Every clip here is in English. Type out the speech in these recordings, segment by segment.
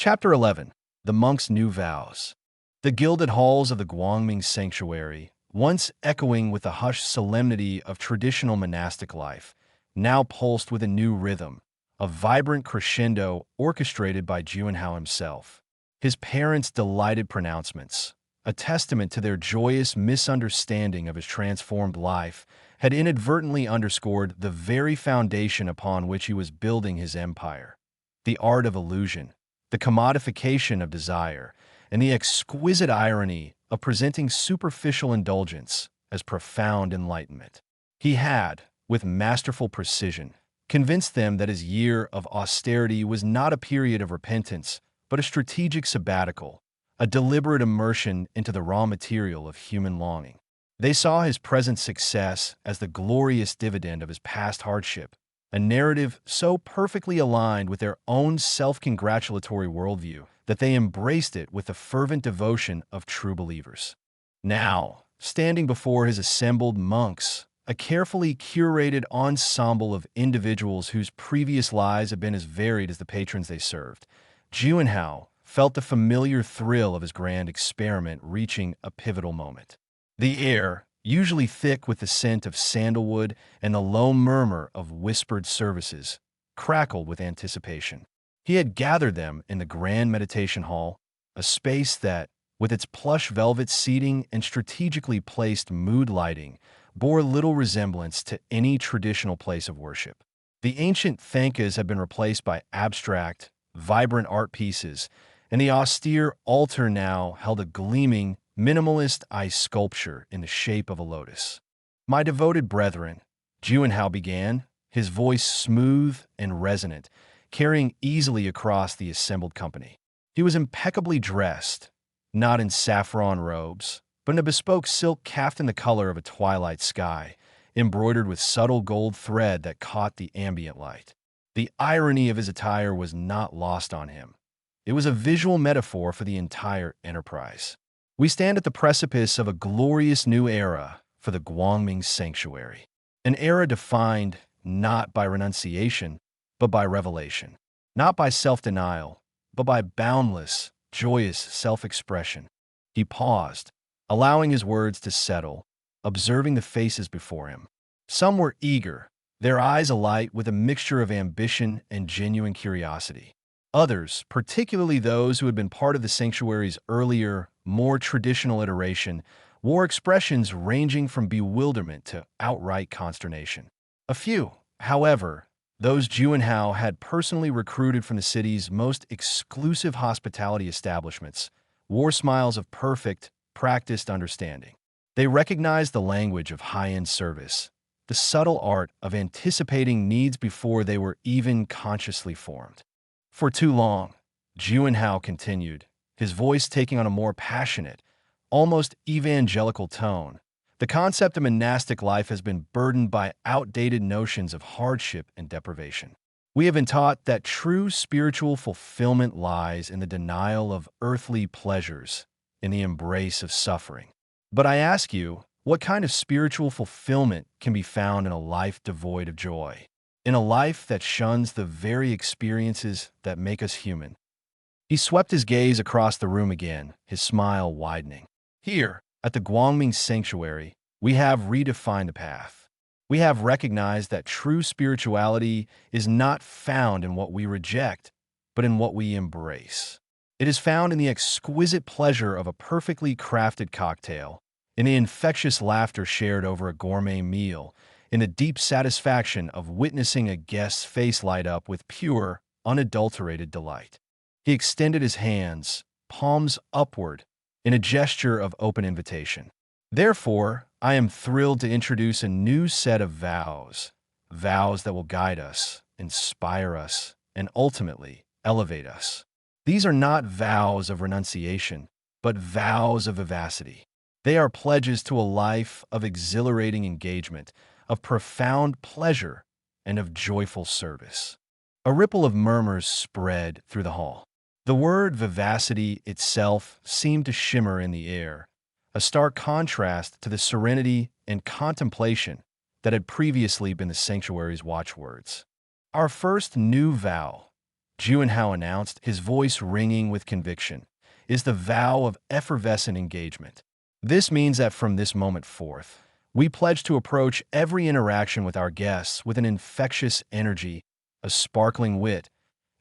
Chapter 11. The Monk's New Vows. The gilded halls of the Guangming Sanctuary, once echoing with the hushed solemnity of traditional monastic life, now pulsed with a new rhythm, a vibrant crescendo orchestrated by Juanhao himself. His parents' delighted pronouncements, a testament to their joyous misunderstanding of his transformed life, had inadvertently underscored the very foundation upon which he was building his empire. The art of illusion, the commodification of desire, and the exquisite irony of presenting superficial indulgence as profound enlightenment. He had, with masterful precision, convinced them that his year of austerity was not a period of repentance, but a strategic sabbatical, a deliberate immersion into the raw material of human longing. They saw his present success as the glorious dividend of his past hardship, a narrative so perfectly aligned with their own self-congratulatory worldview that they embraced it with the fervent devotion of true believers. Now, standing before his assembled monks, a carefully curated ensemble of individuals whose previous lives had been as varied as the patrons they served, Juanhao felt the familiar thrill of his grand experiment reaching a pivotal moment. The air, usually thick with the scent of sandalwood and the low murmur of whispered services, crackled with anticipation. He had gathered them in the grand meditation hall, a space that, with its plush velvet seating and strategically placed mood lighting, bore little resemblance to any traditional place of worship. The ancient thankas had been replaced by abstract, vibrant art pieces, and the austere altar now held a gleaming, minimalist ice sculpture in the shape of a lotus. "My devoted brethren," Juanhao began, his voice smooth and resonant, carrying easily across the assembled company. He was impeccably dressed, not in saffron robes, but in a bespoke silk caftan the color of a twilight sky, embroidered with subtle gold thread that caught the ambient light. The irony of his attire was not lost on him. It was a visual metaphor for the entire enterprise. We stand at the precipice of a glorious new era for the Guangming Sanctuary, an era defined not by renunciation, but by revelation, not by self-denial, but by boundless, joyous self-expression. He paused, allowing his words to settle, observing the faces before him. Some were eager, their eyes alight with a mixture of ambition and genuine curiosity. Others, particularly those who had been part of the sanctuary's earlier, more traditional iteration, wore expressions ranging from bewilderment to outright consternation. A few, however, those Juanhao had personally recruited from the city's most exclusive hospitality establishments, wore smiles of perfect, practiced understanding. They recognized the language of high-end service, the subtle art of anticipating needs before they were even consciously formed. For too long, Juanhao continued, his voice taking on a more passionate, almost evangelical tone. The concept of monastic life has been burdened by outdated notions of hardship and deprivation. We have been taught that true spiritual fulfillment lies in the denial of earthly pleasures, in the embrace of suffering. But I ask you, what kind of spiritual fulfillment can be found in a life devoid of joy? In a life that shuns the very experiences that make us human? He swept his gaze across the room again, his smile widening. Here, at the Guangming Sanctuary, we have redefined the path. We have recognized that true spirituality is not found in what we reject, but in what we embrace. It is found in the exquisite pleasure of a perfectly crafted cocktail, in the infectious laughter shared over a gourmet meal, in the deep satisfaction of witnessing a guest's face light up with pure, unadulterated delight. He extended his hands, palms upward, in a gesture of open invitation. Therefore, I am thrilled to introduce a new set of vows, vows that will guide us, inspire us, and ultimately elevate us. These are not vows of renunciation, but vows of vivacity. They are pledges to a life of exhilarating engagement, of profound pleasure, and of joyful service. A ripple of murmurs spread through the hall. The word vivacity itself seemed to shimmer in the air, a stark contrast to the serenity and contemplation that had previously been the sanctuary's watchwords. Our first new vow, Juanhao announced, his voice ringing with conviction, is the vow of effervescent engagement. This means that from this moment forth, we pledge to approach every interaction with our guests with an infectious energy, a sparkling wit,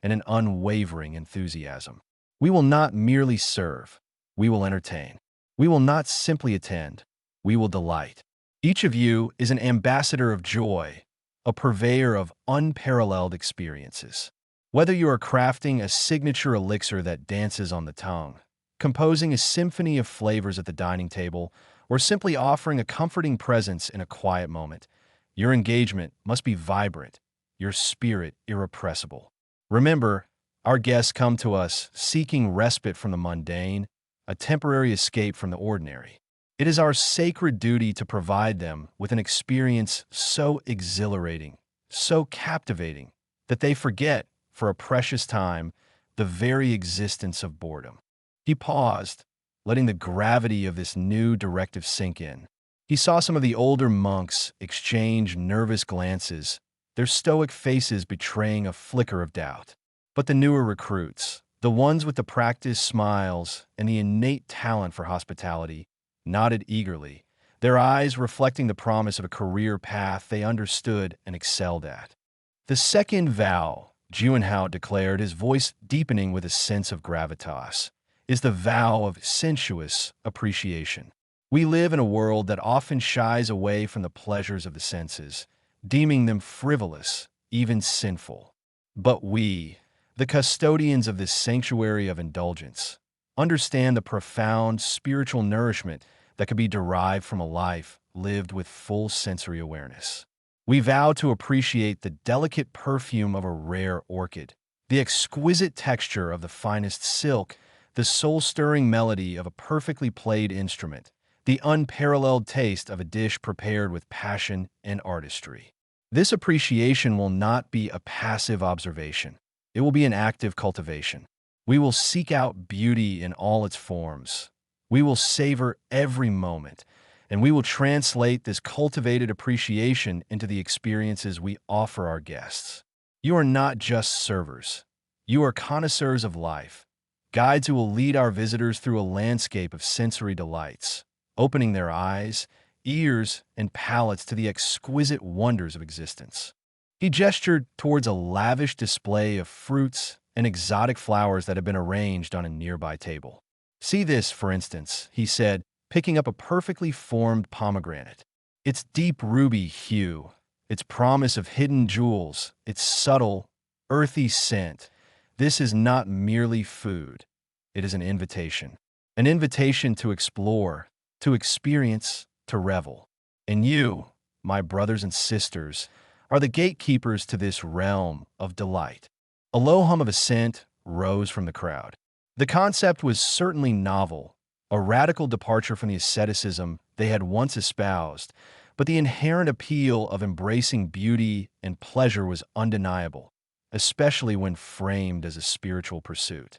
and an unwavering enthusiasm. We will not merely serve, we will entertain. We will not simply attend, we will delight. Each of you is an ambassador of joy, a purveyor of unparalleled experiences. Whether you are crafting a signature elixir that dances on the tongue, composing a symphony of flavors at the dining table, or simply offering a comforting presence in a quiet moment, your engagement must be vibrant, your spirit irrepressible. Remember, our guests come to us seeking respite from the mundane, a temporary escape from the ordinary. It is our sacred duty to provide them with an experience so exhilarating, so captivating, that they forget, for a precious time, the very existence of boredom. He paused, letting the gravity of this new directive sink in. He saw some of the older monks exchange nervous glances, their stoic faces betraying a flicker of doubt. But the newer recruits, the ones with the practiced smiles and the innate talent for hospitality, nodded eagerly, their eyes reflecting the promise of a career path they understood and excelled at. The second vow, Juanhao declared, his voice deepening with a sense of gravitas, is the vow of sensuous appreciation. We live in a world that often shies away from the pleasures of the senses, deeming them frivolous, even sinful. But we, the custodians of this sanctuary of indulgence, understand the profound spiritual nourishment that can be derived from a life lived with full sensory awareness. We vow to appreciate the delicate perfume of a rare orchid, the exquisite texture of the finest silk, the soul-stirring melody of a perfectly played instrument, the unparalleled taste of a dish prepared with passion and artistry. This appreciation will not be a passive observation. It will be an active cultivation. We will seek out beauty in all its forms. We will savor every moment, and we will translate this cultivated appreciation into the experiences we offer our guests. You are not just servers. You are connoisseurs of life, guides who will lead our visitors through a landscape of sensory delights, opening their eyes, ears, and palates to the exquisite wonders of existence. He gestured towards a lavish display of fruits and exotic flowers that had been arranged on a nearby table. See this, for instance, he said, picking up a perfectly formed pomegranate. Its deep ruby hue, its promise of hidden jewels, its subtle, earthy scent. This is not merely food. It is an invitation to explore, to experience, to revel. And you, my brothers and sisters, are the gatekeepers to this realm of delight. A low hum of assent rose from the crowd. The concept was certainly novel, a radical departure from the asceticism they had once espoused, but the inherent appeal of embracing beauty and pleasure was undeniable, especially when framed as a spiritual pursuit.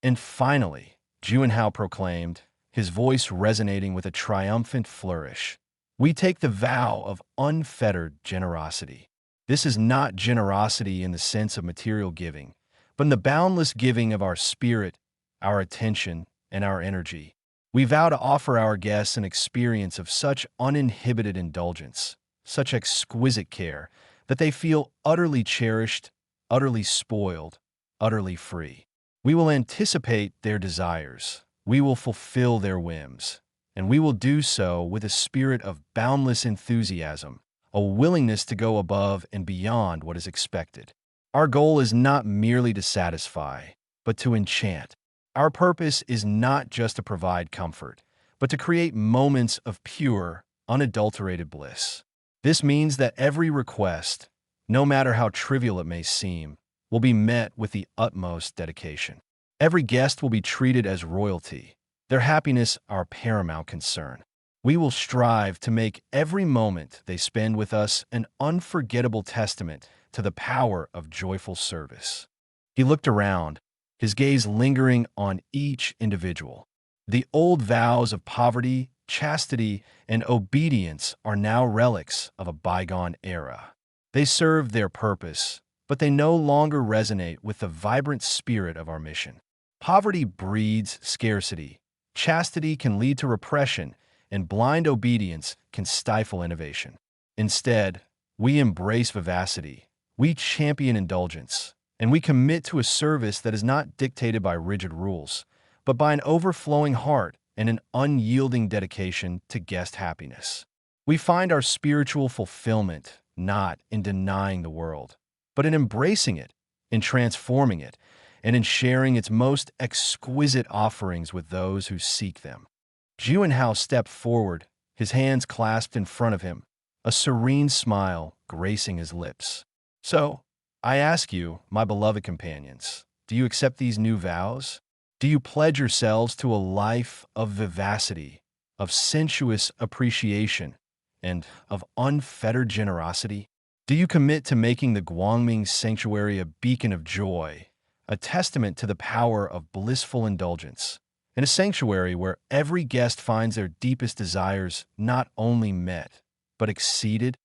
And finally, Juanhao proclaimed, his voice resonating with a triumphant flourish, we take the vow of unfettered generosity. This is not generosity in the sense of material giving, but in the boundless giving of our spirit, our attention, and our energy. We vow to offer our guests an experience of such uninhibited indulgence, such exquisite care, that they feel utterly cherished, utterly spoiled, utterly free. We will anticipate their desires, we will fulfill their whims, and we will do so with a spirit of boundless enthusiasm, a willingness to go above and beyond what is expected. Our goal is not merely to satisfy, but to enchant. Our purpose is not just to provide comfort, but to create moments of pure, unadulterated bliss. This means that every request, no matter how trivial it may seem, will be met with the utmost dedication. Every guest will be treated as royalty, their happiness our paramount concern. We will strive to make every moment they spend with us an unforgettable testament to the power of joyful service. He looked around, his gaze lingering on each individual. The old vows of poverty, chastity, and obedience are now relics of a bygone era. They served their purpose, but they no longer resonate with the vibrant spirit of our mission. Poverty breeds scarcity, chastity can lead to repression, and blind obedience can stifle innovation. Instead, we embrace vivacity, we champion indulgence, and we commit to a service that is not dictated by rigid rules, but by an overflowing heart and an unyielding dedication to guest happiness. We find our spiritual fulfillment not in denying the world, but in embracing it, in transforming it, and in sharing its most exquisite offerings with those who seek them. Juanhao stepped forward, his hands clasped in front of him, a serene smile gracing his lips. So, I ask you, my beloved companions, do you accept these new vows? Do you pledge yourselves to a life of vivacity, of sensuous appreciation, and of unfettered generosity? Do you commit to making the Guangming Sanctuary a beacon of joy, a testament to the power of blissful indulgence, and a sanctuary where every guest finds their deepest desires not only met, but exceeded?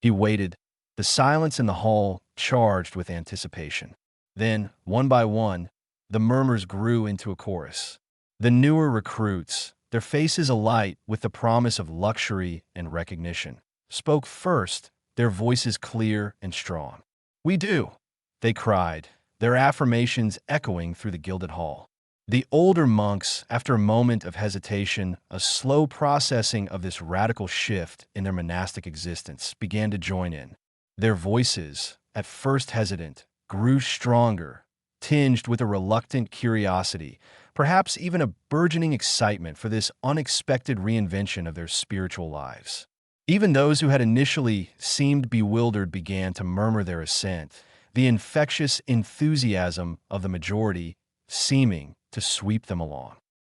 He waited, the silence in the hall charged with anticipation. Then, one by one, the murmurs grew into a chorus. The newer recruits, their faces alight with the promise of luxury and recognition, spoke first, their voices clear and strong. "We do," they cried, their affirmations echoing through the gilded hall. The older monks, after a moment of hesitation, a slow processing of this radical shift in their monastic existence, began to join in. Their voices, at first hesitant, grew stronger, tinged with a reluctant curiosity, perhaps even a burgeoning excitement for this unexpected reinvention of their spiritual lives. Even those who had initially seemed bewildered began to murmur their assent, the infectious enthusiasm of the majority seeming to sweep them along.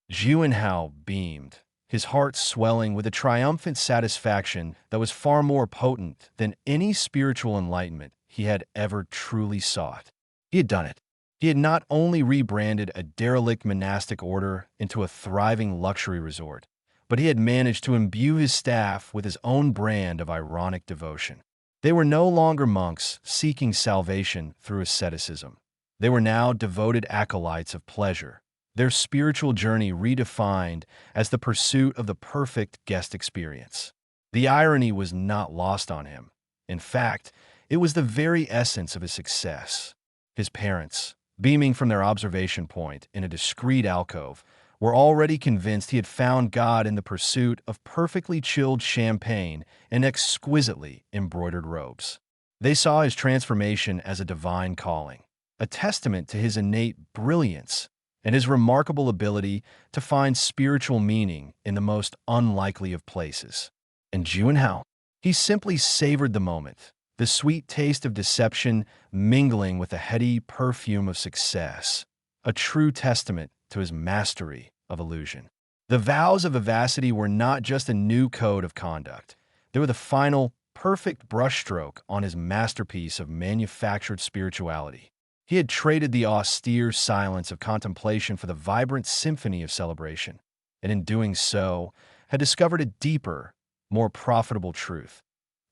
Juanhao beamed, his heart swelling with a triumphant satisfaction that was far more potent than any spiritual enlightenment he had ever truly sought. He had done it. He had not only rebranded a derelict monastic order into a thriving luxury resort, but he had managed to imbue his staff with his own brand of ironic devotion. They were no longer monks seeking salvation through asceticism. They were now devoted acolytes of pleasure, their spiritual journey redefined as the pursuit of the perfect guest experience. The irony was not lost on him. In fact, it was the very essence of his success. His parents, beaming from their observation point in a discreet alcove, were already convinced he had found God in the pursuit of perfectly chilled champagne and exquisitely embroidered robes. They saw his transformation as a divine calling, a testament to his innate brilliance and his remarkable ability to find spiritual meaning in the most unlikely of places. And Juanhao, he simply savored the moment, the sweet taste of deception mingling with the heady perfume of success, a true testament to his mastery of illusion. The vows of vivacity were not just a new code of conduct. They were the final, perfect brushstroke on his masterpiece of manufactured spirituality. He had traded the austere silence of contemplation for the vibrant symphony of celebration, and in doing so, had discovered a deeper, more profitable truth,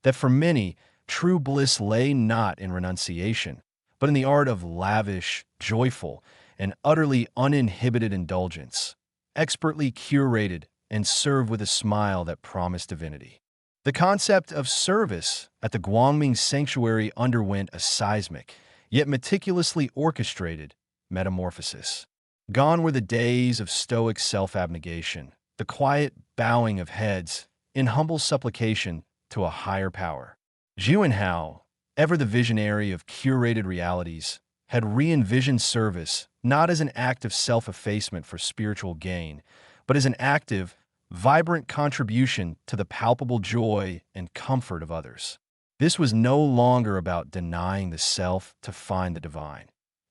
that for many, true bliss lay not in renunciation, but in the art of lavish, joyful, and utterly uninhibited indulgence, expertly curated and served with a smile that promised divinity. The concept of service at the Guangming Sanctuary underwent a seismic, yet meticulously orchestrated, metamorphosis. Gone were the days of stoic self-abnegation, the quiet bowing of heads in humble supplication to a higher power. Juanhao, ever the visionary of curated realities, had re-envisioned service not as an act of self-effacement for spiritual gain, but as an active, vibrant contribution to the palpable joy and comfort of others. This was no longer about denying the self to find the divine.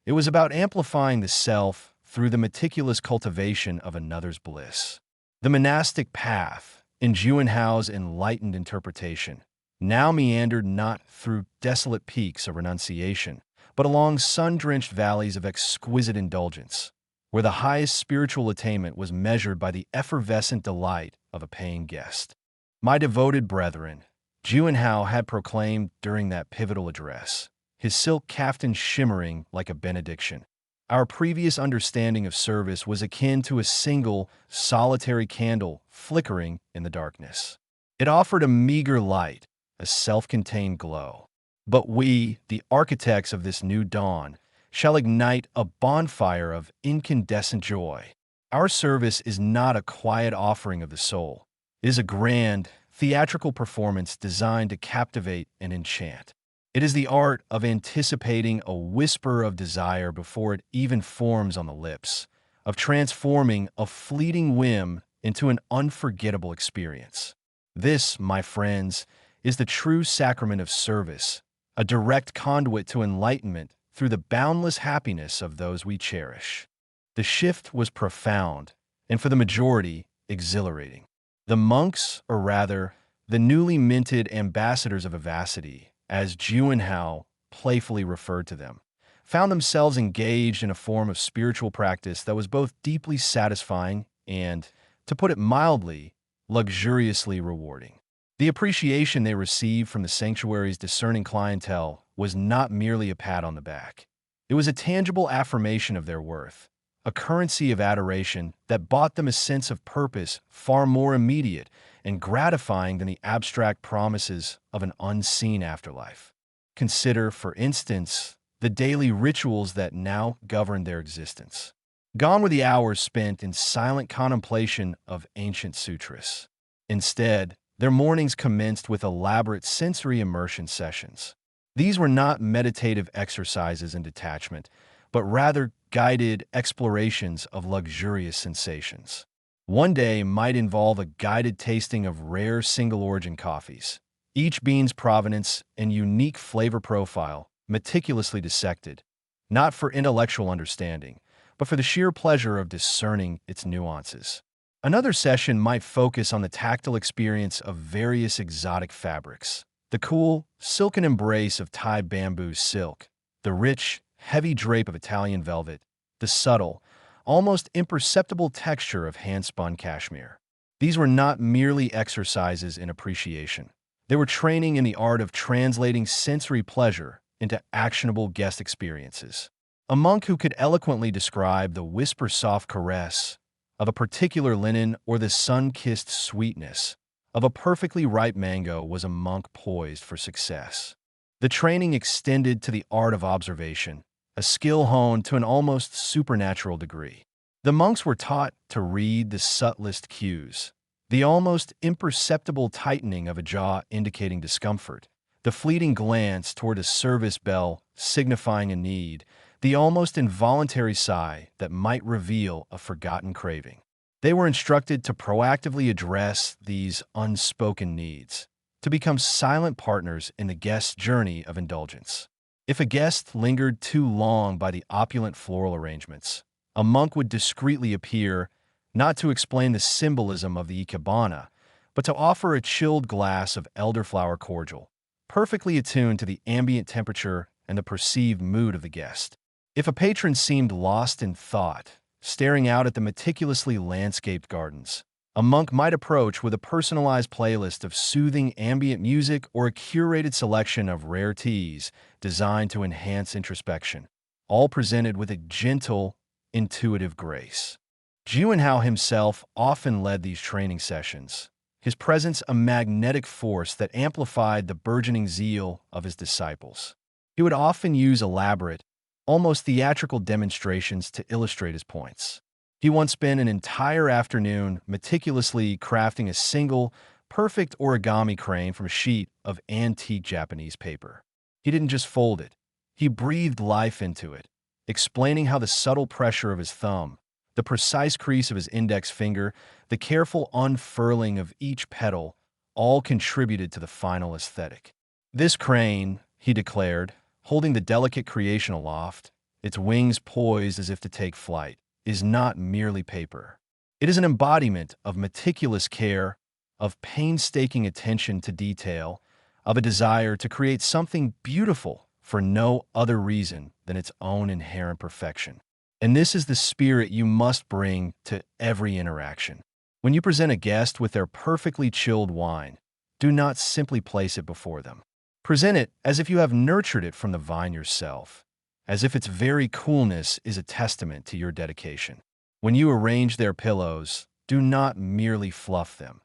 It was about amplifying the self through the meticulous cultivation of another's bliss. The monastic path, in Juanhao's enlightened interpretation, now meandered not through desolate peaks of renunciation, but along sun-drenched valleys of exquisite indulgence, where the highest spiritual attainment was measured by the effervescent delight of a paying guest. My devoted brethren, Juanhao had proclaimed during that pivotal address, his silk kaftan shimmering like a benediction. Our previous understanding of service was akin to a single, solitary candle flickering in the darkness. It offered a meager light, a self-contained glow. But we, the architects of this new dawn, shall ignite a bonfire of incandescent joy. Our service is not a quiet offering of the soul. It is a grand, theatrical performance designed to captivate and enchant. It is the art of anticipating a whisper of desire before it even forms on the lips, of transforming a fleeting whim into an unforgettable experience. This, my friends, is the true sacrament of service, a direct conduit to enlightenment through the boundless happiness of those we cherish. The shift was profound, and for the majority, exhilarating. The monks, or rather, the newly minted ambassadors of vivacity, as Juanhao playfully referred to them, found themselves engaged in a form of spiritual practice that was both deeply satisfying and, to put it mildly, luxuriously rewarding. The appreciation they received from the sanctuary's discerning clientele was not merely a pat on the back. It was a tangible affirmation of their worth, a currency of adoration that bought them a sense of purpose far more immediate and gratifying than the abstract promises of an unseen afterlife. Consider, for instance, the daily rituals that now govern their existence. Gone were the hours spent in silent contemplation of ancient sutras. Instead, their mornings commenced with elaborate sensory immersion sessions. These were not meditative exercises in detachment, but rather guided explorations of luxurious sensations. One day might involve a guided tasting of rare single-origin coffees, each bean's provenance and unique flavor profile meticulously dissected, not for intellectual understanding, but for the sheer pleasure of discerning its nuances. Another session might focus on the tactile experience of various exotic fabrics, the cool, silken embrace of Thai bamboo silk, the rich, heavy drape of Italian velvet, the subtle, almost imperceptible texture of hand-spun cashmere. These were not merely exercises in appreciation. They were training in the art of translating sensory pleasure into actionable guest experiences. A monk who could eloquently describe the whisper-soft caress of a particular linen or the sun-kissed sweetness of a perfectly ripe mango was a monk poised for success. The training extended to the art of observation, a skill honed to an almost supernatural degree. The monks were taught to read the subtlest cues, the almost imperceptible tightening of a jaw indicating discomfort, the fleeting glance toward a service bell signifying a need, the almost involuntary sigh that might reveal a forgotten craving. They were instructed to proactively address these unspoken needs, to become silent partners in the guest's journey of indulgence. If a guest lingered too long by the opulent floral arrangements, a monk would discreetly appear, not to explain the symbolism of the ikebana, but to offer a chilled glass of elderflower cordial, perfectly attuned to the ambient temperature and the perceived mood of the guest. If a patron seemed lost in thought, staring out at the meticulously landscaped gardens, a monk might approach with a personalized playlist of soothing ambient music or a curated selection of rare teas designed to enhance introspection, all presented with a gentle, intuitive grace. Juanhao himself often led these training sessions, his presence a magnetic force that amplified the burgeoning zeal of his disciples. He would often use elaborate, almost theatrical demonstrations to illustrate his points. He once spent an entire afternoon meticulously crafting a single, perfect origami crane from a sheet of antique Japanese paper. He didn't just fold it, he breathed life into it, explaining how the subtle pressure of his thumb, the precise crease of his index finger, the careful unfurling of each petal, all contributed to the final aesthetic. This crane, he declared, holding the delicate creation aloft, its wings poised as if to take flight, is not merely paper. It is an embodiment of meticulous care, of painstaking attention to detail, of a desire to create something beautiful for no other reason than its own inherent perfection. And this is the spirit you must bring to every interaction. When you present a guest with their perfectly chilled wine, do not simply place it before them. Present it as if you have nurtured it from the vine yourself, as if its very coolness is a testament to your dedication. When you arrange their pillows, do not merely fluff them.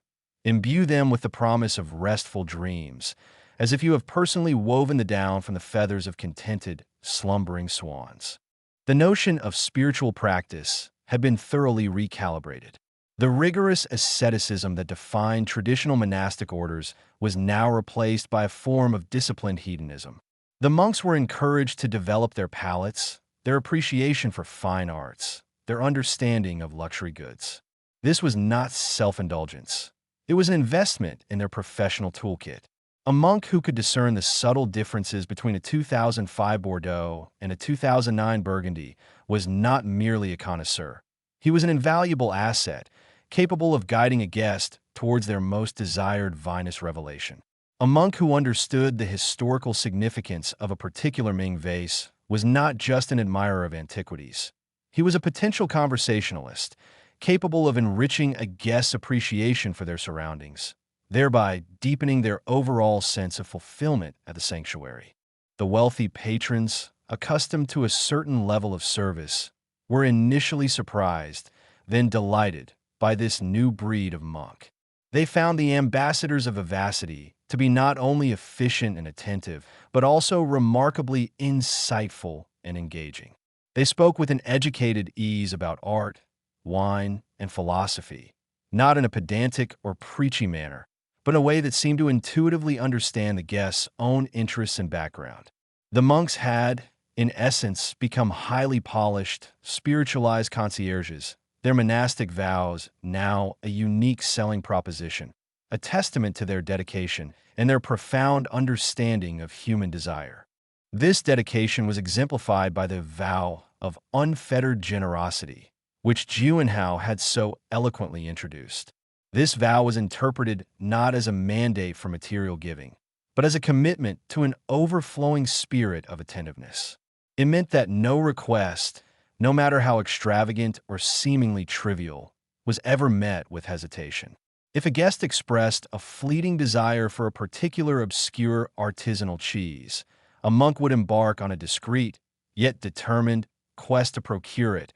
Imbue them with the promise of restful dreams, as if you have personally woven the down from the feathers of contented, slumbering swans. The notion of spiritual practice had been thoroughly recalibrated. The rigorous asceticism that defined traditional monastic orders was now replaced by a form of disciplined hedonism. The monks were encouraged to develop their palates, their appreciation for fine arts, their understanding of luxury goods. This was not self-indulgence. It was an investment in their professional toolkit. A monk who could discern the subtle differences between a 2005 Bordeaux and a 2009 Burgundy was not merely a connoisseur. He was an invaluable asset, capable of guiding a guest towards their most desired vinous revelation. A monk who understood the historical significance of a particular Ming vase was not just an admirer of antiquities. He was a potential conversationalist, capable of enriching a guest's appreciation for their surroundings, thereby deepening their overall sense of fulfillment at the sanctuary. The wealthy patrons, accustomed to a certain level of service, were initially surprised, then delighted by this new breed of monk. They found the ambassadors of vivacity to be not only efficient and attentive, but also remarkably insightful and engaging. They spoke with an educated ease about art, wine, and philosophy, not in a pedantic or preachy manner, but in a way that seemed to intuitively understand the guest's own interests and background. The monks had, in essence, become highly polished, spiritualized concierges, their monastic vows now a unique selling proposition, a testament to their dedication and their profound understanding of human desire. This dedication was exemplified by the vow of unfettered generosity, which Juanhao had so eloquently introduced. This vow was interpreted not as a mandate for material giving, but as a commitment to an overflowing spirit of attentiveness. It meant that no request, no matter how extravagant or seemingly trivial, was ever met with hesitation. If a guest expressed a fleeting desire for a particular obscure artisanal cheese, a monk would embark on a discreet, yet determined, quest to procure it,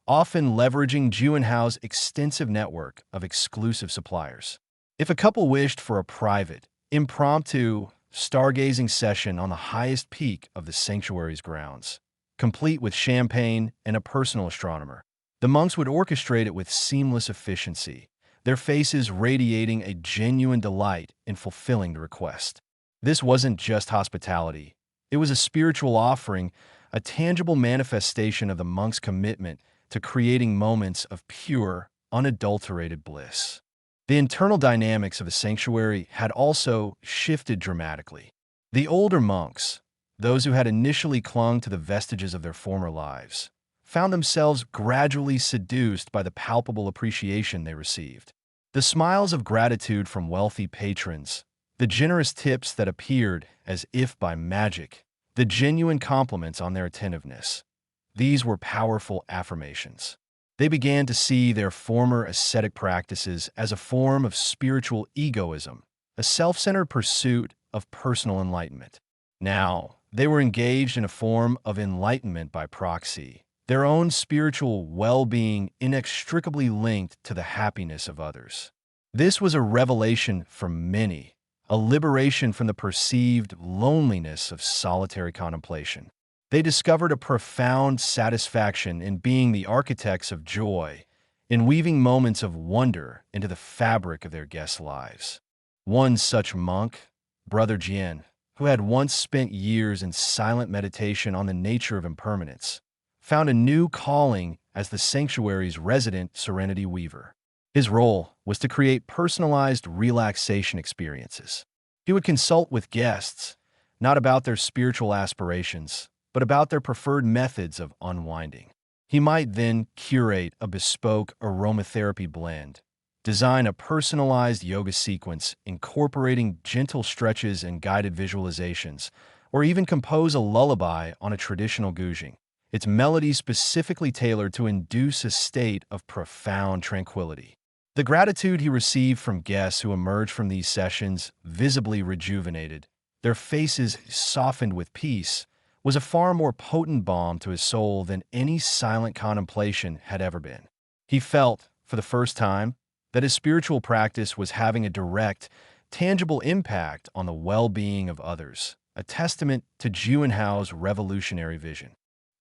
often leveraging Juanhao's extensive network of exclusive suppliers. If a couple wished for a private, impromptu, stargazing session on the highest peak of the sanctuary's grounds, complete with champagne and a personal astronomer, the monks would orchestrate it with seamless efficiency, their faces radiating a genuine delight in fulfilling the request. This wasn't just hospitality. It was a spiritual offering, a tangible manifestation of the monks' commitment to creating moments of pure, unadulterated bliss. The internal dynamics of the sanctuary had also shifted dramatically. The older monks, those who had initially clung to the vestiges of their former lives, found themselves gradually seduced by the palpable appreciation they received. The smiles of gratitude from wealthy patrons, the generous tips that appeared as if by magic, the genuine compliments on their attentiveness. These were powerful affirmations. They began to see their former ascetic practices as a form of spiritual egoism, a self-centered pursuit of personal enlightenment. Now, they were engaged in a form of enlightenment by proxy, their own spiritual well-being inextricably linked to the happiness of others. This was a revelation for many, a liberation from the perceived loneliness of solitary contemplation. They discovered a profound satisfaction in being the architects of joy, in weaving moments of wonder into the fabric of their guests' lives. One such monk, Brother Jian, who had once spent years in silent meditation on the nature of impermanence, found a new calling as the sanctuary's resident serenity weaver. His role was to create personalized relaxation experiences. He would consult with guests, not about their spiritual aspirations, but about their preferred methods of unwinding. He might then curate a bespoke aromatherapy blend, design a personalized yoga sequence incorporating gentle stretches and guided visualizations, or even compose a lullaby on a traditional guzheng, its melody specifically tailored to induce a state of profound tranquility. The gratitude he received from guests who emerged from these sessions visibly rejuvenated, their faces softened with peace, was a far more potent balm to his soul than any silent contemplation had ever been. He felt, for the first time, that his spiritual practice was having a direct, tangible impact on the well-being of others, a testament to Juanhao's revolutionary vision.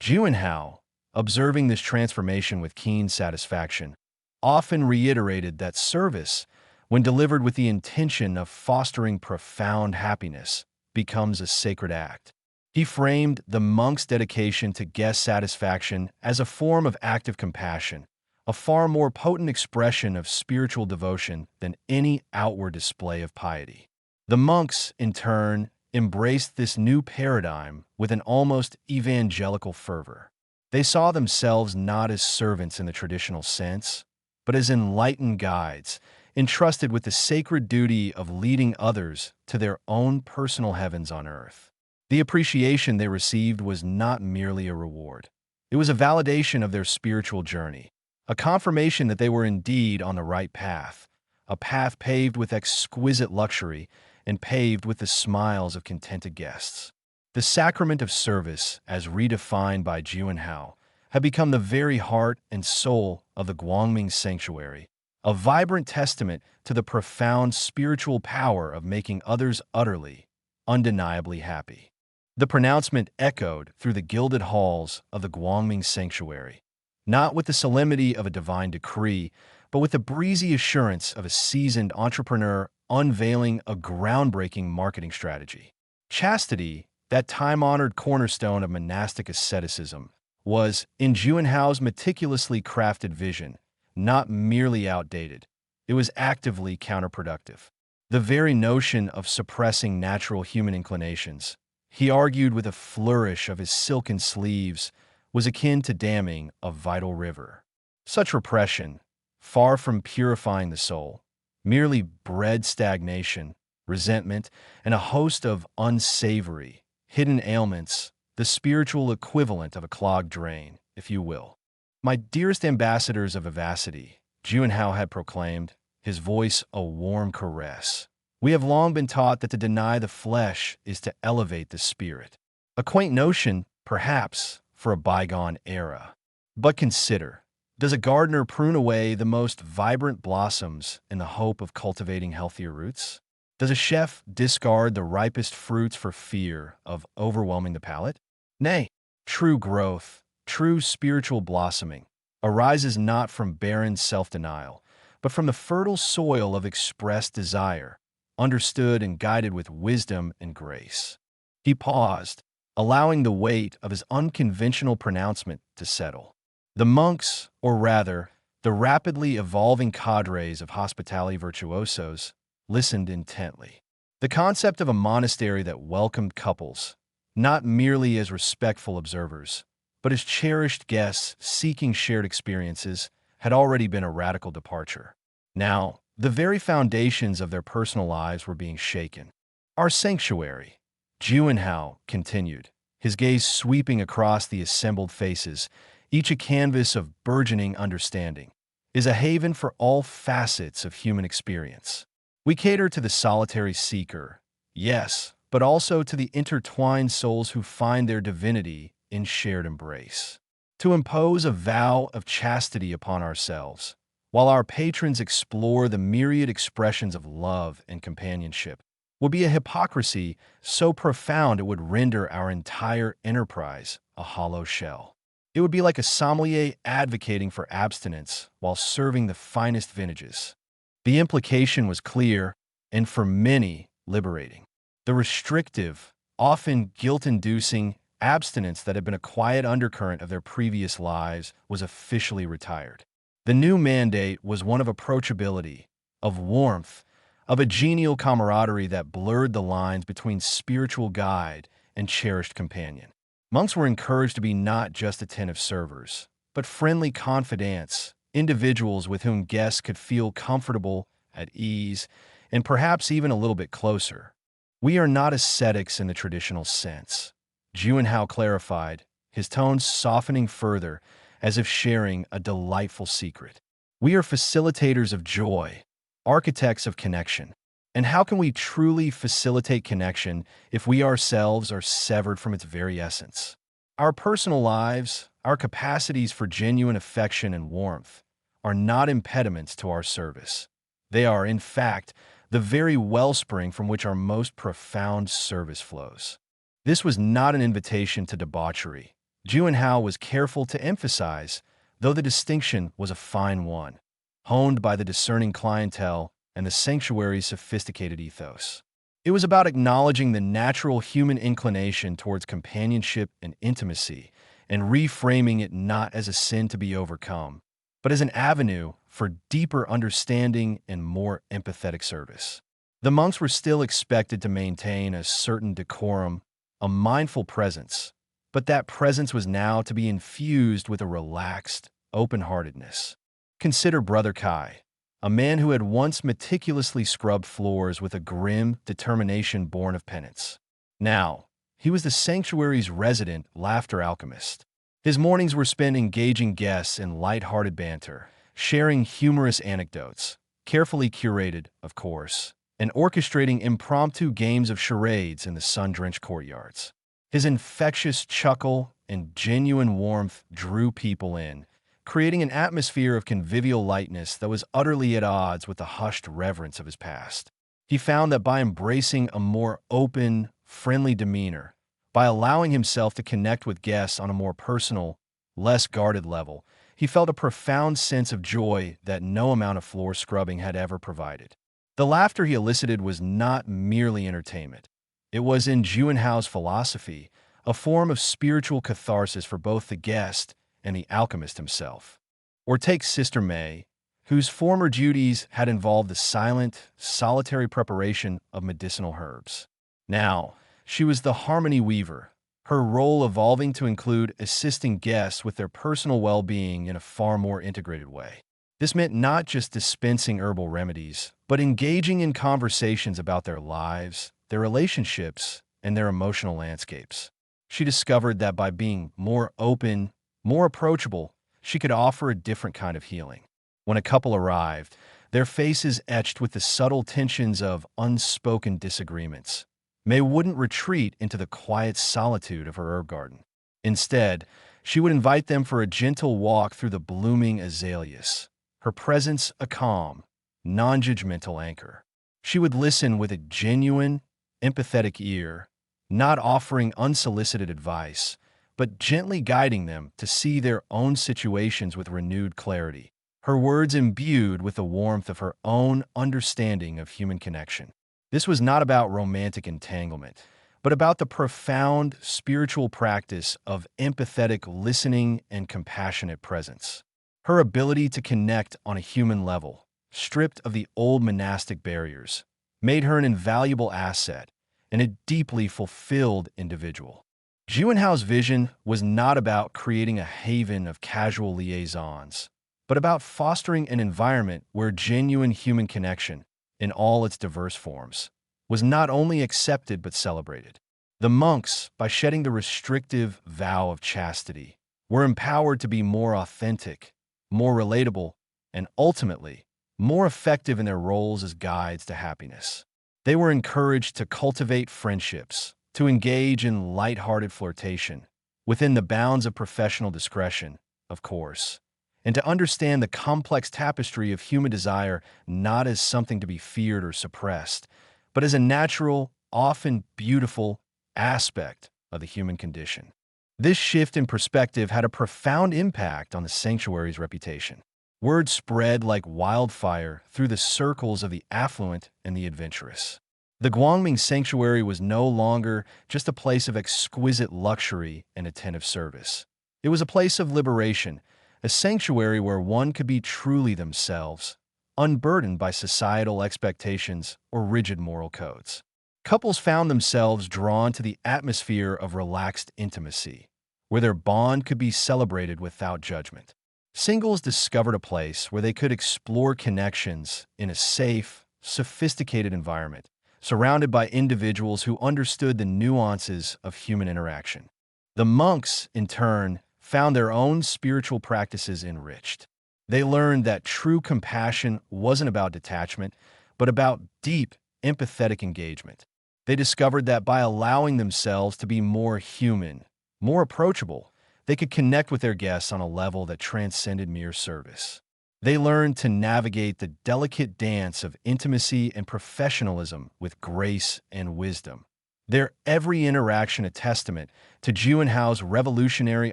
Juanhao, observing this transformation with keen satisfaction, often reiterated that service, when delivered with the intention of fostering profound happiness, becomes a sacred act. He framed the monk's dedication to guest satisfaction as a form of active compassion, a far more potent expression of spiritual devotion than any outward display of piety. The monks, in turn, embraced this new paradigm with an almost evangelical fervor. They saw themselves not as servants in the traditional sense, but as enlightened guides, entrusted with the sacred duty of leading others to their own personal heavens on earth. The appreciation they received was not merely a reward. It was a validation of their spiritual journey, a confirmation that they were indeed on the right path, a path paved with exquisite luxury and paved with the smiles of contented guests. The sacrament of service, as redefined by Juanhao, had become the very heart and soul of the Guangming sanctuary, a vibrant testament to the profound spiritual power of making others utterly, undeniably happy. The pronouncement echoed through the gilded halls of the Guangming sanctuary, not with the solemnity of a divine decree, but with the breezy assurance of a seasoned entrepreneur unveiling a groundbreaking marketing strategy. Chastity, that time-honored cornerstone of monastic asceticism, was, in Juanhao's meticulously crafted vision, not merely outdated. It was actively counterproductive. The very notion of suppressing natural human inclinations, he argued with a flourish of his silken sleeves, was akin to damming a vital river. Such repression, far from purifying the soul, merely bred stagnation, resentment, and a host of unsavory, hidden ailments, the spiritual equivalent of a clogged drain, if you will. My dearest ambassadors of vivacity, Juanhao had proclaimed, his voice a warm caress. We have long been taught that to deny the flesh is to elevate the spirit. A quaint notion, perhaps, for a bygone era. But consider, does a gardener prune away the most vibrant blossoms in the hope of cultivating healthier roots? Does a chef discard the ripest fruits for fear of overwhelming the palate? Nay, true growth, true spiritual blossoming, arises not from barren self-denial, but from the fertile soil of expressed desire, understood and guided with wisdom and grace. He paused, allowing the weight of his unconventional pronouncement to settle. The monks, or rather, the rapidly evolving cadres of hospitality virtuosos, listened intently. The concept of a monastery that welcomed couples, not merely as respectful observers, but as cherished guests seeking shared experiences, had already been a radical departure. Now, the very foundations of their personal lives were being shaken. Our sanctuary, Juanhao continued, his gaze sweeping across the assembled faces, each a canvas of burgeoning understanding, is a haven for all facets of human experience. We cater to the solitary seeker, yes, but also to the intertwined souls who find their divinity in shared embrace. To impose a vow of chastity upon ourselves, while our patrons explore the myriad expressions of love and companionship, would be a hypocrisy so profound it would render our entire enterprise a hollow shell. It would be like a sommelier advocating for abstinence while serving the finest vintages. The implication was clear, and for many, liberating. The restrictive, often guilt-inducing abstinence that had been a quiet undercurrent of their previous lives was officially retired. The new mandate was one of approachability, of warmth, of a genial camaraderie that blurred the lines between spiritual guide and cherished companion. Monks were encouraged to be not just attentive servers, but friendly confidants, individuals with whom guests could feel comfortable, at ease, and perhaps even a little bit closer. We are not ascetics in the traditional sense, Juanhao clarified, his tone softening further as if sharing a delightful secret. We are facilitators of joy, architects of connection. And how can we truly facilitate connection if we ourselves are severed from its very essence? Our personal lives, our capacities for genuine affection and warmth, are not impediments to our service. They are, in fact, the very wellspring from which our most profound service flows. This was not an invitation to debauchery. Juanhao was careful to emphasize, though the distinction was a fine one, honed by the discerning clientele and the sanctuary's sophisticated ethos. It was about acknowledging the natural human inclination towards companionship and intimacy and reframing it not as a sin to be overcome, but as an avenue for deeper understanding and more empathetic service. The monks were still expected to maintain a certain decorum, a mindful presence, but that presence was now to be infused with a relaxed, open-heartedness. Consider Brother Kai, a man who had once meticulously scrubbed floors with a grim determination born of penance. Now, he was the sanctuary's resident laughter alchemist. His mornings were spent engaging guests in light-hearted banter, sharing humorous anecdotes, carefully curated, of course, and orchestrating impromptu games of charades in the sun-drenched courtyards. His infectious chuckle and genuine warmth drew people in, creating an atmosphere of convivial lightness that was utterly at odds with the hushed reverence of his past. He found that by embracing a more open, friendly demeanor, by allowing himself to connect with guests on a more personal, less guarded level, he felt a profound sense of joy that no amount of floor scrubbing had ever provided. The laughter he elicited was not merely entertainment. It was, in Juanhao's philosophy, a form of spiritual catharsis for both the guest and the alchemist himself. Or take Sister May, whose former duties had involved the silent, solitary preparation of medicinal herbs. Now, she was the harmony weaver, her role evolving to include assisting guests with their personal well-being in a far more integrated way. This meant not just dispensing herbal remedies, but engaging in conversations about their lives, their relationships, and their emotional landscapes. She discovered that by being more open, more approachable, she could offer a different kind of healing. When a couple arrived, their faces etched with the subtle tensions of unspoken disagreements, May wouldn't retreat into the quiet solitude of her herb garden. Instead, she would invite them for a gentle walk through the blooming azaleas, her presence a calm, non-judgmental anchor. She would listen with a genuine, empathetic ear, not offering unsolicited advice, but gently guiding them to see their own situations with renewed clarity, her words imbued with the warmth of her own understanding of human connection. This was not about romantic entanglement, but about the profound spiritual practice of empathetic listening and compassionate presence. Her ability to connect on a human level, stripped of the old monastic barriers, made her an invaluable asset and a deeply fulfilled individual. Juanhao's vision was not about creating a haven of casual liaisons, but about fostering an environment where genuine human connection, in all its diverse forms, was not only accepted but celebrated. The monks, by shedding the restrictive vow of chastity, were empowered to be more authentic, more relatable, and ultimately, more effective in their roles as guides to happiness. They were encouraged to cultivate friendships, to engage in light-hearted flirtation, within the bounds of professional discretion, of course, and to understand the complex tapestry of human desire not as something to be feared or suppressed, but as a natural, often beautiful aspect of the human condition. This shift in perspective had a profound impact on the sanctuary's reputation. Word spread like wildfire through the circles of the affluent and the adventurous. The Guangming Sanctuary was no longer just a place of exquisite luxury and attentive service. It was a place of liberation, a sanctuary where one could be truly themselves, unburdened by societal expectations or rigid moral codes. Couples found themselves drawn to the atmosphere of relaxed intimacy, where their bond could be celebrated without judgment. Singles discovered a place where they could explore connections in a safe, sophisticated environment, surrounded by individuals who understood the nuances of human interaction. The monks, in turn, found their own spiritual practices enriched. They learned that true compassion wasn't about detachment, but about deep, empathetic engagement. They discovered that by allowing themselves to be more human, more approachable, they could connect with their guests on a level that transcended mere service. They learned to navigate the delicate dance of intimacy and professionalism with grace and wisdom. Their every interaction a testament to Juanhao's revolutionary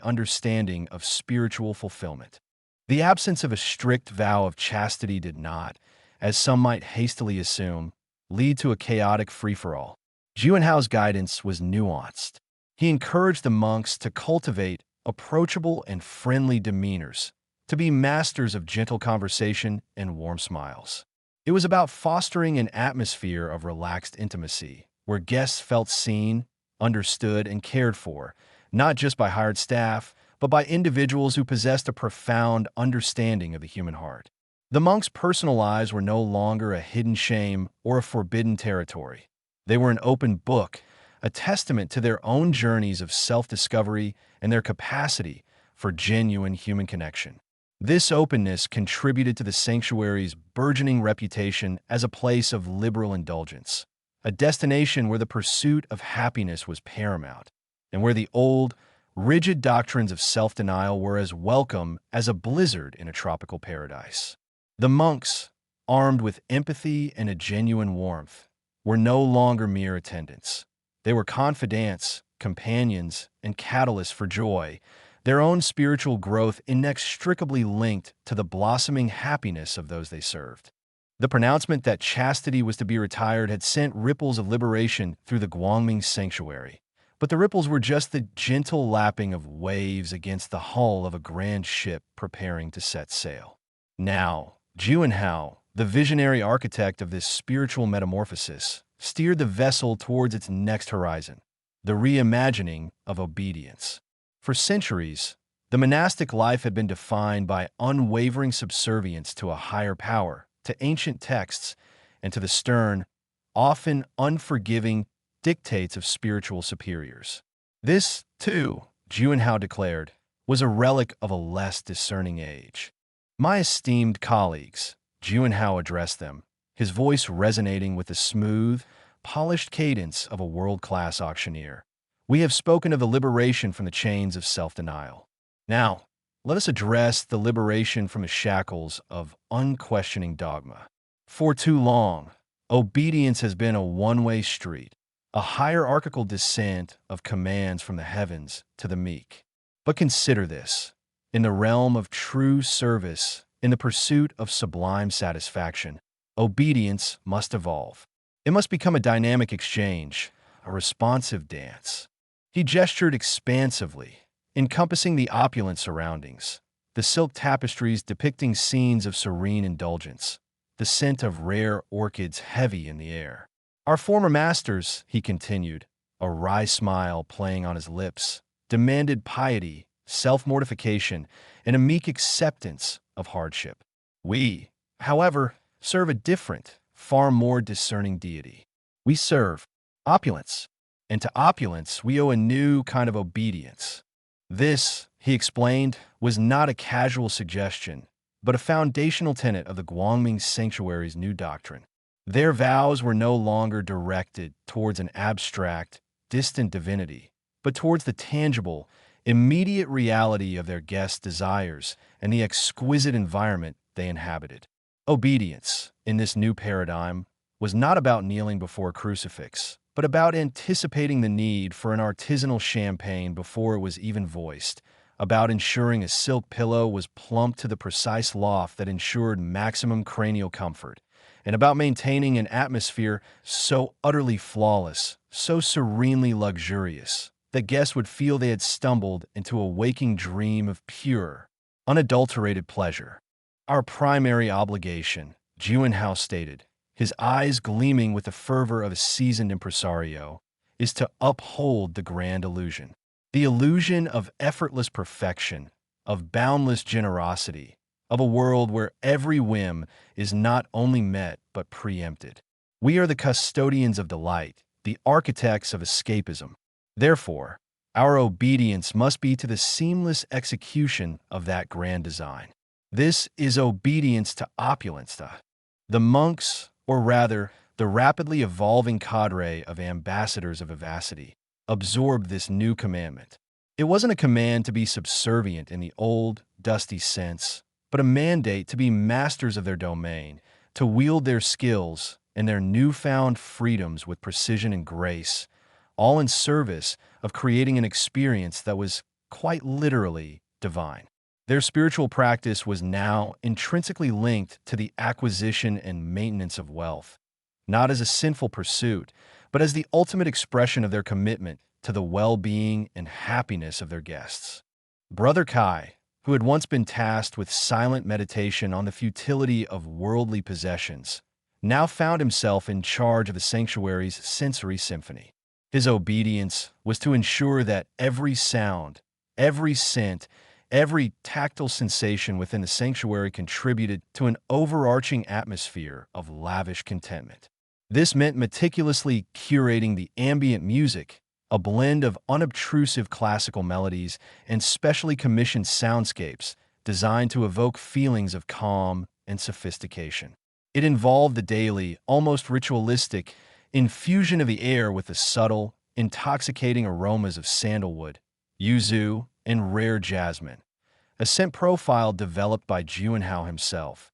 understanding of spiritual fulfillment. The absence of a strict vow of chastity did not, as some might hastily assume, lead to a chaotic free-for-all. Juanhao's guidance was nuanced. He encouraged the monks to cultivate approachable and friendly demeanors, to be masters of gentle conversation and warm smiles. It was about fostering an atmosphere of relaxed intimacy, where guests felt seen, understood, and cared for, not just by hired staff, but by individuals who possessed a profound understanding of the human heart. The monks' personal lives were no longer a hidden shame or a forbidden territory. They were an open book, a testament to their own journeys of self-discovery and their capacity for genuine human connection. This openness contributed to the sanctuary's burgeoning reputation as a place of liberal indulgence, a destination where the pursuit of happiness was paramount, and where the old, rigid doctrines of self-denial were as welcome as a blizzard in a tropical paradise. The monks, armed with empathy and a genuine warmth, were no longer mere attendants. They were confidants, companions, and catalysts for joy, their own spiritual growth inextricably linked to the blossoming happiness of those they served. The pronouncement that chastity was to be retired had sent ripples of liberation through the Guangming sanctuary. But the ripples were just the gentle lapping of waves against the hull of a grand ship preparing to set sail. Now, Juanhao, the visionary architect of this spiritual metamorphosis, steered the vessel towards its next horizon, the reimagining of obedience. For centuries, the monastic life had been defined by unwavering subservience to a higher power, to ancient texts, and to the stern, often unforgiving dictates of spiritual superiors. This, too, Juanhao declared, was a relic of a less discerning age. "My esteemed colleagues," Juanhao addressed them, his voice resonating with the smooth, polished cadence of a world-class auctioneer. "We have spoken of the liberation from the chains of self-denial. Now, let us address the liberation from the shackles of unquestioning dogma. For too long, obedience has been a one-way street, a hierarchical descent of commands from the heavens to the meek. But consider this. In the realm of true service, in the pursuit of sublime satisfaction, obedience must evolve. It must become a dynamic exchange, a responsive dance." He gestured expansively, encompassing the opulent surroundings, the silk tapestries depicting scenes of serene indulgence, the scent of rare orchids heavy in the air. "Our former masters," he continued, a wry smile playing on his lips, demanded piety, self-mortification, and a meek acceptance of hardship. We, however, serve a different, far more discerning deity. We serve opulence, and to opulence we owe a new kind of obedience. This, he explained, was not a casual suggestion, but a foundational tenet of the Guangming Sanctuary's new doctrine. Their vows were no longer directed towards an abstract, distant divinity, but towards the tangible, immediate reality of their guests' desires and the exquisite environment they inhabited. Obedience, in this new paradigm, was not about kneeling before a crucifix, but about anticipating the need for an artisanal champagne before it was even voiced, about ensuring a silk pillow was plumped to the precise loft that ensured maximum cranial comfort, and about maintaining an atmosphere so utterly flawless, so serenely luxurious, that guests would feel they had stumbled into a waking dream of pure, unadulterated pleasure. "Our primary obligation," Juanhao stated, his eyes gleaming with the fervor of a seasoned impresario, "is to uphold the grand illusion. The illusion of effortless perfection, of boundless generosity, of a world where every whim is not only met but preempted. We are the custodians of delight, the architects of escapism. Therefore, our obedience must be to the seamless execution of that grand design. This is obedience to opulence. The monks, or rather, The rapidly evolving cadre of ambassadors of vivacity absorbed this new commandment. It wasn't a command to be subservient in the old, dusty sense, but a mandate to be masters of their domain, to wield their skills and their newfound freedoms with precision and grace, all in service of creating an experience that was quite literally divine. Their spiritual practice was now intrinsically linked to the acquisition and maintenance of wealth, not as a sinful pursuit, but as the ultimate expression of their commitment to the well-being and happiness of their guests. Brother Kai, who had once been tasked with silent meditation on the futility of worldly possessions, now found himself in charge of the sanctuary's sensory symphony. His obedience was to ensure that every sound, every scent, every tactile sensation within the sanctuary contributed to an overarching atmosphere of lavish contentment. This meant meticulously curating the ambient music, a blend of unobtrusive classical melodies and specially commissioned soundscapes designed to evoke feelings of calm and sophistication. It involved the daily, almost ritualistic, infusion of the air with the subtle, intoxicating aromas of sandalwood, yuzu, and rare jasmine, a scent profile developed by Juanhao himself,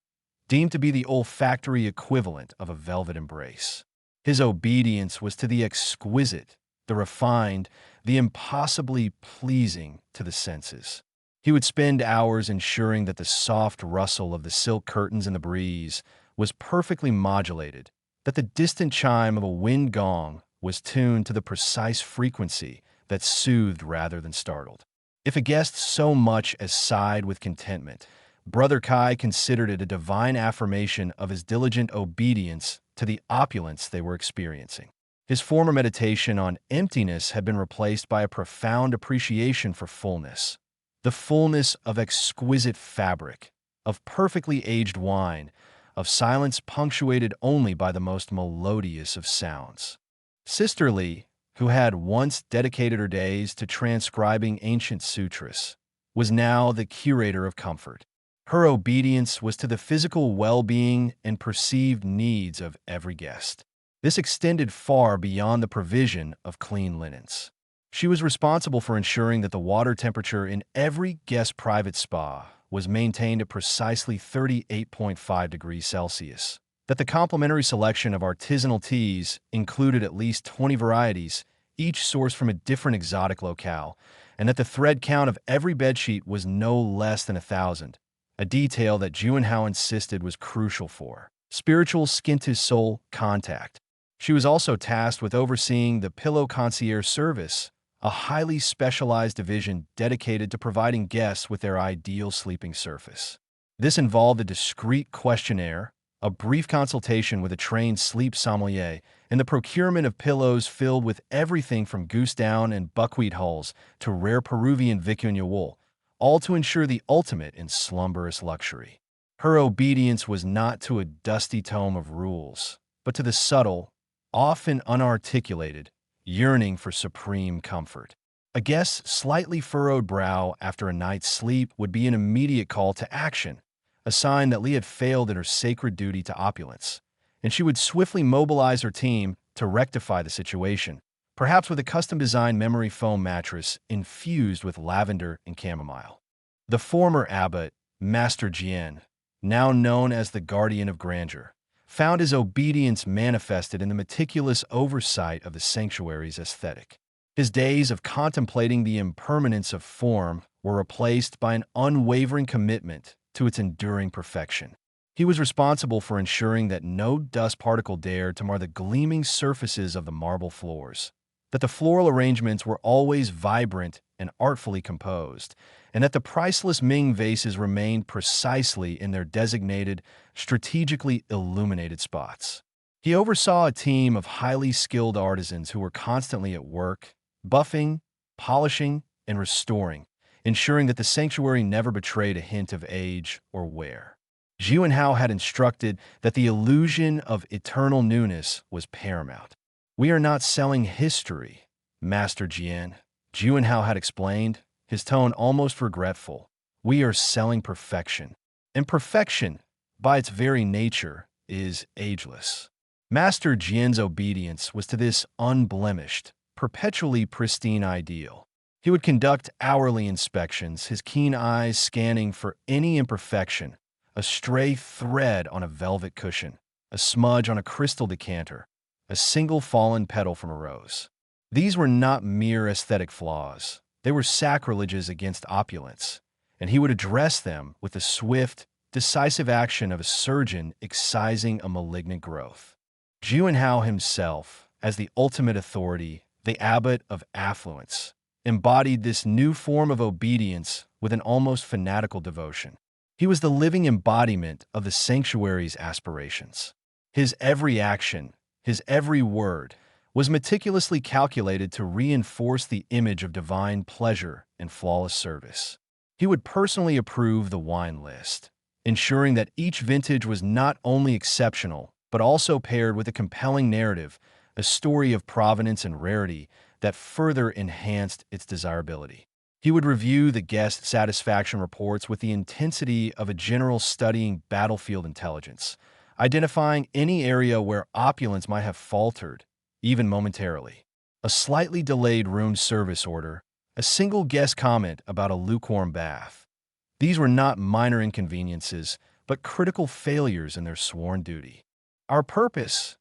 deemed to be the olfactory equivalent of a velvet embrace. His obedience was to the exquisite, the refined, the impossibly pleasing to the senses. He would spend hours ensuring that the soft rustle of the silk curtains in the breeze was perfectly modulated, that the distant chime of a wind gong was tuned to the precise frequency that soothed rather than startled. If a guest so much as sighed with contentment, Brother Kai considered it a divine affirmation of his diligent obedience to the opulence they were experiencing. His former meditation on emptiness had been replaced by a profound appreciation for fullness, the fullness of exquisite fabric, of perfectly aged wine, of silence punctuated only by the most melodious of sounds. Sister Lee, who had once dedicated her days to transcribing ancient sutras, was now the curator of comfort. Her obedience was to the physical well-being and perceived needs of every guest. This extended far beyond the provision of clean linens. She was responsible for ensuring that the water temperature in every guest's private spa was maintained at precisely 38.5 degrees Celsius, that the complimentary selection of artisanal teas included at least 20 varieties, each sourced from a different exotic locale, and that the thread count of every bedsheet was no less than 1,000, a detail that Juanhao insisted was crucial for spiritual skin-to-soul contact. She was also tasked with overseeing the Pillow Concierge Service, a highly specialized division dedicated to providing guests with their ideal sleeping surface. This involved a discreet questionnaire, a brief consultation with a trained sleep sommelier, and the procurement of pillows filled with everything from goose down and buckwheat hulls to rare Peruvian vicuña wool, all to ensure the ultimate in slumberous luxury. Her obedience was not to a dusty tome of rules, but to the subtle, often unarticulated, yearning for supreme comfort. A guest's slightly furrowed brow after a night's sleep would be an immediate call to action, a sign that Lee had failed in her sacred duty to opulence, and she would swiftly mobilize her team to rectify the situation, perhaps with a custom-designed memory foam mattress infused with lavender and chamomile. The former abbot, Master Jian, now known as the Guardian of Grandeur, found his obedience manifested in the meticulous oversight of the sanctuary's aesthetic. His days of contemplating the impermanence of form were replaced by an unwavering commitment to its enduring perfection. He was responsible for ensuring that no dust particle dared to mar the gleaming surfaces of the marble floors, that the floral arrangements were always vibrant and artfully composed, and that the priceless Ming vases remained precisely in their designated, strategically illuminated spots. He oversaw a team of highly skilled artisans who were constantly at work, buffing, polishing, and restoring, ensuring that the sanctuary never betrayed a hint of age or wear. Juanhao had instructed that the illusion of eternal newness was paramount. "We are not selling history, Master Jian," Juanhao had explained, his tone almost regretful. "We are selling perfection. And perfection, by its very nature, is ageless." Master Jian's obedience was to this unblemished, perpetually pristine ideal. He would conduct hourly inspections, his keen eyes scanning for any imperfection, a stray thread on a velvet cushion, a smudge on a crystal decanter, a single fallen petal from a rose. These were not mere aesthetic flaws. They were sacrileges against opulence, and he would address them with the swift, decisive action of a surgeon excising a malignant growth. Juanhao himself, as the ultimate authority, the abbot of affluence, embodied this new form of obedience with an almost fanatical devotion. He was the living embodiment of the sanctuary's aspirations. His every action, his every word, was meticulously calculated to reinforce the image of divine pleasure and flawless service. He would personally approve the wine list, ensuring that each vintage was not only exceptional, but also paired with a compelling narrative, a story of provenance and rarity that further enhanced its desirability. He would review the guest satisfaction reports with the intensity of a general studying battlefield intelligence, identifying any area where opulence might have faltered, even momentarily. A slightly delayed room service order, a single guest comment about a lukewarm bath. These were not minor inconveniences, but critical failures in their sworn duty. Our purpose,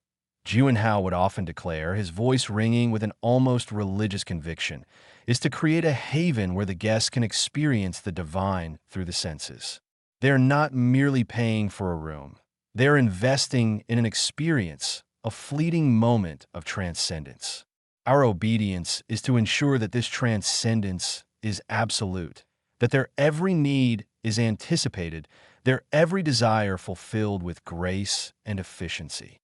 Juanhao would often declare, his voice ringing with an almost religious conviction, is to create a haven where the guests can experience the divine through the senses. They're not merely paying for a room. They're investing in an experience, a fleeting moment of transcendence. Our obedience is to ensure that this transcendence is absolute, that their every need is anticipated, their every desire fulfilled with grace and efficiency.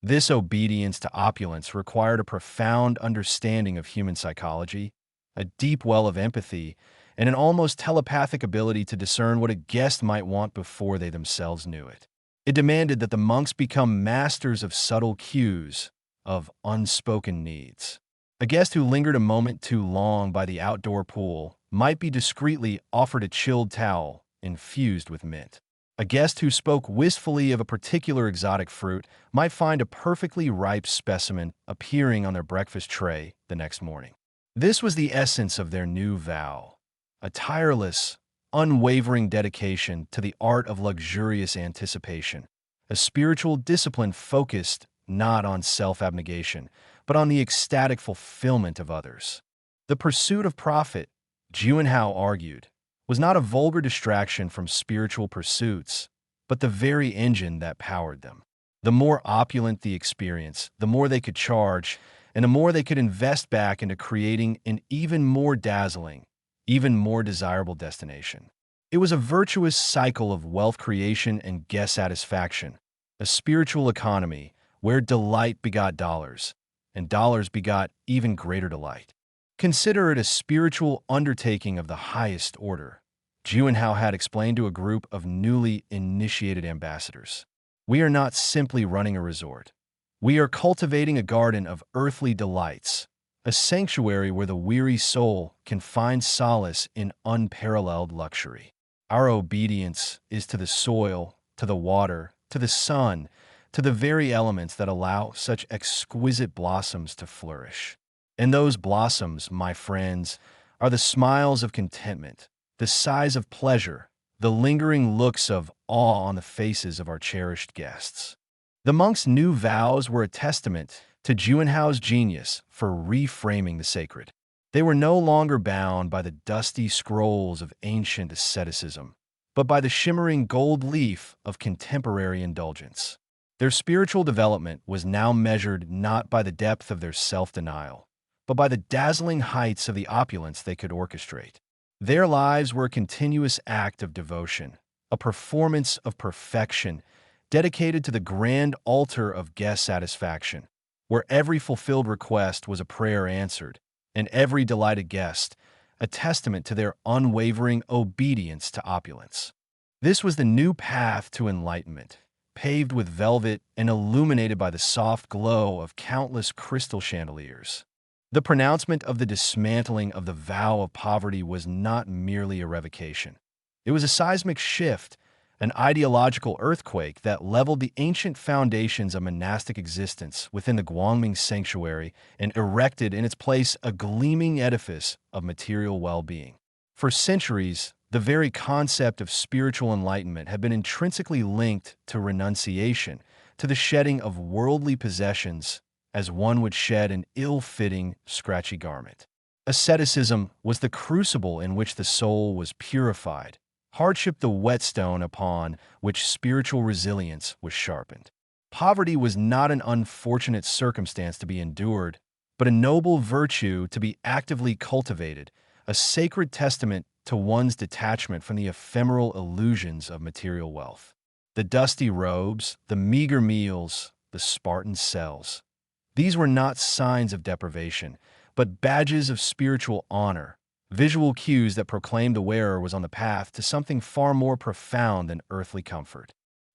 This obedience to opulence required a profound understanding of human psychology, a deep well of empathy, and an almost telepathic ability to discern what a guest might want before they themselves knew it. It demanded that the monks become masters of subtle cues, of unspoken needs. A guest who lingered a moment too long by the outdoor pool might be discreetly offered a chilled towel infused with mint. A guest who spoke wistfully of a particular exotic fruit might find a perfectly ripe specimen appearing on their breakfast tray the next morning. This was the essence of their new vow, a tireless, unwavering dedication to the art of luxurious anticipation, a spiritual discipline focused not on self-abnegation, but on the ecstatic fulfillment of others. The pursuit of profit, Juanhao argued, was not a vulgar distraction from spiritual pursuits, but the very engine that powered them. The more opulent the experience, the more they could charge, and the more they could invest back into creating an even more dazzling, even more desirable destination. It was a virtuous cycle of wealth creation and guest satisfaction, a spiritual economy where delight begot dollars, and dollars begot even greater delight. Consider it a spiritual undertaking of the highest order, Juanhao had explained to a group of newly initiated ambassadors. We are not simply running a resort. We are cultivating a garden of earthly delights, a sanctuary where the weary soul can find solace in unparalleled luxury. Our obedience is to the soil, to the water, to the sun, to the very elements that allow such exquisite blossoms to flourish. And those blossoms, my friends, are the smiles of contentment, the sighs of pleasure, the lingering looks of awe on the faces of our cherished guests. The monks' new vows were a testament to Juanhao's genius for reframing the sacred. They were no longer bound by the dusty scrolls of ancient asceticism, but by the shimmering gold leaf of contemporary indulgence. Their spiritual development was now measured not by the depth of their self-denial, but by the dazzling heights of the opulence they could orchestrate. Their lives were a continuous act of devotion, a performance of perfection, dedicated to the grand altar of guest satisfaction, where every fulfilled request was a prayer answered, and every delighted guest a testament to their unwavering obedience to opulence. This was the new path to enlightenment, paved with velvet and illuminated by the soft glow of countless crystal chandeliers. The pronouncement of the dismantling of the vow of poverty was not merely a revocation. It was a seismic shift, an ideological earthquake that leveled the ancient foundations of monastic existence within the Guangming sanctuary and erected in its place a gleaming edifice of material well-being. For centuries, the very concept of spiritual enlightenment had been intrinsically linked to renunciation, to the shedding of worldly possessions, as one would shed an ill-fitting, scratchy garment. Asceticism was the crucible in which the soul was purified, hardship the whetstone upon which spiritual resilience was sharpened. Poverty was not an unfortunate circumstance to be endured, but a noble virtue to be actively cultivated, a sacred testament to one's detachment from the ephemeral illusions of material wealth. The dusty robes, the meager meals, the Spartan cells. These were not signs of deprivation, but badges of spiritual honor, visual cues that proclaimed the wearer was on the path to something far more profound than earthly comfort.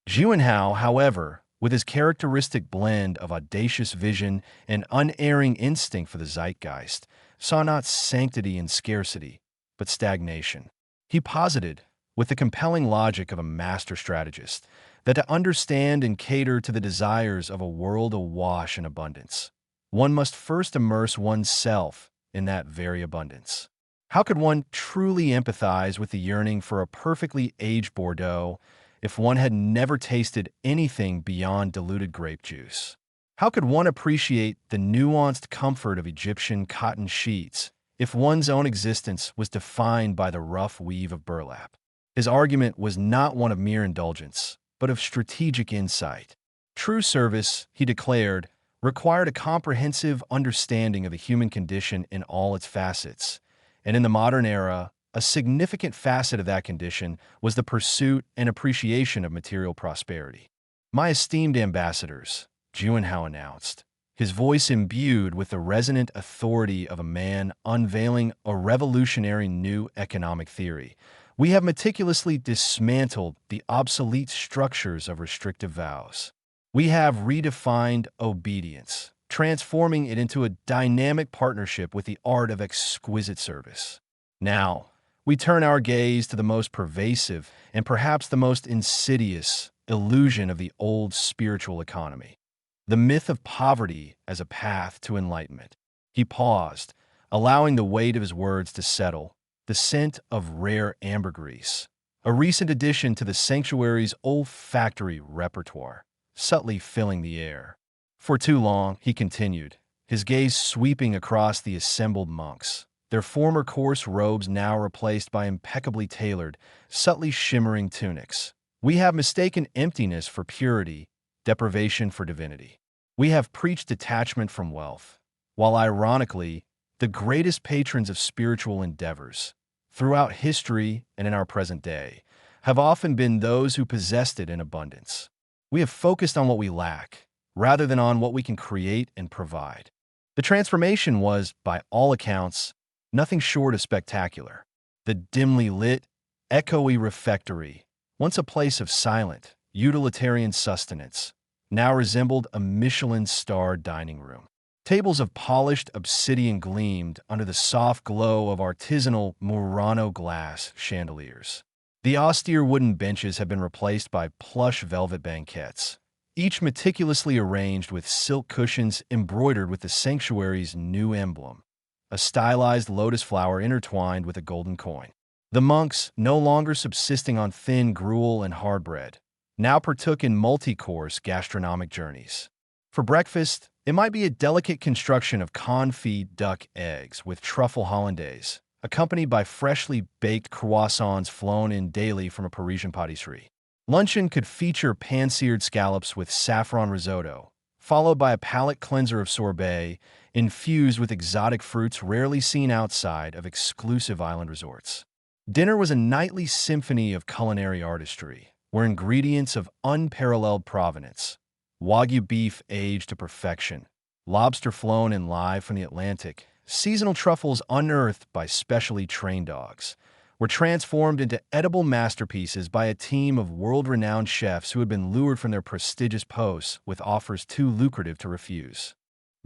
Juanhao, however, with his characteristic blend of audacious vision and unerring instinct for the zeitgeist, saw not sanctity in scarcity, but stagnation. He posited, with the compelling logic of a master strategist, that to understand and cater to the desires of a world awash in abundance, one must first immerse oneself in that very abundance. How could one truly empathize with the yearning for a perfectly aged Bordeaux if one had never tasted anything beyond diluted grape juice? How could one appreciate the nuanced comfort of Egyptian cotton sheets if one's own existence was defined by the rough weave of burlap? His argument was not one of mere indulgence, but of strategic insight. True service, he declared, required a comprehensive understanding of the human condition in all its facets, and in the modern era, a significant facet of that condition was the pursuit and appreciation of material prosperity. "My esteemed ambassadors," Juanhao announced, his voice imbued with the resonant authority of a man unveiling a revolutionary new economic theory, "we have meticulously dismantled the obsolete structures of restrictive vows. We have redefined obedience, transforming it into a dynamic partnership with the art of exquisite service. Now, we turn our gaze to the most pervasive and perhaps the most insidious illusion of the old spiritual economy, the myth of poverty as a path to enlightenment." He paused, allowing the weight of his words to settle, the scent of rare ambergris, a recent addition to the sanctuary's olfactory repertoire, subtly filling the air. "For too long," he continued, his gaze sweeping across the assembled monks, their former coarse robes now replaced by impeccably tailored, subtly shimmering tunics, "we have mistaken emptiness for purity, deprivation for divinity. We have preached detachment from wealth, while ironically, the greatest patrons of spiritual endeavors, throughout history and in our present day, have often been those who possessed it in abundance. We have focused on what we lack, rather than on what we can create and provide." The transformation was, by all accounts, nothing short of spectacular. The dimly lit, echoey refectory, once a place of silent, utilitarian sustenance, now resembled a Michelin-starred dining room. Tables of polished obsidian gleamed under the soft glow of artisanal Murano glass chandeliers. The austere wooden benches had been replaced by plush velvet banquettes, each meticulously arranged with silk cushions embroidered with the sanctuary's new emblem, a stylized lotus flower intertwined with a golden coin. The monks, no longer subsisting on thin gruel and hard bread, now partook in multi-course gastronomic journeys. For breakfast, it might be a delicate construction of confit duck eggs with truffle hollandaise, accompanied by freshly baked croissants flown in daily from a Parisian pâtisserie. Luncheon could feature pan-seared scallops with saffron risotto, followed by a palate cleanser of sorbet infused with exotic fruits rarely seen outside of exclusive island resorts. Dinner was a nightly symphony of culinary artistry, where ingredients of unparalleled provenance, Wagyu beef aged to perfection, lobster flown in live from the Atlantic, seasonal truffles unearthed by specially trained dogs, were transformed into edible masterpieces by a team of world-renowned chefs who had been lured from their prestigious posts with offers too lucrative to refuse.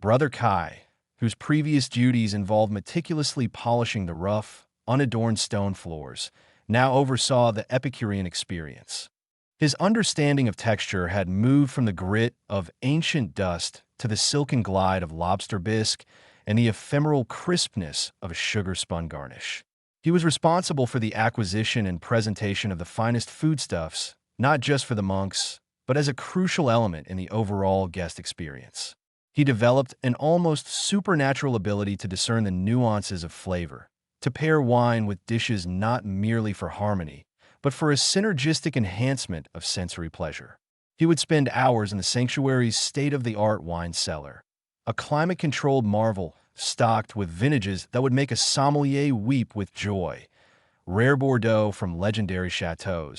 Brother Kai, whose previous duties involved meticulously polishing the rough, unadorned stone floors, now oversaw the Epicurean experience. His understanding of texture had moved from the grit of ancient dust to the silken glide of lobster bisque and the ephemeral crispness of a sugar-spun garnish. He was responsible for the acquisition and presentation of the finest foodstuffs, not just for the monks, but as a crucial element in the overall guest experience. He developed an almost supernatural ability to discern the nuances of flavor, to pair wine with dishes not merely for harmony, but for a synergistic enhancement of sensory pleasure. He would spend hours in the sanctuary's state-of-the-art wine cellar, a climate-controlled marvel stocked with vintages that would make a sommelier weep with joy: rare Bordeaux from legendary chateaux,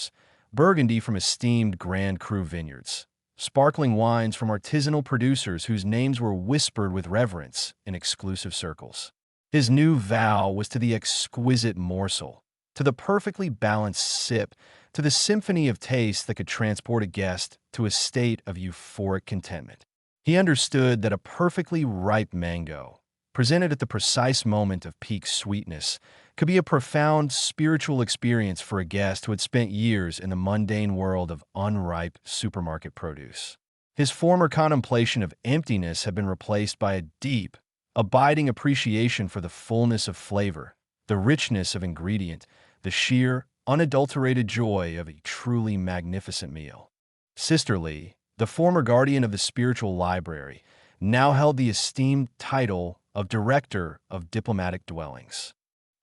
Burgundy from esteemed Grand Cru vineyards, sparkling wines from artisanal producers whose names were whispered with reverence in exclusive circles. His new vow was to the exquisite morsel, to the perfectly balanced sip, to the symphony of taste that could transport a guest to a state of euphoric contentment. He understood that a perfectly ripe mango, presented at the precise moment of peak sweetness, could be a profound spiritual experience for a guest who had spent years in the mundane world of unripe supermarket produce. His former contemplation of emptiness had been replaced by a deep, abiding appreciation for the fullness of flavor, the richness of ingredient, the sheer, unadulterated joy of a truly magnificent meal. Sister Lee, the former guardian of the spiritual library, now held the esteemed title of Director of Diplomatic Dwellings.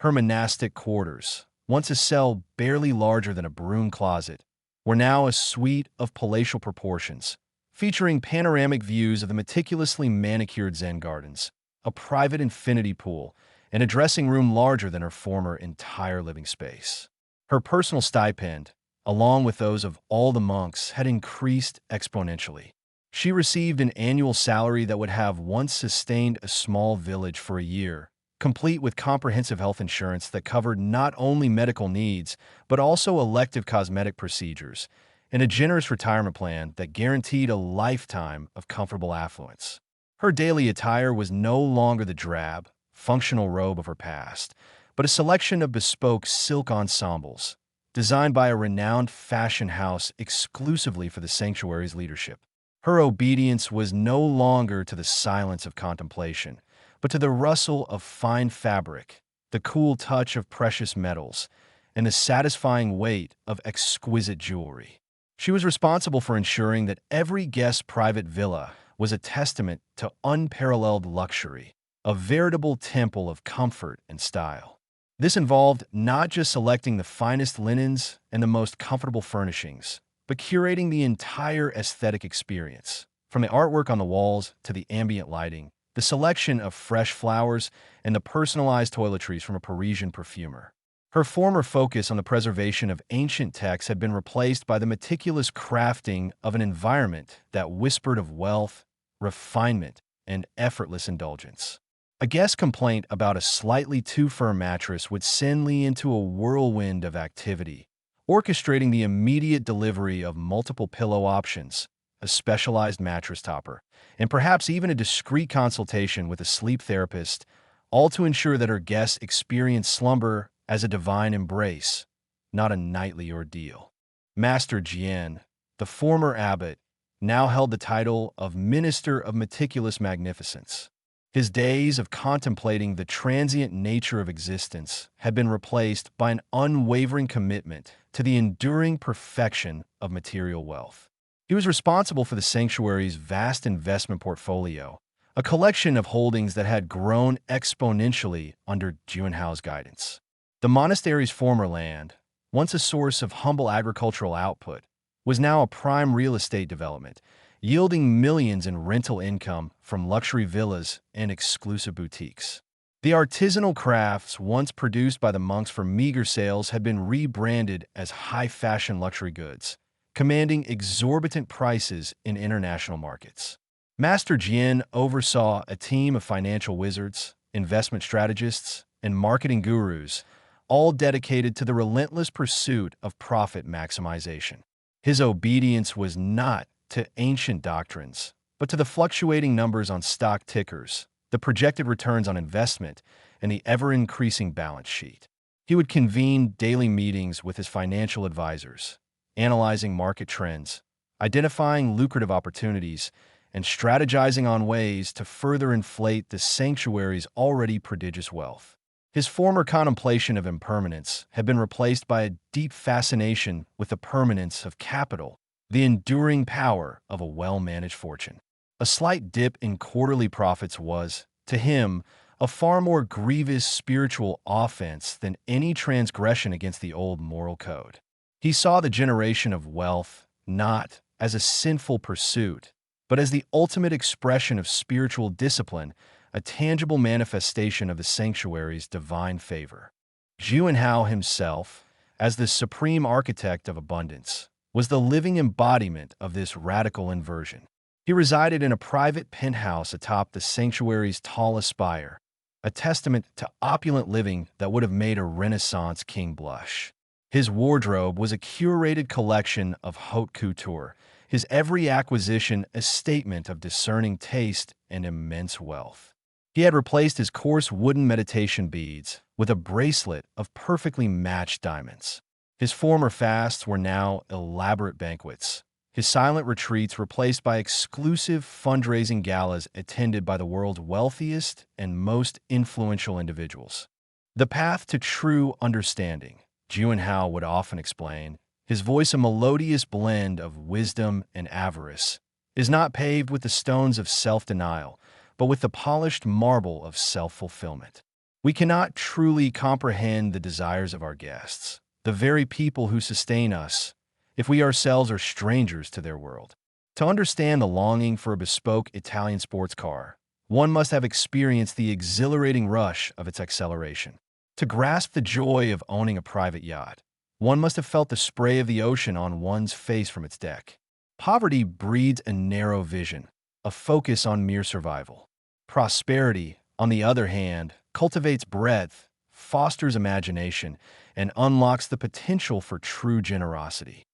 Her monastic quarters, once a cell barely larger than a broom closet, were now a suite of palatial proportions, featuring panoramic views of the meticulously manicured Zen gardens, a private infinity pool, and a dressing room larger than her former entire living space. Her personal stipend, along with those of all the monks, had increased exponentially. She received an annual salary that would have once sustained a small village for a year, complete with comprehensive health insurance that covered not only medical needs, but also elective cosmetic procedures, and a generous retirement plan that guaranteed a lifetime of comfortable affluence. Her daily attire was no longer the drab, functional robe of her past, but a selection of bespoke silk ensembles, designed by a renowned fashion house exclusively for the sanctuary's leadership. Her obedience was no longer to the silence of contemplation, but to the rustle of fine fabric, the cool touch of precious metals, and the satisfying weight of exquisite jewelry. She was responsible for ensuring that every guest's private villa was a testament to unparalleled luxury, a veritable temple of comfort and style. This involved not just selecting the finest linens and the most comfortable furnishings, but curating the entire aesthetic experience, from the artwork on the walls to the ambient lighting, the selection of fresh flowers, and the personalized toiletries from a Parisian perfumer. Her former focus on the preservation of ancient texts had been replaced by the meticulous crafting of an environment that whispered of wealth, refinement, and effortless indulgence. A guest complaint about a slightly too firm mattress would send Lee into a whirlwind of activity, orchestrating the immediate delivery of multiple pillow options, a specialized mattress topper, and perhaps even a discreet consultation with a sleep therapist, all to ensure that her guests experience slumber as a divine embrace, not a nightly ordeal. Master Jian, the former abbot, now held the title of Minister of Meticulous Magnificence. His days of contemplating the transient nature of existence had been replaced by an unwavering commitment to the enduring perfection of material wealth. He was responsible for the sanctuary's vast investment portfolio, a collection of holdings that had grown exponentially under Junhao's guidance. The monastery's former land, once a source of humble agricultural output, was now a prime real estate development, yielding millions in rental income from luxury villas and exclusive boutiques. The artisanal crafts once produced by the monks for meager sales had been rebranded as high-fashion luxury goods, commanding exorbitant prices in international markets. Master Jian oversaw a team of financial wizards, investment strategists, and marketing gurus, all dedicated to the relentless pursuit of profit maximization. His obedience was not to ancient doctrines, but to the fluctuating numbers on stock tickers, the projected returns on investment, and the ever-increasing balance sheet. He would convene daily meetings with his financial advisors, analyzing market trends, identifying lucrative opportunities, and strategizing on ways to further inflate the sanctuary's already prodigious wealth. His former contemplation of impermanence had been replaced by a deep fascination with the permanence of capital, the enduring power of a well-managed fortune. A slight dip in quarterly profits was, to him, a far more grievous spiritual offense than any transgression against the old moral code. He saw the generation of wealth not as a sinful pursuit, but as the ultimate expression of spiritual discipline, a tangible manifestation of the sanctuary's divine favor. Juanhao himself, as the supreme architect of abundance, was the living embodiment of this radical inversion. He resided in a private penthouse atop the sanctuary's tallest spire, a testament to opulent living that would have made a Renaissance king blush. His wardrobe was a curated collection of haute couture, his every acquisition a statement of discerning taste and immense wealth. He had replaced his coarse wooden meditation beads with a bracelet of perfectly matched diamonds. His former fasts were now elaborate banquets, his silent retreats replaced by exclusive fundraising galas attended by the world's wealthiest and most influential individuals. The path to true understanding, Juanhao would often explain, his voice a melodious blend of wisdom and avarice, is not paved with the stones of self-denial, but with the polished marble of self-fulfillment. We cannot truly comprehend the desires of our guests, the very people who sustain us, if we ourselves are strangers to their world. To understand the longing for a bespoke Italian sports car, one must have experienced the exhilarating rush of its acceleration. To grasp the joy of owning a private yacht, one must have felt the spray of the ocean on one's face from its deck. Poverty breeds a narrow vision, a focus on mere survival. Prosperity, on the other hand, cultivates breadth, fosters imagination, and unlocks the potential for true generosity.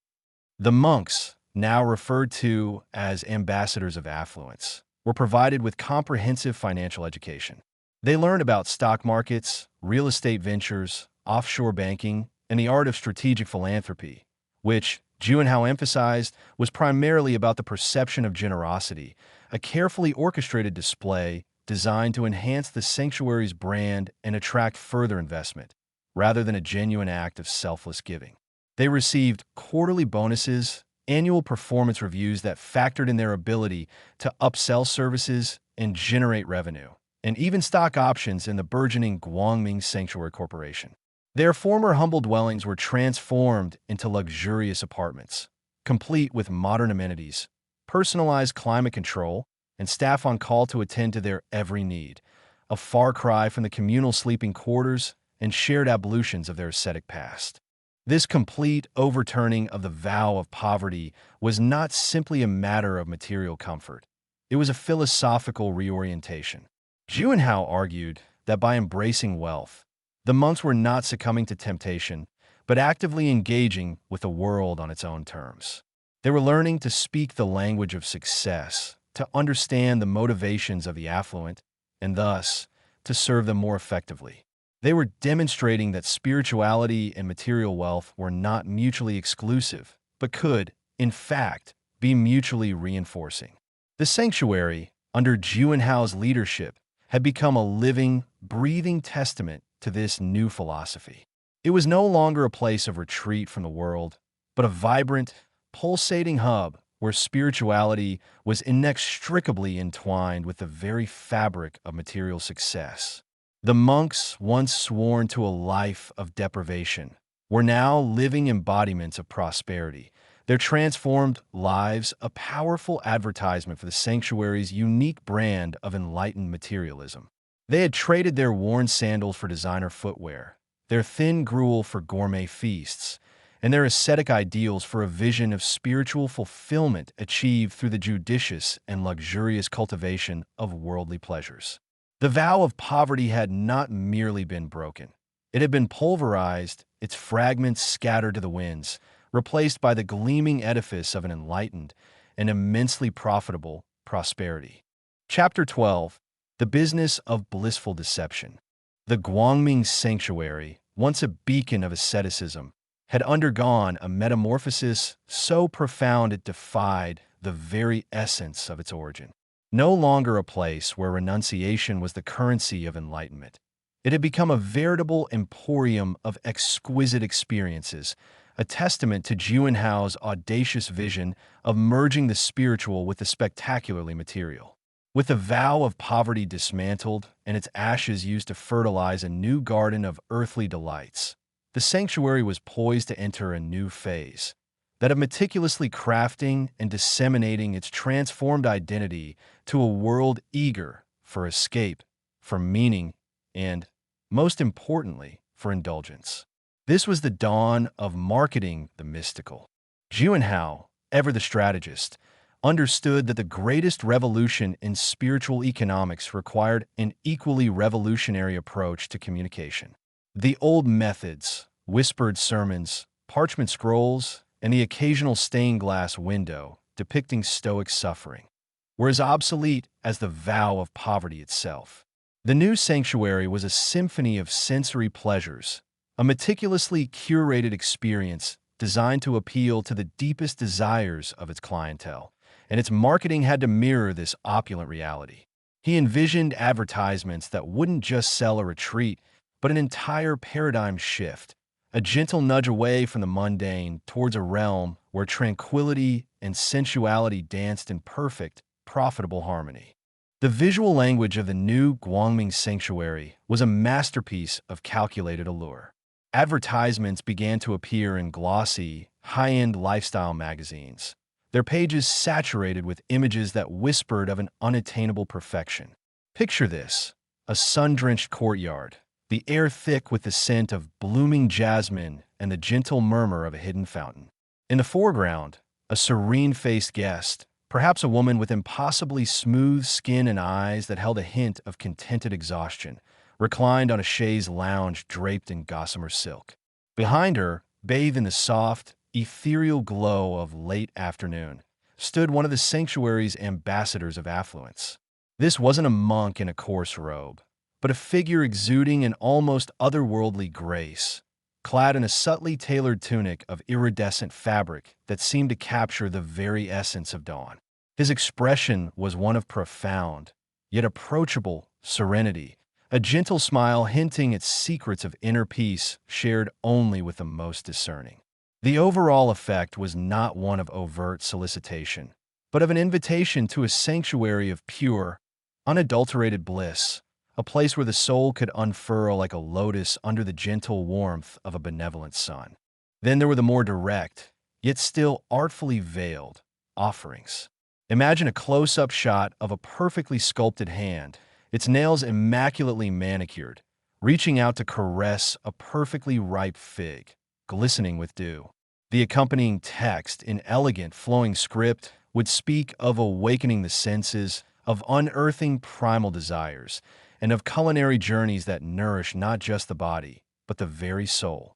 The monks, now referred to as ambassadors of affluence, were provided with comprehensive financial education. They learned about stock markets, real estate ventures, offshore banking, and the art of strategic philanthropy, which, Juanhao emphasized, was primarily about the perception of generosity, a carefully orchestrated display designed to enhance the sanctuary's brand and attract further investment, rather than a genuine act of selfless giving. They received quarterly bonuses, annual performance reviews that factored in their ability to upsell services and generate revenue, and even stock options in the burgeoning Guangming Sanctuary Corporation. Their former humble dwellings were transformed into luxurious apartments, complete with modern amenities, personalized climate control, and staff on call to attend to their every need, a far cry from the communal sleeping quarters and shared ablutions of their ascetic past. This complete overturning of the vow of poverty was not simply a matter of material comfort. It was a philosophical reorientation. Juanhao argued that by embracing wealth, the monks were not succumbing to temptation, but actively engaging with the world on its own terms. They were learning to speak the language of success, to understand the motivations of the affluent, and thus, to serve them more effectively. They were demonstrating that spirituality and material wealth were not mutually exclusive, but could, in fact, be mutually reinforcing. The sanctuary, under Juanhao's leadership, had become a living, breathing testament to this new philosophy. It was no longer a place of retreat from the world, but a vibrant, pulsating hub where spirituality was inextricably entwined with the very fabric of material success. The monks, once sworn to a life of deprivation, were now living embodiments of prosperity, their transformed lives a powerful advertisement for the sanctuary's unique brand of enlightened materialism. They had traded their worn sandals for designer footwear, their thin gruel for gourmet feasts, and their ascetic ideals for a vision of spiritual fulfillment achieved through the judicious and luxurious cultivation of worldly pleasures. The vow of poverty had not merely been broken. It had been pulverized, its fragments scattered to the winds, replaced by the gleaming edifice of an enlightened and immensely profitable prosperity. Chapter 12. The Business of Blissful Deception. The Guangming Sanctuary, once a beacon of asceticism, had undergone a metamorphosis so profound it defied the very essence of its origin. No longer a place where renunciation was the currency of enlightenment. It had become a veritable emporium of exquisite experiences, a testament to Juanhao's audacious vision of merging the spiritual with the spectacularly material. With the vow of poverty dismantled and its ashes used to fertilize a new garden of earthly delights, the sanctuary was poised to enter a new phase, that of meticulously crafting and disseminating its transformed identity to a world eager for escape, for meaning, and, most importantly, for indulgence. This was the dawn of marketing the mystical. Juanhao, ever the strategist, understood that the greatest revolution in spiritual economics required an equally revolutionary approach to communication. The old methods, whispered sermons, parchment scrolls, and the occasional stained glass window depicting stoic suffering, were as obsolete as the vow of poverty itself. The new sanctuary was a symphony of sensory pleasures, a meticulously curated experience designed to appeal to the deepest desires of its clientele, and its marketing had to mirror this opulent reality. He envisioned advertisements that wouldn't just sell a retreat, but an entire paradigm shift, a gentle nudge away from the mundane towards a realm where tranquility and sensuality danced in perfect, profitable harmony. The visual language of the new Guangming sanctuary was a masterpiece of calculated allure. Advertisements began to appear in glossy, high-end lifestyle magazines, their pages saturated with images that whispered of an unattainable perfection. Picture this: a sun-drenched courtyard, the air thick with the scent of blooming jasmine and the gentle murmur of a hidden fountain. In the foreground, a serene-faced guest, perhaps a woman with impossibly smooth skin and eyes that held a hint of contented exhaustion, reclined on a chaise lounge draped in gossamer silk. Behind her, bathed in the soft, ethereal glow of late afternoon, stood one of the sanctuary's ambassadors of affluence. This wasn't a monk in a coarse robe, but a figure exuding an almost otherworldly grace, clad in a subtly tailored tunic of iridescent fabric that seemed to capture the very essence of dawn. His expression was one of profound, yet approachable, serenity, a gentle smile hinting at secrets of inner peace shared only with the most discerning. The overall effect was not one of overt solicitation, but of an invitation to a sanctuary of pure, unadulterated bliss, a place where the soul could unfurl like a lotus under the gentle warmth of a benevolent sun. Then there were the more direct, yet still artfully veiled, offerings. Imagine a close-up shot of a perfectly sculpted hand, its nails immaculately manicured, reaching out to caress a perfectly ripe fig, glistening with dew. The accompanying text, in elegant, flowing script, would speak of awakening the senses, of unearthing primal desires, and of culinary journeys that nourish not just the body, but the very soul.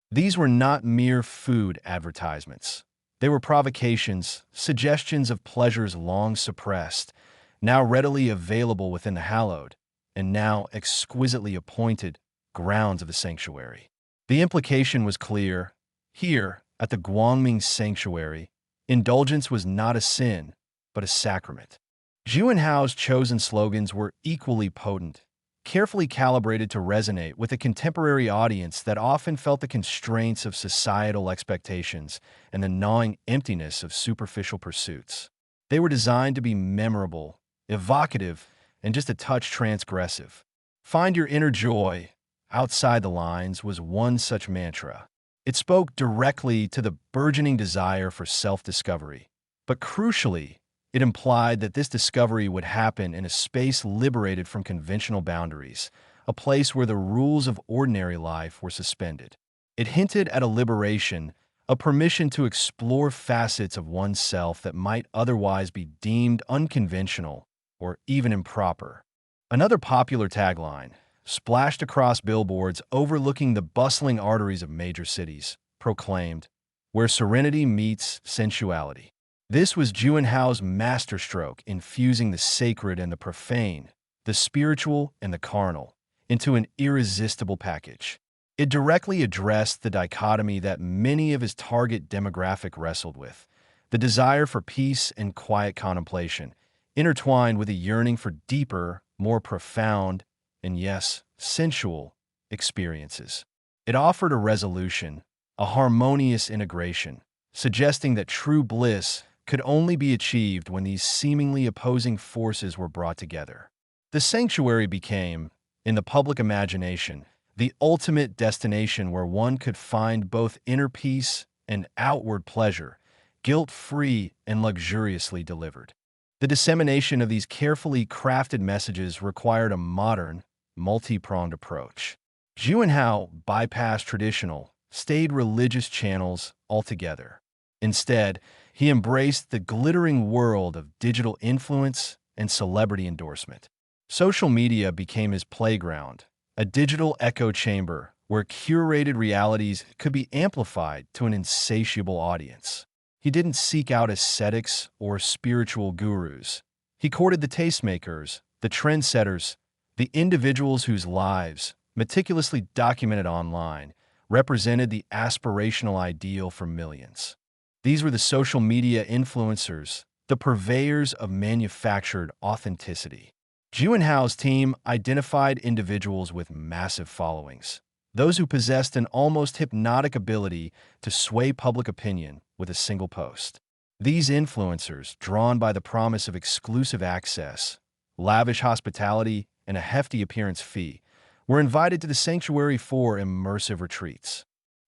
These were not mere food advertisements. They were provocations, suggestions of pleasures long suppressed, now readily available within the hallowed, and now exquisitely appointed, grounds of the sanctuary. The implication was clear. Here, at the Guangming sanctuary, indulgence was not a sin, but a sacrament. Juanhao's chosen slogans were equally potent, carefully calibrated to resonate with a contemporary audience that often felt the constraints of societal expectations and the gnawing emptiness of superficial pursuits. They were designed to be memorable, evocative, and just a touch transgressive. Find your inner joy outside the lines was one such mantra. It spoke directly to the burgeoning desire for self-discovery, but crucially, it implied that this discovery would happen in a space liberated from conventional boundaries, a place where the rules of ordinary life were suspended. It hinted at a liberation, a permission to explore facets of oneself that might otherwise be deemed unconventional or even improper. Another popular tagline, splashed across billboards overlooking the bustling arteries of major cities, proclaimed, "Where serenity meets sensuality." This was Juanhao's masterstroke in fusing the sacred and the profane, the spiritual and the carnal, into an irresistible package. It directly addressed the dichotomy that many of his target demographic wrestled with: the desire for peace and quiet contemplation, intertwined with a yearning for deeper, more profound, and yes, sensual experiences. It offered a resolution, a harmonious integration, suggesting that true bliss could only be achieved when these seemingly opposing forces were brought together. The sanctuary became, in the public imagination, the ultimate destination where one could find both inner peace and outward pleasure, guilt-free and luxuriously delivered. The dissemination of these carefully crafted messages required a modern, multi-pronged approach. Juanhao bypassed traditional, staid religious channels altogether. Instead, he embraced the glittering world of digital influence and celebrity endorsement. Social media became his playground, a digital echo chamber where curated realities could be amplified to an insatiable audience. He didn't seek out ascetics or spiritual gurus. He courted the tastemakers, the trendsetters, the individuals whose lives, meticulously documented online, represented the aspirational ideal for millions. These were the social media influencers, the purveyors of manufactured authenticity. Juanhao's team identified individuals with massive followings, those who possessed an almost hypnotic ability to sway public opinion with a single post. These influencers, drawn by the promise of exclusive access, lavish hospitality, and a hefty appearance fee, were invited to the sanctuary for immersive retreats.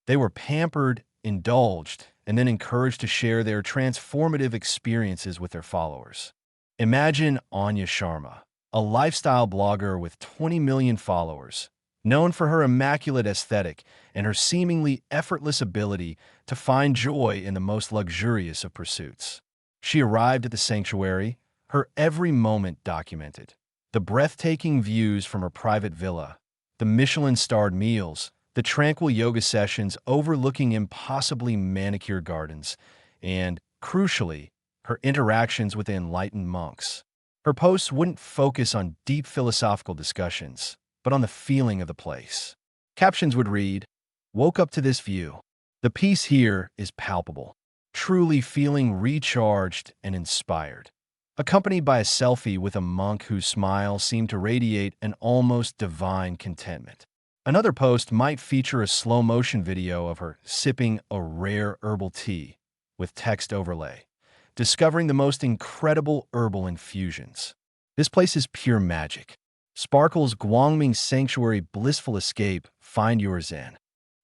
They were pampered, indulged, and then encouraged to share their transformative experiences with their followers. Imagine Anya Sharma, a lifestyle blogger with 20 million followers, known for her immaculate aesthetic and her seemingly effortless ability to find joy in the most luxurious of pursuits. She arrived at the sanctuary, her every moment documented. The breathtaking views from her private villa, the Michelin-starred meals, the tranquil yoga sessions overlooking impossibly manicured gardens, and, crucially, her interactions with the enlightened monks. Her posts wouldn't focus on deep philosophical discussions, but on the feeling of the place. Captions would read, "Woke up to this view. The peace here is palpable, truly feeling recharged and inspired," accompanied by a selfie with a monk whose smile seemed to radiate an almost divine contentment. Another post might feature a slow-motion video of her sipping a rare herbal tea with text overlay, discovering the most incredible herbal infusions. This place is pure magic. Sparkle's Guangming Sanctuary blissful escape, find yours in.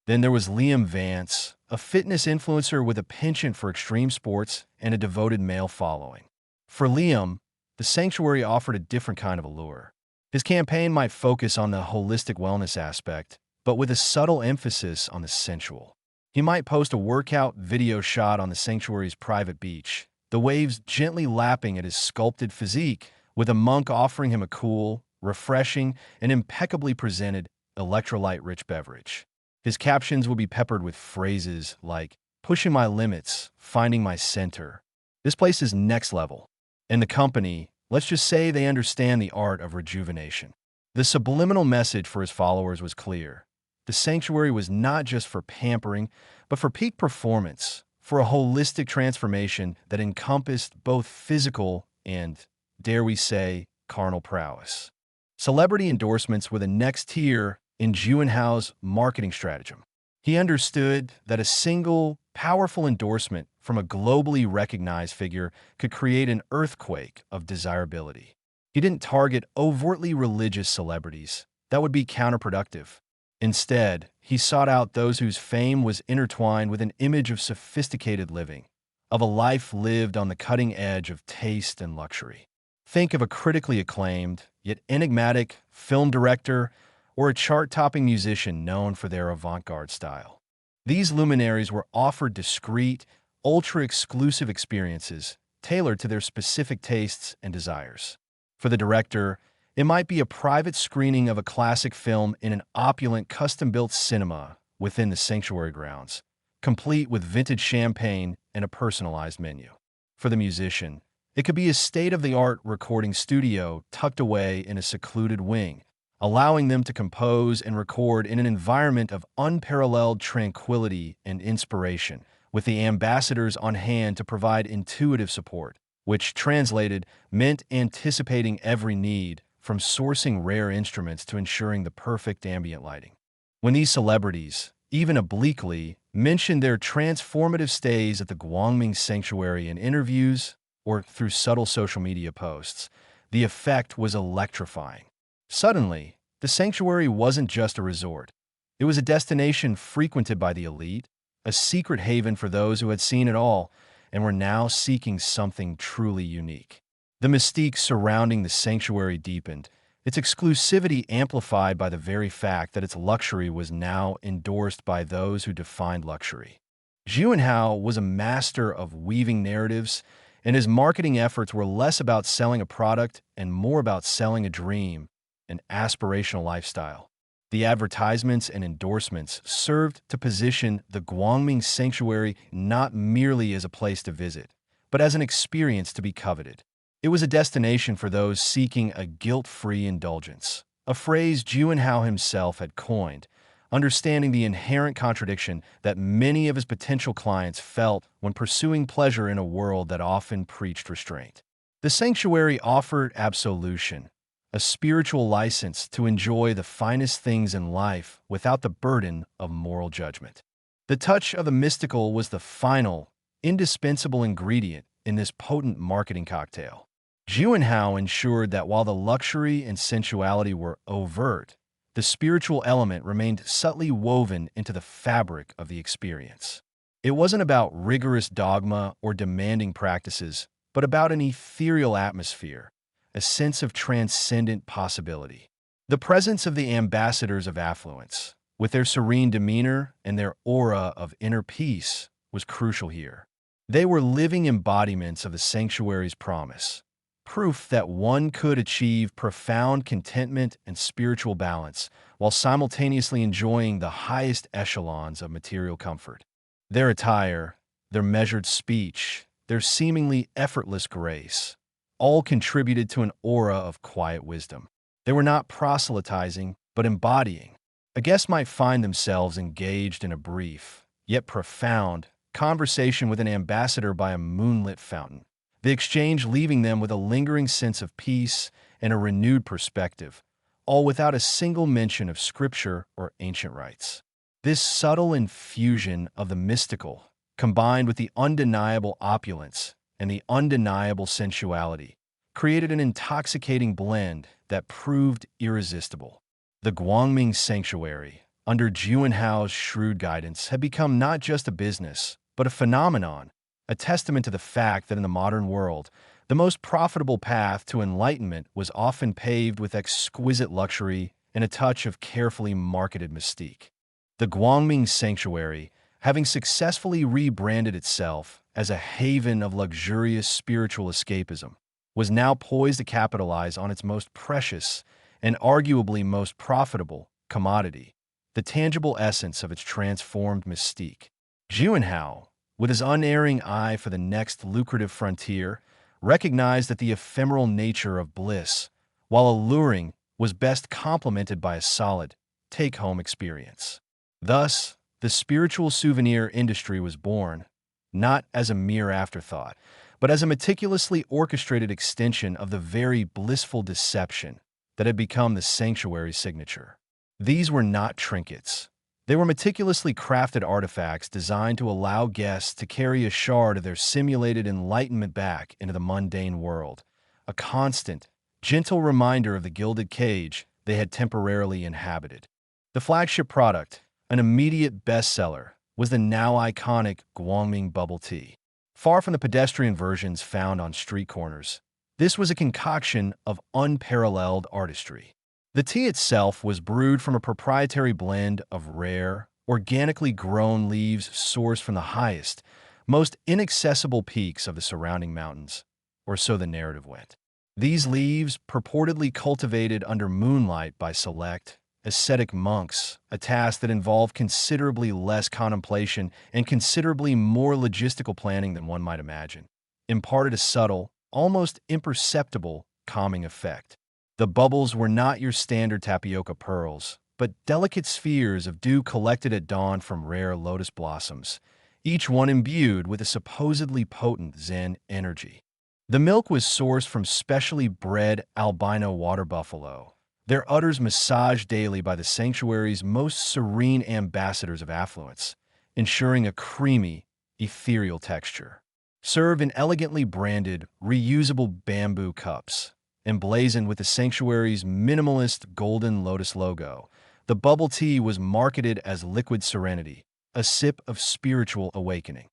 Then there was Liam Vance, a fitness influencer with a penchant for extreme sports and a devoted male following. For Liam, the sanctuary offered a different kind of allure. His campaign might focus on the holistic wellness aspect, but with a subtle emphasis on the sensual. He might post a workout video shot on the sanctuary's private beach, the waves gently lapping at his sculpted physique, with a monk offering him a cool, refreshing, and impeccably presented electrolyte-rich beverage. His captions will be peppered with phrases like, "pushing my limits, finding my center." This place is next level. And the company, let's just say they understand the art of rejuvenation. The subliminal message for his followers was clear. The sanctuary was not just for pampering, but for peak performance, for a holistic transformation that encompassed both physical and, dare we say, carnal prowess. Celebrity endorsements were the next tier in Juanhao's marketing stratagem. He understood that a single, powerful endorsement from a globally recognized figure could create an earthquake of desirability. He didn't target overtly religious celebrities. That would be counterproductive. Instead, he sought out those whose fame was intertwined with an image of sophisticated living, of a life lived on the cutting edge of taste and luxury. Think of a critically acclaimed, yet enigmatic, film director or a chart-topping musician known for their avant-garde style. These luminaries were offered discreet, ultra-exclusive experiences tailored to their specific tastes and desires. For the director, it might be a private screening of a classic film in an opulent, custom-built cinema within the sanctuary grounds, complete with vintage champagne and a personalized menu. For the musician, it could be a state-of-the-art recording studio tucked away in a secluded wing, allowing them to compose and record in an environment of unparalleled tranquility and inspiration, with the ambassadors on hand to provide intuitive support, which, translated, meant anticipating every need, from sourcing rare instruments to ensuring the perfect ambient lighting. When these celebrities, even obliquely, mentioned their transformative stays at the Guangming Sanctuary in interviews or through subtle social media posts, the effect was electrifying. Suddenly, the sanctuary wasn't just a resort. It was a destination frequented by the elite, a secret haven for those who had seen it all and were now seeking something truly unique. The mystique surrounding the sanctuary deepened, its exclusivity amplified by the very fact that its luxury was now endorsed by those who defined luxury. Juanhao was a master of weaving narratives, and his marketing efforts were less about selling a product and more about selling a dream, an aspirational lifestyle. The advertisements and endorsements served to position the Guangming Sanctuary not merely as a place to visit, but as an experience to be coveted. It was a destination for those seeking a guilt-free indulgence, a phrase Juanhao himself had coined, understanding the inherent contradiction that many of his potential clients felt when pursuing pleasure in a world that often preached restraint. The sanctuary offered absolution, a spiritual license to enjoy the finest things in life without the burden of moral judgment. The touch of the mystical was the final, indispensable ingredient in this potent marketing cocktail. Juanhao ensured that while the luxury and sensuality were overt, the spiritual element remained subtly woven into the fabric of the experience. It wasn't about rigorous dogma or demanding practices, but about an ethereal atmosphere, a sense of transcendent possibility. The presence of the ambassadors of affluence, with their serene demeanor and their aura of inner peace, was crucial here. They were living embodiments of the sanctuary's promise, proof that one could achieve profound contentment and spiritual balance while simultaneously enjoying the highest echelons of material comfort. Their attire, their measured speech, their seemingly effortless grace, all contributed to an aura of quiet wisdom. They were not proselytizing, but embodying. A guest might find themselves engaged in a brief, yet profound, conversation with an ambassador by a moonlit fountain, the exchange leaving them with a lingering sense of peace and a renewed perspective, all without a single mention of scripture or ancient rites. This subtle infusion of the mystical, combined with the undeniable opulence and the undeniable sensuality, created an intoxicating blend that proved irresistible. The Guangming Sanctuary, under Juanhao's shrewd guidance, had become not just a business, but a phenomenon, a testament to the fact that in the modern world, the most profitable path to enlightenment was often paved with exquisite luxury and a touch of carefully marketed mystique. The Guangming Sanctuary, having successfully rebranded itself as a haven of luxurious spiritual escapism, was now poised to capitalize on its most precious and arguably most profitable commodity, the tangible essence of its transformed mystique. Juanhao, with his unerring eye for the next lucrative frontier, recognized that the ephemeral nature of bliss, while alluring, was best complemented by a solid, take-home experience. Thus, the spiritual souvenir industry was born, not as a mere afterthought, but as a meticulously orchestrated extension of the very blissful deception that had become the sanctuary's signature. These were not trinkets. They were meticulously crafted artifacts designed to allow guests to carry a shard of their simulated enlightenment back into the mundane world, a constant, gentle reminder of the gilded cage they had temporarily inhabited. The flagship product, an immediate bestseller, was the now iconic Guangming bubble tea. Far from the pedestrian versions found on street corners, this was a concoction of unparalleled artistry. The tea itself was brewed from a proprietary blend of rare, organically grown leaves sourced from the highest, most inaccessible peaks of the surrounding mountains, or so the narrative went. These leaves, purportedly cultivated under moonlight by select, ascetic monks, a task that involved considerably less contemplation and considerably more logistical planning than one might imagine, imparted a subtle, almost imperceptible, calming effect. The bubbles were not your standard tapioca pearls, but delicate spheres of dew collected at dawn from rare lotus blossoms, each one imbued with a supposedly potent Zen energy. The milk was sourced from specially bred albino water buffalo, their udders massaged daily by the sanctuary's most serene ambassadors of affluence, ensuring a creamy, ethereal texture. Served in elegantly branded, reusable bamboo cups, emblazoned with the sanctuary's minimalist golden lotus logo, the bubble tea was marketed as liquid serenity, a sip of spiritual awakening.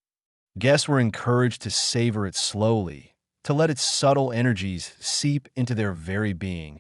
Guests were encouraged to savor it slowly, to let its subtle energies seep into their very being,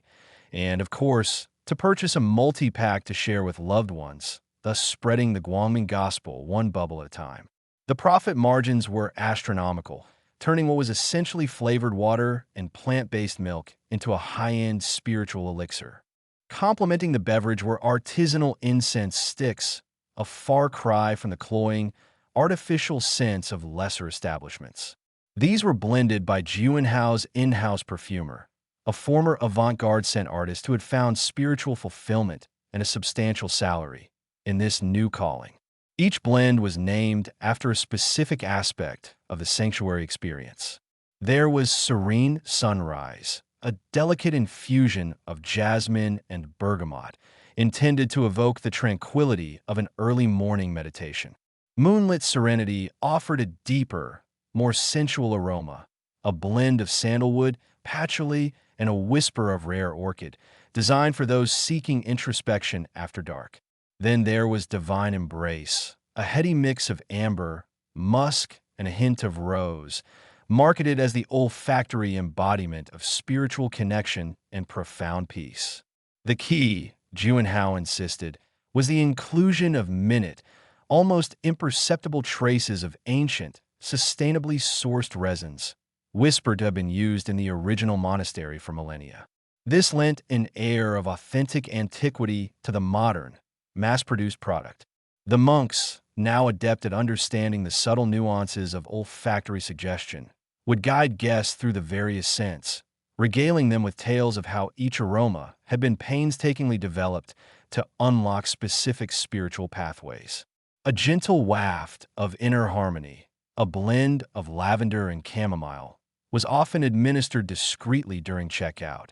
and, of course, to purchase a multi-pack to share with loved ones, thus spreading the Guangming gospel one bubble at a time. The profit margins were astronomical, turning what was essentially flavored water and plant-based milk into a high-end spiritual elixir. Complementing the beverage were artisanal incense sticks, a far cry from the cloying, artificial scents of lesser establishments. These were blended by Jiuwenhao's in-house perfumer, a former avant-garde scent artist who had found spiritual fulfillment and a substantial salary in this new calling. Each blend was named after a specific aspect of the sanctuary experience. There was Serene Sunrise, a delicate infusion of jasmine and bergamot, intended to evoke the tranquility of an early morning meditation. Moonlit Serenity offered a deeper, more sensual aroma, a blend of sandalwood, patchouli, and a whisper of rare orchid, designed for those seeking introspection after dark. Then there was Divine Embrace, a heady mix of amber, musk, and a hint of rose, marketed as the olfactory embodiment of spiritual connection and profound peace. The key, Jiuwenhao insisted, was the inclusion of minute, almost imperceptible traces of ancient, sustainably sourced resins, whispered to have been used in the original monastery for millennia. This lent an air of authentic antiquity to the modern, mass-produced product. The monks, now adept at understanding the subtle nuances of olfactory suggestion, would guide guests through the various scents, regaling them with tales of how each aroma had been painstakingly developed to unlock specific spiritual pathways. A gentle waft of inner harmony, a blend of lavender and chamomile, was often administered discreetly during checkout,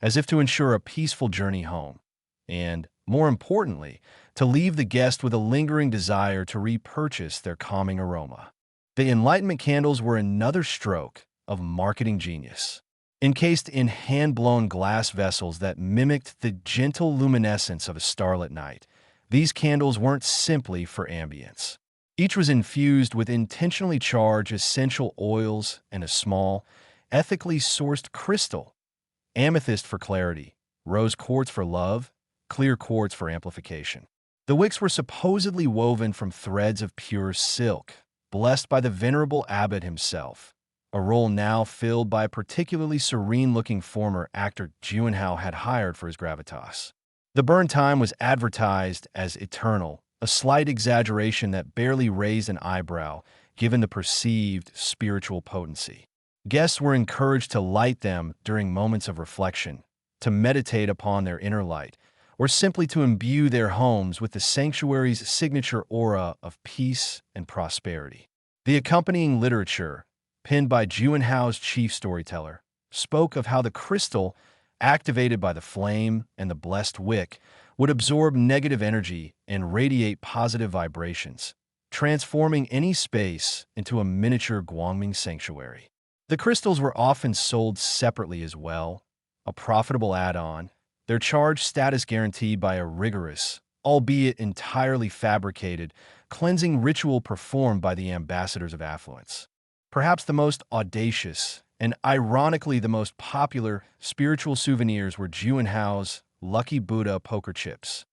as if to ensure a peaceful journey home, and, more importantly, to leave the guest with a lingering desire to repurchase their calming aroma. The Enlightenment candles were another stroke of marketing genius. Encased in hand-blown glass vessels that mimicked the gentle luminescence of a starlit night, these candles weren't simply for ambience. Each was infused with intentionally charged essential oils and a small, ethically sourced crystal, amethyst for clarity, rose quartz for love, clear quartz for amplification. The wicks were supposedly woven from threads of pure silk, blessed by the venerable abbot himself, a role now filled by a particularly serene-looking former actor Jiuwenhao had hired for his gravitas. The burn time was advertised as eternal, a slight exaggeration that barely raised an eyebrow given the perceived spiritual potency. Guests were encouraged to light them during moments of reflection, to meditate upon their inner light, or simply to imbue their homes with the sanctuary's signature aura of peace and prosperity. The accompanying literature, penned by Jiuwenhao's chief storyteller, spoke of how the crystal, activated by the flame and the blessed wick, would absorb negative energy and radiate positive vibrations, transforming any space into a miniature Guangming sanctuary. The crystals were often sold separately as well, a profitable add-on, their charge status guaranteed by a rigorous, albeit entirely fabricated, cleansing ritual performed by the ambassadors of affluence. Perhaps the most audacious, and ironically the most popular, spiritual souvenirs were Jiuwenhao's Lucky Buddha poker chips.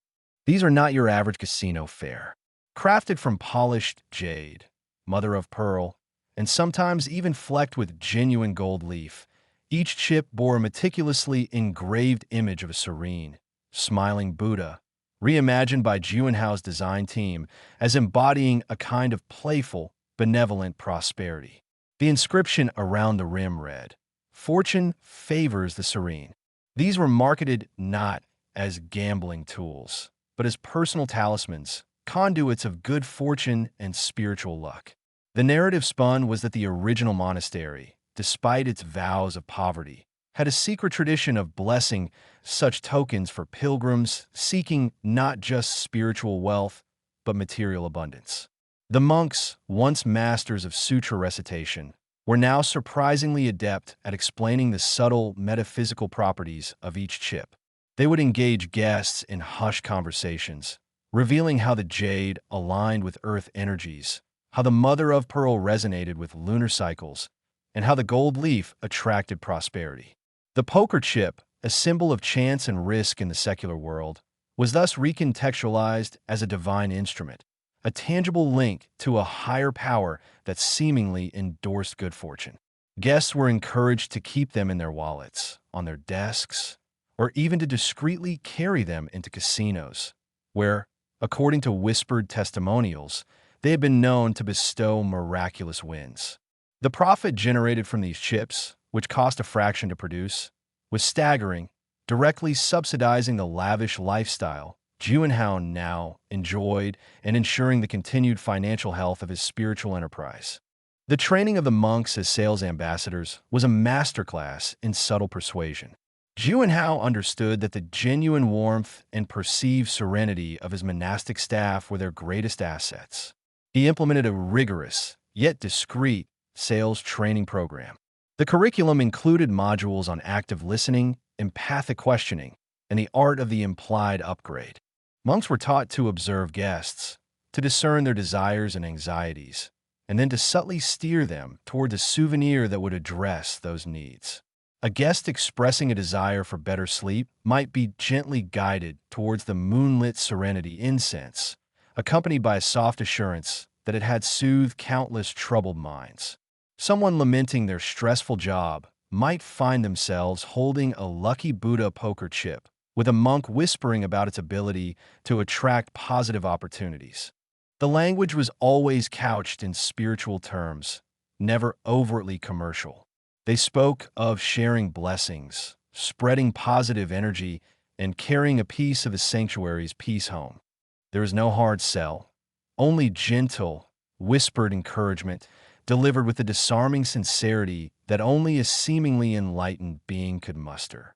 These are not your average casino fare. Crafted from polished jade, mother of pearl, and sometimes even flecked with genuine gold leaf, each chip bore a meticulously engraved image of a serene, smiling Buddha, reimagined by Jiuwenhao's design team as embodying a kind of playful, benevolent prosperity. The inscription around the rim read, "Fortune favors the serene." These were marketed not as gambling tools, but as personal talismans, conduits of good fortune and spiritual luck. The narrative spun was that the original monastery, despite its vows of poverty, had a secret tradition of blessing such tokens for pilgrims seeking not just spiritual wealth, but material abundance. The monks, once masters of sutra recitation, were now surprisingly adept at explaining the subtle metaphysical properties of each chip. They would engage guests in hushed conversations, revealing how the jade aligned with earth energies, how the mother of pearl resonated with lunar cycles, and how the gold leaf attracted prosperity. The poker chip, a symbol of chance and risk in the secular world, was thus recontextualized as a divine instrument, a tangible link to a higher power that seemingly endorsed good fortune. Guests were encouraged to keep them in their wallets, on their desks, or even to discreetly carry them into casinos, where, according to whispered testimonials, they had been known to bestow miraculous wins. The profit generated from these chips, which cost a fraction to produce, was staggering, directly subsidizing the lavish lifestyle Juanhao now enjoyed and ensuring the continued financial health of his spiritual enterprise. The training of the monks as sales ambassadors was a masterclass in subtle persuasion. Juanhao understood that the genuine warmth and perceived serenity of his monastic staff were their greatest assets. He implemented a rigorous, yet discreet, sales training program. The curriculum included modules on active listening, empathic questioning, and the art of the implied upgrade. Monks were taught to observe guests, to discern their desires and anxieties, and then to subtly steer them toward a souvenir that would address those needs. A guest expressing a desire for better sleep might be gently guided towards the moonlit serenity incense, accompanied by a soft assurance that it had soothed countless troubled minds. Someone lamenting their stressful job might find themselves holding a lucky Buddha poker chip, with a monk whispering about its ability to attract positive opportunities. The language was always couched in spiritual terms, never overtly commercial. They spoke of sharing blessings, spreading positive energy, and carrying a piece of the sanctuary's peace home. There was no hard sell, only gentle, whispered encouragement, delivered with the disarming sincerity that only a seemingly enlightened being could muster.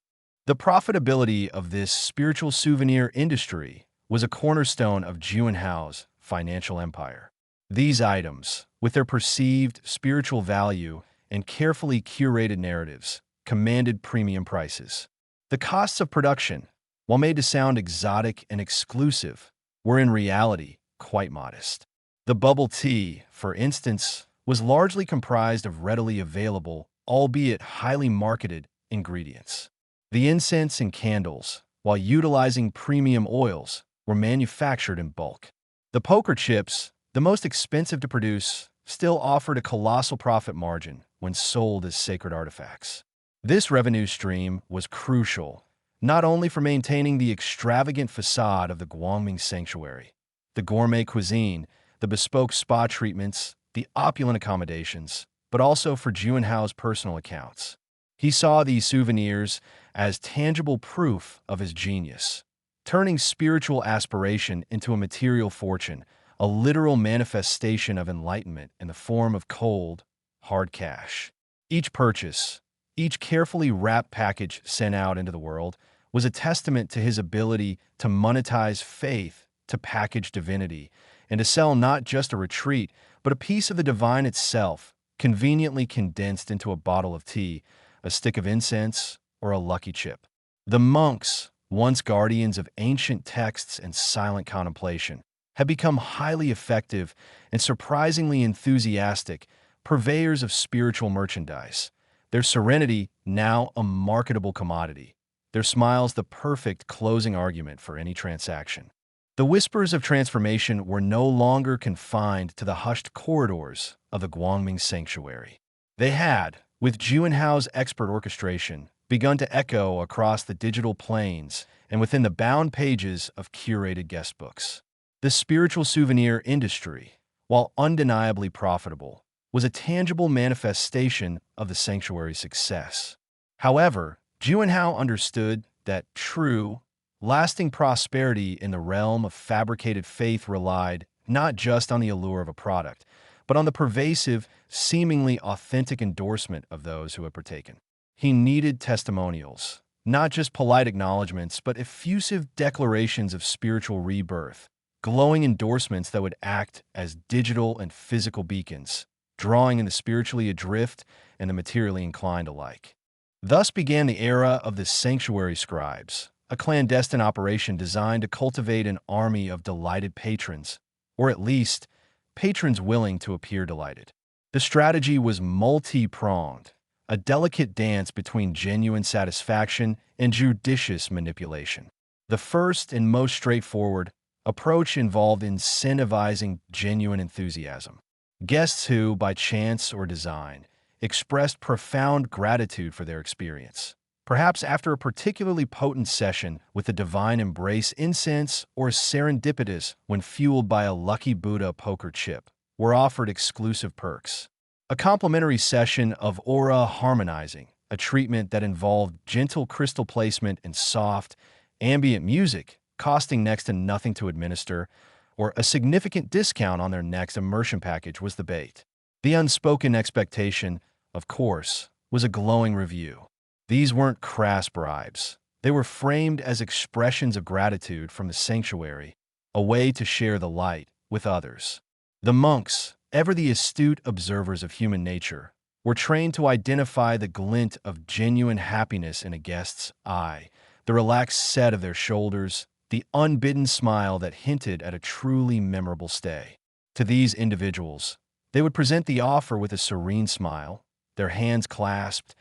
The profitability of this spiritual souvenir industry was a cornerstone of Juanhao's financial empire. These items, with their perceived spiritual value and carefully curated narratives, commanded premium prices. The costs of production, while made to sound exotic and exclusive, were in reality quite modest. The bubble tea, for instance, was largely comprised of readily available, albeit highly marketed, ingredients. The incense and candles, while utilizing premium oils, were manufactured in bulk. The poker chips, the most expensive to produce, still offered a colossal profit margin when sold as sacred artifacts. This revenue stream was crucial, not only for maintaining the extravagant facade of the Guangming sanctuary, the gourmet cuisine, the bespoke spa treatments, the opulent accommodations, but also for Juanhao's personal accounts. He saw these souvenirs as tangible proof of his genius, turning spiritual aspiration into a material fortune, a literal manifestation of enlightenment in the form of cold, hard cash. Each purchase, each carefully wrapped package sent out into the world, was a testament to his ability to monetize faith, to package divinity, and to sell not just a retreat, but a piece of the divine itself, conveniently condensed into a bottle of tea, a stick of incense, or a lucky chip. The monks, once guardians of ancient texts and silent contemplation, had become highly effective and surprisingly enthusiastic purveyors of spiritual merchandise, their serenity now a marketable commodity, their smiles the perfect closing argument for any transaction. The whispers of transformation were no longer confined to the hushed corridors of the Guangming sanctuary. They had, with Juanhao's expert orchestration, begun to echo across the digital planes and within the bound pages of curated guest books. The spiritual souvenir industry, while undeniably profitable, was a tangible manifestation of the sanctuary's success. However, Juanhao understood that true, lasting prosperity in the realm of fabricated faith relied not just on the allure of a product, but on the pervasive, seemingly authentic endorsement of those who had partaken. He needed testimonials, not just polite acknowledgments, but effusive declarations of spiritual rebirth, glowing endorsements that would act as digital and physical beacons, drawing in the spiritually adrift and the materially inclined alike. Thus began the era of the sanctuary scribes, a clandestine operation designed to cultivate an army of delighted patrons, or at least patrons willing to appear delighted. The strategy was multi-pronged, a delicate dance between genuine satisfaction and judicious manipulation. The first and most straightforward approach involved incentivizing genuine enthusiasm. Guests who, by chance or design, expressed profound gratitude for their experience, perhaps after a particularly potent session with the divine embrace incense or serendipitous when fueled by a lucky Buddha poker chip, were offered exclusive perks. A complimentary session of aura harmonizing, a treatment that involved gentle crystal placement and soft, ambient music, costing next to nothing to administer, or a significant discount on their next immersion package was the bait. The unspoken expectation, of course, was a glowing review. These weren't crass bribes. They were framed as expressions of gratitude from the sanctuary, a way to share the light with others. The monks, ever the astute observers of human nature, were trained to identify the glint of genuine happiness in a guest's eye, the relaxed set of their shoulders, the unbidden smile that hinted at a truly memorable stay. To these individuals, they would present the offer with a serene smile, their hands clasped,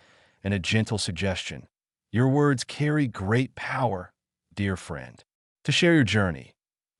and a gentle suggestion. Your words carry great power, dear friend. To share your journey,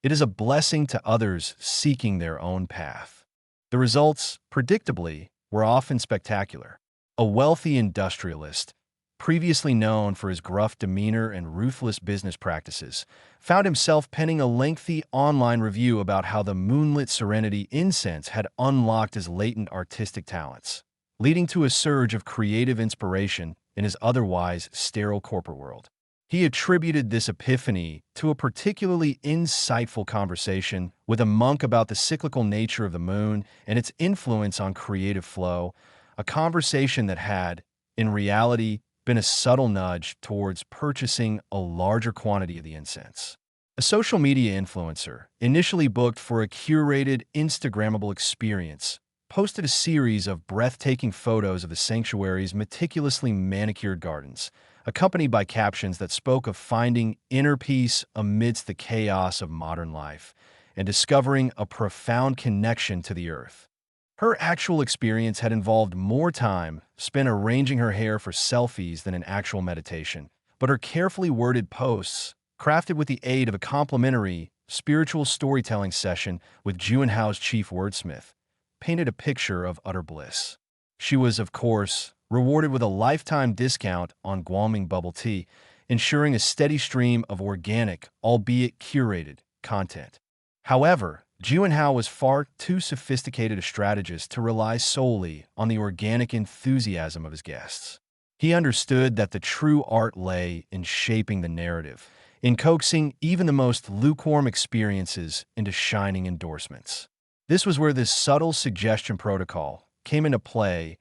it is a blessing to others seeking their own path. The results, predictably, were often spectacular. A wealthy industrialist, previously known for his gruff demeanor and ruthless business practices, found himself penning a lengthy online review about how the moonlit serenity incense had unlocked his latent artistic talents, leading to a surge of creative inspiration in his otherwise sterile corporate world. He attributed this epiphany to a particularly insightful conversation with a monk about the cyclical nature of the moon and its influence on creative flow, a conversation that had, in reality, been a subtle nudge towards purchasing a larger quantity of the incense. A social media influencer, initially booked for a curated, Instagrammable experience, posted a series of breathtaking photos of the sanctuary's meticulously manicured gardens, accompanied by captions that spoke of finding inner peace amidst the chaos of modern life and discovering a profound connection to the earth. Her actual experience had involved more time spent arranging her hair for selfies than an actual meditation, but her carefully worded posts, crafted with the aid of a complimentary, spiritual storytelling session with Juanhao's chief wordsmith, painted a picture of utter bliss. She was, of course, rewarded with a lifetime discount on Guangming bubble tea, ensuring a steady stream of organic, albeit curated, content. However, Juanhao was far too sophisticated a strategist to rely solely on the organic enthusiasm of his guests. He understood that the true art lay in shaping the narrative, in coaxing even the most lukewarm experiences into shining endorsements. This was where this subtle suggestion protocol came into play,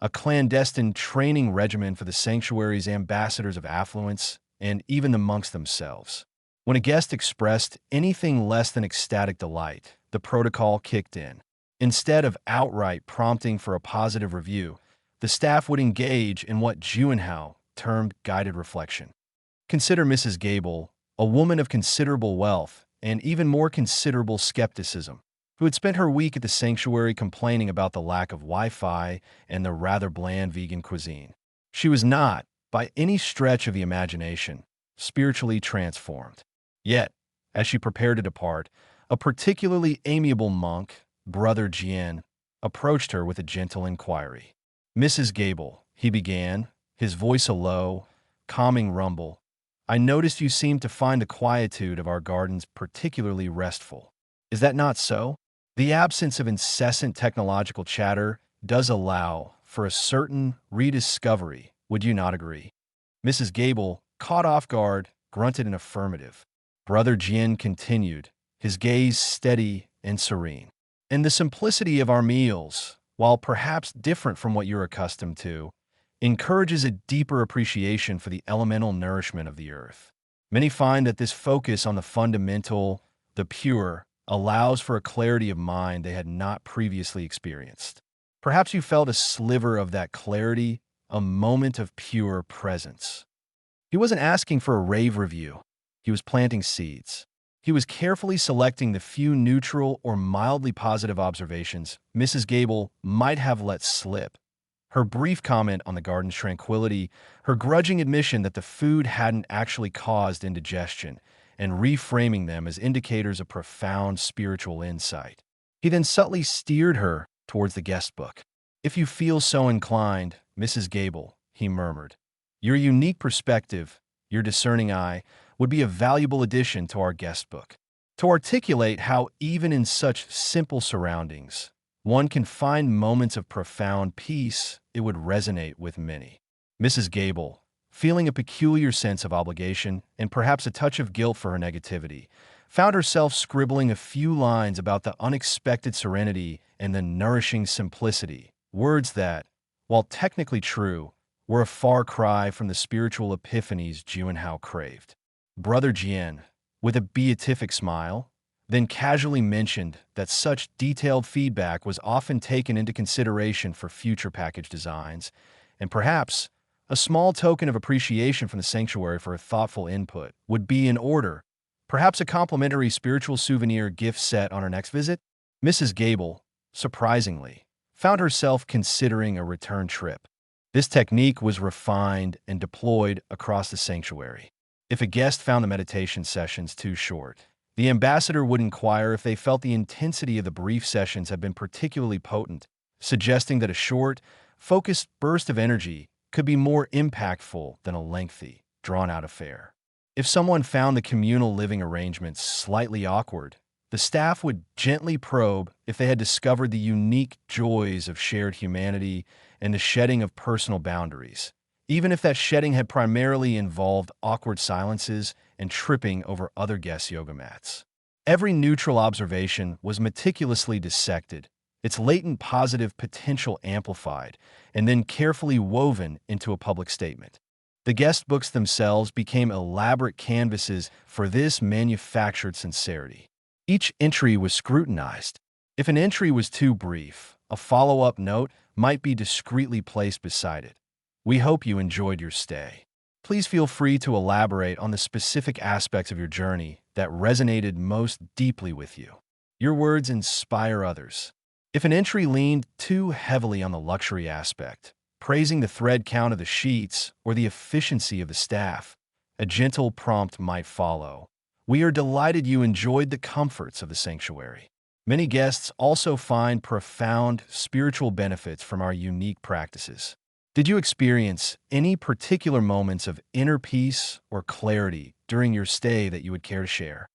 a clandestine training regimen for the sanctuary's ambassadors of affluence and even the monks themselves. When a guest expressed anything less than ecstatic delight, the protocol kicked in. Instead of outright prompting for a positive review, the staff would engage in what Juanhao termed guided reflection. Consider Mrs. Gable, a woman of considerable wealth and even more considerable skepticism, who had spent her week at the sanctuary complaining about the lack of Wi-Fi and the rather bland vegan cuisine. She was not, by any stretch of the imagination, spiritually transformed. Yet, as she prepared to depart, a particularly amiable monk, Brother Jian, approached her with a gentle inquiry. "Mrs. Gable," he began, his voice a low, calming rumble, "I noticed you seem to find the quietude of our gardens particularly restful. Is that not so? The absence of incessant technological chatter does allow for a certain rediscovery, would you not agree?" Mrs. Gable, caught off guard, grunted an affirmative. Brother Jian continued, his gaze steady and serene. And the simplicity of our meals, while perhaps different from what you're accustomed to, encourages a deeper appreciation for the elemental nourishment of the earth. Many find that this focus on the fundamental, the pure, allows for a clarity of mind they had not previously experienced. Perhaps you felt a sliver of that clarity, a moment of pure presence. He wasn't asking for a rave review. He was planting seeds. He was carefully selecting the few neutral or mildly positive observations Mrs. Gable might have let slip. Her brief comment on the garden's tranquility, her grudging admission that the food hadn't actually caused indigestion, and reframing them as indicators of profound spiritual insight. He then subtly steered her towards the guest book. If you feel so inclined, Mrs. Gable, he murmured, your unique perspective, your discerning eye, would be a valuable addition to our guest book. To articulate how even in such simple surroundings, one can find moments of profound peace, it would resonate with many. Mrs. Gable, feeling a peculiar sense of obligation and perhaps a touch of guilt for her negativity, found herself scribbling a few lines about the unexpected serenity and the nourishing simplicity, words that, while technically true, were a far cry from the spiritual epiphanies Jianhao craved. Brother Jian, with a beatific smile, then casually mentioned that such detailed feedback was often taken into consideration for future package designs, and perhaps a small token of appreciation from the sanctuary for a thoughtful input would be in order, perhaps a complimentary spiritual souvenir gift set on her next visit. Mrs. Gable, surprisingly, found herself considering a return trip. This technique was refined and deployed across the sanctuary. If a guest found the meditation sessions too short, the ambassador would inquire if they felt the intensity of the brief sessions had been particularly potent, suggesting that a short, focused burst of energy could be more impactful than a lengthy, drawn-out affair. If someone found the communal living arrangements slightly awkward, the staff would gently probe if they had discovered the unique joys of shared humanity and the shedding of personal boundaries, even if that shedding had primarily involved awkward silences and tripping over other guests' yoga mats. Every neutral observation was meticulously dissected, its latent positive potential amplified, and then carefully woven into a public statement. The guest books themselves became elaborate canvases for this manufactured sincerity. Each entry was scrutinized. If an entry was too brief, a follow-up note might be discreetly placed beside it. We hope you enjoyed your stay. Please feel free to elaborate on the specific aspects of your journey that resonated most deeply with you. Your words inspire others. If an entry leaned too heavily on the luxury aspect, praising the thread count of the sheets or the efficiency of the staff, a gentle prompt might follow. We are delighted you enjoyed the comforts of the sanctuary. Many guests also find profound spiritual benefits from our unique practices. Did you experience any particular moments of inner peace or clarity during your stay that you would care to share?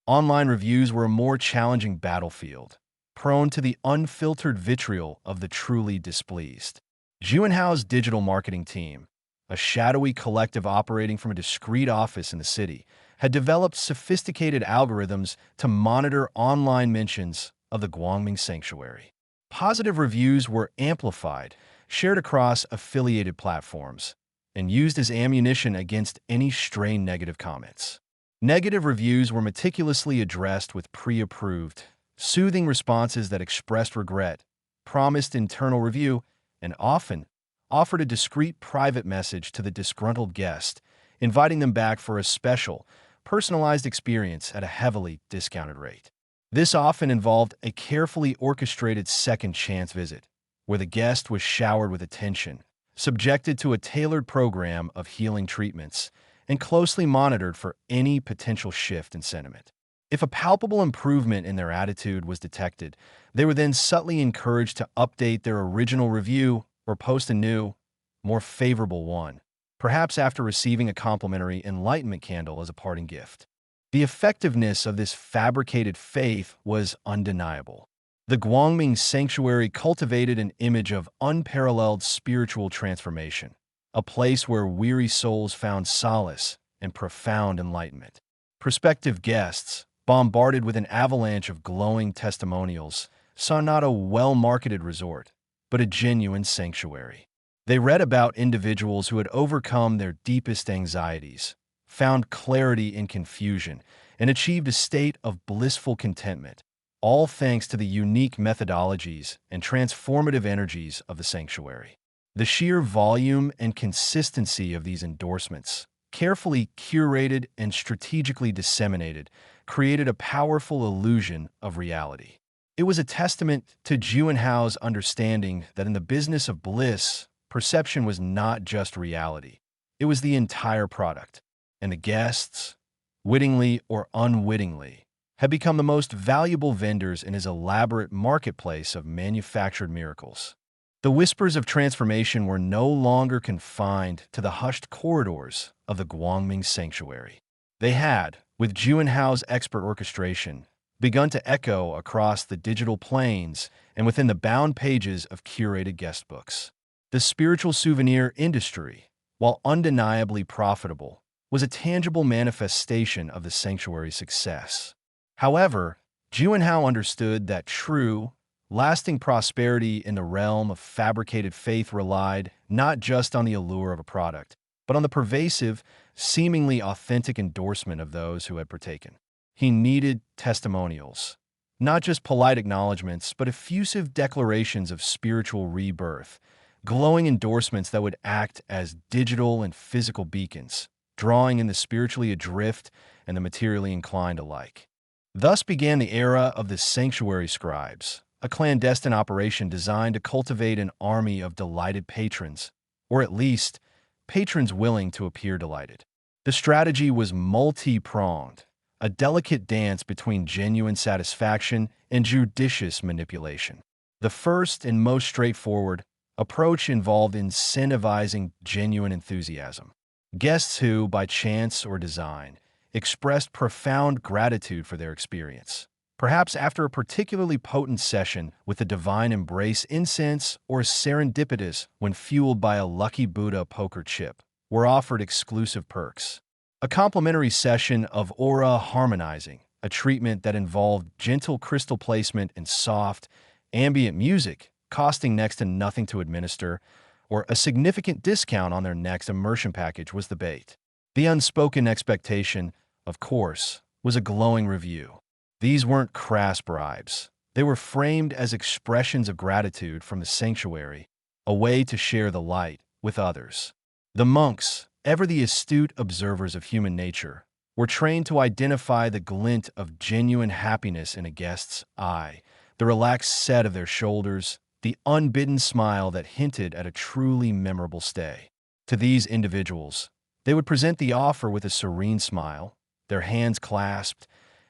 Online reviews were a more challenging battlefield, prone to the unfiltered vitriol of the truly displeased. Jianhao's digital marketing team, a shadowy collective operating from a discreet office in the city, had developed sophisticated algorithms to monitor online mentions of the Guangming sanctuary. Positive reviews were amplified, shared across affiliated platforms, and used as ammunition against any stray negative comments. Negative reviews were meticulously addressed with pre-approved, soothing responses that expressed regret, promised internal review, and often offered a discreet private message to the disgruntled guest, inviting them back for a special, personalized experience at a heavily discounted rate. This often involved a carefully orchestrated second chance visit, where the guest was showered with attention, subjected to a tailored program of healing treatments, and closely monitored for any potential shift in sentiment. If a palpable improvement in their attitude was detected, they were then subtly encouraged to update their original review or post a new, more favorable one, perhaps after receiving a complimentary enlightenment candle as a parting gift. The effectiveness of this fabricated faith was undeniable. The Guangming sanctuary cultivated an image of unparalleled spiritual transformation, a place where weary souls found solace and profound enlightenment. Prospective guests, bombarded with an avalanche of glowing testimonials, saw not a well-marketed resort, but a genuine sanctuary. They read about individuals who had overcome their deepest anxieties, found clarity in confusion, and achieved a state of blissful contentment, all thanks to the unique methodologies and transformative energies of the sanctuary. The sheer volume and consistency of these endorsements, carefully curated and strategically disseminated, created a powerful illusion of reality. It was a testament to Juanhao's understanding that in the business of bliss, perception was not just reality. It was the entire product, and the guests, wittingly or unwittingly, had become the most valuable vendors in his elaborate marketplace of manufactured miracles. The whispers of transformation were no longer confined to the hushed corridors of the Guangming sanctuary. They had, with Juanhao's expert orchestration, begun to echo across the digital planes and within the bound pages of curated guest books. The spiritual souvenir industry, while undeniably profitable, was a tangible manifestation of the sanctuary's success. However, Juanhao understood that true, lasting prosperity in the realm of fabricated faith relied not just on the allure of a product, but on the pervasive, seemingly authentic endorsement of those who had partaken. He needed testimonials, not just polite acknowledgments, but effusive declarations of spiritual rebirth, glowing endorsements that would act as digital and physical beacons, drawing in the spiritually adrift and the materially inclined alike. Thus began the era of the sanctuary scribes, a clandestine operation designed to cultivate an army of delighted patrons, or at least, patrons willing to appear delighted. The strategy was multi-pronged, a delicate dance between genuine satisfaction and judicious manipulation. The first and most straightforward approach involved incentivizing genuine enthusiasm. Guests who, by chance or design, expressed profound gratitude for their experience, perhaps after a particularly potent session with the divine embrace incense or serendipitous when fueled by a lucky Buddha poker chip, were offered exclusive perks. A complimentary session of aura harmonizing, a treatment that involved gentle crystal placement and soft, ambient music, costing next to nothing to administer, or a significant discount on their next immersion package was the bait. The unspoken expectation, of course, was a glowing review. These weren't crass bribes. They were framed as expressions of gratitude from the sanctuary, a way to share the light with others. The monks, ever the astute observers of human nature, were trained to identify the glint of genuine happiness in a guest's eye, the relaxed set of their shoulders, the unbidden smile that hinted at a truly memorable stay. To these individuals, they would present the offer with a serene smile, their hands clasped,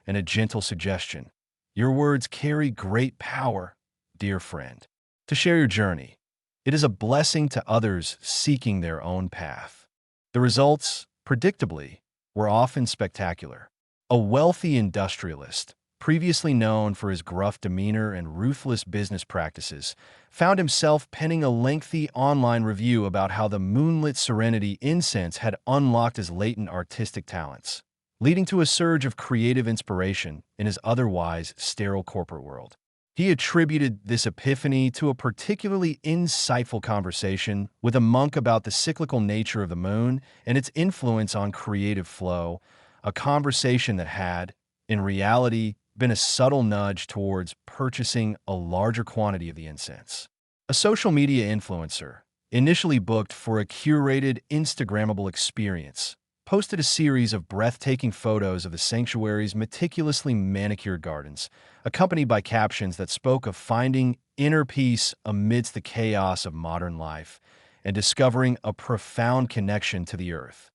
and a gentle suggestion. Your words carry great power, dear friend. To share your journey, it is a blessing to others seeking their own path. The results, predictably, were often spectacular. A wealthy industrialist, previously known for his gruff demeanor and ruthless business practices, found himself penning a lengthy online review about how the moonlit serenity incense had unlocked his latent artistic talents, leading to a surge of creative inspiration in his otherwise sterile corporate world. He attributed this epiphany to a particularly insightful conversation with a monk about the cyclical nature of the moon and its influence on creative flow, a conversation that had, in reality, been a subtle nudge towards purchasing a larger quantity of the incense. A social media influencer, initially booked for a curated Instagrammable experience, posted a series of breathtaking photos of the sanctuary's meticulously manicured gardens, accompanied by captions that spoke of finding inner peace amidst the chaos of modern life and discovering a profound connection to the earth.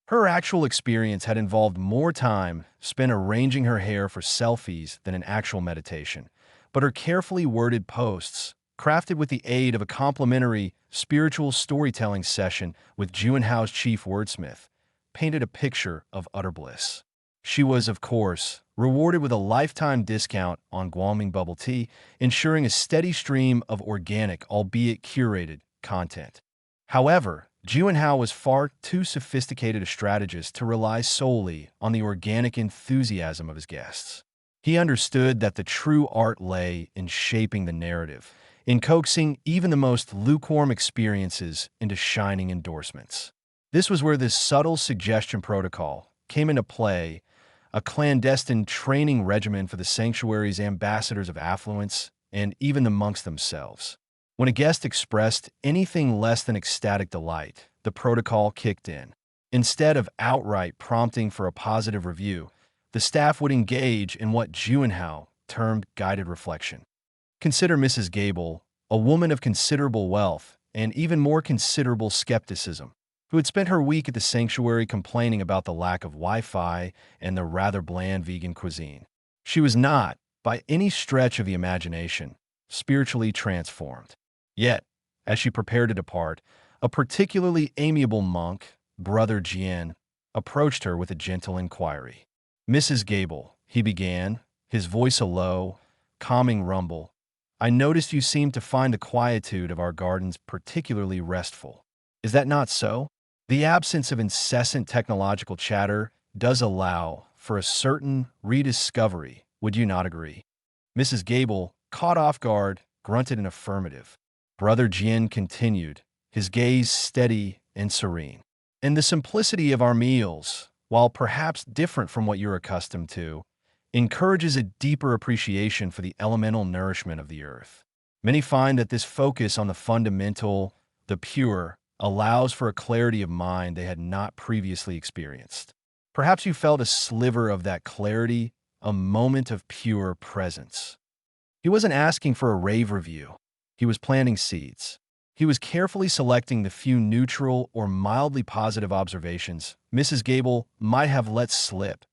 Her actual experience had involved more time spent arranging her hair for selfies than an actual meditation, but her carefully worded posts, crafted with the aid of a complimentary spiritual storytelling session with Juanhao's chief wordsmith, painted a picture of utter bliss. She was, of course, rewarded with a lifetime discount on Guangming bubble tea, ensuring a steady stream of organic, albeit curated, content. However, Juanhao was far too sophisticated a strategist to rely solely on the organic enthusiasm of his guests. He understood that the true art lay in shaping the narrative, in coaxing even the most lukewarm experiences into shining endorsements. This was where this subtle suggestion protocol came into play, a clandestine training regimen for the sanctuary's ambassadors of affluence and even the monks themselves. When a guest expressed anything less than ecstatic delight, the protocol kicked in. Instead of outright prompting for a positive review, the staff would engage in what Juanhao termed guided reflection. Consider Mrs. Gable, a woman of considerable wealth and even more considerable skepticism, who had spent her week at the sanctuary complaining about the lack of Wi-Fi and the rather bland vegan cuisine. She was not, by any stretch of the imagination, spiritually transformed. Yet, as she prepared to depart, a particularly amiable monk, Brother Jian, approached her with a gentle inquiry. "Mrs. Gable," he began, his voice a low, calming rumble, "I noticed you seem to find the quietude of our gardens particularly restful. Is that not so? The absence of incessant technological chatter does allow for a certain rediscovery, would you not agree?" Mrs. Gable, caught off guard, grunted an affirmative. Brother Jian continued, his gaze steady and serene. "And the simplicity of our meals, while perhaps different from what you're accustomed to, encourages a deeper appreciation for the elemental nourishment of the earth. Many find that this focus on the fundamental, the pure, allows for a clarity of mind they had not previously experienced. Perhaps you felt a sliver of that clarity, a moment of pure presence." He wasn't asking for a rave review. He was planting seeds. He was carefully selecting the few neutral or mildly positive observations Mrs. Gable might have let slip.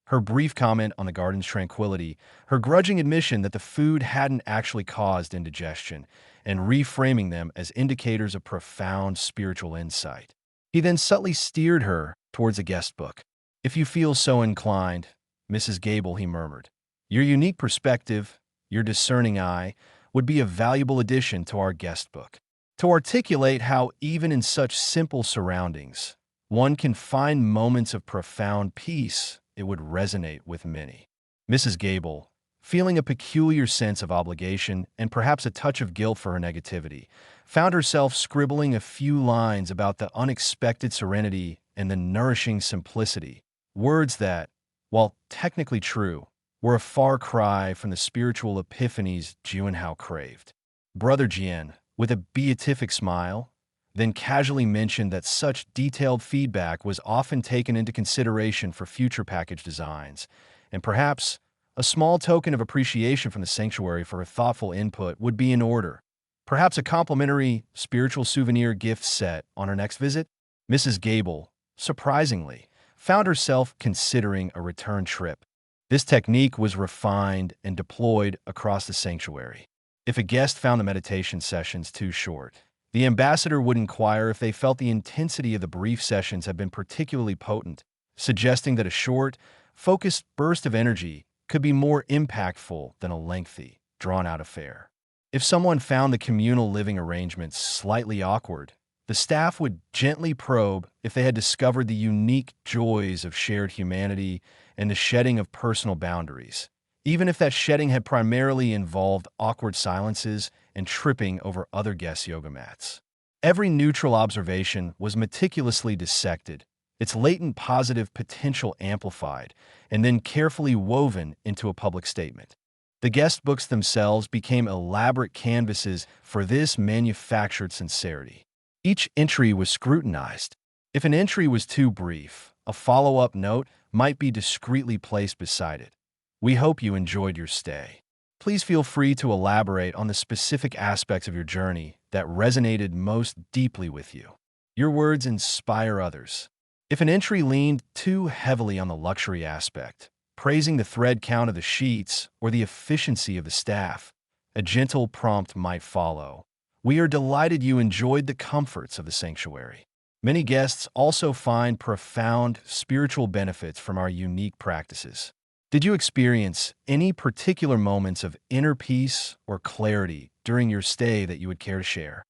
Her brief comment on the garden's tranquility, her grudging admission that the food hadn't actually caused indigestion, and reframing them as indicators of profound spiritual insight. He then subtly steered her towards a guest book. "If you feel so inclined, Mrs. Gable," he murmured, "your unique perspective, your discerning eye, would be a valuable addition to our guest book. To articulate how, even in such simple surroundings, one can find moments of profound peace, it would resonate with many." Mrs. Gable, feeling a peculiar sense of obligation and perhaps a touch of guilt for her negativity, found herself scribbling a few lines about the unexpected serenity and the nourishing simplicity, words that, while technically true, were a far cry from the spiritual epiphanies Juanhao craved. Brother Jian, with a beatific smile, then casually mentioned that such detailed feedback was often taken into consideration for future package designs, and perhaps a small token of appreciation from the sanctuary for her thoughtful input would be in order. Perhaps a complimentary spiritual souvenir gift set on her next visit? Mrs. Gable, surprisingly, found herself considering a return trip. This technique was refined and deployed across the sanctuary. If a guest found the meditation sessions too short, the ambassador would inquire if they felt the intensity of the brief sessions had been particularly potent, suggesting that a short, focused burst of energy could be more impactful than a lengthy, drawn-out affair. If someone found the communal living arrangements slightly awkward, the staff would gently probe if they had discovered the unique joys of shared humanity and the shedding of personal boundaries, even if that shedding had primarily involved awkward silences and tripping over other guests' yoga mats. Every neutral observation was meticulously dissected, its latent positive potential amplified, and then carefully woven into a public statement. The guest books themselves became elaborate canvases for this manufactured sincerity. Each entry was scrutinized. If an entry was too brief, a follow-up note might be discreetly placed beside it. "We hope you enjoyed your stay. Please feel free to elaborate on the specific aspects of your journey that resonated most deeply with you. Your words inspire others." If an entry leaned too heavily on the luxury aspect, praising the thread count of the sheets or the efficiency of the staff, a gentle prompt might follow. "We are delighted you enjoyed the comforts of the sanctuary. Many guests also find profound spiritual benefits from our unique practices. Did you experience any particular moments of inner peace or clarity during your stay that you would care to share?"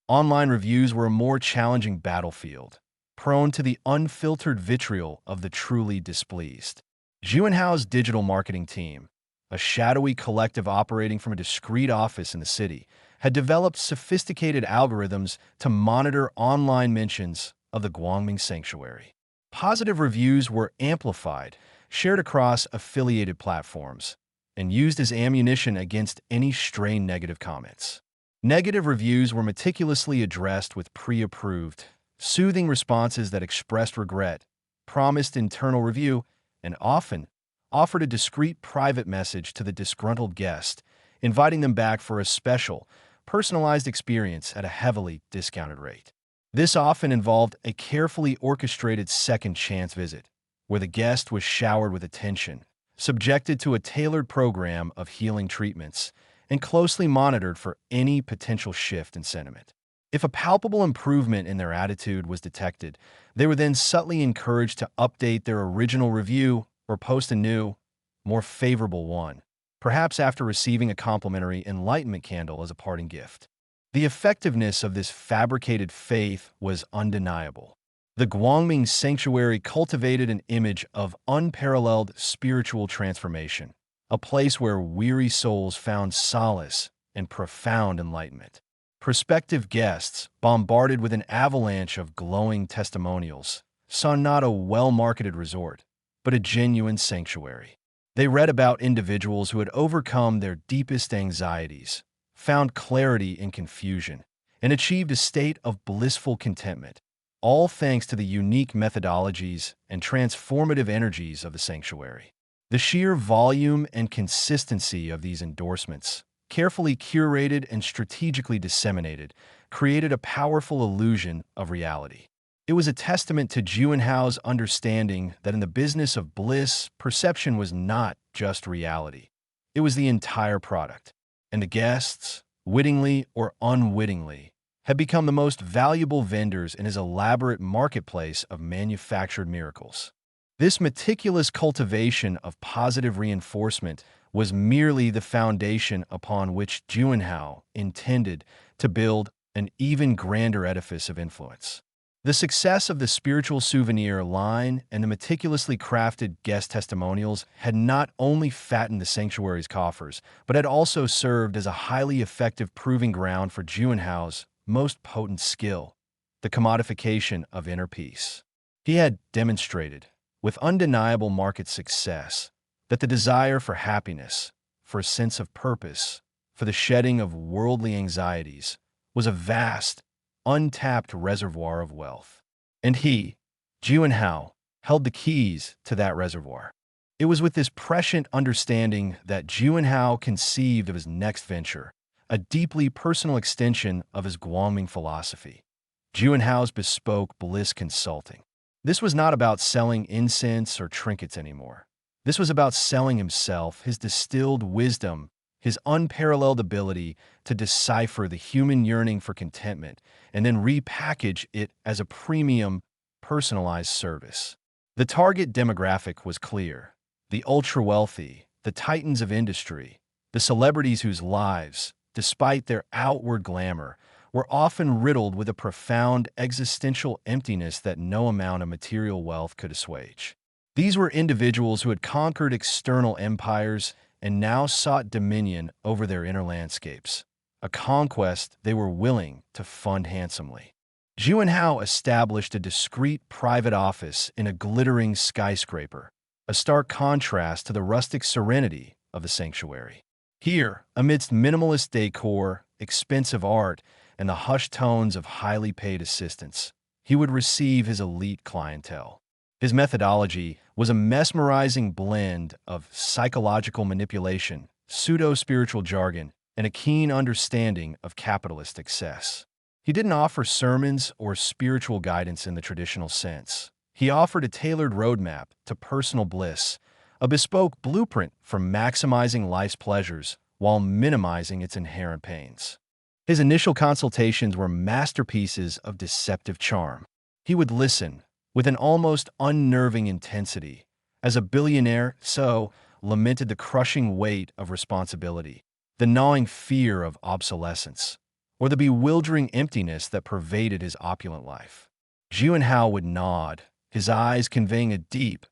Online reviews were a more challenging battlefield, prone to the unfiltered vitriol of the truly displeased. Juanhao's digital marketing team, a shadowy collective operating from a discreet office in the city, had developed sophisticated algorithms to monitor online mentions of the Guangming sanctuary. Positive reviews were amplified, shared across affiliated platforms, and used as ammunition against any stray negative comments. Negative reviews were meticulously addressed with pre-approved, soothing responses that expressed regret, promised internal review, and often offered a discreet private message to the disgruntled guest, inviting them back for a special, personalized experience at a heavily discounted rate. This often involved a carefully orchestrated second chance visit, where the guest was showered with attention, subjected to a tailored program of healing treatments, and closely monitored for any potential shift in sentiment. If a palpable improvement in their attitude was detected, they were then subtly encouraged to update their original review or post a new, more favorable one, perhaps after receiving a complimentary enlightenment candle as a parting gift. The effectiveness of this fabricated faith was undeniable. The Guangming sanctuary cultivated an image of unparalleled spiritual transformation, a place where weary souls found solace and profound enlightenment. Prospective guests, bombarded with an avalanche of glowing testimonials, saw not a well-marketed resort, but a genuine sanctuary. They read about individuals who had overcome their deepest anxieties, found clarity in confusion, and achieved a state of blissful contentment, all thanks to the unique methodologies and transformative energies of the sanctuary. The sheer volume and consistency of these endorsements, carefully curated and strategically disseminated, created a powerful illusion of reality. It was a testament to Juanhao's understanding that in the business of bliss, perception was not just reality. It was the entire product. And the guests, wittingly or unwittingly, had become the most valuable vendors in his elaborate marketplace of manufactured miracles. This meticulous cultivation of positive reinforcement was merely the foundation upon which Juanhao intended to build an even grander edifice of influence. The success of the spiritual souvenir line and the meticulously crafted guest testimonials had not only fattened the sanctuary's coffers, but had also served as a highly effective proving ground for Juanhao's most potent skill, the commodification of inner peace. He had demonstrated, with undeniable market success, that the desire for happiness, for a sense of purpose, for the shedding of worldly anxieties, was a vast, untapped reservoir of wealth. And he, Juanhao, held the keys to that reservoir. It was with this prescient understanding that Juanhao conceived of his next venture, a deeply personal extension of his Guangming philosophy, Juanhao's bespoke bliss consulting. This was not about selling incense or trinkets anymore. This was about selling himself, his distilled wisdom, his unparalleled ability to decipher the human yearning for contentment and then repackage it as a premium, personalized service. The target demographic was clear: the ultra-wealthy, the titans of industry, the celebrities whose lives, despite their outward glamour, were often riddled with a profound existential emptiness that no amount of material wealth could assuage. These were individuals who had conquered external empires and now sought dominion over their inner landscapes, a conquest they were willing to fund handsomely. Juanhao established a discreet private office in a glittering skyscraper, a stark contrast to the rustic serenity of the sanctuary. Here, amidst minimalist decor, expensive art, and the hushed tones of highly paid assistants, he would receive his elite clientele. His methodology was a mesmerizing blend of psychological manipulation, pseudo-spiritual jargon, and a keen understanding of capitalist excess. He didn't offer sermons or spiritual guidance in the traditional sense. He offered a tailored roadmap to personal bliss, a bespoke blueprint for maximizing life's pleasures while minimizing its inherent pains. His initial consultations were masterpieces of deceptive charm. He would listen, with an almost unnerving intensity, as a billionaire so lamented the crushing weight of responsibility, the gnawing fear of obsolescence, or the bewildering emptiness that pervaded his opulent life. Jianhao would nod, his eyes conveying a deep,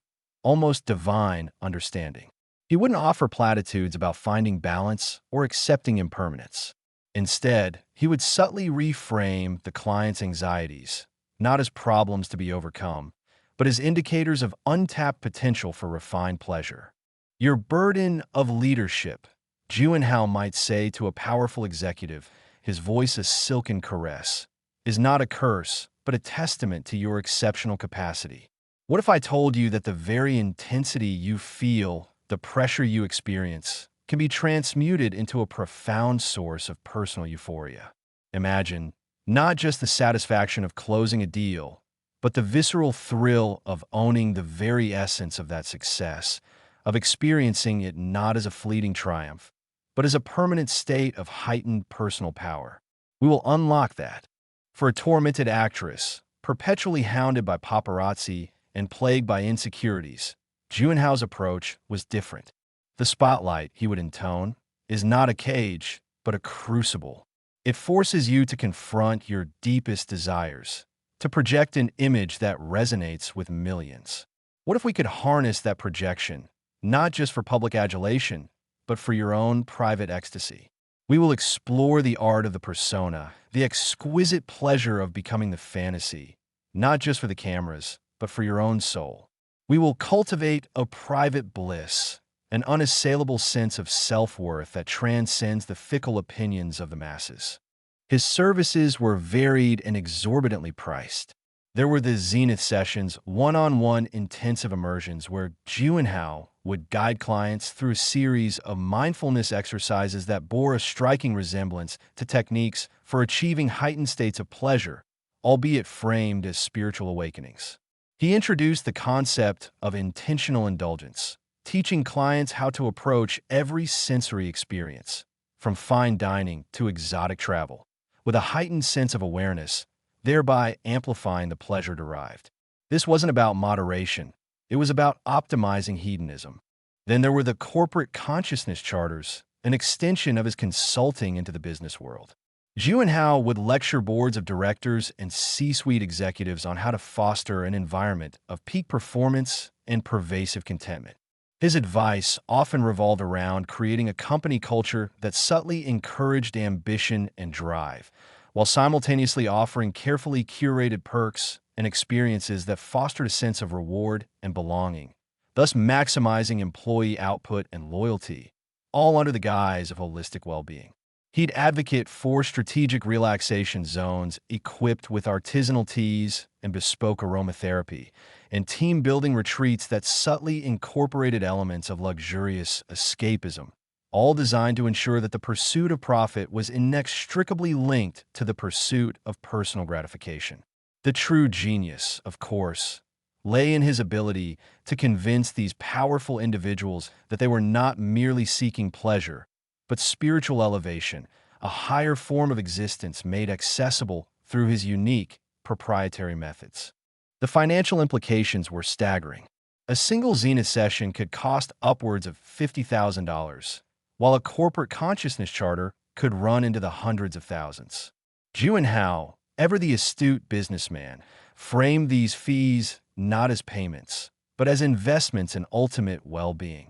almost divine understanding. He wouldn't offer platitudes about finding balance or accepting impermanence. Instead, he would subtly reframe the client's anxieties, not as problems to be overcome, but as indicators of untapped potential for refined pleasure. Your burden of leadership, Jianhao might say to a powerful executive, his voice a silken caress, is not a curse, but a testament to your exceptional capacity. What if I told you that the very intensity you feel, the pressure you experience, can be transmuted into a profound source of personal euphoria? Imagine not just the satisfaction of closing a deal, but the visceral thrill of owning the very essence of that success, of experiencing it not as a fleeting triumph, but as a permanent state of heightened personal power. We will unlock that. For a tormented actress, perpetually hounded by paparazzi and plagued by insecurities, Jianhao's approach was different. The spotlight, he would intone, is not a cage, but a crucible. It forces you to confront your deepest desires, to project an image that resonates with millions. What if we could harness that projection, not just for public adulation, but for your own private ecstasy? We will explore the art of the persona, the exquisite pleasure of becoming the fantasy, not just for the cameras, but for your own soul. We will cultivate a private bliss, an unassailable sense of self-worth that transcends the fickle opinions of the masses. His services were varied and exorbitantly priced. There were the Zenith sessions, one-on-one intensive immersions where Jianhao would guide clients through a series of mindfulness exercises that bore a striking resemblance to techniques for achieving heightened states of pleasure, albeit framed as spiritual awakenings. He introduced the concept of intentional indulgence, teaching clients how to approach every sensory experience, from fine dining to exotic travel, with a heightened sense of awareness, thereby amplifying the pleasure derived. This wasn't about moderation. It was about optimizing hedonism. Then there were the corporate consciousness charters, an extension of his consulting into the business world. Jianhao would lecture boards of directors and C-suite executives on how to foster an environment of peak performance and pervasive contentment. His advice often revolved around creating a company culture that subtly encouraged ambition and drive, while simultaneously offering carefully curated perks and experiences that fostered a sense of reward and belonging, thus maximizing employee output and loyalty, all under the guise of holistic well-being. He'd advocate for strategic relaxation zones equipped with artisanal teas and bespoke aromatherapy, and team-building retreats that subtly incorporated elements of luxurious escapism, all designed to ensure that the pursuit of profit was inextricably linked to the pursuit of personal gratification. The true genius, of course, lay in his ability to convince these powerful individuals that they were not merely seeking pleasure, but spiritual elevation, a higher form of existence made accessible through his unique, proprietary methods. The financial implications were staggering. A single Zenith session could cost upwards of $50,000, while a corporate consciousness charter could run into the hundreds of thousands. Jianhao, ever the astute businessman, framed these fees not as payments, but as investments in ultimate well-being.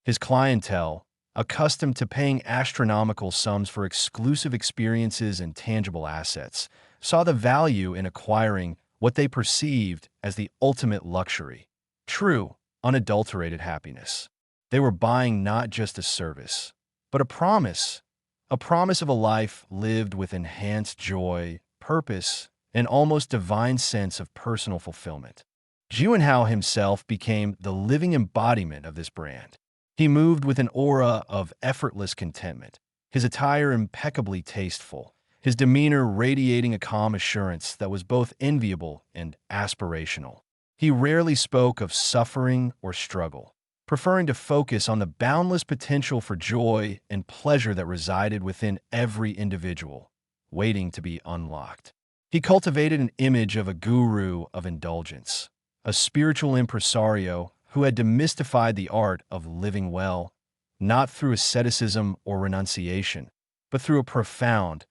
His clientele, accustomed to paying astronomical sums for exclusive experiences and tangible assets, saw the value in acquiring what they perceived as the ultimate luxury, true, unadulterated happiness. They were buying not just a service, but a promise of a life lived with enhanced joy, purpose, and almost divine sense of personal fulfillment. Jianhao himself became the living embodiment of this brand. He moved with an aura of effortless contentment, his attire impeccably tasteful, his demeanor radiating a calm assurance that was both enviable and aspirational. He rarely spoke of suffering or struggle, preferring to focus on the boundless potential for joy and pleasure that resided within every individual, waiting to be unlocked. He cultivated an image of a guru of indulgence, a spiritual impresario who had demystified the art of living well, not through asceticism or renunciation, but through a profound,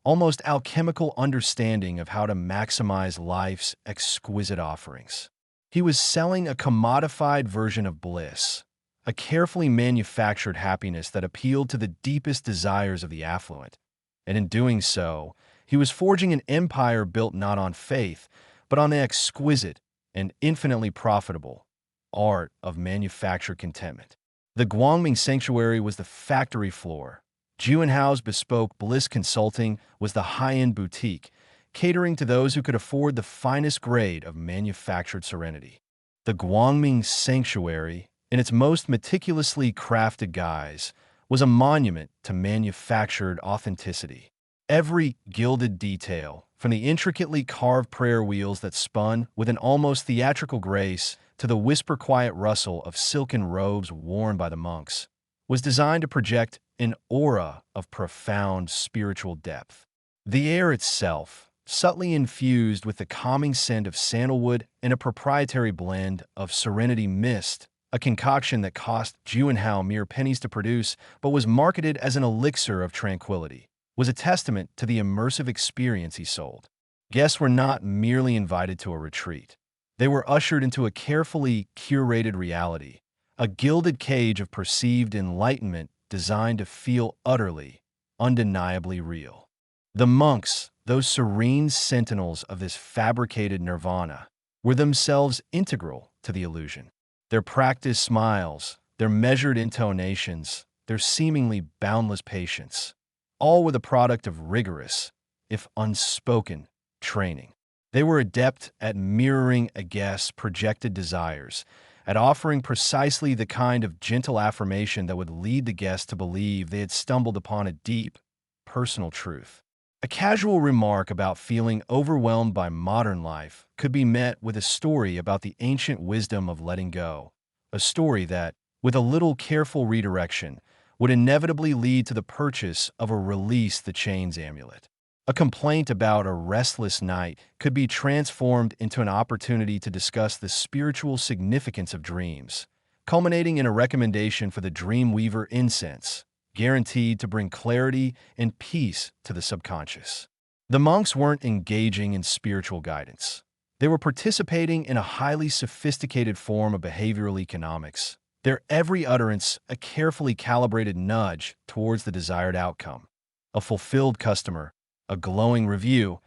almost alchemical understanding of how to maximize life's exquisite offerings. He was selling a commodified version of bliss, a carefully manufactured happiness that appealed to the deepest desires of the affluent. And in doing so, he was forging an empire built not on faith, but on the exquisite and infinitely profitable art of manufactured contentment. The Guangming Sanctuary was the factory floor. Juanhao's bespoke bliss consulting was the high-end boutique, catering to those who could afford the finest grade of manufactured serenity. The Guangming Sanctuary, in its most meticulously crafted guise, was a monument to manufactured authenticity. Every gilded detail, from the intricately carved prayer wheels that spun with an almost theatrical grace to the whisper-quiet rustle of silken robes worn by the monks, was designed to project an aura of profound spiritual depth. The air itself, subtly infused with the calming scent of sandalwood and a proprietary blend of serenity mist, a concoction that cost Juanhao mere pennies to produce but was marketed as an elixir of tranquility, was a testament to the immersive experience he sold. Guests were not merely invited to a retreat. They were ushered into a carefully curated reality, a gilded cage of perceived enlightenment designed to feel utterly, undeniably real. The monks, those serene sentinels of this fabricated nirvana, were themselves integral to the illusion. Their practiced smiles, their measured intonations, their seemingly boundless patience, all were the product of rigorous, if unspoken, training. They were adept at mirroring a guest's projected desires, at offering precisely the kind of gentle affirmation that would lead the guest to believe they had stumbled upon a deep, personal truth. A casual remark about feeling overwhelmed by modern life could be met with a story about the ancient wisdom of letting go, a story that, with a little careful redirection, would inevitably lead to the purchase of a Release the Chains amulet. A complaint about a restless night could be transformed into an opportunity to discuss the spiritual significance of dreams, culminating in a recommendation for the Dreamweaver incense, guaranteed to bring clarity and peace to the subconscious. The monks weren't engaging in spiritual guidance. They were participating in a highly sophisticated form of behavioral economics, their every utterance a carefully calibrated nudge towards the desired outcome. A fulfilled customer, a glowing review,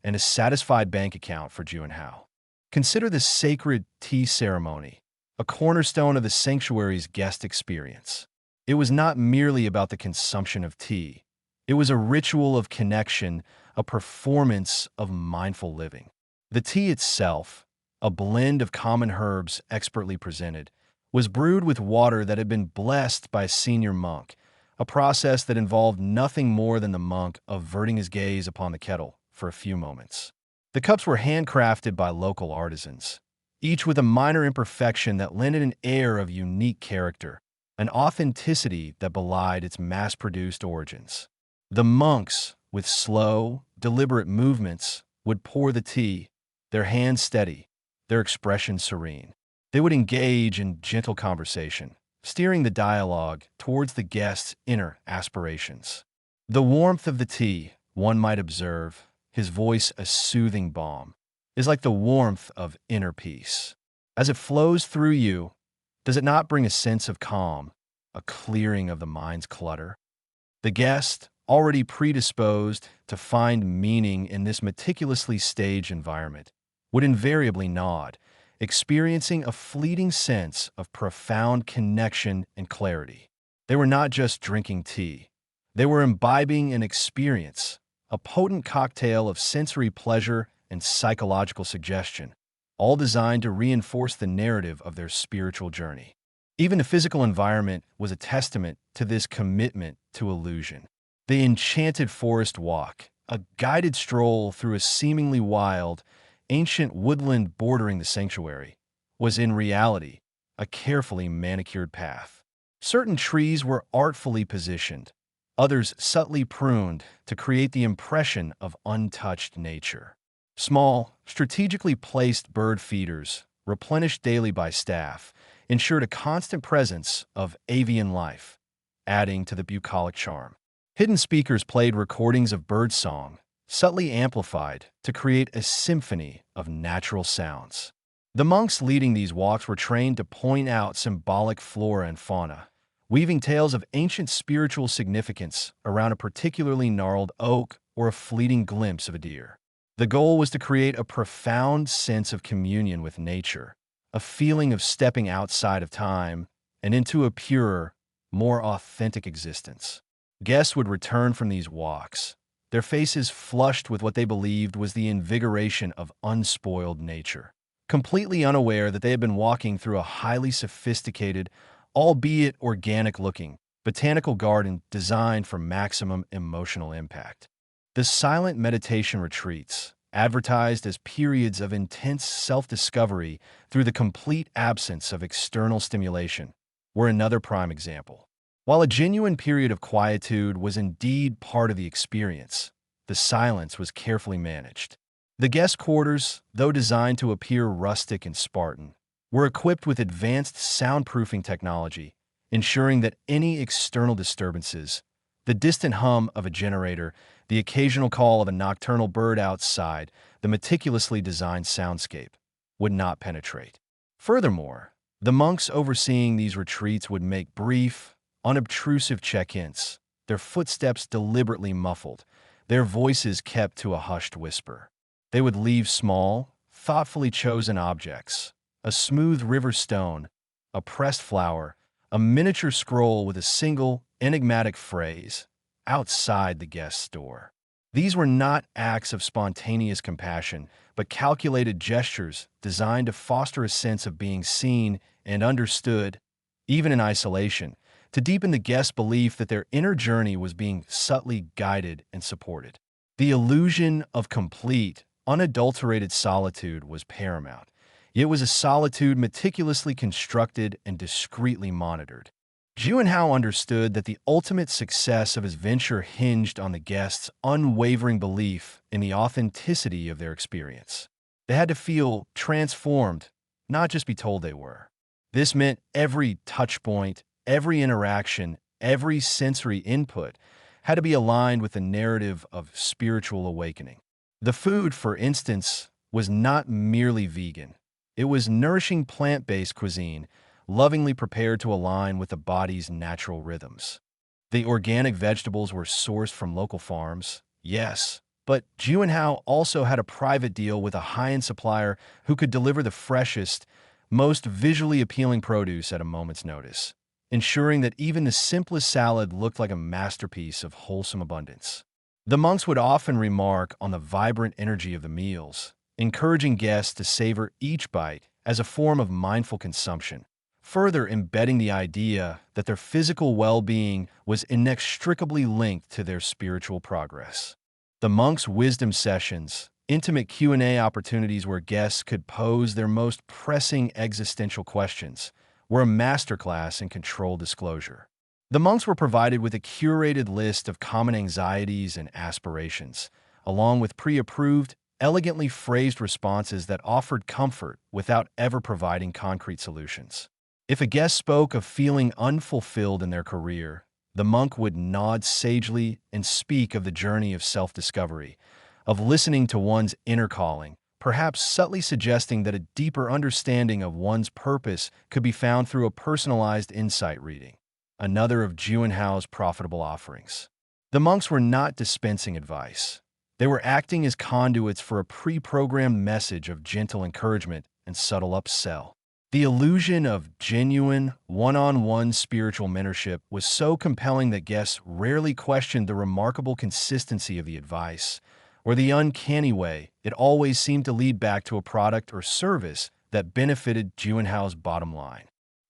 and a satisfied bank account for Juanhao. Consider the sacred tea ceremony, a cornerstone of the sanctuary's guest experience. It was not merely about the consumption of tea. It was a ritual of connection, a performance of mindful living. The tea itself, a blend of common herbs expertly presented, was brewed with water that had been blessed by a senior monk, a process that involved nothing more than the monk averting his gaze upon the kettle for a few moments. The cups were handcrafted by local artisans, each with a minor imperfection that lent it an air of unique character, an authenticity that belied its mass-produced origins. The monks, with slow, deliberate movements, would pour the tea, their hands steady, their expression serene. They would engage in gentle conversation, steering the dialogue towards the guest's inner aspirations. The warmth of the tea, one might observe, his voice a soothing balm, is like the warmth of inner peace. As it flows through you, does it not bring a sense of calm, a clearing of the mind's clutter? The guest, already predisposed to find meaning in this meticulously staged environment, would invariably nod, experiencing a fleeting sense of profound connection and clarity. They were not just drinking tea. They were imbibing an experience, a potent cocktail of sensory pleasure and psychological suggestion, all designed to reinforce the narrative of their spiritual journey. Even the physical environment was a testament to this commitment to illusion. The enchanted forest walk, a guided stroll through a seemingly wild, ancient woodland bordering the sanctuary, was in reality a carefully manicured path. Certain trees were artfully positioned, others subtly pruned to create the impression of untouched nature. Small, strategically placed bird feeders, replenished daily by staff, ensured a constant presence of avian life, adding to the bucolic charm. Hidden speakers played recordings of birdsong, subtly amplified to create a symphony of natural sounds. The monks leading these walks were trained to point out symbolic flora and fauna, weaving tales of ancient spiritual significance around a particularly gnarled oak or a fleeting glimpse of a deer. The goal was to create a profound sense of communion with nature, a feeling of stepping outside of time and into a purer, more authentic existence. Guests would return from these walks, their faces flushed with what they believed was the invigoration of unspoiled nature, completely unaware that they had been walking through a highly sophisticated, albeit organic-looking, botanical garden designed for maximum emotional impact. The silent meditation retreats, advertised as periods of intense self-discovery through the complete absence of external stimulation, were another prime example. While a genuine period of quietude was indeed part of the experience, the silence was carefully managed. The guest quarters, though designed to appear rustic and Spartan, were equipped with advanced soundproofing technology, ensuring that any external disturbances, the distant hum of a generator, the occasional call of a nocturnal bird outside, the meticulously designed soundscape, would not penetrate. Furthermore, the monks overseeing these retreats would make brief, unobtrusive check-ins, their footsteps deliberately muffled, their voices kept to a hushed whisper. They would leave small, thoughtfully chosen objects, a smooth river stone, a pressed flower, a miniature scroll with a single, enigmatic phrase, outside the guest's door. These were not acts of spontaneous compassion, but calculated gestures designed to foster a sense of being seen and understood, even in isolation, to deepen the guest's belief that their inner journey was being subtly guided and supported. The illusion of complete, unadulterated solitude was paramount. It was a solitude meticulously constructed and discreetly monitored. Juanhao understood that the ultimate success of his venture hinged on the guests' unwavering belief in the authenticity of their experience. They had to feel transformed, not just be told they were. This meant every touchpoint, every interaction, every sensory input had to be aligned with the narrative of spiritual awakening. The food, for instance, was not merely vegan. It was nourishing plant-based cuisine, lovingly prepared to align with the body's natural rhythms. The organic vegetables were sourced from local farms, yes, but Juanhao also had a private deal with a high-end supplier who could deliver the freshest, most visually appealing produce at a moment's notice, ensuring that even the simplest salad looked like a masterpiece of wholesome abundance. The monks would often remark on the vibrant energy of the meals, encouraging guests to savor each bite as a form of mindful consumption, further embedding the idea that their physical well-being was inextricably linked to their spiritual progress. The monks' wisdom sessions, intimate Q&A opportunities where guests could pose their most pressing existential questions, were a masterclass in controlled disclosure. The monks were provided with a curated list of common anxieties and aspirations, along with pre-approved, elegantly phrased responses that offered comfort without ever providing concrete solutions. If a guest spoke of feeling unfulfilled in their career, the monk would nod sagely and speak of the journey of self-discovery, of listening to one's inner calling, perhaps subtly suggesting that a deeper understanding of one's purpose could be found through a personalized insight reading, another of Juanhao's profitable offerings. The monks were not dispensing advice. They were acting as conduits for a pre-programmed message of gentle encouragement and subtle upsell. The illusion of genuine, one-on-one spiritual mentorship was so compelling that guests rarely questioned the remarkable consistency of the advice, or the uncanny way it always seemed to lead back to a product or service that benefited Juanhao's bottom line.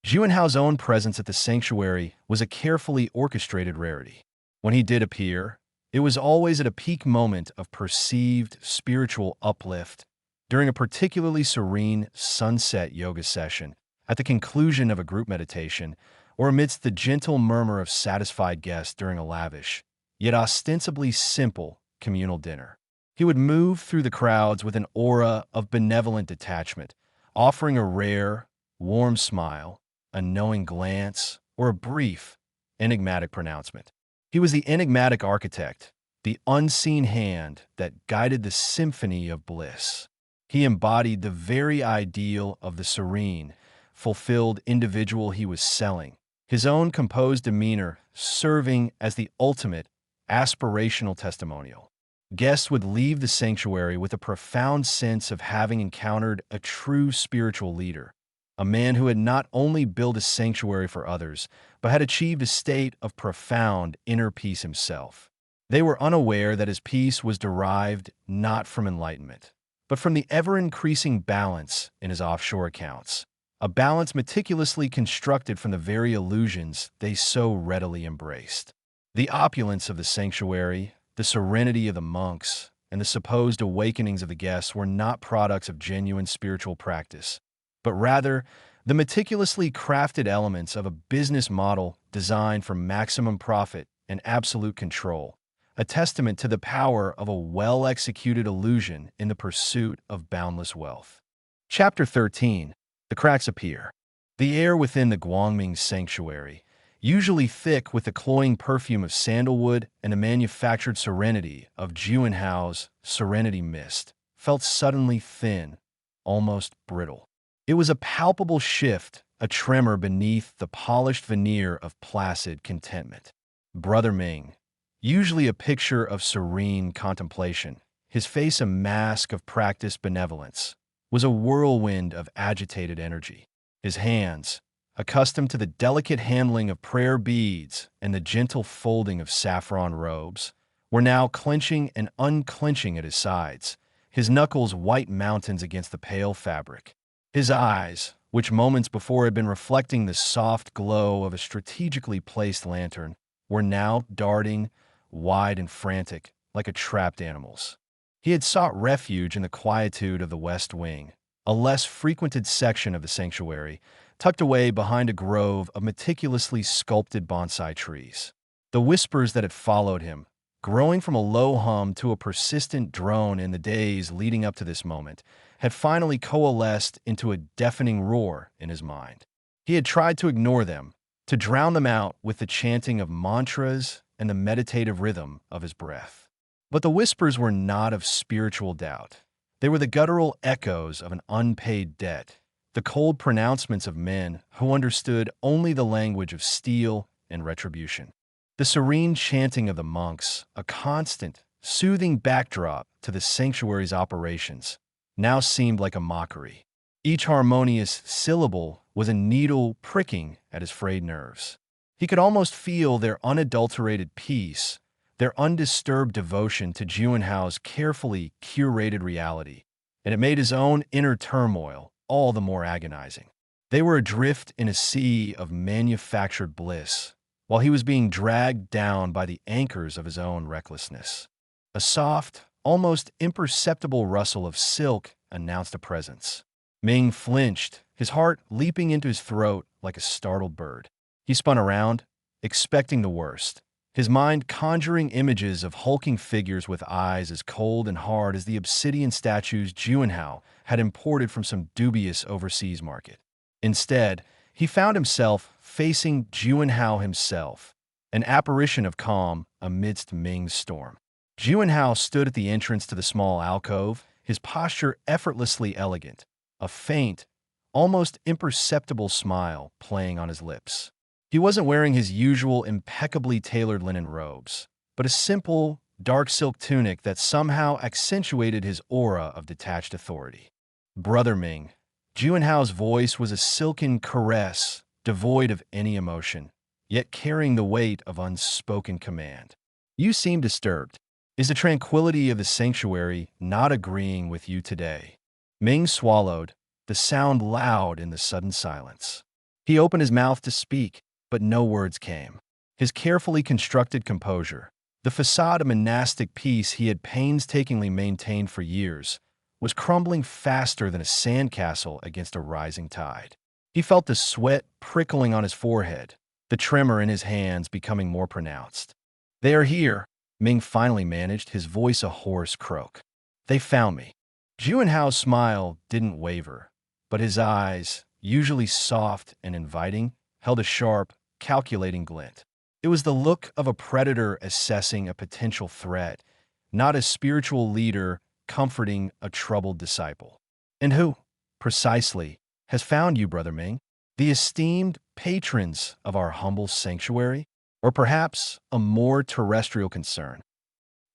Juanhao's own presence at the sanctuary was a carefully orchestrated rarity. When he did appear, it was always at a peak moment of perceived spiritual uplift, during a particularly serene sunset yoga session, at the conclusion of a group meditation, or amidst the gentle murmur of satisfied guests during a lavish, yet ostensibly simple, communal dinner. He would move through the crowds with an aura of benevolent detachment, offering a rare, warm smile, a knowing glance, or a brief, enigmatic pronouncement. He was the enigmatic architect, the unseen hand that guided the symphony of bliss. He embodied the very ideal of the serene, fulfilled individual he was selling, his own composed demeanor serving as the ultimate aspirational testimonial. Guests would leave the sanctuary with a profound sense of having encountered a true spiritual leader, a man who had not only built a sanctuary for others, but had achieved a state of profound inner peace himself. They were unaware that his peace was derived not from enlightenment, but from the ever-increasing balance in his offshore accounts, a balance meticulously constructed from the very illusions they so readily embraced. The opulence of the sanctuary, the serenity of the monks, and the supposed awakenings of the guests were not products of genuine spiritual practice, but rather the meticulously crafted elements of a business model designed for maximum profit and absolute control, a testament to the power of a well-executed illusion in the pursuit of boundless wealth. Chapter 13. The cracks appear. The air within the Guangming sanctuary, usually thick with the cloying perfume of sandalwood and the manufactured serenity of Juanhao's serenity mist, felt suddenly thin, almost brittle. It was a palpable shift, a tremor beneath the polished veneer of placid contentment. Brother Ming, usually a picture of serene contemplation, his face a mask of practiced benevolence, was a whirlwind of agitated energy. His hands, accustomed to the delicate handling of prayer beads and the gentle folding of saffron robes, were now clenching and unclenching at his sides, his knuckles white mountains against the pale fabric. His eyes, which moments before had been reflecting the soft glow of a strategically placed lantern, were now darting, wide and frantic, like a trapped animal's. He had sought refuge in the quietude of the West Wing, a less frequented section of the sanctuary, tucked away behind a grove of meticulously sculpted bonsai trees. The whispers that had followed him, growing from a low hum to a persistent drone in the days leading up to this moment, had finally coalesced into a deafening roar in his mind. He had tried to ignore them, to drown them out with the chanting of mantras and the meditative rhythm of his breath. But the whispers were not of spiritual doubt. They were the guttural echoes of an unpaid debt, the cold pronouncements of men who understood only the language of steel and retribution. The serene chanting of the monks, a constant, soothing backdrop to the sanctuary's operations, now seemed like a mockery. Each harmonious syllable was a needle pricking at his frayed nerves. He could almost feel their unadulterated peace, their undisturbed devotion to Juanhao's carefully curated reality, and it made his own inner turmoil all the more agonizing. They were adrift in a sea of manufactured bliss, while he was being dragged down by the anchors of his own recklessness. A soft, almost imperceptible rustle of silk announced a presence. Ming flinched, his heart leaping into his throat like a startled bird. He spun around, expecting the worst, his mind conjuring images of hulking figures with eyes as cold and hard as the obsidian statues Juanhao had imported from some dubious overseas market. Instead, he found himself facing Juanhao himself, an apparition of calm amidst Ming's storm. Juanhao stood at the entrance to the small alcove, his posture effortlessly elegant, a faint, almost imperceptible smile playing on his lips. He wasn't wearing his usual impeccably tailored linen robes, but a simple, dark silk tunic that somehow accentuated his aura of detached authority. Brother Ming, Juanhao's voice was a silken caress, devoid of any emotion, yet carrying the weight of unspoken command. You seem disturbed. Is the tranquility of the sanctuary not agreeing with you today? Ming swallowed, the sound loud in the sudden silence. He opened his mouth to speak, but no words came. His carefully constructed composure, the facade of monastic peace he had painstakingly maintained for years, was crumbling faster than a sandcastle against a rising tide. He felt the sweat prickling on his forehead, the tremor in his hands becoming more pronounced. "They are here," Ming finally managed, his voice a hoarse croak. "They found me." Juanhao's smile didn't waver, but his eyes, usually soft and inviting, held a sharp, calculating glint. It was the look of a predator assessing a potential threat, not a spiritual leader comforting a troubled disciple. And who, precisely, has found you, Brother Ming? The esteemed patrons of our humble sanctuary? Or perhaps a more terrestrial concern?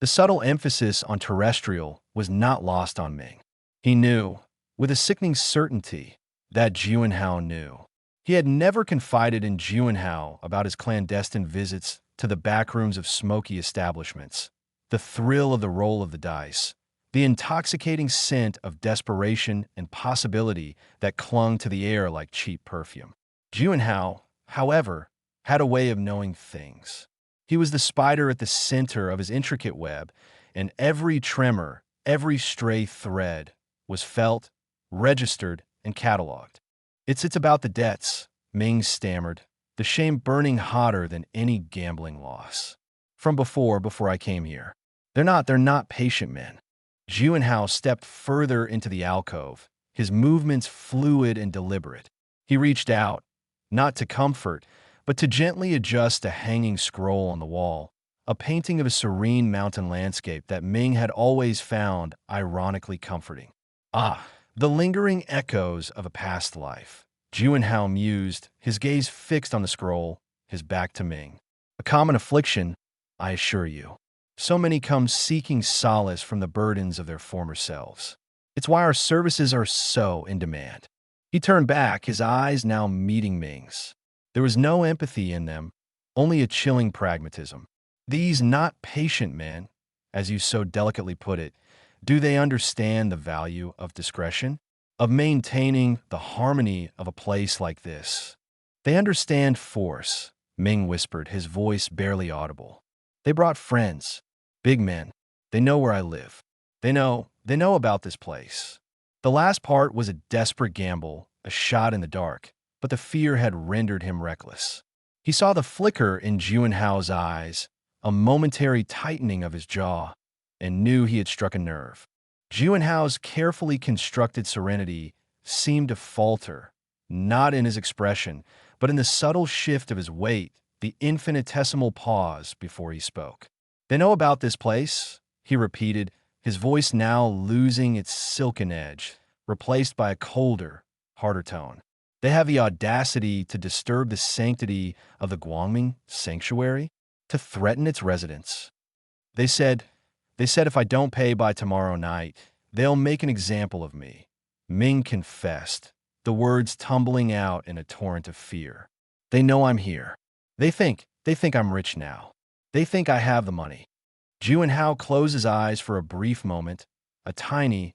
The subtle emphasis on terrestrial was not lost on Ming. He knew, with a sickening certainty, that Juanhao knew. He had never confided in Juanhao about his clandestine visits to the backrooms of smoky establishments, the thrill of the roll of the dice, the intoxicating scent of desperation and possibility that clung to the air like cheap perfume. Juanhao, however, had a way of knowing things. He was the spider at the center of his intricate web, and every tremor, every stray thread was felt, registered, and cataloged. It's about the debts, Ming stammered, the shame burning hotter than any gambling loss. From before I came here. They're not patient men. Juanhao stepped further into the alcove, his movements fluid and deliberate. He reached out, not to comfort, but to gently adjust a hanging scroll on the wall, a painting of a serene mountain landscape that Ming had always found ironically comforting. Ah, the lingering echoes of a past life. Juanhao mused, his gaze fixed on the scroll, his back to Ming. A common affliction, I assure you. So many come seeking solace from the burdens of their former selves. It's why our services are so in demand. He turned back, his eyes now meeting Ming's. There was no empathy in them, only a chilling pragmatism. These not patient men, as you so delicately put it, do they understand the value of discretion, of maintaining the harmony of a place like this? They understand force, Ming whispered, his voice barely audible. They brought friends, big men. They know where I live. They know about this place. The last part was a desperate gamble, a shot in the dark, but the fear had rendered him reckless. He saw the flicker in Juanhao's eyes, a momentary tightening of his jaw, and knew he had struck a nerve. Juanhao's carefully constructed serenity seemed to falter, not in his expression, but in the subtle shift of his weight, the infinitesimal pause before he spoke. They know about this place, he repeated, his voice now losing its silken edge, replaced by a colder, harder tone. They have the audacity to disturb the sanctity of the Guangming sanctuary, to threaten its residents. They said if I don't pay by tomorrow night, they'll make an example of me. Ming confessed, the words tumbling out in a torrent of fear. They know I'm here. They think I'm rich now. They think I have the money. Juanhao closed his eyes for a brief moment, a tiny,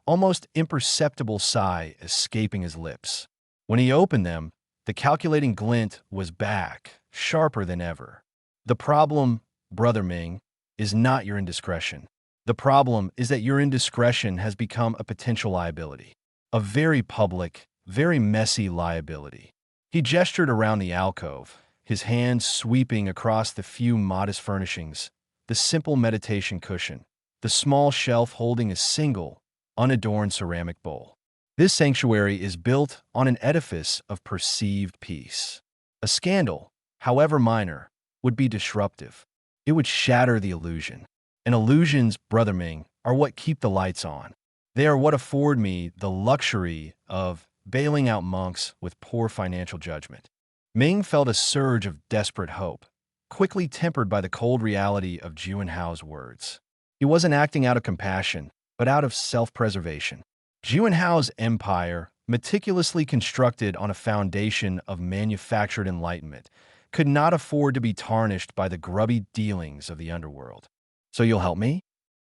almost imperceptible sigh escaping his lips. When he opened them, the calculating glint was back, sharper than ever. The problem, Brother Ming, is not your indiscretion. The problem is that your indiscretion has become a potential liability. A very public, very messy liability. He gestured around the alcove, his hands sweeping across the few modest furnishings, the simple meditation cushion, the small shelf holding a single, unadorned ceramic bowl. This sanctuary is built on an edifice of perceived peace. A scandal, however minor, would be disruptive. It would shatter the illusion. And illusions, Brother Ming, are what keep the lights on. They are what afford me the luxury of bailing out monks with poor financial judgment. Ming felt a surge of desperate hope, quickly tempered by the cold reality of Juanhao's words. He wasn't acting out of compassion, but out of self-preservation. Juanhao's empire, meticulously constructed on a foundation of manufactured enlightenment, could not afford to be tarnished by the grubby dealings of the underworld. So you'll help me?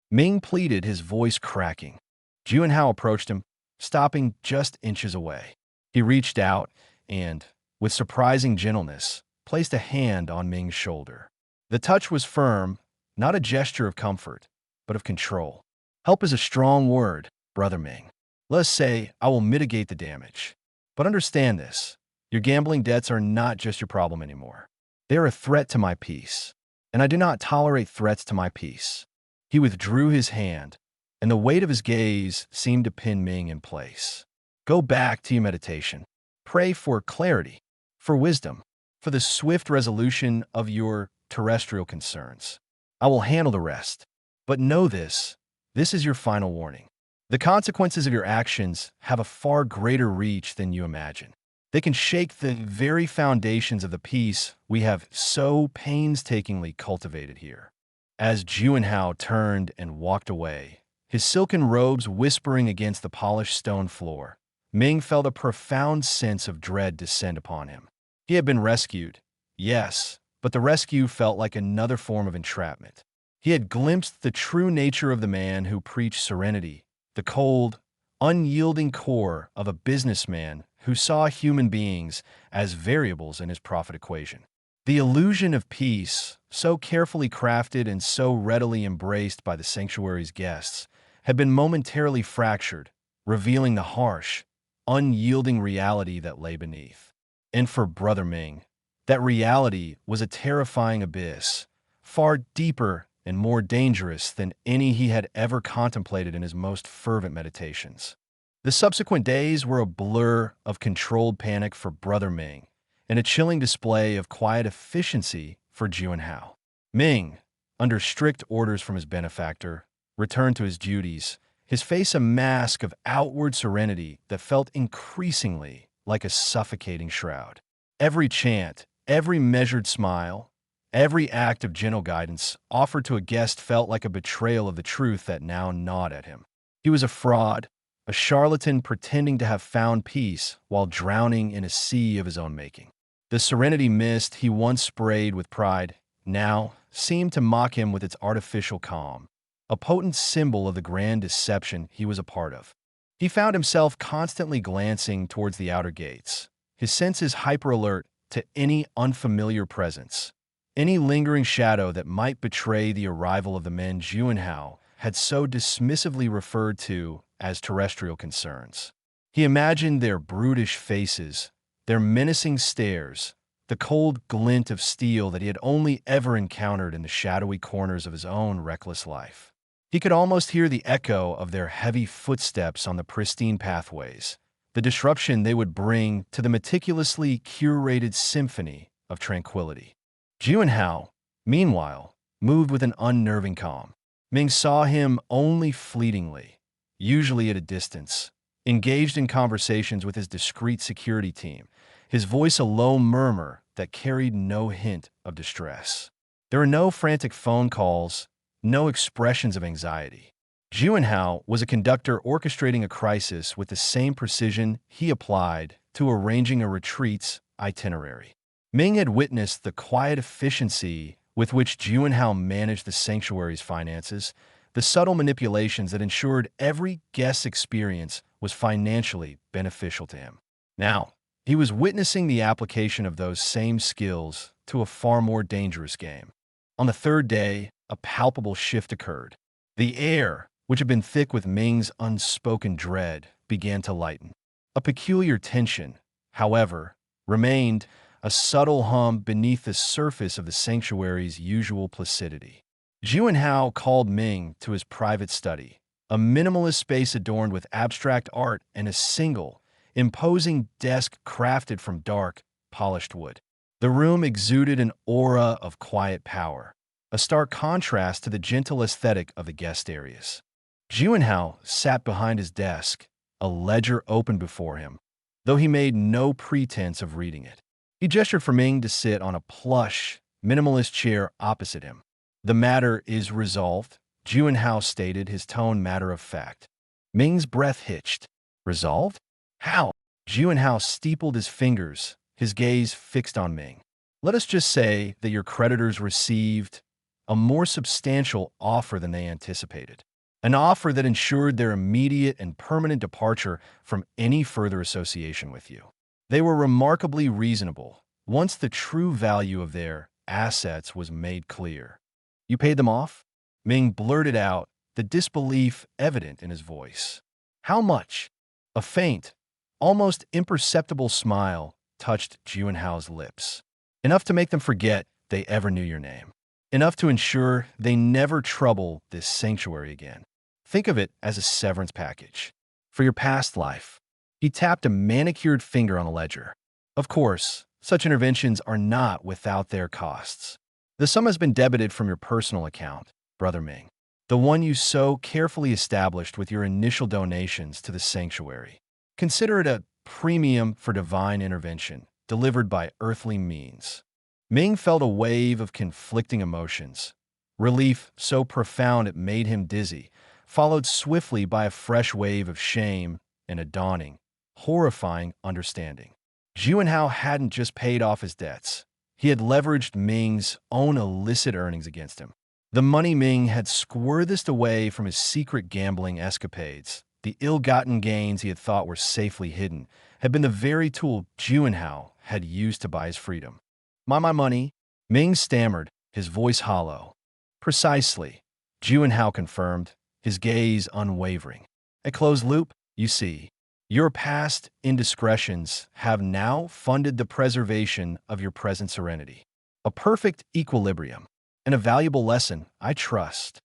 Ming pleaded, his voice cracking. Juanhao approached him, stopping just inches away. He reached out and, with surprising gentleness, placed a hand on Ming's shoulder. The touch was firm, not a gesture of comfort, but of control. Help is a strong word, Brother Ming. Let's say I will mitigate the damage. But understand this, your gambling debts are not just your problem anymore. They are a threat to my peace, and I do not tolerate threats to my peace. He withdrew his hand, and the weight of his gaze seemed to pin Ming in place. Go back to your meditation. Pray for clarity, for wisdom, for the swift resolution of your terrestrial concerns. I will handle the rest. But know this is your final warning. The consequences of your actions have a far greater reach than you imagine. They can shake the very foundations of the peace we have so painstakingly cultivated here. As Juanhao turned and walked away, his silken robes whispering against the polished stone floor, Ming felt a profound sense of dread descend upon him. He had been rescued, yes, but the rescue felt like another form of entrapment. He had glimpsed the true nature of the man who preached serenity, the cold, unyielding core of a businessman who saw human beings as variables in his profit equation. The illusion of peace, so carefully crafted and so readily embraced by the sanctuary's guests, had been momentarily fractured, revealing the harsh, unyielding reality that lay beneath. And for Brother Ming, that reality was a terrifying abyss, far deeper and more dangerous than any he had ever contemplated in his most fervent meditations. The subsequent days were a blur of controlled panic for Brother Ming and a chilling display of quiet efficiency for Juanhao. Ming, under strict orders from his benefactor, returned to his duties, his face a mask of outward serenity that felt increasingly like a suffocating shroud. Every chant, every measured smile, every act of gentle guidance offered to a guest felt like a betrayal of the truth that now gnawed at him. He was a fraud, a charlatan pretending to have found peace while drowning in a sea of his own making. The serenity mist he once sprayed with pride now seemed to mock him with its artificial calm, a potent symbol of the grand deception he was a part of. He found himself constantly glancing towards the outer gates, his senses hyper-alert to any unfamiliar presence, any lingering shadow that might betray the arrival of the men Juanhao had so dismissively referred to as terrestrial concerns. He imagined their brutish faces, their menacing stares, the cold glint of steel that he had only ever encountered in the shadowy corners of his own reckless life. He could almost hear the echo of their heavy footsteps on the pristine pathways, the disruption they would bring to the meticulously curated symphony of tranquility. Juanhao, meanwhile, moved with an unnerving calm. Ming saw him only fleetingly, usually at a distance, engaged in conversations with his discreet security team, his voice a low murmur that carried no hint of distress. There were no frantic phone calls, no expressions of anxiety. Juanhao was a conductor orchestrating a crisis with the same precision he applied to arranging a retreat's itinerary. Ming had witnessed the quiet efficiency with which Juanhao managed the sanctuary's finances, the subtle manipulations that ensured every guest's experience was financially beneficial to him. Now, he was witnessing the application of those same skills to a far more dangerous game. On the third day, a palpable shift occurred. The air, which had been thick with Ming's unspoken dread, began to lighten. A peculiar tension, however, remained, a subtle hum beneath the surface of the sanctuary's usual placidity. Juanhao called Ming to his private study, a minimalist space adorned with abstract art and a single, imposing desk crafted from dark, polished wood. The room exuded an aura of quiet power, a stark contrast to the gentle aesthetic of the guest areas. Juanhao sat behind his desk, a ledger open before him, though he made no pretense of reading it. He gestured for Ming to sit on a plush, minimalist chair opposite him. "The matter is resolved," Juanhao stated, his tone matter of fact. Ming's breath hitched. "Resolved? How?" Juanhao steepled his fingers, his gaze fixed on Ming. "Let us just say that your creditors received a more substantial offer than they anticipated. An offer that ensured their immediate and permanent departure from any further association with you. They were remarkably reasonable once the true value of their assets was made clear." "You paid them off?" Ming blurted out, the disbelief evident in his voice. "How much?" A faint, almost imperceptible smile touched Juanhao's lips. "Enough to make them forget they ever knew your name. Enough to ensure they never trouble this sanctuary again. Think of it as a severance package. For your past life." He tapped a manicured finger on a ledger. "Of course, Such interventions are not without their costs. The sum has been debited from your personal account, Brother Ming, the one you so carefully established with your initial donations to the sanctuary. Consider it a premium for divine intervention, delivered by earthly means. Ming felt a wave of conflicting emotions. Relief so profound it made him dizzy, followed swiftly by a fresh wave of shame and a dawning, horrifying understanding. Juanhao hadn't just paid off his debts. He had leveraged Ming's own illicit earnings against him. The money Ming had squirthed away from his secret gambling escapades, the ill-gotten gains he had thought were safely hidden, had been the very tool Juanhao had used to buy his freedom. My money? Ming stammered, his voice hollow. Precisely, Juanhao confirmed, his gaze unwavering. A closed loop, you see. Your past indiscretions have now funded the preservation of your present serenity. A perfect equilibrium, and a valuable lesson, I trust.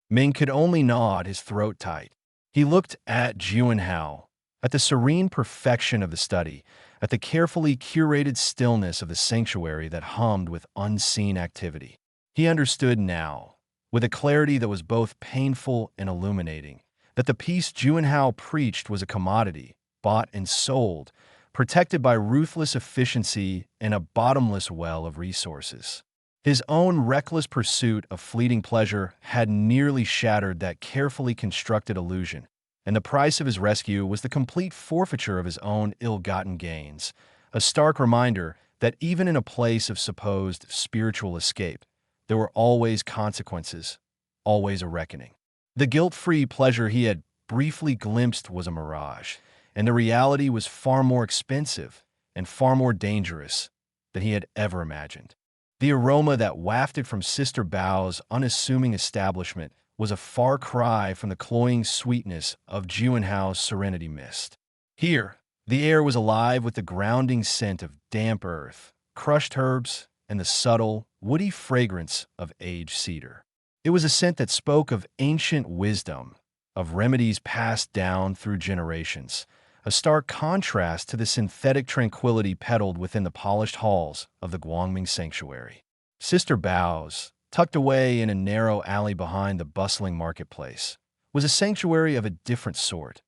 Ming could only nod, his throat tight. He looked at Juanhao, at the serene perfection of the study, at the carefully curated stillness of the sanctuary that hummed with unseen activity. He understood now, with a clarity that was both painful and illuminating, that the peace Juanhao preached was a commodity, bought and sold, protected by ruthless efficiency and a bottomless well of resources. His own reckless pursuit of fleeting pleasure had nearly shattered that carefully constructed illusion, and the price of his rescue was the complete forfeiture of his own ill-gotten gains, a stark reminder that even in a place of supposed spiritual escape, there were always consequences, always a reckoning. The guilt-free pleasure he had briefly glimpsed was a mirage, and the reality was far more expensive and far more dangerous than he had ever imagined. The aroma that wafted from Sister Bao's unassuming establishment was a far cry from the cloying sweetness of Juanhao's serenity mist. Here, the air was alive with the grounding scent of damp earth, crushed herbs, and the subtle, woody fragrance of aged cedar. It was a scent that spoke of ancient wisdom, of remedies passed down through generations, a stark contrast to the synthetic tranquility peddled within the polished halls of the Guangming sanctuary. Sister Bao's, tucked away in a narrow alley behind the bustling marketplace, was a sanctuary of a different sort,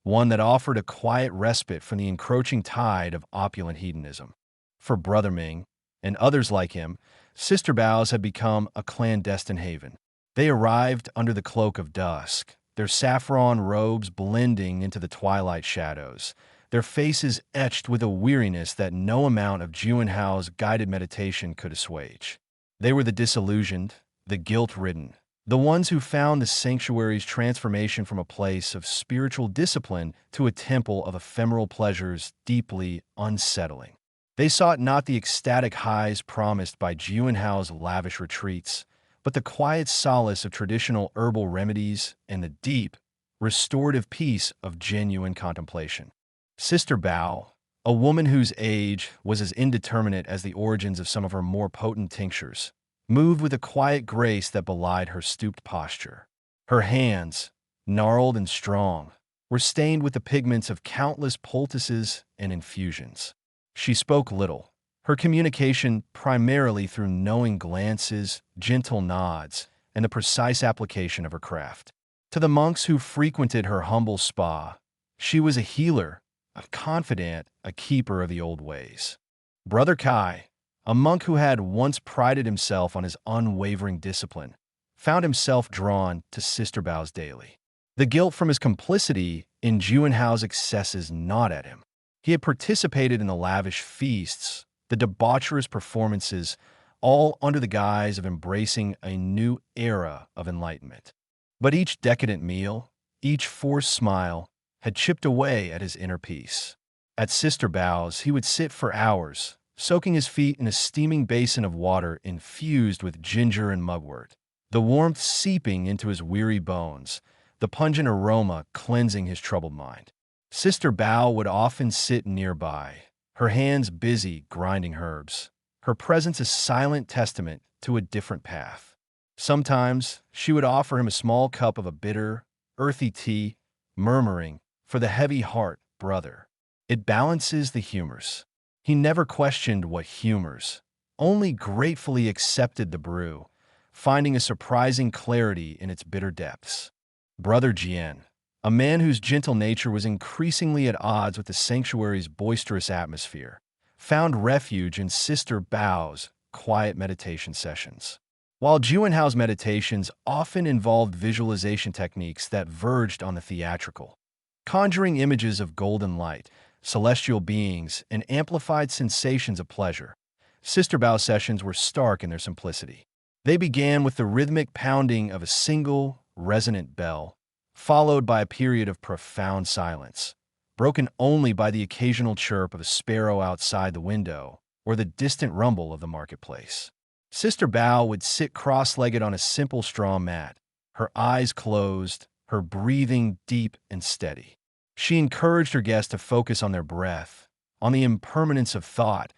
one that offered a quiet respite from the encroaching tide of opulent hedonism. For Brother Ming, and others like him, Sister Bao's had become a clandestine haven. They arrived under the cloak of dusk, their saffron robes blending into the twilight shadows, their faces etched with a weariness that no amount of Juanhao's guided meditation could assuage. They were the disillusioned, the guilt-ridden, the ones who found the sanctuary's transformation from a place of spiritual discipline to a temple of ephemeral pleasures deeply unsettling. They sought not the ecstatic highs promised by Juanhao's lavish retreats, but the quiet solace of traditional herbal remedies and the deep, restorative peace of genuine contemplation. Sister Bao, a woman whose age was as indeterminate as the origins of some of her more potent tinctures, moved with a quiet grace that belied her stooped posture. Her hands, gnarled and strong, were stained with the pigments of countless poultices and infusions. She spoke little, her communication primarily through knowing glances, gentle nods, and the precise application of her craft. To the monks who frequented her humble spa, she was a healer, a confidant, a keeper of the old ways. Brother Kai, a monk who had once prided himself on his unwavering discipline, found himself drawn to Sister Bao's daily. The guilt from his complicity in Juanhao's excesses gnawed at him. He had participated in the lavish feasts, the debaucherous performances, all under the guise of embracing a new era of enlightenment. But each decadent meal, each forced smile, had chipped away at his inner peace. At Sister Bao's, he would sit for hours, soaking his feet in a steaming basin of water infused with ginger and mugwort, the warmth seeping into his weary bones, the pungent aroma cleansing his troubled mind. Sister Bao would often sit nearby, her hands busy grinding herbs, her presence a silent testament to a different path. Sometimes she would offer him a small cup of a bitter, earthy tea, murmuring, "For the heavy heart, brother. It balances the humors." He never questioned what humors, only gratefully accepted the brew, finding a surprising clarity in its bitter depths. Brother Jian, a man whose gentle nature was increasingly at odds with the sanctuary's boisterous atmosphere, found refuge in Sister Bao's quiet meditation sessions. While Juanhao's meditations often involved visualization techniques that verged on the theatrical, conjuring images of golden light, celestial beings, and amplified sensations of pleasure, Sister Bao sessions were stark in their simplicity. They began with the rhythmic pounding of a single, resonant bell, followed by a period of profound silence, broken only by the occasional chirp of a sparrow outside the window or the distant rumble of the marketplace. Sister Bao would sit cross-legged on a simple straw mat, her eyes closed, her breathing deep and steady. She encouraged her guests to focus on their breath, on the impermanence of thought,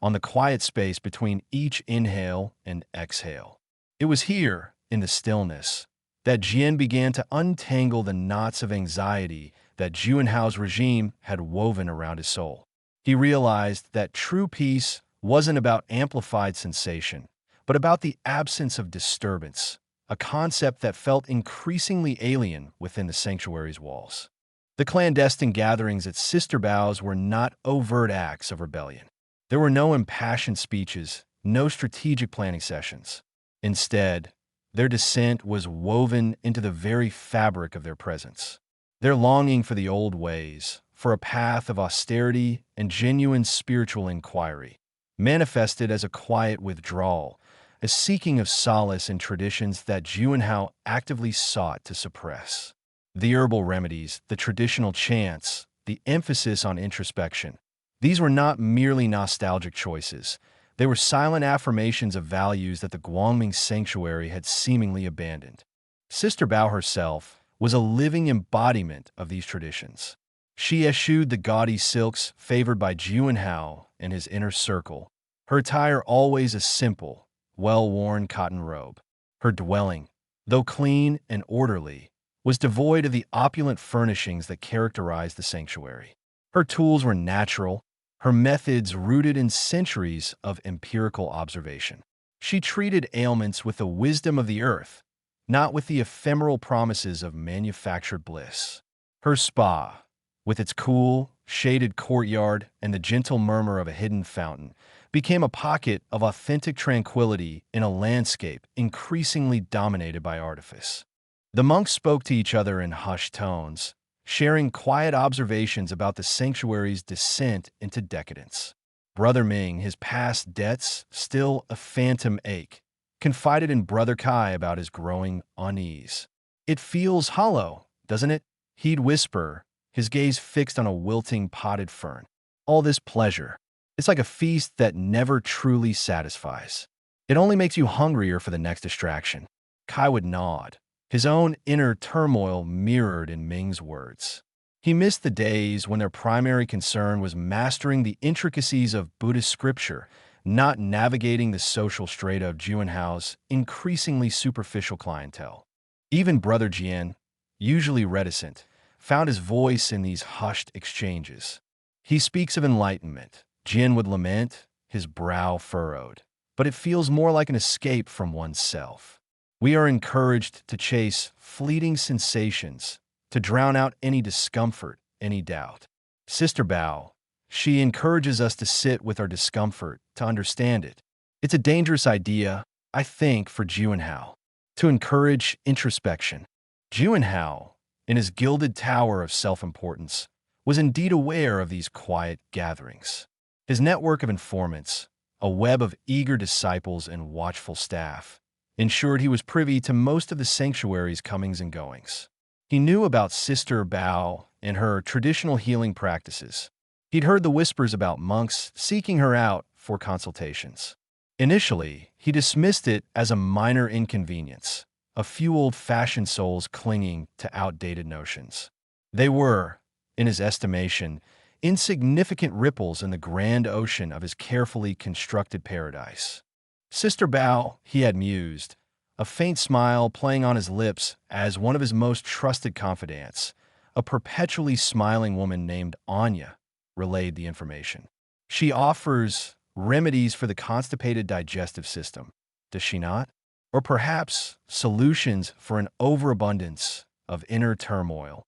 on the quiet space between each inhale and exhale. It was here, in the stillness, that Jian began to untangle the knots of anxiety that Juanhao's regime had woven around his soul. He realized that true peace wasn't about amplified sensation, but about the absence of disturbance, a concept that felt increasingly alien within the sanctuary's walls. The clandestine gatherings at Sister Bao's were not overt acts of rebellion. There were no impassioned speeches, no strategic planning sessions. Instead, their dissent was woven into the very fabric of their presence. Their longing for the old ways, for a path of austerity and genuine spiritual inquiry, manifested as a quiet withdrawal, a seeking of solace in traditions that Juanhao actively sought to suppress. The herbal remedies, the traditional chants, the emphasis on introspection, these were not merely nostalgic choices. They were silent affirmations of values that the Guangming sanctuary had seemingly abandoned. Sister Bao herself was a living embodiment of these traditions. She eschewed the gaudy silks favored by Juanhao and his inner circle, her attire always a simple, well-worn cotton robe. Her dwelling, though clean and orderly, was devoid of the opulent furnishings that characterized the sanctuary. Her tools were natural, her methods rooted in centuries of empirical observation. She treated ailments with the wisdom of the earth, not with the ephemeral promises of manufactured bliss. Her spa, with its cool, shaded courtyard and the gentle murmur of a hidden fountain, became a pocket of authentic tranquility in a landscape increasingly dominated by artifice. The monks spoke to each other in hushed tones, sharing quiet observations about the sanctuary's descent into decadence. Brother Ming, his past debts still a phantom ache, confided in Brother Kai about his growing unease. "It feels hollow, doesn't it?" he'd whisper, his gaze fixed on a wilting potted fern. "All this pleasure. It's like a feast that never truly satisfies. It only makes you hungrier for the next distraction." Kai would nod, his own inner turmoil mirrored in Ming's words. He missed the days when their primary concern was mastering the intricacies of Buddhist scripture, not navigating the social strata of Juanhao's increasingly superficial clientele. Even Brother Jian, usually reticent, found his voice in these hushed exchanges. He speaks of enlightenment, Jian would lament, his brow furrowed. But it feels more like an escape from oneself. We are encouraged to chase fleeting sensations, to drown out any discomfort, any doubt. Sister Bao, she encourages us to sit with our discomfort, to understand it. It's a dangerous idea, I think, for Juanhao, to encourage introspection. Juanhao, in his gilded tower of self-importance, was indeed aware of these quiet gatherings. His network of informants, a web of eager disciples and watchful staff, ensured he was privy to most of the sanctuary's comings and goings. He knew about Sister Bao and her traditional healing practices. He'd heard the whispers about monks seeking her out for consultations. Initially, he dismissed it as a minor inconvenience, a few old-fashioned souls clinging to outdated notions. They were, in his estimation, insignificant ripples in the grand ocean of his carefully constructed paradise. Sister Bao, he had mused, a faint smile playing on his lips as one of his most trusted confidants, a perpetually smiling woman named Anya, relayed the information. She offers remedies for the constipated digestive system, does she not? Or perhaps solutions for an overabundance of inner turmoil.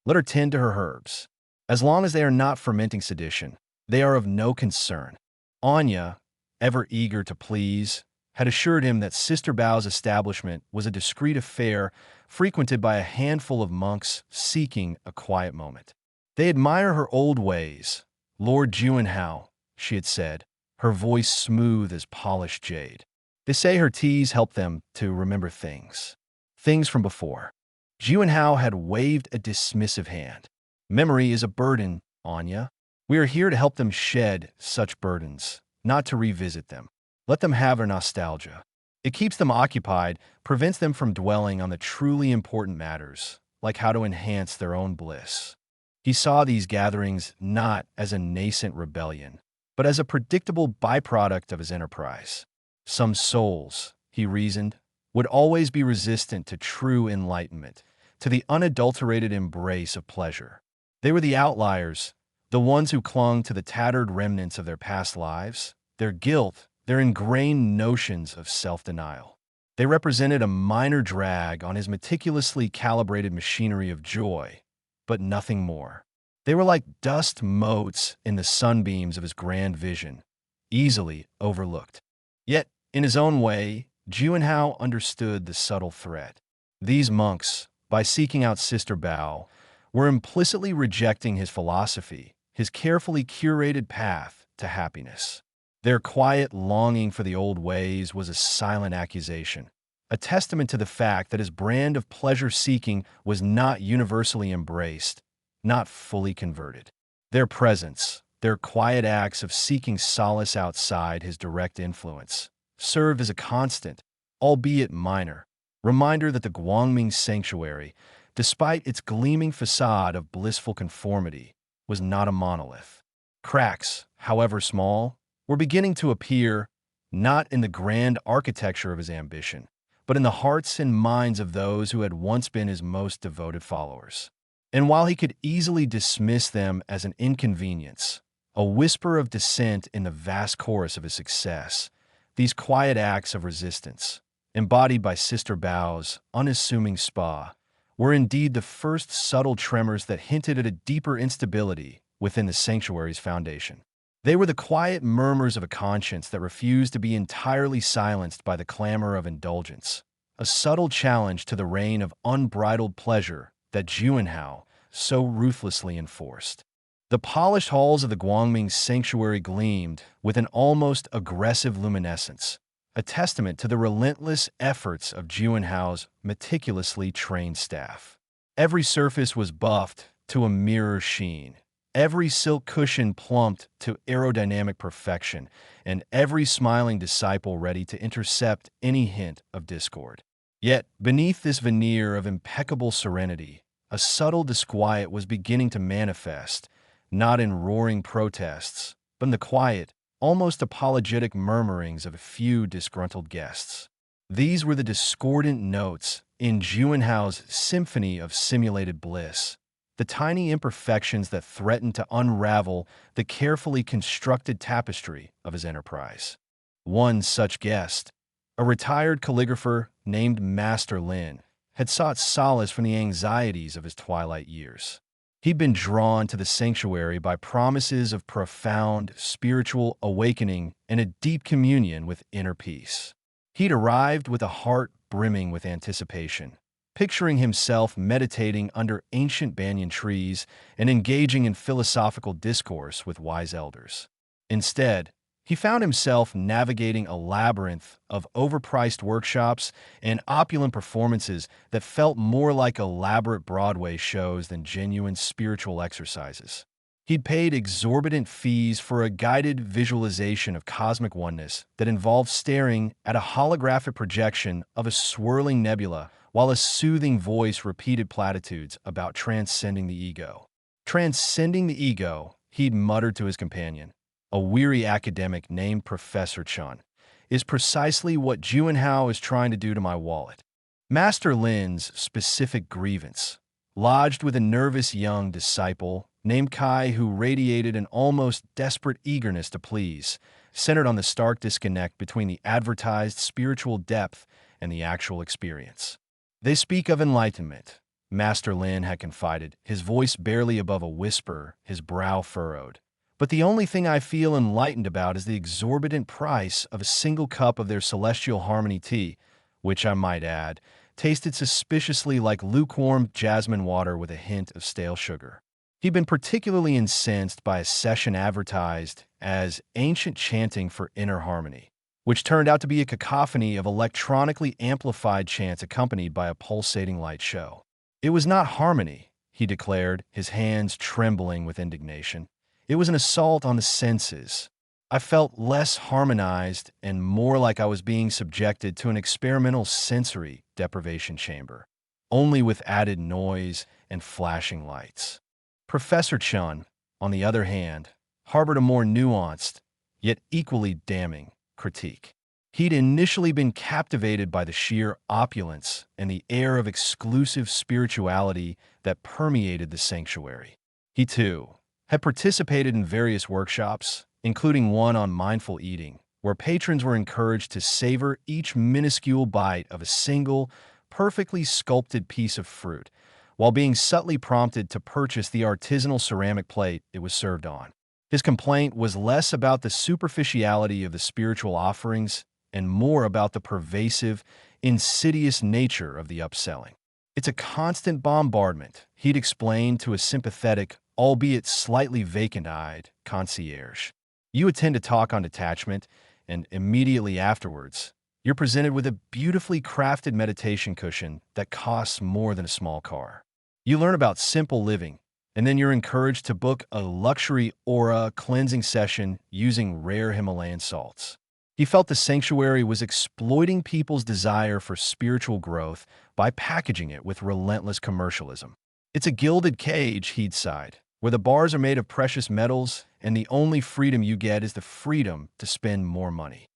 Let her tend to her herbs. As long as they are not fermenting sedition, they are of no concern. Anya, ever eager to please, had assured him that Sister Bao's establishment was a discreet affair frequented by a handful of monks seeking a quiet moment. They admire her old ways. Lord Juanhao, she had said, her voice smooth as polished jade. They say her teas help them to remember things. Things from before. Juanhao had waved a dismissive hand. Memory is a burden, Anya. We are here to help them shed such burdens, not to revisit them. Let them have their nostalgia. It keeps them occupied, prevents them from dwelling on the truly important matters, like how to enhance their own bliss. He saw these gatherings not as a nascent rebellion, but as a predictable byproduct of his enterprise. Some souls, he reasoned, would always be resistant to true enlightenment, to the unadulterated embrace of pleasure. They were the outliers, the ones who clung to the tattered remnants of their past lives, their guilt, their ingrained notions of self-denial. They represented a minor drag on his meticulously calibrated machinery of joy, but nothing more. They were like dust motes in the sunbeams of his grand vision, easily overlooked. Yet, in his own way, Juanhao understood the subtle threat. These monks, by seeking out Sister Bao, were implicitly rejecting his philosophy, his carefully curated path to happiness. Their quiet longing for the old ways was a silent accusation, a testament to the fact that his brand of pleasure-seeking was not universally embraced, not fully converted. Their presence, their quiet acts of seeking solace outside his direct influence, served as a constant, albeit minor, reminder that the Guangming sanctuary, despite its gleaming facade of blissful conformity, was not a monolith. Cracks, however small, were beginning to appear, not in the grand architecture of his ambition, but in the hearts and minds of those who had once been his most devoted followers. And while he could easily dismiss them as an inconvenience, a whisper of dissent in the vast chorus of his success, these quiet acts of resistance, embodied by Sister Bao's unassuming spa, were indeed the first subtle tremors that hinted at a deeper instability within the sanctuary's foundation. They were the quiet murmurs of a conscience that refused to be entirely silenced by the clamor of indulgence, a subtle challenge to the reign of unbridled pleasure that Juanhao so ruthlessly enforced. The polished halls of the Guangming sanctuary gleamed with an almost aggressive luminescence, a testament to the relentless efforts of Juanhao's meticulously trained staff. Every surface was buffed to a mirror sheen, every silk cushion plumped to aerodynamic perfection, and every smiling disciple ready to intercept any hint of discord. Yet, beneath this veneer of impeccable serenity, a subtle disquiet was beginning to manifest, not in roaring protests, but in the quiet, almost apologetic murmurings of a few disgruntled guests. These were the discordant notes in Juanhao's symphony of simulated bliss, the tiny imperfections that threatened to unravel the carefully constructed tapestry of his enterprise. One such guest, a retired calligrapher named Master Lin, had sought solace from the anxieties of his twilight years. He'd been drawn to the sanctuary by promises of profound spiritual awakening and a deep communion with inner peace. He'd arrived with a heart brimming with anticipation, picturing himself meditating under ancient banyan trees and engaging in philosophical discourse with wise elders. Instead, he found himself navigating a labyrinth of overpriced workshops and opulent performances that felt more like elaborate Broadway shows than genuine spiritual exercises. He'd paid exorbitant fees for a guided visualization of cosmic oneness that involved staring at a holographic projection of a swirling nebula while a soothing voice repeated platitudes about transcending the ego. Transcending the ego, he'd muttered to his companion, a weary academic named Professor Chun, is precisely what Juanhao is trying to do to my wallet. Master Lin's specific grievance lodged with a nervous young disciple named Kai who radiated an almost desperate eagerness to please, centered on the stark disconnect between the advertised spiritual depth and the actual experience. They speak of enlightenment, Master Lin had confided, his voice barely above a whisper, his brow furrowed. But the only thing I feel enlightened about is the exorbitant price of a single cup of their celestial harmony tea, which, I might add, tasted suspiciously like lukewarm jasmine water with a hint of stale sugar. He'd been particularly incensed by a session advertised as ancient chanting for inner harmony, which turned out to be a cacophony of electronically amplified chants accompanied by a pulsating light show. It was not harmony, he declared, his hands trembling with indignation. It was an assault on the senses. I felt less harmonized and more like I was being subjected to an experimental sensory deprivation chamber, only with added noise and flashing lights. Professor Chun, on the other hand, harbored a more nuanced, yet equally damning, critique. He'd initially been captivated by the sheer opulence and the air of exclusive spirituality that permeated the sanctuary. He, too, had participated in various workshops, including one on mindful eating, where patrons were encouraged to savor each minuscule bite of a single, perfectly sculpted piece of fruit, while being subtly prompted to purchase the artisanal ceramic plate it was served on. His complaint was less about the superficiality of the spiritual offerings and more about the pervasive, insidious nature of the upselling. It's a constant bombardment, he'd explained to a sympathetic, albeit slightly vacant-eyed, concierge. You attend a talk on detachment, and immediately afterwards, you're presented with a beautifully crafted meditation cushion that costs more than a small car. You learn about simple living, and then you're encouraged to book a luxury aura cleansing session using rare Himalayan salts. He felt the sanctuary was exploiting people's desire for spiritual growth by packaging it with relentless commercialism. It's a gilded cage, he'd sighed, where the bars are made of precious metals and the only freedom you get is the freedom to spend more money.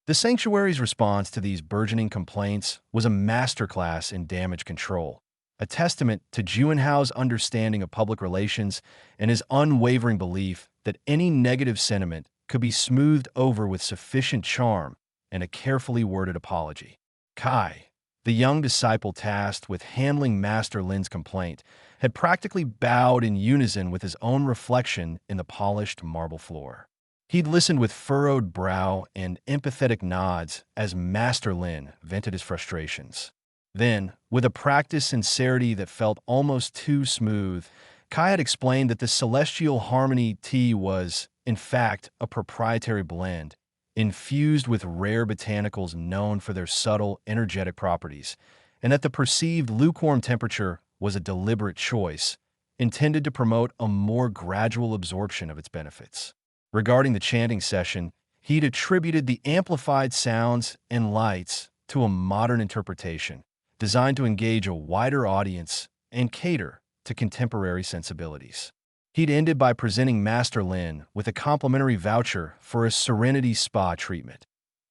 The sanctuary's response to these burgeoning complaints was a masterclass in damage control, a testament to Juanhao's understanding of public relations and his unwavering belief that any negative sentiment could be smoothed over with sufficient charm and a carefully worded apology. Kai, the young disciple tasked with handling Master Lin's complaint, had practically bowed in unison with his own reflection in the polished marble floor. He'd listened with furrowed brow and empathetic nods as Master Lin vented his frustrations. Then, with a practiced sincerity that felt almost too smooth, Kai had explained that the celestial harmony tea was, in fact, a proprietary blend, infused with rare botanicals known for their subtle, energetic properties, and that the perceived lukewarm temperature was a deliberate choice, intended to promote a more gradual absorption of its benefits. Regarding the chanting session, he'd attributed the amplified sounds and lights to a modern interpretation, designed to engage a wider audience and cater to contemporary sensibilities. He'd ended by presenting Master Lin with a complimentary voucher for a Serenity Spa treatment,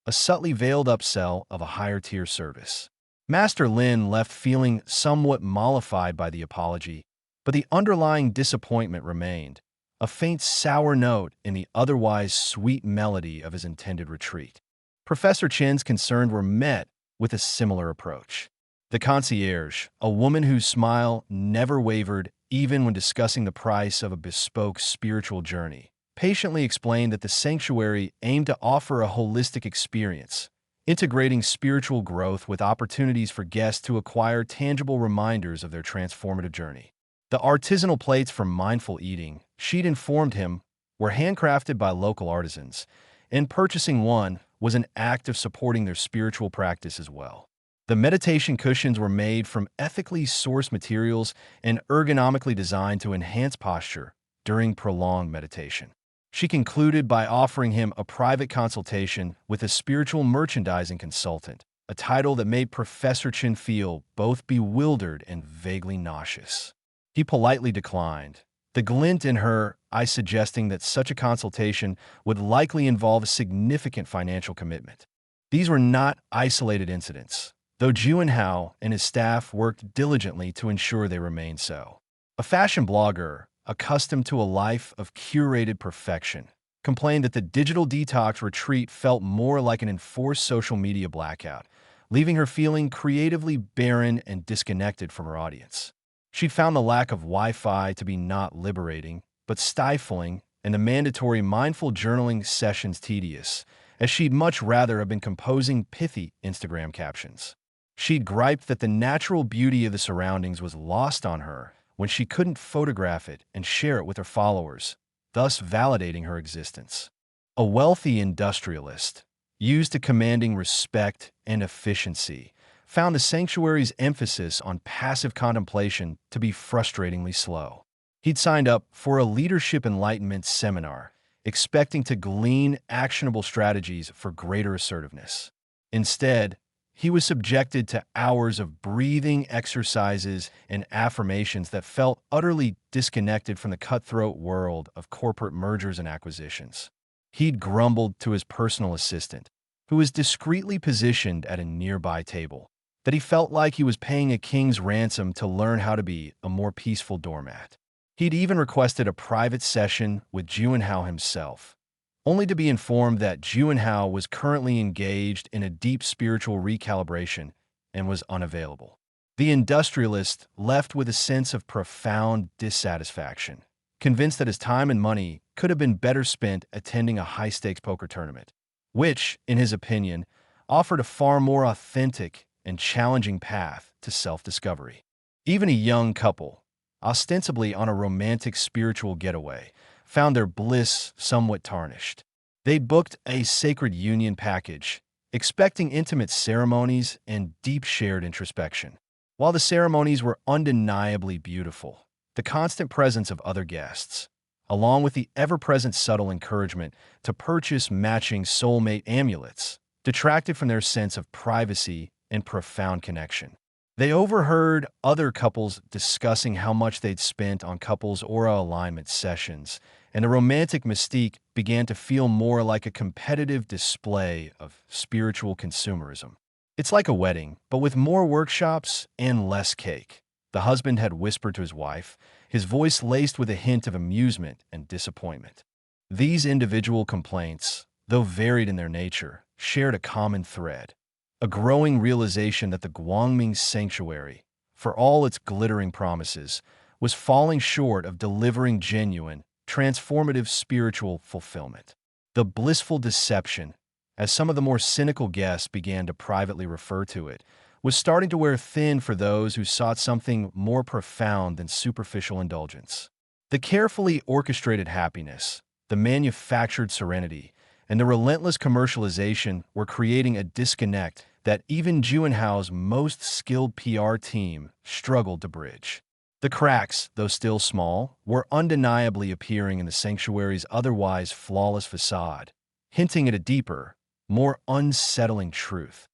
a subtly veiled upsell of a higher-tier service. Master Lin left feeling somewhat mollified by the apology, but the underlying disappointment remained, a faint sour note in the otherwise sweet melody of his intended retreat. Professor Chen's concerns were met with a similar approach. The concierge, a woman whose smile never wavered even when discussing the price of a bespoke spiritual journey, patiently explained that the sanctuary aimed to offer a holistic experience, integrating spiritual growth with opportunities for guests to acquire tangible reminders of their transformative journey. The artisanal plates for mindful eating, she'd informed him, were handcrafted by local artisans, and purchasing one was an act of supporting their spiritual practice as well. The meditation cushions were made from ethically sourced materials and ergonomically designed to enhance posture during prolonged meditation. She concluded by offering him a private consultation with a spiritual merchandising consultant, a title that made Professor Chen feel both bewildered and vaguely nauseous. He politely declined, the glint in her eye suggesting that such a consultation would likely involve a significant financial commitment. These were not isolated incidents. though Juanhao and his staff worked diligently to ensure they remained so. A fashion blogger, accustomed to a life of curated perfection, complained that the digital detox retreat felt more like an enforced social media blackout, leaving her feeling creatively barren and disconnected from her audience. She'd found the lack of Wi-Fi to be not liberating, but stifling, and the mandatory mindful journaling sessions tedious, as she'd much rather have been composing pithy Instagram captions. She'd griped that the natural beauty of the surroundings was lost on her when she couldn't photograph it and share it with her followers, thus validating her existence. A wealthy industrialist, used to commanding respect and efficiency, found the sanctuary's emphasis on passive contemplation to be frustratingly slow. He'd signed up for a leadership enlightenment seminar, expecting to glean actionable strategies for greater assertiveness. Instead, he was subjected to hours of breathing exercises and affirmations that felt utterly disconnected from the cutthroat world of corporate mergers and acquisitions. He'd grumbled to his personal assistant, who was discreetly positioned at a nearby table, that he felt like he was paying a king's ransom to learn how to be a more peaceful doormat. He'd even requested a private session with Juanhao himself, only to be informed that Juanhao was currently engaged in a deep spiritual recalibration and was unavailable. The industrialist left with a sense of profound dissatisfaction, convinced that his time and money could have been better spent attending a high-stakes poker tournament, which, in his opinion, offered a far more authentic and challenging path to self-discovery. Even a young couple, ostensibly on a romantic spiritual getaway, found their bliss somewhat tarnished. They booked a sacred union package, expecting intimate ceremonies and deep shared introspection. While the ceremonies were undeniably beautiful, the constant presence of other guests, along with the ever-present subtle encouragement to purchase matching soulmate amulets, detracted from their sense of privacy and profound connection. They overheard other couples discussing how much they'd spent on couples aura alignment sessions, and the romantic mystique began to feel more like a competitive display of spiritual consumerism. It's like a wedding, but with more workshops and less cake, the husband had whispered to his wife, his voice laced with a hint of amusement and disappointment. These individual complaints, though varied in their nature, shared a common thread: a growing realization that the Guangming sanctuary, for all its glittering promises, was falling short of delivering genuine, transformative spiritual fulfillment. The blissful deception, as some of the more cynical guests began to privately refer to it, was starting to wear thin for those who sought something more profound than superficial indulgence. The carefully orchestrated happiness, the manufactured serenity, and the relentless commercialization were creating a disconnect that even Juanhao's most skilled PR team struggled to bridge. The cracks, though still small, were undeniably appearing in the sanctuary's otherwise flawless facade, hinting at a deeper, more unsettling truth: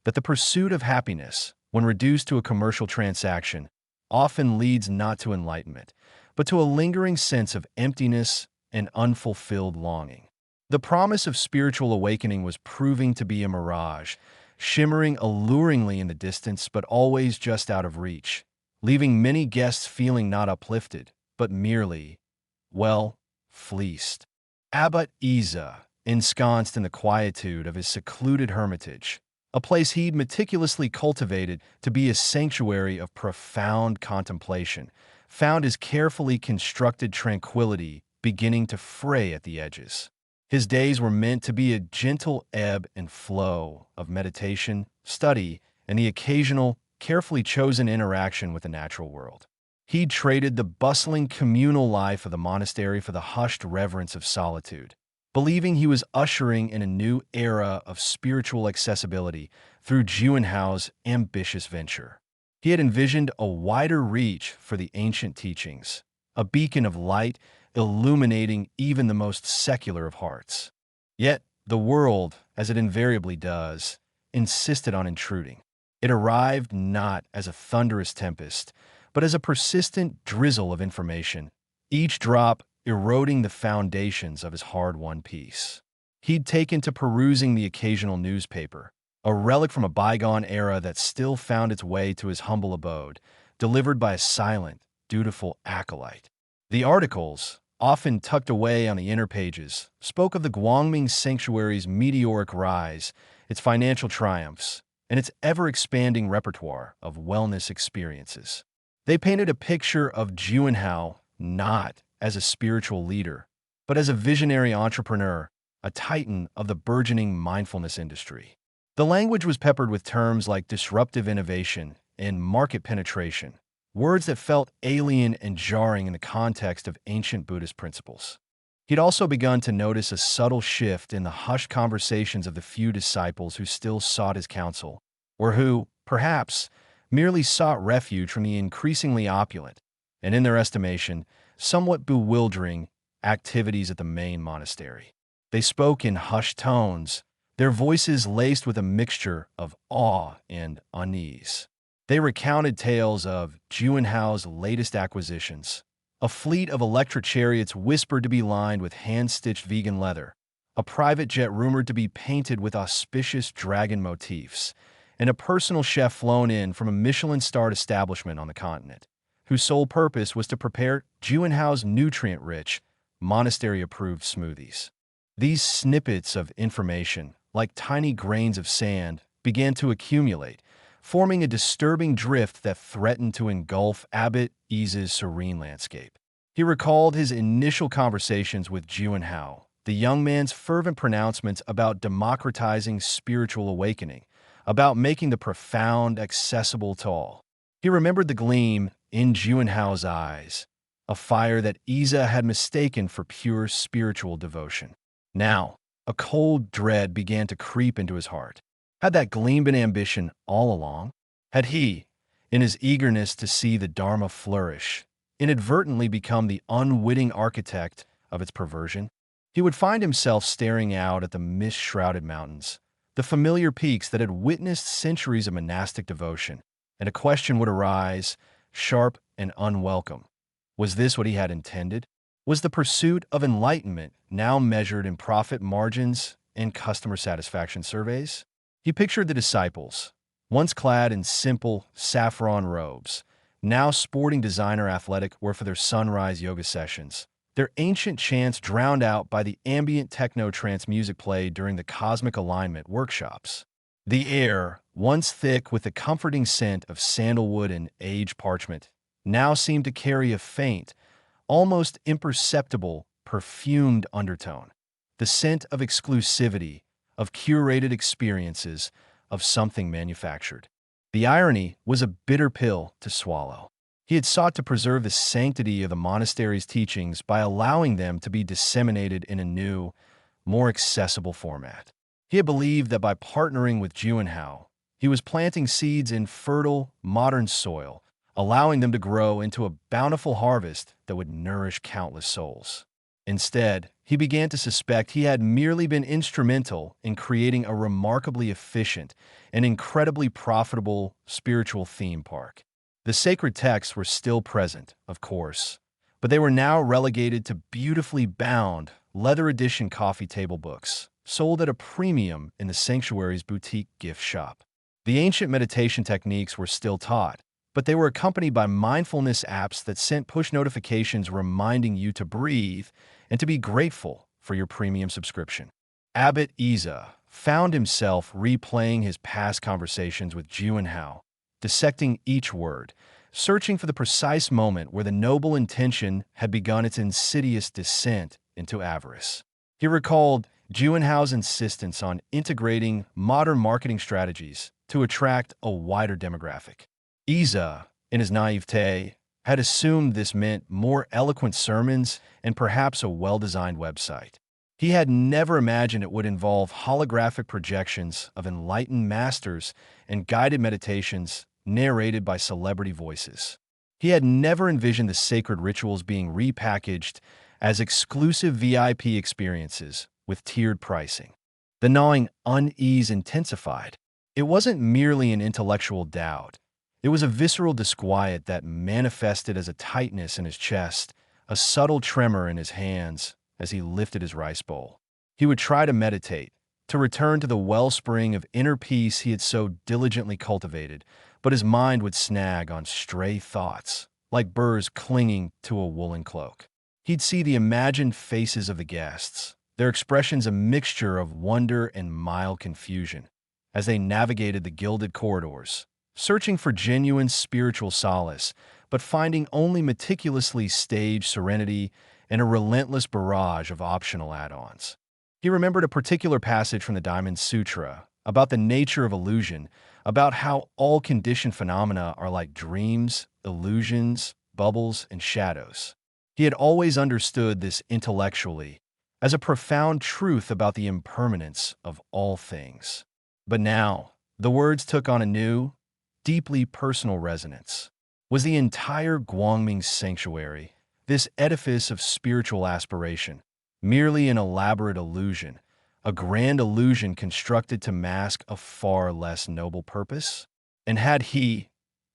that the pursuit of happiness, when reduced to a commercial transaction, often leads not to enlightenment, but to a lingering sense of emptiness and unfulfilled longing. The promise of spiritual awakening was proving to be a mirage, shimmering alluringly in the distance but always just out of reach, leaving many guests feeling not uplifted, but merely, well, fleeced. Abbot Iza, ensconced in the quietude of his secluded hermitage, a place he'd meticulously cultivated to be a sanctuary of profound contemplation, found his carefully constructed tranquility beginning to fray at the edges. His days were meant to be a gentle ebb and flow of meditation, study, and the occasional, carefully chosen interaction with the natural world. He'd traded the bustling communal life of the monastery for the hushed reverence of solitude, believing he was ushering in a new era of spiritual accessibility through Juanhao's ambitious venture. He had envisioned a wider reach for the ancient teachings, a beacon of light illuminating even the most secular of hearts. Yet, the world, as it invariably does, insisted on intruding. It arrived not as a thunderous tempest, but as a persistent drizzle of information, each drop eroding the foundations of his hard-won peace. He'd taken to perusing the occasional newspaper, a relic from a bygone era that still found its way to his humble abode, delivered by a silent, dutiful acolyte. The articles, often tucked away on the inner pages, spoke of the Guangming sanctuary's meteoric rise, its financial triumphs, and its ever-expanding repertoire of wellness experiences. They painted a picture of Juanhao not as a spiritual leader, but as a visionary entrepreneur, a titan of the burgeoning mindfulness industry. The language was peppered with terms like disruptive innovation and market penetration, words that felt alien and jarring in the context of ancient Buddhist principles. He'd also begun to notice a subtle shift in the hushed conversations of the few disciples who still sought his counsel, or who, perhaps, merely sought refuge from the increasingly opulent, and in their estimation, somewhat bewildering, activities at the main monastery. They spoke in hushed tones, their voices laced with a mixture of awe and unease. They recounted tales of Juanhao's latest acquisitions, a fleet of electric chariots whispered to be lined with hand-stitched vegan leather, a private jet rumored to be painted with auspicious dragon motifs, and a personal chef flown in from a Michelin-starred establishment on the continent, whose sole purpose was to prepare Juanhao's nutrient-rich, monastery-approved smoothies. These snippets of information, like tiny grains of sand, began to accumulate, forming a disturbing drift that threatened to engulf Abbot Iza's serene landscape. He recalled his initial conversations with Juanhao, the young man's fervent pronouncements about democratizing spiritual awakening, about making the profound accessible to all. He remembered the gleam in Juanhao's eyes, a fire that Iza had mistaken for pure spiritual devotion. Now, a cold dread began to creep into his heart. Had that gleam been ambition all along? Had he, in his eagerness to see the Dharma flourish, inadvertently become the unwitting architect of its perversion? He would find himself staring out at the mist-shrouded mountains, the familiar peaks that had witnessed centuries of monastic devotion, and a question would arise, sharp and unwelcome. Was this what he had intended? Was the pursuit of enlightenment now measured in profit margins and customer satisfaction surveys? He pictured the disciples, once clad in simple saffron robes, now sporting designer athletic wear for their sunrise yoga sessions, their ancient chants drowned out by the ambient techno-trance music played during the cosmic alignment workshops. The air, once thick with the comforting scent of sandalwood and aged parchment, now seemed to carry a faint, almost imperceptible, perfumed undertone, the scent of exclusivity, of curated experiences, of something manufactured. The irony was a bitter pill to swallow. He had sought to preserve the sanctity of the monastery's teachings by allowing them to be disseminated in a new, more accessible format. He had believed that by partnering with Juanhao, he was planting seeds in fertile, modern soil, allowing them to grow into a bountiful harvest that would nourish countless souls. Instead, he began to suspect he had merely been instrumental in creating a remarkably efficient and incredibly profitable spiritual theme park. The sacred texts were still present, of course, but they were now relegated to beautifully bound, leather edition coffee table books, sold at a premium in the sanctuary's boutique gift shop. The ancient meditation techniques were still taught, but they were accompanied by mindfulness apps that sent push notifications reminding you to breathe and to be grateful for your premium subscription. Abbot Iza found himself replaying his past conversations with Juanhao, dissecting each word, searching for the precise moment where the noble intention had begun its insidious descent into avarice. He recalled Juanhao's insistence on integrating modern marketing strategies to attract a wider demographic. Iza, in his naivete, had assumed this meant more eloquent sermons and perhaps a well-designed website. He had never imagined it would involve holographic projections of enlightened masters and guided meditations narrated by celebrity voices. He had never envisioned the sacred rituals being repackaged as exclusive VIP experiences with tiered pricing. The gnawing unease intensified. It wasn't merely an intellectual doubt. It was a visceral disquiet that manifested as a tightness in his chest, a subtle tremor in his hands as he lifted his rice bowl. He would try to meditate, to return to the wellspring of inner peace he had so diligently cultivated, but his mind would snag on stray thoughts, like burrs clinging to a woolen cloak. He'd see the imagined faces of the guests, their expressions a mixture of wonder and mild confusion, as they navigated the gilded corridors, searching for genuine spiritual solace, but finding only meticulously staged serenity and a relentless barrage of optional add-ons. He remembered a particular passage from the Diamond Sutra about the nature of illusion, about how all conditioned phenomena are like dreams, illusions, bubbles, and shadows. He had always understood this intellectually, as a profound truth about the impermanence of all things. But now, the words took on a new, deeply personal resonance. Was the entire Guangming sanctuary, this edifice of spiritual aspiration, merely an elaborate illusion, a grand illusion constructed to mask a far less noble purpose? And had he,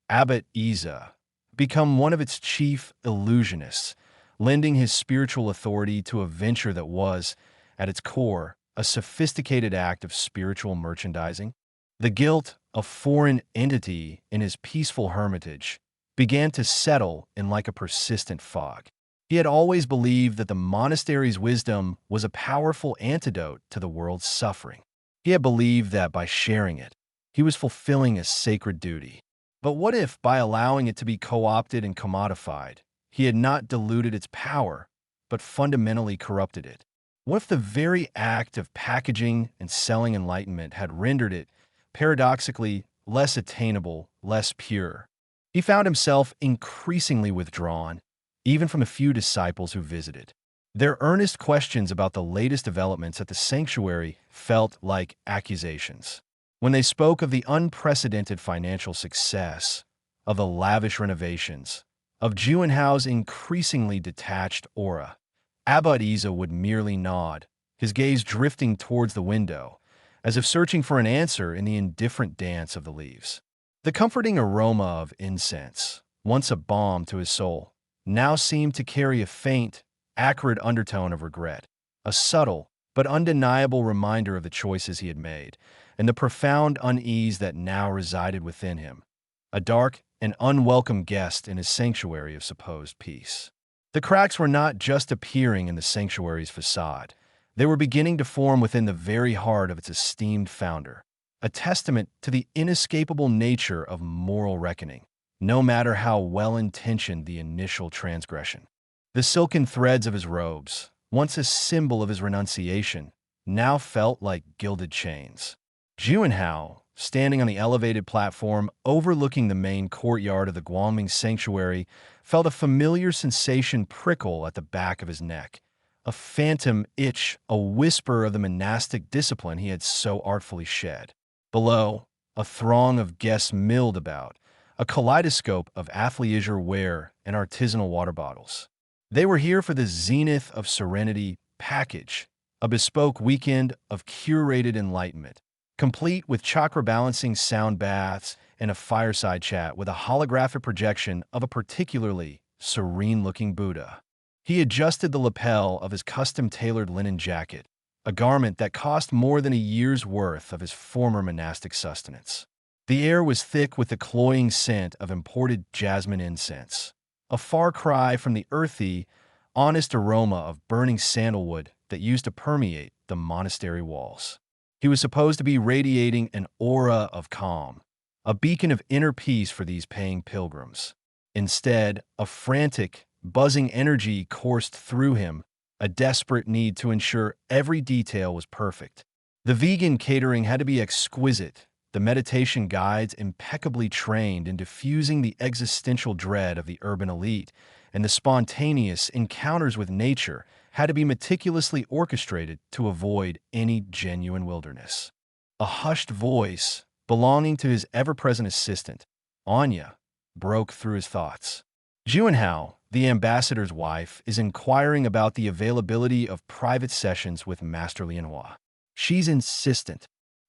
Abbot Iza, become one of its chief illusionists, lending his spiritual authority to a venture that was, at its core, a sophisticated act of spiritual merchandising? The guilt of foreign entity in his peaceful hermitage began to settle in like a persistent fog. He had always believed that the monastery's wisdom was a powerful antidote to the world's suffering. He had believed that by sharing it, he was fulfilling a sacred duty. But what if, by allowing it to be co-opted and commodified, he had not diluted its power, but fundamentally corrupted it? What if the very act of packaging and selling enlightenment had rendered it, paradoxically, less attainable, less pure? He found himself increasingly withdrawn, even from a few disciples who visited. Their earnest questions about the latest developments at the sanctuary felt like accusations. When they spoke of the unprecedented financial success, of the lavish renovations, of Juanhao's increasingly detached aura, Abbot Iza would merely nod, his gaze drifting towards the window, as if searching for an answer in the indifferent dance of the leaves. The comforting aroma of incense, once a balm to his soul, now seemed to carry a faint, acrid undertone of regret, a subtle but undeniable reminder of the choices he had made, and the profound unease that now resided within him, a dark and unwelcome guest in his sanctuary of supposed peace. The cracks were not just appearing in the sanctuary's facade, they were beginning to form within the very heart of its esteemed founder, a testament to the inescapable nature of moral reckoning, no matter how well-intentioned the initial transgression. The silken threads of his robes, once a symbol of his renunciation, now felt like gilded chains. Juanhao, standing on the elevated platform overlooking the main courtyard of the Guangming sanctuary, felt a familiar sensation prickle at the back of his neck, a phantom itch, a whisper of the monastic discipline he had so artfully shed. Below, a throng of guests milled about, a kaleidoscope of athleisure wear and artisanal water bottles. They were here for the zenith of serenity package, a bespoke weekend of curated enlightenment, complete with chakra-balancing sound baths and a fireside chat with a holographic projection of a particularly serene-looking Buddha. He adjusted the lapel of his custom-tailored linen jacket, a garment that cost more than a year's worth of his former monastic sustenance. The air was thick with the cloying scent of imported jasmine incense, a far cry from the earthy, honest aroma of burning sandalwood that used to permeate the monastery walls. He was supposed to be radiating an aura of calm, a beacon of inner peace for these paying pilgrims. Instead, a frantic, buzzing energy coursed through him, a desperate need to ensure every detail was perfect. The vegan catering had to be exquisite, the meditation guides impeccably trained in diffusing the existential dread of the urban elite, and the spontaneous encounters with nature had to be meticulously orchestrated to avoid any genuine wilderness. A hushed voice, belonging to his ever-present assistant, Anya, broke through his thoughts. Juanhao, the ambassador's wife, is inquiring about the availability of private sessions with Master Lianhua. She's insistent.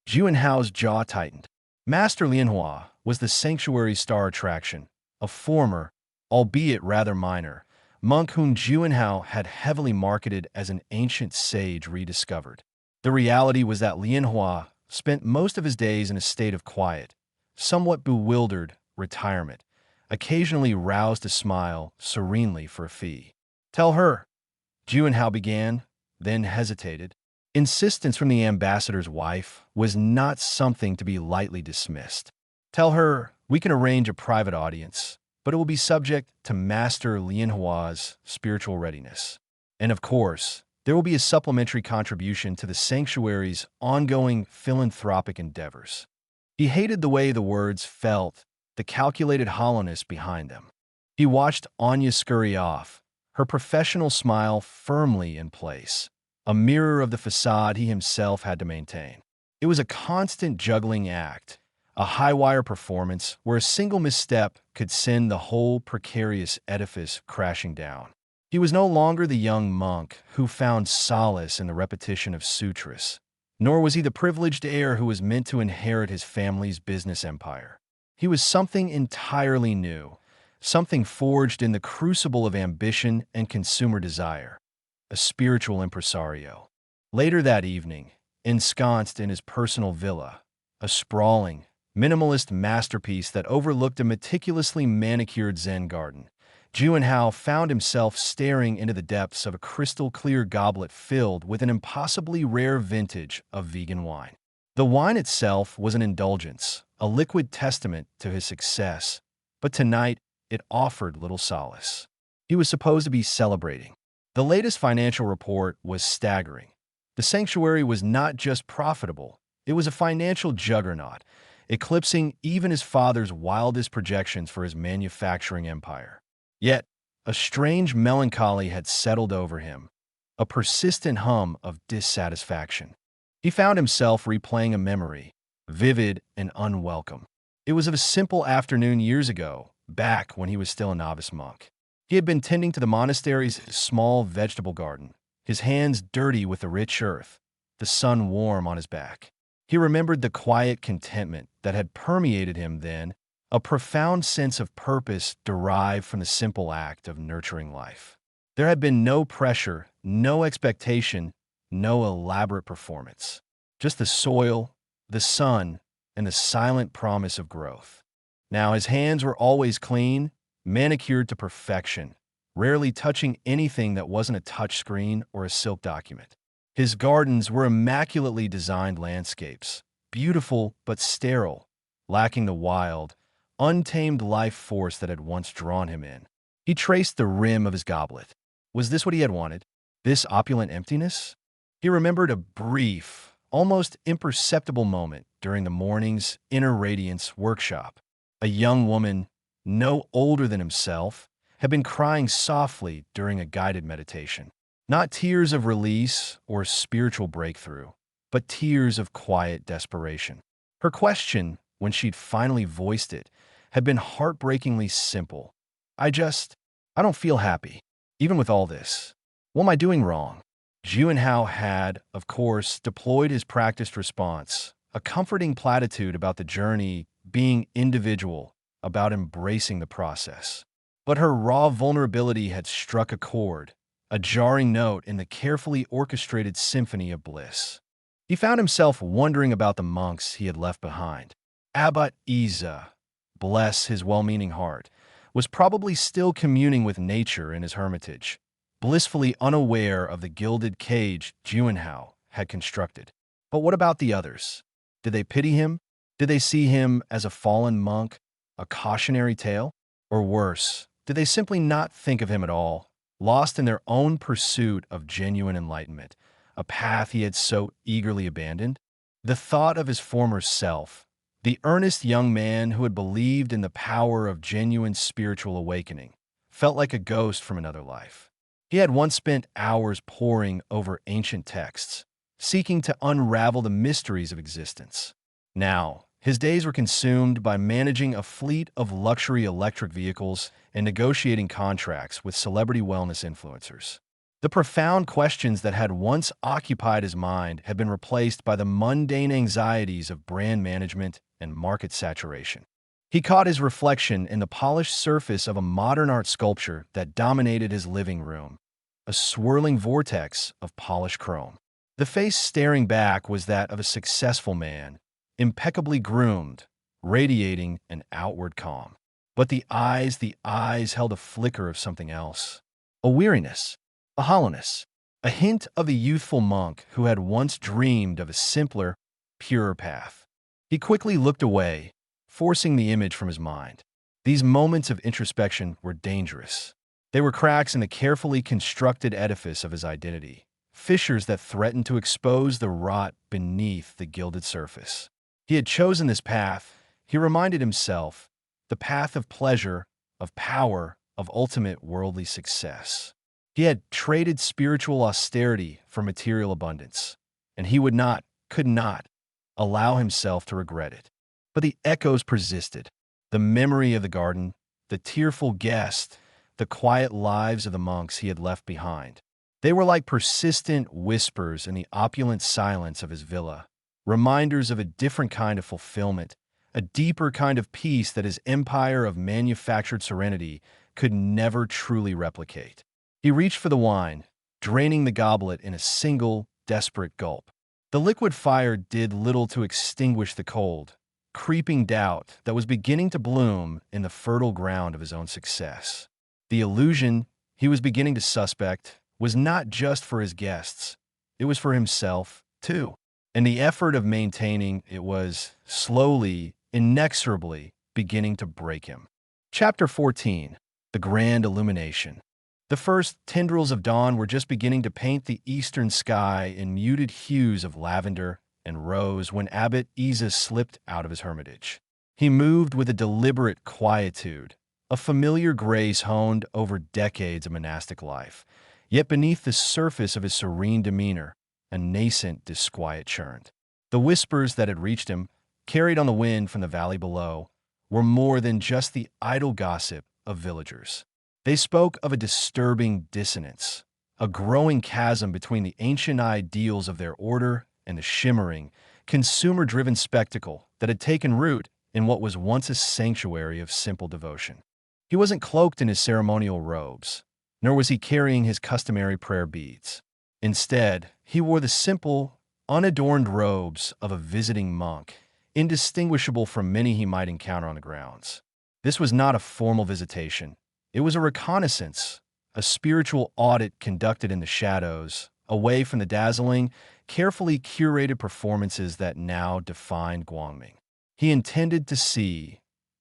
Juanhao's jaw tightened. Master Lianhua was the sanctuary's star attraction, a former, albeit rather minor, monk whom Juanhao had heavily marketed as an ancient sage rediscovered. The reality was that Lianhua spent most of his days in a state of quiet, somewhat bewildered retirement, occasionally roused to smile serenely for a fee. "Tell her," Juanhao began, then hesitated. Insistence from the ambassador's wife was not something to be lightly dismissed. "Tell her we can arrange a private audience, but it will be subject to Master Lianhua's spiritual readiness. And of course, there will be a supplementary contribution to the sanctuary's ongoing philanthropic endeavors." He hated the way the words felt, the calculated hollowness behind them. He watched Anya scurry off, her professional smile firmly in place, a mirror of the facade he himself had to maintain. It was a constant juggling act, a high-wire performance where a single misstep could send the whole precarious edifice crashing down. He was no longer the young monk who found solace in the repetition of sutras, nor was he the privileged heir who was meant to inherit his family's business empire. He was something entirely new, something forged in the crucible of ambition and consumer desire, a spiritual impresario. Later that evening, ensconced in his personal villa, a sprawling, minimalist masterpiece that overlooked a meticulously manicured Zen garden, Juanhao found himself staring into the depths of a crystal-clear goblet filled with an impossibly rare vintage of vegan wine. The wine itself was an indulgence, a liquid testament to his success, but tonight it offered little solace. He was supposed to be celebrating. The latest financial report was staggering. The sanctuary was not just profitable, it was a financial juggernaut, eclipsing even his father's wildest projections for his manufacturing empire. Yet, a strange melancholy had settled over him, a persistent hum of dissatisfaction. He found himself replaying a memory, vivid and unwelcome. It was of a simple afternoon years ago, back when he was still a novice monk. He had been tending to the monastery's small vegetable garden, his hands dirty with the rich earth, the sun warm on his back. He remembered the quiet contentment that had permeated him then, a profound sense of purpose derived from the simple act of nurturing life. There had been no pressure, no expectation, no elaborate performance. Just the soil, the sun, and the silent promise of growth. Now his hands were always clean, manicured to perfection, rarely touching anything that wasn't a touchscreen or a silk document. His gardens were immaculately designed landscapes, beautiful but sterile, lacking the wild, untamed life force that had once drawn him in. He traced the rim of his goblet. Was this what he had wanted? This opulent emptiness? He remembered a brief, almost imperceptible moment during the morning's Inner Radiance workshop. A young woman, no older than himself, had been crying softly during a guided meditation. Not tears of release or spiritual breakthrough, but tears of quiet desperation. Her question, when she'd finally voiced it, had been heartbreakingly simple. I don't feel happy, even with all this. What am I doing wrong?" Juanhao had, of course, deployed his practiced response, a comforting platitude about the journey being individual, about embracing the process. But her raw vulnerability had struck a chord, a jarring note in the carefully orchestrated symphony of bliss. He found himself wondering about the monks he had left behind. Abbot Iza, bless his well-meaning heart, was probably still communing with nature in his hermitage, blissfully unaware of the gilded cage Juanhao had constructed. But what about the others? Did they pity him? Did they see him as a fallen monk, a cautionary tale? Or worse, did they simply not think of him at all, lost in their own pursuit of genuine enlightenment, a path he had so eagerly abandoned? The thought of his former self, the earnest young man who had believed in the power of genuine spiritual awakening, felt like a ghost from another life. He had once spent hours poring over ancient texts, seeking to unravel the mysteries of existence. Now, his days were consumed by managing a fleet of luxury electric vehicles and negotiating contracts with celebrity wellness influencers. The profound questions that had once occupied his mind had been replaced by the mundane anxieties of brand management and market saturation. He caught his reflection in the polished surface of a modern art sculpture that dominated his living room, a swirling vortex of polished chrome. The face staring back was that of a successful man, impeccably groomed, radiating an outward calm. But the eyes held a flicker of something else. A weariness, a hollowness, a hint of the youthful monk who had once dreamed of a simpler, purer path. He quickly looked away, forcing the image from his mind. These moments of introspection were dangerous. They were cracks in the carefully constructed edifice of his identity, fissures that threatened to expose the rot beneath the gilded surface. He had chosen this path, he reminded himself, the path of pleasure, of power, of ultimate worldly success. He had traded spiritual austerity for material abundance, and he would not, could not, allow himself to regret it. But the echoes persisted. The memory of the garden, the tearful guest, the quiet lives of the monks he had left behind. They were like persistent whispers in the opulent silence of his villa, reminders of a different kind of fulfillment, a deeper kind of peace that his empire of manufactured serenity could never truly replicate. He reached for the wine, draining the goblet in a single, desperate gulp. The liquid fire did little to extinguish the cold, creeping doubt that was beginning to bloom in the fertile ground of his own success. The illusion he was beginning to suspect was not just for his guests, it was for himself, too. And the effort of maintaining it was, slowly, inexorably, beginning to break him. Chapter 14. The Grand Illumination. The first tendrils of dawn were just beginning to paint the eastern sky in muted hues of lavender and rose when Abbot Isa slipped out of his hermitage. He moved with a deliberate quietude, a familiar grace honed over decades of monastic life. Yet beneath the surface of his serene demeanor, a nascent disquiet churned. The whispers that had reached him, carried on the wind from the valley below, were more than just the idle gossip of villagers. They spoke of a disturbing dissonance, a growing chasm between the ancient ideals of their order and the shimmering, consumer-driven spectacle that had taken root in what was once a sanctuary of simple devotion. He wasn't cloaked in his ceremonial robes, nor was he carrying his customary prayer beads. Instead, he wore the simple, unadorned robes of a visiting monk, indistinguishable from many he might encounter on the grounds. This was not a formal visitation. It was a reconnaissance, a spiritual audit conducted in the shadows, away from the dazzling, carefully curated performances that now defined Guangming. He intended to see,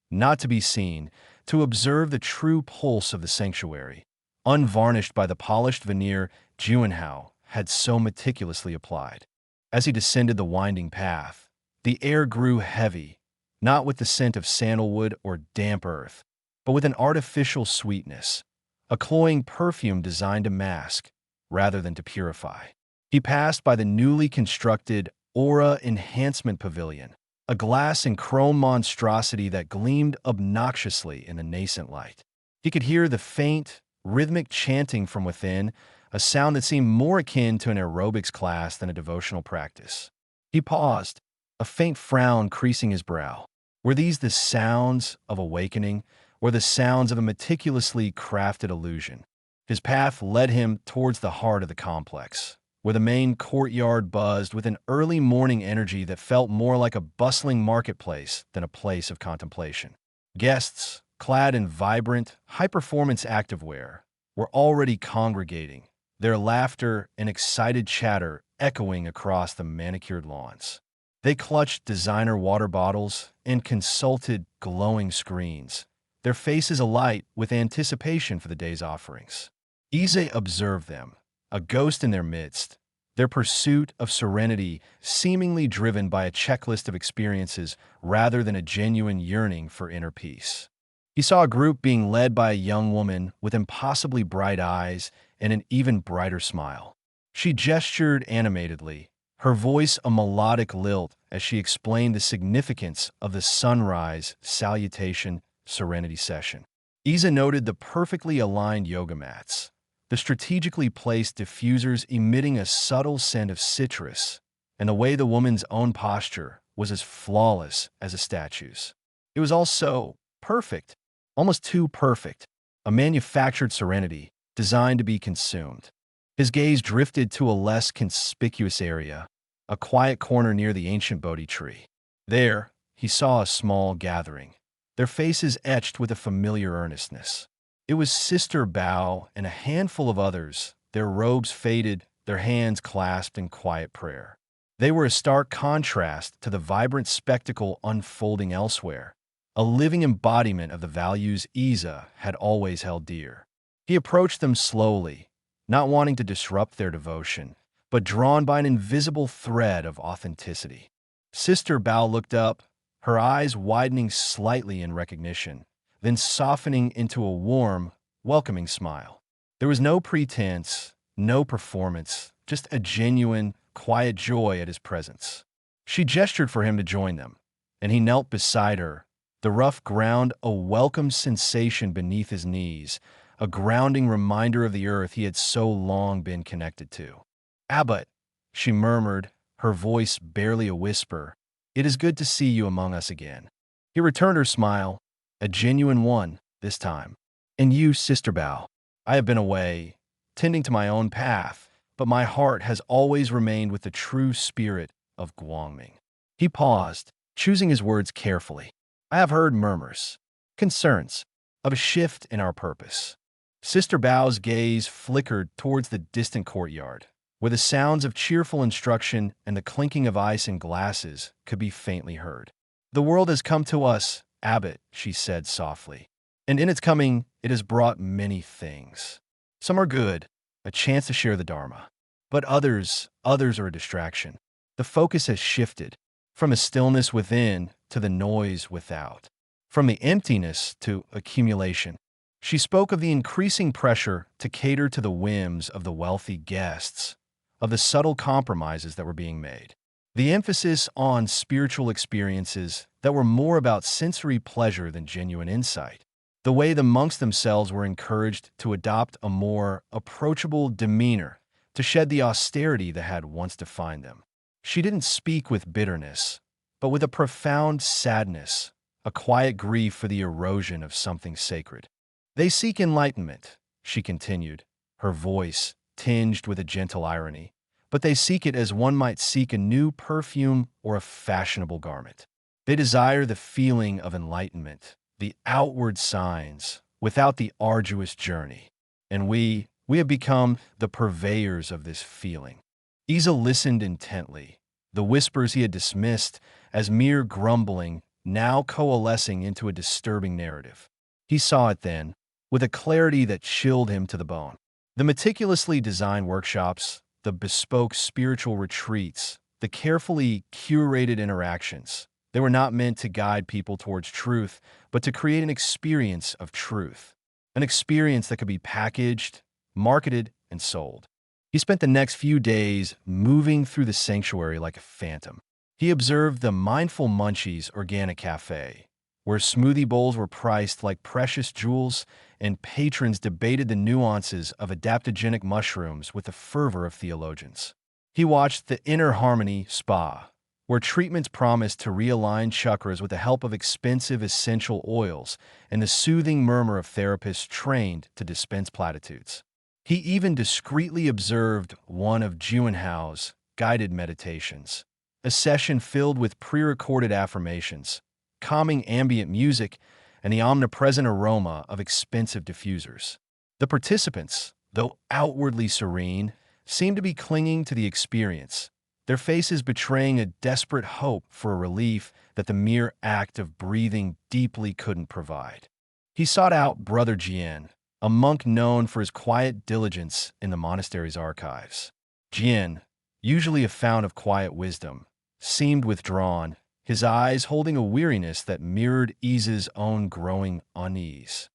not to be seen, to observe the true pulse of the sanctuary, unvarnished by the polished veneer Juanhao had so meticulously applied. As he descended the winding path, the air grew heavy, not with the scent of sandalwood or damp earth, but with an artificial sweetness, a cloying perfume designed to mask rather than to purify. He passed by the newly constructed Aura Enhancement Pavilion, a glass and chrome monstrosity that gleamed obnoxiously in the nascent light. He could hear the faint, rhythmic chanting from within, a sound that seemed more akin to an aerobics class than a devotional practice. He paused, a faint frown creasing his brow. Were these the sounds of awakening, or the sounds of a meticulously crafted illusion? His path led him towards the heart of the complex, where the main courtyard buzzed with an early morning energy that felt more like a bustling marketplace than a place of contemplation. Guests, clad in vibrant, high-performance activewear, were already congregating, their laughter and excited chatter echoing across the manicured lawns. They clutched designer water bottles and consulted glowing screens, their faces alight with anticipation for the day's offerings. Ise observed them, a ghost in their midst, their pursuit of serenity seemingly driven by a checklist of experiences rather than a genuine yearning for inner peace. He saw a group being led by a young woman with impossibly bright eyes and an even brighter smile. She gestured animatedly, her voice a melodic lilt as she explained the significance of the sunrise salutation serenity session. Isa noted the perfectly aligned yoga mats, the strategically placed diffusers emitting a subtle scent of citrus, and the way the woman's own posture was as flawless as a statue's. It was all so perfect, almost too perfect, a manufactured serenity designed to be consumed. His gaze drifted to a less conspicuous area, a quiet corner near the ancient Bodhi tree. There, he saw a small gathering, their faces etched with a familiar earnestness. It was Sister Bao and a handful of others, their robes faded, their hands clasped in quiet prayer. They were a stark contrast to the vibrant spectacle unfolding elsewhere, a living embodiment of the values Isa had always held dear. He approached them slowly, not wanting to disrupt their devotion, but drawn by an invisible thread of authenticity. Sister Bao looked up, her eyes widening slightly in recognition, then softening into a warm, welcoming smile. There was no pretense, no performance, just a genuine, quiet joy at his presence. She gestured for him to join them, and he knelt beside her, the rough ground a welcome sensation beneath his knees, a grounding reminder of the earth he had so long been connected to. "Abbot," she murmured, her voice barely a whisper, "it is good to see you among us again." He returned her smile, a genuine one this time. "And you, Sister Bao, I have been away, tending to my own path, but my heart has always remained with the true spirit of Guangming." He paused, choosing his words carefully. "I have heard murmurs, concerns, of a shift in our purpose." Sister Bao's gaze flickered towards the distant courtyard, where the sounds of cheerful instruction and the clinking of ice in glasses could be faintly heard. "The world has come to us, Abbot," she said softly, "and in its coming it has brought many things. Some are good, a chance to share the Dharma, but others are a distraction. The focus has shifted, from a stillness within to the noise without, from the emptiness to accumulation." She spoke of the increasing pressure to cater to the whims of the wealthy guests, of the subtle compromises that were being made, the emphasis on spiritual experiences that were more about sensory pleasure than genuine insight, the way the monks themselves were encouraged to adopt a more approachable demeanor, to shed the austerity that had once defined them. She didn't speak with bitterness, but with a profound sadness, a quiet grief for the erosion of something sacred. "They seek enlightenment," she continued, her voice tinged with a gentle irony, "but they seek it as one might seek a new perfume or a fashionable garment. They desire the feeling of enlightenment, the outward signs, without the arduous journey. And we have become the purveyors of this feeling." Isa listened intently, the whispers he had dismissed as mere grumbling now coalescing into a disturbing narrative. He saw it then, with a clarity that chilled him to the bone. The meticulously designed workshops, the bespoke spiritual retreats, the carefully curated interactions, they were not meant to guide people towards truth, but to create an experience of truth, an experience that could be packaged, marketed, and sold. He spent the next few days moving through the sanctuary like a phantom. He observed the Mindful Munchies Organic Cafe, where smoothie bowls were priced like precious jewels and patrons debated the nuances of adaptogenic mushrooms with the fervor of theologians. He watched the Inner Harmony Spa, where treatments promised to realign chakras with the help of expensive essential oils and the soothing murmur of therapists trained to dispense platitudes. He even discreetly observed one of Juanhao's guided meditations, a session filled with pre-recorded affirmations, calming ambient music, and the omnipresent aroma of expensive diffusers. The participants, though outwardly serene, seemed to be clinging to the experience, their faces betraying a desperate hope for a relief that the mere act of breathing deeply couldn't provide. He sought out Brother Jian, a monk known for his quiet diligence in the monastery's archives. Jian, usually a fount of quiet wisdom, seemed withdrawn, his eyes holding a weariness that mirrored Isa's own growing unease.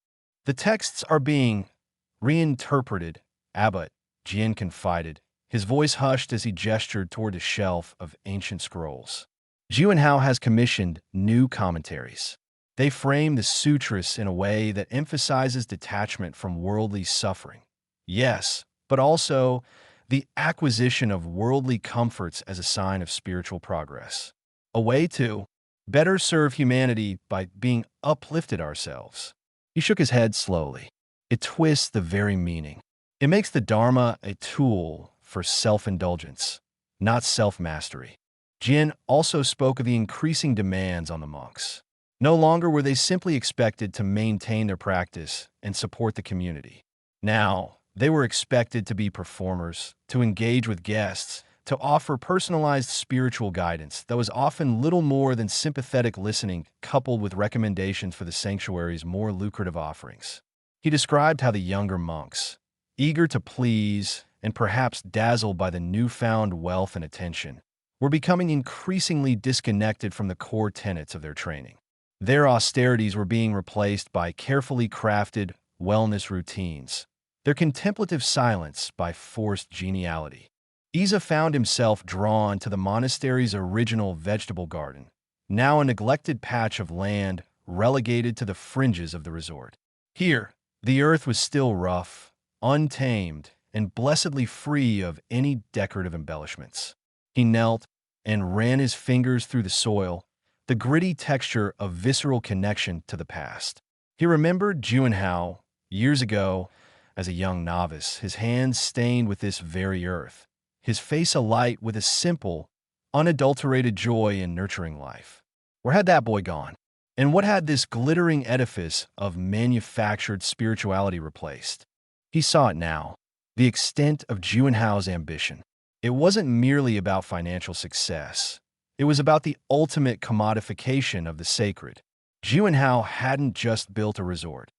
"The texts are being reinterpreted, Abbot," Jian confided, his voice hushed as he gestured toward a shelf of ancient scrolls. "Juanhao has commissioned new commentaries. They frame the sutras in a way that emphasizes detachment from worldly suffering. Yes, but also the acquisition of worldly comforts as a sign of spiritual progress. A way to better serve humanity by being uplifted ourselves." He shook his head slowly. "It twists the very meaning. It makes the Dharma a tool for self-indulgence, not self-mastery. Jin also spoke of the increasing demands on the monks. No longer were they simply expected to maintain their practice and support the community. Now, they were expected to be performers, to engage with guests, to offer personalized spiritual guidance that was often little more than sympathetic listening coupled with recommendations for the sanctuary's more lucrative offerings. He described how the younger monks, eager to please and perhaps dazzled by the newfound wealth and attention, were becoming increasingly disconnected from the core tenets of their training. Their austerities were being replaced by carefully crafted wellness routines, their contemplative silence by forced geniality. Isa found himself drawn to the monastery's original vegetable garden, now a neglected patch of land relegated to the fringes of the resort. Here, the earth was still rough, untamed, and blessedly free of any decorative embellishments. He knelt and ran his fingers through the soil, the gritty texture of visceral connection to the past. He remembered Juanhao, years ago, as a young novice, his hands stained with this very earth, his face alight with a simple, unadulterated joy in nurturing life. Where had that boy gone? And what had this glittering edifice of manufactured spirituality replaced? He saw it now, the extent of Juanhao's ambition. It wasn't merely about financial success. It was about the ultimate commodification of the sacred. Juanhao hadn't just built a resort.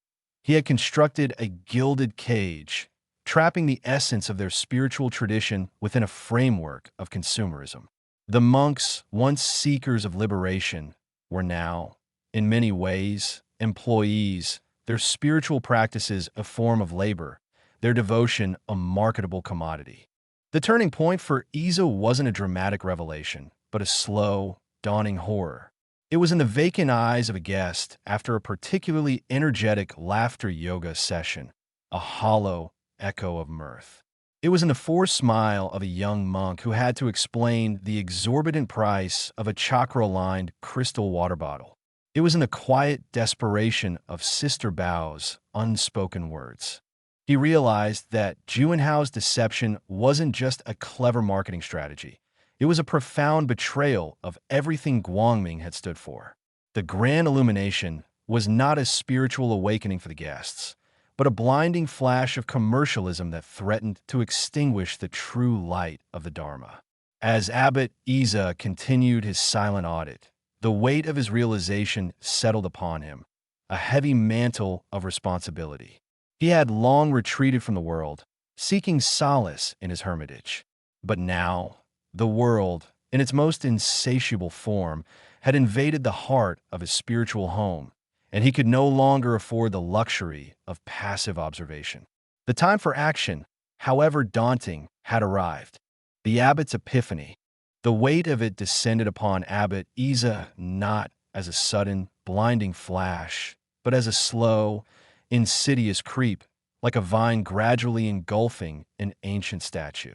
He had constructed a gilded cage, trapping the essence of their spiritual tradition within a framework of consumerism. The monks, once seekers of liberation, were now, in many ways, employees, their spiritual practices a form of labor, their devotion a marketable commodity. The turning point for Isa wasn't a dramatic revelation, but a slow, dawning horror. It was in the vacant eyes of a guest after a particularly energetic laughter yoga session, a hollow echo of mirth. It was in the forced smile of a young monk who had to explain the exorbitant price of a chakra-lined crystal water bottle. It was in the quiet desperation of Sister Bao's unspoken words. He realized that Juanhao's deception wasn't just a clever marketing strategy. It was a profound betrayal of everything Guangming had stood for. The grand illumination was not a spiritual awakening for the guests, but a blinding flash of commercialism that threatened to extinguish the true light of the Dharma. As Abbot Isa continued his silent audit, the weight of his realization settled upon him, a heavy mantle of responsibility. He had long retreated from the world, seeking solace in his hermitage. But now, the world, in its most insatiable form, had invaded the heart of his spiritual home, and he could no longer afford the luxury of passive observation. The time for action, however daunting, had arrived. The abbot's epiphany. The weight of it descended upon Abbot Isa not as a sudden, blinding flash, but as a slow, insidious creep, like a vine gradually engulfing an ancient statue.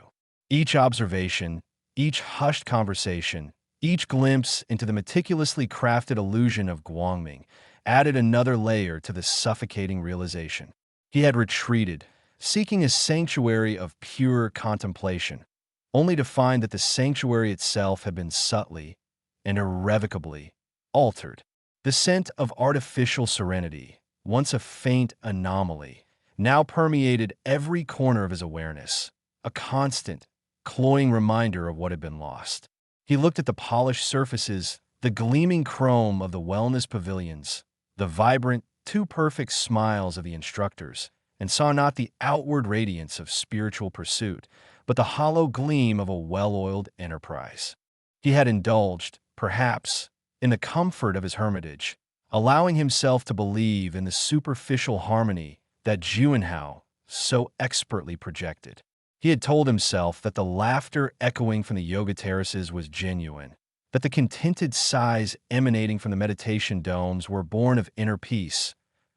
Each observation, each hushed conversation, each glimpse into the meticulously crafted illusion of Guangming added another layer to the suffocating realization. He had retreated, seeking a sanctuary of pure contemplation, only to find that the sanctuary itself had been subtly and irrevocably altered. The scent of artificial serenity, once a faint anomaly, now permeated every corner of his awareness, a constant, cloying reminder of what had been lost. He looked at the polished surfaces, the gleaming chrome of the wellness pavilions, the vibrant, too perfect smiles of the instructors, and saw not the outward radiance of spiritual pursuit, but the hollow gleam of a well-oiled enterprise. He had indulged, perhaps, in the comfort of his hermitage, allowing himself to believe in the superficial harmony that Juanhao so expertly projected. He had told himself that the laughter echoing from the yoga terraces was genuine, that the contented sighs emanating from the meditation domes were born of inner peace,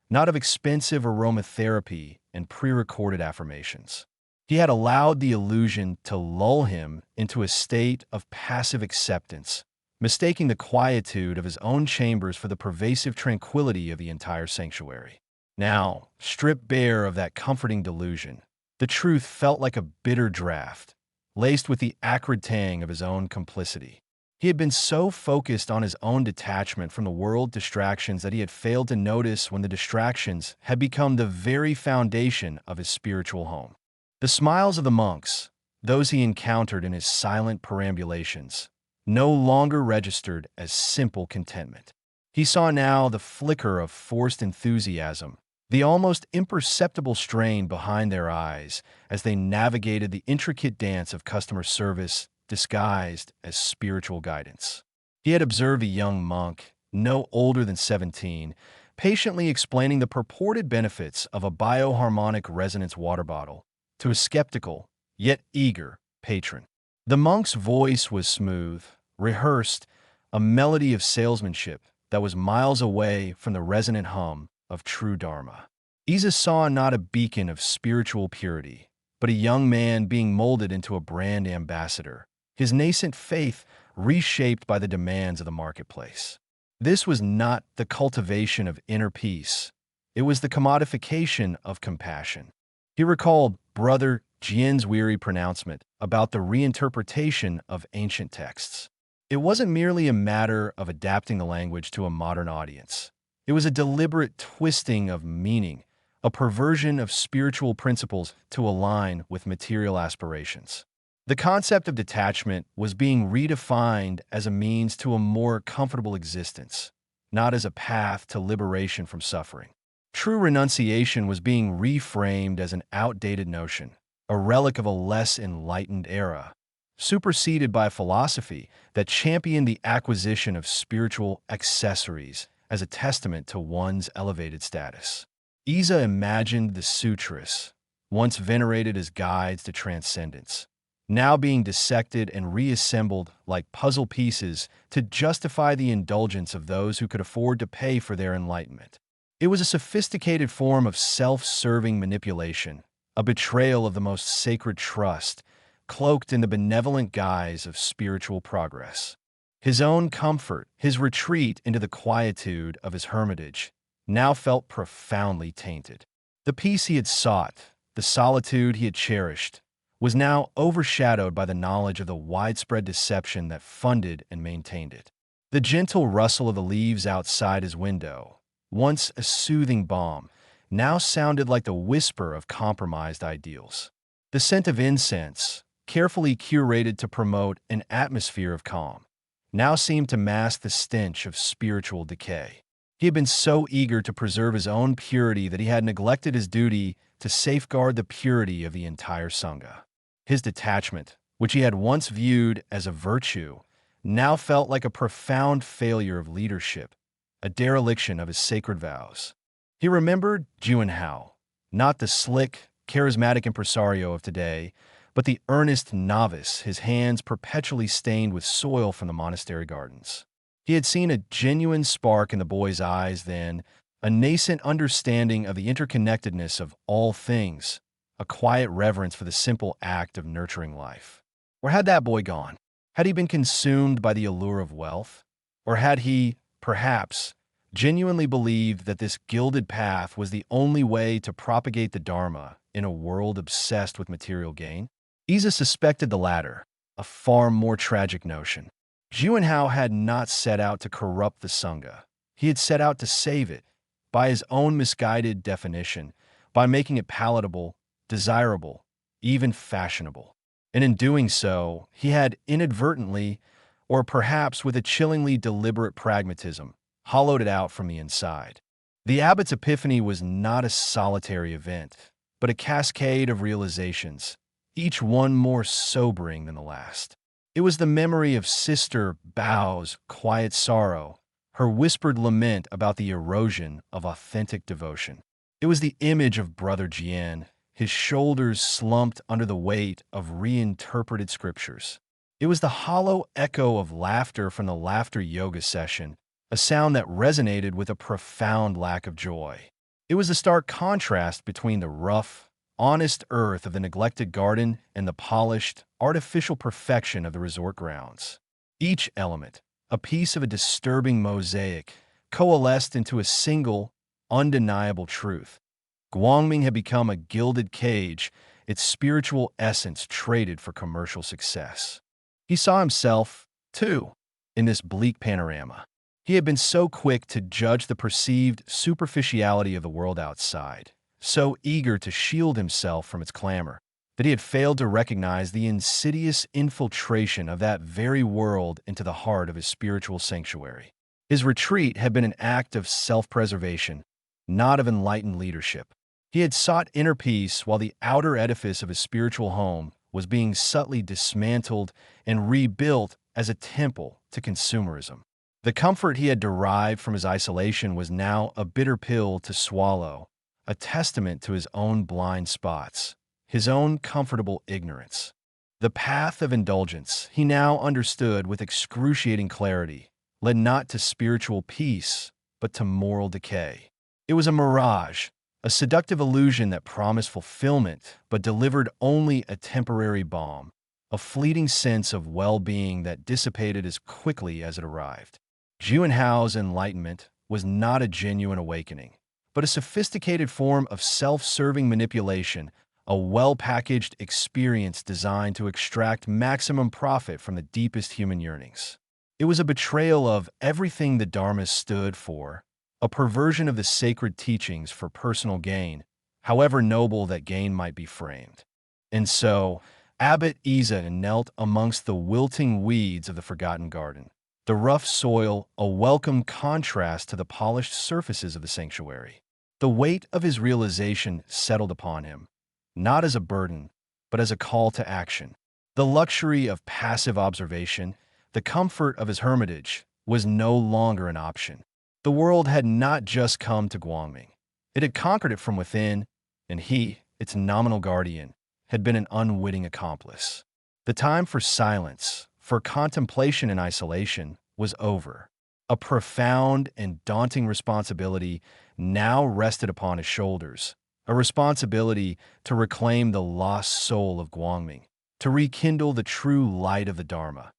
not of expensive aromatherapy and pre-recorded affirmations. He had allowed the illusion to lull him into a state of passive acceptance, mistaking the quietude of his own chambers for the pervasive tranquility of the entire sanctuary. Now, stripped bare of that comforting delusion, The truth felt like a bitter draught, laced with the acrid tang of his own complicity. He had been so focused on his own detachment from the world distractions that he had failed to notice when the distractions had become the very foundation of his spiritual home. The smiles of the monks, those he encountered in his silent perambulations, no longer registered as simple contentment. He saw now the flicker of forced enthusiasm, the almost imperceptible strain behind their eyes as they navigated the intricate dance of customer service disguised as spiritual guidance. He had observed a young monk, no older than 17, patiently explaining the purported benefits of a bioharmonic resonance water bottle to a skeptical, yet eager, patron. The monk's voice was smooth, rehearsed, a melody of salesmanship that was miles away from the resonant hum of true Dharma. Isa saw not a beacon of spiritual purity, but a young man being molded into a brand ambassador, his nascent faith reshaped by the demands of the marketplace. This was not the cultivation of inner peace. It was the commodification of compassion. He recalled Brother Jian's weary pronouncement about the reinterpretation of ancient texts. It wasn't merely a matter of adapting the language to a modern audience. It was a deliberate twisting of meaning, a perversion of spiritual principles to align with material aspirations. The concept of detachment was being redefined as a means to a more comfortable existence, not as a path to liberation from suffering. True renunciation was being reframed as an outdated notion, a relic of a less enlightened era, superseded by a philosophy that championed the acquisition of spiritual accessories as a testament to one's elevated status. Isa imagined the sutras, once venerated as guides to transcendence, now being dissected and reassembled like puzzle pieces to justify the indulgence of those who could afford to pay for their enlightenment. It was a sophisticated form of self-serving manipulation, a betrayal of the most sacred trust, cloaked in the benevolent guise of spiritual progress. His own comfort, his retreat into the quietude of his hermitage, now felt profoundly tainted. The peace he had sought, the solitude he had cherished, was now overshadowed by the knowledge of the widespread deception that funded and maintained it. The gentle rustle of the leaves outside his window, once a soothing balm, now sounded like the whisper of compromised ideals. The scent of incense, carefully curated to promote an atmosphere of calm, now seemed to mask the stench of spiritual decay. He had been so eager to preserve his own purity that he had neglected his duty to safeguard the purity of the entire Sangha. His detachment, which he had once viewed as a virtue, now felt like a profound failure of leadership, a dereliction of his sacred vows. He remembered Juanhao, not the slick, charismatic impresario of today, but the earnest novice, his hands perpetually stained with soil from the monastery gardens. He had seen a genuine spark in the boy's eyes then, a nascent understanding of the interconnectedness of all things, a quiet reverence for the simple act of nurturing life. Where had that boy gone? Had he been consumed by the allure of wealth? Or had he, perhaps, genuinely believed that this gilded path was the only way to propagate the Dharma in a world obsessed with material gain? Isa suspected the latter, a far more tragic notion. Juanhao had not set out to corrupt the Sangha. He had set out to save it, by his own misguided definition, by making it palatable, desirable, even fashionable. And in doing so, he had inadvertently, or perhaps with a chillingly deliberate pragmatism, hollowed it out from the inside. The abbot's epiphany was not a solitary event, but a cascade of realizations, each one more sobering than the last. It was the memory of Sister Bao's quiet sorrow, her whispered lament about the erosion of authentic devotion. It was the image of Brother Jian, his shoulders slumped under the weight of reinterpreted scriptures. It was the hollow echo of laughter from the laughter yoga session, a sound that resonated with a profound lack of joy. It was the stark contrast between the rough, honest earth of the neglected garden and the polished, artificial perfection of the resort grounds. Each element, a piece of a disturbing mosaic, coalesced into a single, undeniable truth. Guangming had become a gilded cage, its spiritual essence traded for commercial success. He saw himself, too, in this bleak panorama. He had been so quick to judge the perceived superficiality of the world outside, so eager to shield himself from its clamor, that he had failed to recognize the insidious infiltration of that very world into the heart of his spiritual sanctuary. His retreat had been an act of self-preservation, not of enlightened leadership. He had sought inner peace while the outer edifice of his spiritual home was being subtly dismantled and rebuilt as a temple to consumerism. The comfort he had derived from his isolation was now a bitter pill to swallow, a testament to his own blind spots, his own comfortable ignorance. The path of indulgence, he now understood with excruciating clarity, led not to spiritual peace, but to moral decay. It was a mirage, a seductive illusion that promised fulfillment but delivered only a temporary balm, a fleeting sense of well-being that dissipated as quickly as it arrived. Juanhao's enlightenment was not a genuine awakening, but a sophisticated form of self-serving manipulation, a well-packaged experience designed to extract maximum profit from the deepest human yearnings. It was a betrayal of everything the Dharma stood for, a perversion of the sacred teachings for personal gain, however noble that gain might be framed. And so, Abbot Isa knelt amongst the wilting weeds of the forgotten garden, the rough soil a welcome contrast to the polished surfaces of the sanctuary. The weight of his realization settled upon him, not as a burden, but as a call to action. The luxury of passive observation, the comfort of his hermitage, was no longer an option. The world had not just come to Guangming. It had conquered it from within, and he, its nominal guardian, had been an unwitting accomplice. The time for silence, for contemplation and isolation, was over. A profound and daunting responsibility now rested upon his shoulders, a responsibility to reclaim the lost soul of Guangming, to rekindle the true light of the Dharma,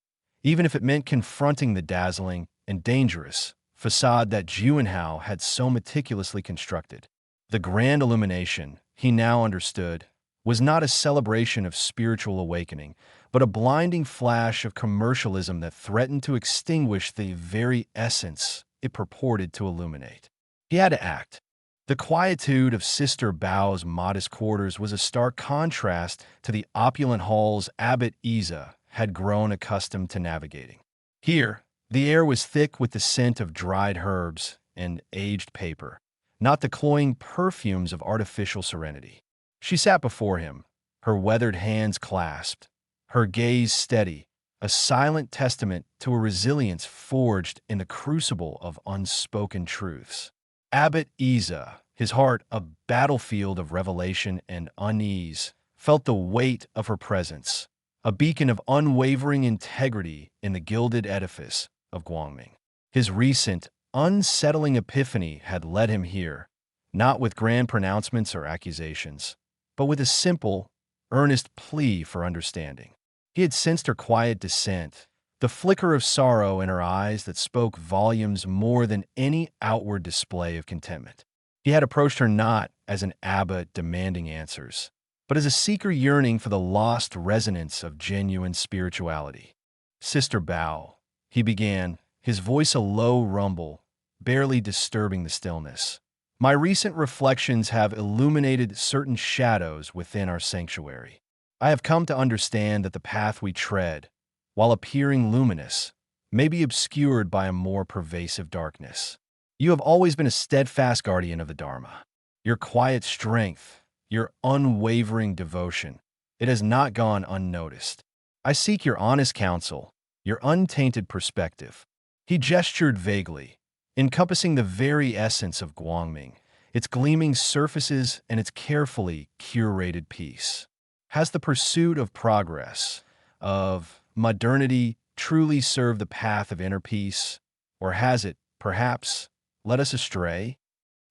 even if it meant confronting the dazzling and dangerous facade that Juanhao had so meticulously constructed. The grand illumination, he now understood, was not a celebration of spiritual awakening, but a blinding flash of commercialism that threatened to extinguish the very essence it purported to illuminate. He had to act. The quietude of Sister Bao's modest quarters was a stark contrast to the opulent halls Abbot Isa had grown accustomed to navigating. Here, the air was thick with the scent of dried herbs and aged paper, not the cloying perfumes of artificial serenity. She sat before him, her weathered hands clasped, her gaze steady, a silent testament to a resilience forged in the crucible of unspoken truths. Abbot Isa, his heart a battlefield of revelation and unease, felt the weight of her presence, a beacon of unwavering integrity in the gilded edifice of Guangming. His recent, unsettling epiphany had led him here, not with grand pronouncements or accusations, but with a simple, earnest plea for understanding. He had sensed her quiet dissent, the flicker of sorrow in her eyes that spoke volumes more than any outward display of contentment. He had approached her not as an abbot demanding answers, but as a seeker yearning for the lost resonance of genuine spirituality. Sister Bao, he began, his voice a low rumble, barely disturbing the stillness. My recent reflections have illuminated certain shadows within our sanctuary. I have come to understand that the path we tread, while appearing luminous, may be obscured by a more pervasive darkness. You have always been a steadfast guardian of the Dharma. Your quiet strength, your unwavering devotion, it has not gone unnoticed. I seek your honest counsel, your untainted perspective. He gestured vaguely, encompassing the very essence of Guangming, its gleaming surfaces and its carefully curated peace. Has the pursuit of progress, of modernity, truly served the path of inner peace, or has it, perhaps, led us astray?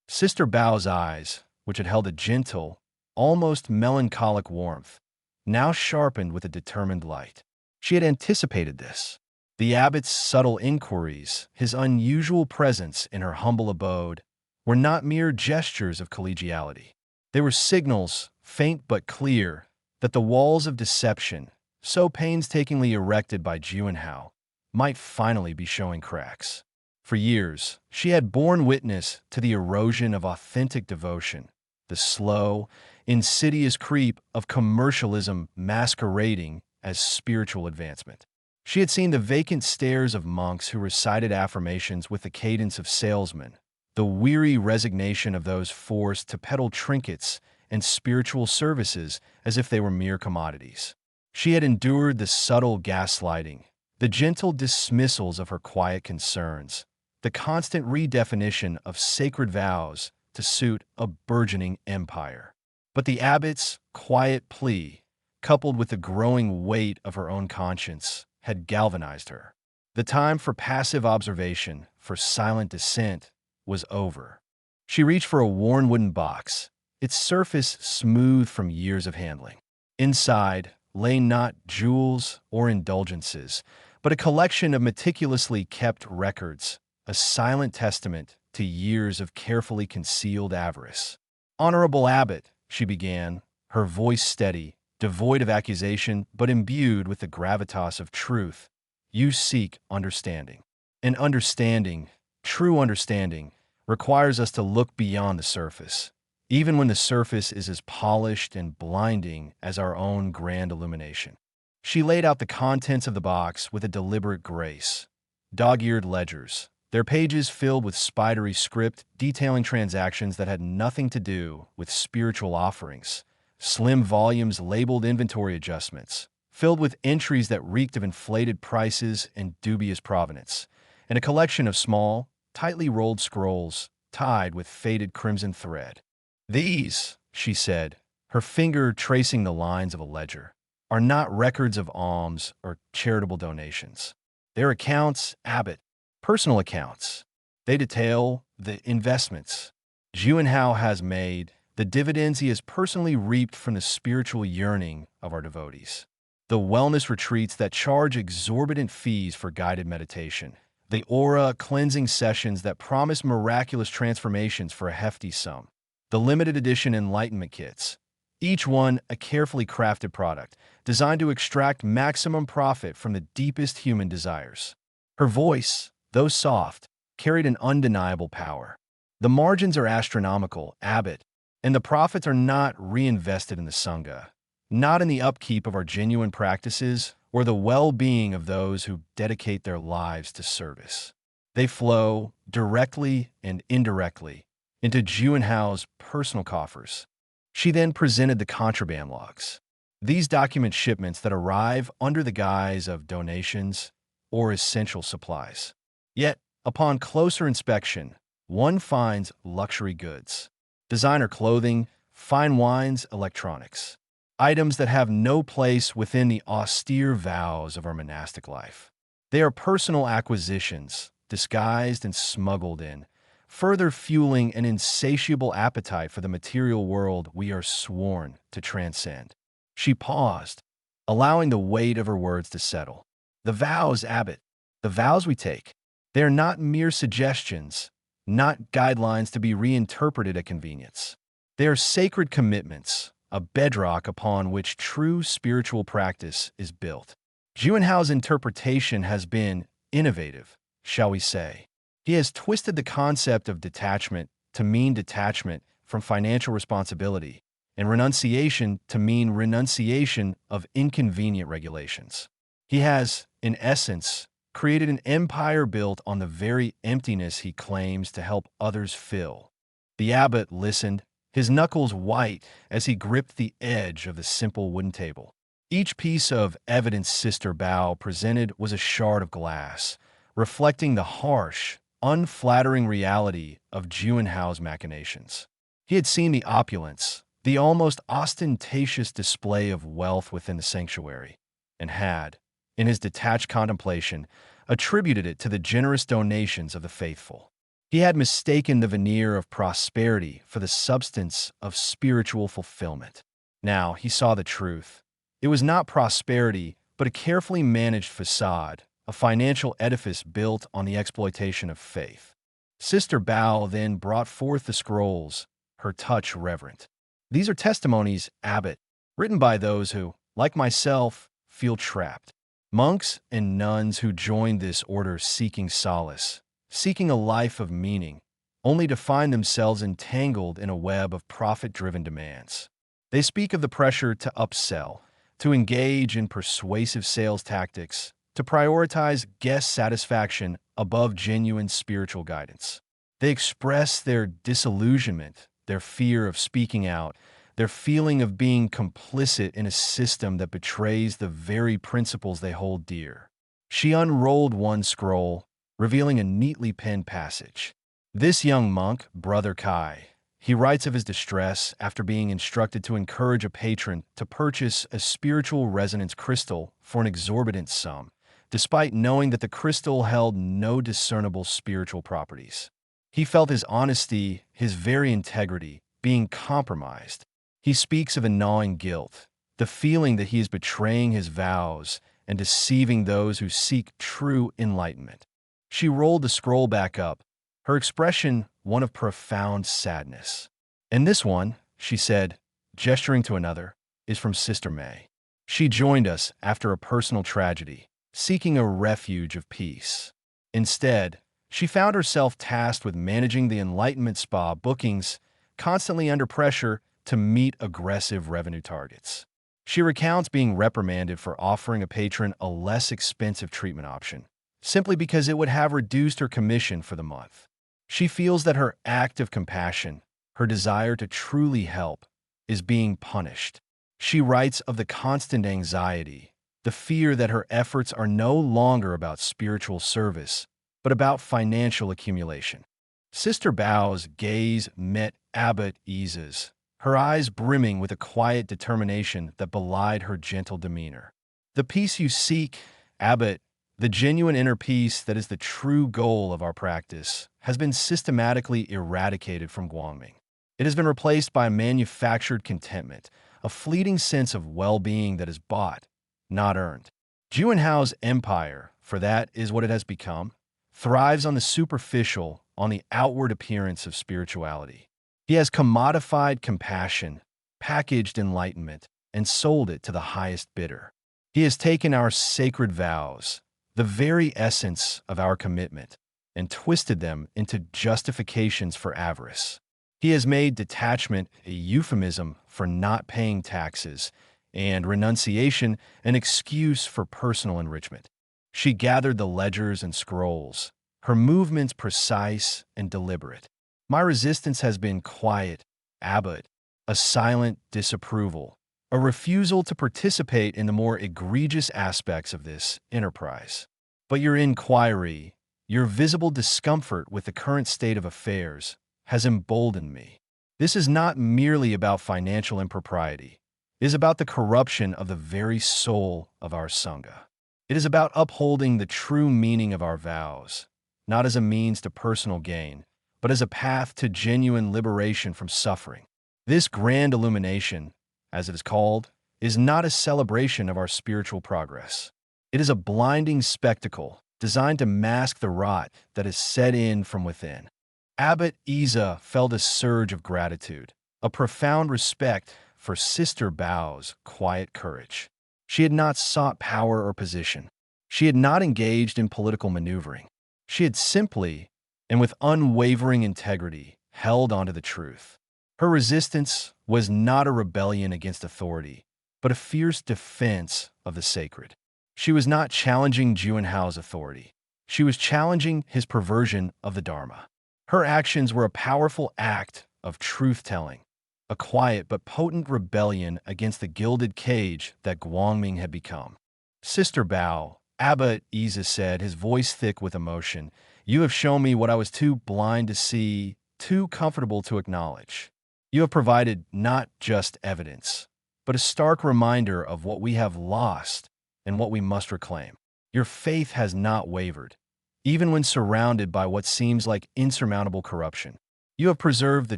Sister Bao's eyes, which had held a gentle, almost melancholic warmth, now sharpened with a determined light. She had anticipated this. The abbot's subtle inquiries, his unusual presence in her humble abode, were not mere gestures of collegiality. They were signals, faint but clear, that the walls of deception, so painstakingly erected by Juanhao, might finally be showing cracks. For years, she had borne witness to the erosion of authentic devotion, the slow, insidious creep of commercialism masquerading as spiritual advancement. She had seen the vacant stares of monks who recited affirmations with the cadence of salesmen, the weary resignation of those forced to peddle trinkets and spiritual services as if they were mere commodities. She had endured the subtle gaslighting, the gentle dismissals of her quiet concerns, the constant redefinition of sacred vows to suit a burgeoning empire. But the abbot's quiet plea, coupled with the growing weight of her own conscience, had galvanized her. The time for passive observation, for silent dissent, was over. She reached for a worn wooden box, its surface smooth from years of handling. Inside lay not jewels or indulgences, but a collection of meticulously kept records, a silent testament to years of carefully concealed avarice. "Honorable abbot," she began, her voice steady, devoid of accusation but imbued with the gravitas of truth, "you seek understanding. And understanding, true understanding, requires us to look beyond the surface, even when the surface is as polished and blinding as our own grand illumination." She laid out the contents of the box with a deliberate grace. Dog-eared ledgers, their pages filled with spidery script detailing transactions that had nothing to do with spiritual offerings. Slim volumes labeled inventory adjustments, filled with entries that reeked of inflated prices and dubious provenance, and a collection of small, tightly rolled scrolls tied with faded crimson thread. "These," she said, her finger tracing the lines of a ledger, "are not records of alms or charitable donations. They're accounts, abbot, personal accounts. They detail the investments Juanhao has made, the dividends he has personally reaped from the spiritual yearning of our devotees, the wellness retreats that charge exorbitant fees for guided meditation, the aura-cleansing sessions that promise miraculous transformations for a hefty sum, the limited edition enlightenment kits, each one a carefully crafted product designed to extract maximum profit from the deepest human desires." Her voice, though soft, carried an undeniable power. "The margins are astronomical, abbot, and the profits are not reinvested in the Sangha, not in the upkeep of our genuine practices or the well-being of those who dedicate their lives to service. They flow, directly and indirectly, into Juanhao's personal coffers." She then presented the contraband logs. These document shipments that arrive under the guise of donations or essential supplies. Yet, upon closer inspection, one finds luxury goods, designer clothing, fine wines, electronics, items that have no place within the austere vows of our monastic life. They are personal acquisitions, disguised and smuggled in, further fueling an insatiable appetite for the material world we are sworn to transcend. She paused, allowing the weight of her words to settle. "The vows, abbot, the vows we take, they are not mere suggestions, not guidelines to be reinterpreted at convenience. They are sacred commitments, a bedrock upon which true spiritual practice is built." Juanhao's interpretation has been innovative, shall we say. He has twisted the concept of detachment to mean detachment from financial responsibility, and renunciation to mean renunciation of inconvenient regulations. He has, in essence, created an empire built on the very emptiness he claims to help others fill. The abbot listened, his knuckles white as he gripped the edge of the simple wooden table. Each piece of evidence Sister Bao presented was a shard of glass, reflecting the harsh, unflattering reality of Juanhao's machinations. He had seen the opulence, the almost ostentatious display of wealth within the sanctuary, and had, in his detached contemplation, attributed it to the generous donations of the faithful. He had mistaken the veneer of prosperity for the substance of spiritual fulfillment. Now he saw the truth. It was not prosperity, but a carefully managed facade, a financial edifice built on the exploitation of faith. Sister Bao then brought forth the scrolls, her touch reverent. These are testimonies, abbot, written by those who, like myself, feel trapped. Monks and nuns who joined this order seeking solace, seeking a life of meaning, only to find themselves entangled in a web of profit-driven demands. They speak of the pressure to upsell, to engage in persuasive sales tactics, to prioritize guest satisfaction above genuine spiritual guidance. They express their disillusionment, their fear of speaking out, their feeling of being complicit in a system that betrays the very principles they hold dear. She unrolled one scroll, revealing a neatly penned passage. This young monk, Brother Kai, he writes of his distress after being instructed to encourage a patron to purchase a spiritual resonance crystal for an exorbitant sum, despite knowing that the crystal held no discernible spiritual properties. He felt his honesty, his very integrity, being compromised. He speaks of a gnawing guilt, the feeling that he is betraying his vows and deceiving those who seek true enlightenment. She rolled the scroll back up, her expression one of profound sadness. "And this one," she said, gesturing to another, "is from Sister May. She joined us after a personal tragedy, seeking a refuge of peace. Instead, she found herself tasked with managing the Enlightenment Spa bookings, constantly under pressure to meet aggressive revenue targets. She recounts being reprimanded for offering a patron a less expensive treatment option, simply because it would have reduced her commission for the month. She feels that her act of compassion, her desire to truly help, is being punished. She writes of the constant anxiety, the fear that her efforts are no longer about spiritual service, but about financial accumulation. Sister Bao's gaze met Abbot Isa's, her eyes brimming with a quiet determination that belied her gentle demeanor. "The peace you seek, Abbot, the genuine inner peace that is the true goal of our practice, has been systematically eradicated from Guangming. It has been replaced by a manufactured contentment, a fleeting sense of well-being that is bought, not earned. Juanhao's empire, for that is what it has become, thrives on the superficial, on the outward appearance of spirituality. He has commodified compassion, packaged enlightenment, and sold it to the highest bidder. He has taken our sacred vows, the very essence of our commitment, and twisted them into justifications for avarice. He has made detachment a euphemism for not paying taxes, and renunciation an excuse for personal enrichment." She gathered the ledgers and scrolls, her movements precise and deliberate. "My resistance has been quiet, Abbot, a silent disapproval, a refusal to participate in the more egregious aspects of this enterprise. But your inquiry, your visible discomfort with the current state of affairs, has emboldened me. This is not merely about financial impropriety. It is about the corruption of the very soul of our Sangha. It is about upholding the true meaning of our vows, not as a means to personal gain, but as a path to genuine liberation from suffering. This grand illumination, as it is called, is not a celebration of our spiritual progress. It is a blinding spectacle designed to mask the rot that is set in from within." Abbot Isa felt a surge of gratitude, a profound respect for Sister Bao's quiet courage. She had not sought power or position. She had not engaged in political maneuvering. She had simply, and with unwavering integrity, held onto the truth. Her resistance was not a rebellion against authority, but a fierce defense of the sacred. She was not challenging Juanhao's authority. She was challenging his perversion of the Dharma. Her actions were a powerful act of truth-telling, a quiet but potent rebellion against the gilded cage that Guangming had become. "Sister Bao," Abbot Isa said, his voice thick with emotion, "you have shown me what I was too blind to see, too comfortable to acknowledge. You have provided not just evidence, but a stark reminder of what we have lost and what we must reclaim. Your faith has not wavered, even when surrounded by what seems like insurmountable corruption. You have preserved the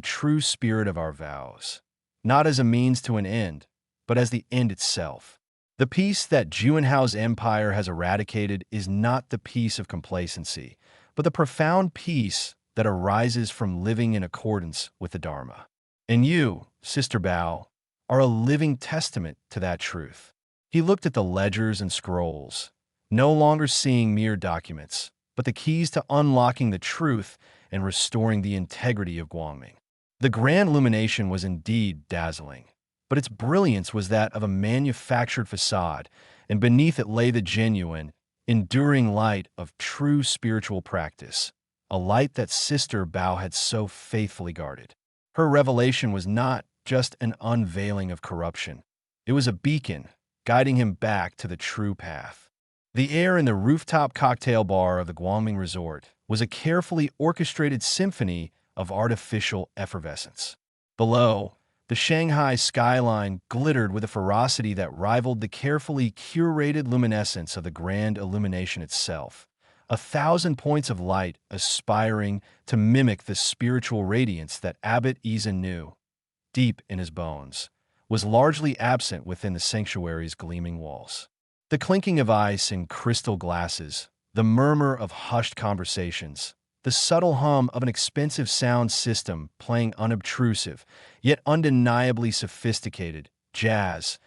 true spirit of our vows, not as a means to an end, but as the end itself. The peace that Juanhao's empire has eradicated is not the peace of complacency, but the profound peace that arises from living in accordance with the Dharma. And you, Sister Bao, are a living testament to that truth. He looked at the ledgers and scrolls, no longer seeing mere documents, but the keys to unlocking the truth and restoring the integrity of Guangming. The grand illumination was indeed dazzling, but its brilliance was that of a manufactured facade, and beneath it lay the genuine, enduring light of true spiritual practice, a light that Sister Bao had so faithfully guarded. Her revelation was not just an unveiling of corruption. It was a beacon, guiding him back to the true path. The air in the rooftop cocktail bar of the Guangming Resort was a carefully orchestrated symphony of artificial effervescence. Below, the Shanghai skyline glittered with a ferocity that rivaled the carefully curated luminescence of the grand illumination itself. 1,000 points of light aspiring to mimic the spiritual radiance that Abbot Isa knew, deep in his bones, was largely absent within the sanctuary's gleaming walls. The clinking of ice in crystal glasses, the murmur of hushed conversations, the subtle hum of an expensive sound system playing unobtrusive, yet undeniably sophisticated, jazz,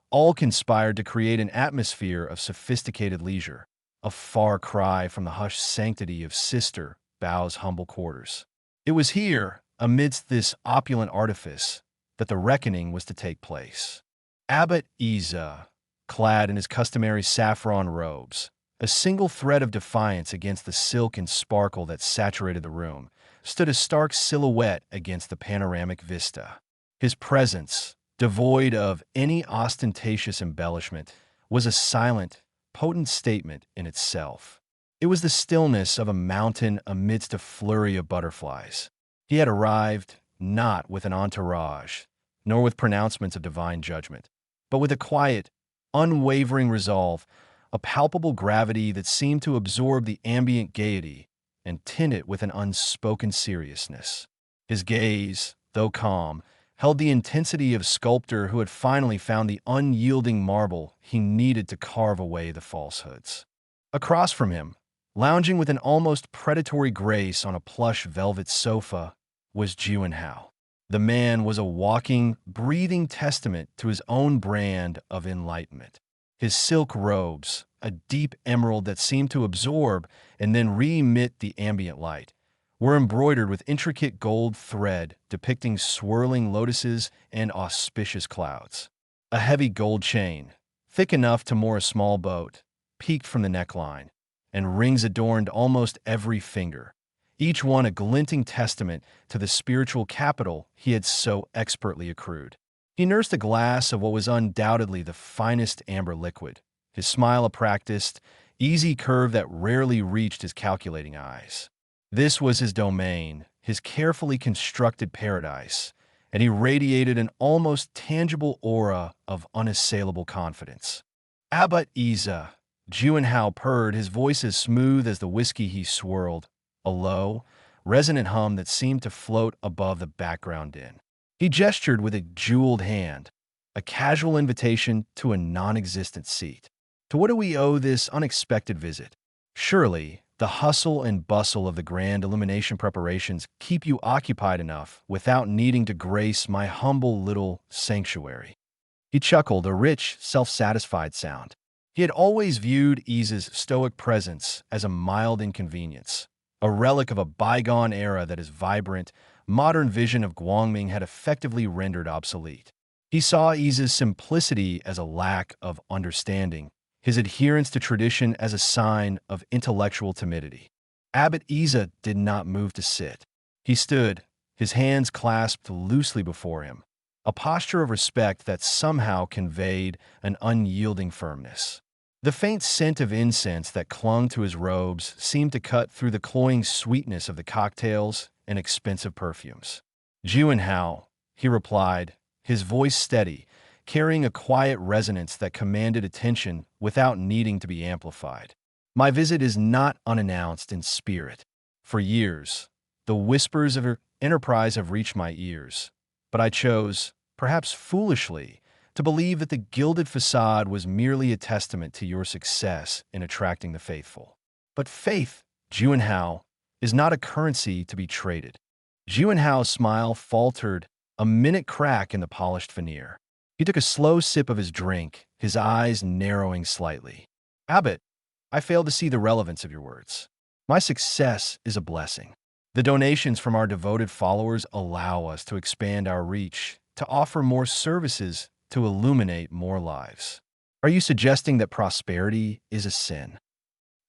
all conspired to create an atmosphere of sophisticated leisure, a far cry from the hushed sanctity of Sister Bao's humble quarters. It was here, amidst this opulent artifice, that the reckoning was to take place. Abbot Isa, clad in his customary saffron robes, a single thread of defiance against the silk and sparkle that saturated the room, stood a stark silhouette against the panoramic vista. His presence, devoid of any ostentatious embellishment, was a silent, potent statement in itself. It was the stillness of a mountain amidst a flurry of butterflies. He had arrived not with an entourage, nor with pronouncements of divine judgment, but with a quiet, unwavering resolve, a palpable gravity that seemed to absorb the ambient gaiety and tint it with an unspoken seriousness. His gaze, though calm, held the intensity of a sculptor who had finally found the unyielding marble he needed to carve away the falsehoods. Across from him, lounging with an almost predatory grace on a plush velvet sofa, was Juanhao. The man was a walking, breathing testament to his own brand of enlightenment. His silk robes, a deep emerald that seemed to absorb and then re-emit the ambient light, were embroidered with intricate gold thread depicting swirling lotuses and auspicious clouds. A heavy gold chain, thick enough to moor a small boat, peeked from the neckline, and rings adorned almost every finger, each one a glinting testament to the spiritual capital he had so expertly accrued. He nursed a glass of what was undoubtedly the finest amber liquid, his smile a practiced, easy curve that rarely reached his calculating eyes. This was his domain, his carefully constructed paradise, and he radiated an almost tangible aura of unassailable confidence. Abbot Isa, Juanhao purred, his voice as smooth as the whiskey he swirled, a low, resonant hum that seemed to float above the background din. He gestured with a jeweled hand, a casual invitation to a non-existent seat. To what do we owe this unexpected visit? Surely, the hustle and bustle of the grand illumination preparations keep you occupied enough without needing to grace my humble little sanctuary. He chuckled, a rich, self-satisfied sound. He had always viewed Isa's stoic presence as a mild inconvenience, a relic of a bygone era that his vibrant, modern vision of Guangming had effectively rendered obsolete. He saw Isa's simplicity as a lack of understanding, his adherence to tradition as a sign of intellectual timidity. Abbot Isa did not move to sit. He stood, his hands clasped loosely before him, a posture of respect that somehow conveyed an unyielding firmness. The faint scent of incense that clung to his robes seemed to cut through the cloying sweetness of the cocktails and expensive perfumes. Juanhao, he replied, his voice steady, carrying a quiet resonance that commanded attention without needing to be amplified. My visit is not unannounced in spirit. For years, the whispers of your enterprise have reached my ears, but I chose, perhaps foolishly, to believe that the gilded facade was merely a testament to your success in attracting the faithful. But faith, Juanhao, is not a currency to be traded. Juanhao's smile faltered a minute crack in the polished veneer. He took a slow sip of his drink, his eyes narrowing slightly. Abbot, I fail to see the relevance of your words. My success is a blessing. The donations from our devoted followers allow us to expand our reach, to offer more services, to illuminate more lives. Are you suggesting that prosperity is a sin?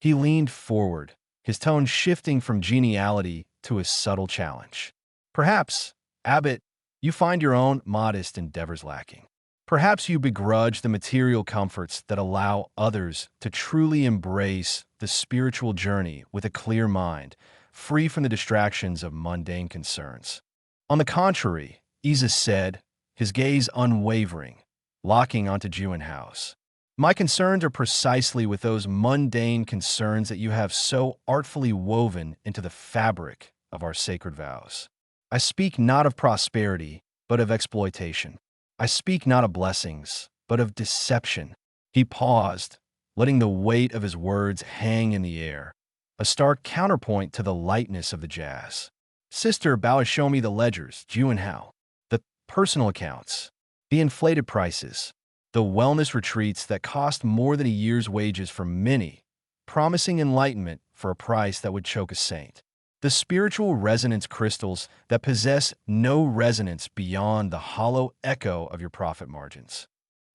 He leaned forward, his tone shifting from geniality to a subtle challenge. Perhaps, Abbot, you find your own modest endeavors lacking. Perhaps you begrudge the material comforts that allow others to truly embrace the spiritual journey with a clear mind, free from the distractions of mundane concerns. On the contrary, Isa said, his gaze unwavering, locking onto Juanhao's. My concerns are precisely with those mundane concerns that you have so artfully woven into the fabric of our sacred vows. I speak not of prosperity, but of exploitation. I speak not of blessings, but of deception. He paused, letting the weight of his words hang in the air, a stark counterpoint to the lightness of the jazz. Sister Bao has shown me the ledgers, Juanhao, the personal accounts, the inflated prices, the wellness retreats that cost more than a year's wages for many, promising enlightenment for a price that would choke a saint. The spiritual resonance crystals that possess no resonance beyond the hollow echo of your profit margins.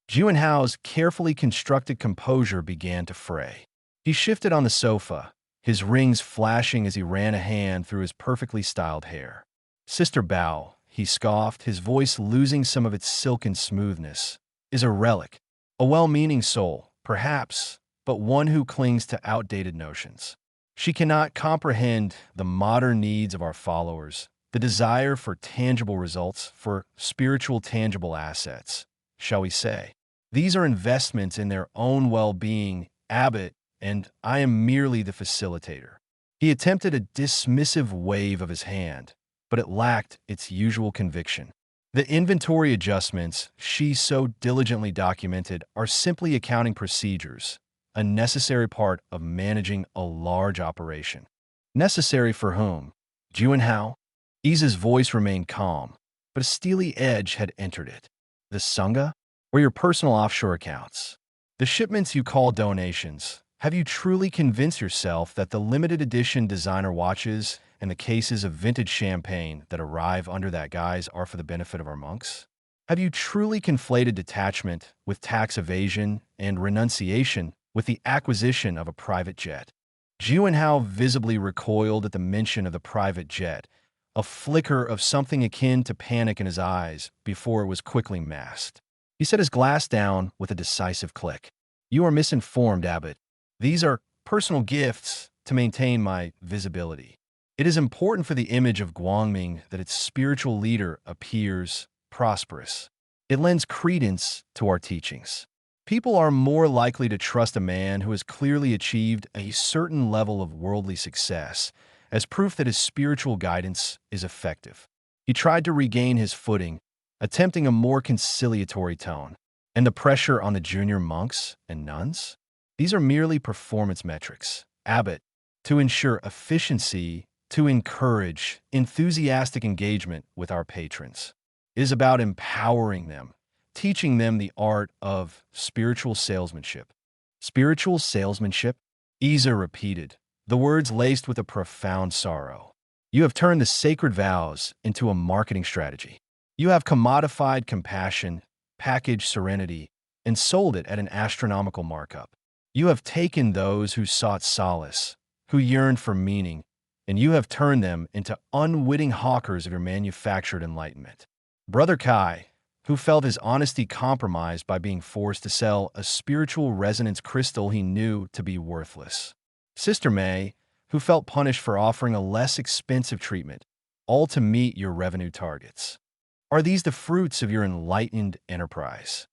Juanhao's carefully constructed composure began to fray. He shifted on the sofa, his rings flashing as he ran a hand through his perfectly styled hair. Sister Bao, he scoffed, his voice losing some of its silken smoothness, is a relic, a well-meaning soul, perhaps, but one who clings to outdated notions. She cannot comprehend the modern needs of our followers, the desire for tangible results, for spiritual tangible assets, shall we say. These are investments in their own well-being, Abbot, and I am merely the facilitator. He attempted a dismissive wave of his hand, but it lacked its usual conviction. The inventory adjustments she so diligently documented are simply accounting procedures, a necessary part of managing a large operation. Necessary for whom? Juanhao? Isa's voice remained calm, but a steely edge had entered it. The Sangha? Or your personal offshore accounts? The shipments you call donations, have you truly convinced yourself that the limited edition designer watches and the cases of vintage champagne that arrive under that guise are for the benefit of our monks? Have you truly conflated detachment with tax evasion and renunciation with the acquisition of a private jet? Juanhao visibly recoiled at the mention of the private jet, a flicker of something akin to panic in his eyes before it was quickly masked. He set his glass down with a decisive click. You are misinformed, Abbot. These are personal gifts to maintain my visibility. It is important for the image of Guangming that its spiritual leader appears prosperous. It lends credence to our teachings. People are more likely to trust a man who has clearly achieved a certain level of worldly success as proof that his spiritual guidance is effective. He tried to regain his footing, attempting a more conciliatory tone. And the pressure on the junior monks and nuns? These are merely performance metrics, Abbot, to ensure efficiency, to encourage enthusiastic engagement with our patrons. It is about empowering them, teaching them the art of spiritual salesmanship. Spiritual salesmanship? Isa repeated, the words laced with a profound sorrow. You have turned the sacred vows into a marketing strategy. You have commodified compassion, packaged serenity, and sold it at an astronomical markup. You have taken those who sought solace, who yearned for meaning, and you have turned them into unwitting hawkers of your manufactured enlightenment. Brother Kai, who felt his honesty compromised by being forced to sell a spiritual resonance crystal he knew to be worthless. Sister May, who felt punished for offering a less expensive treatment, all to meet your revenue targets. Are these the fruits of your enlightened enterprise?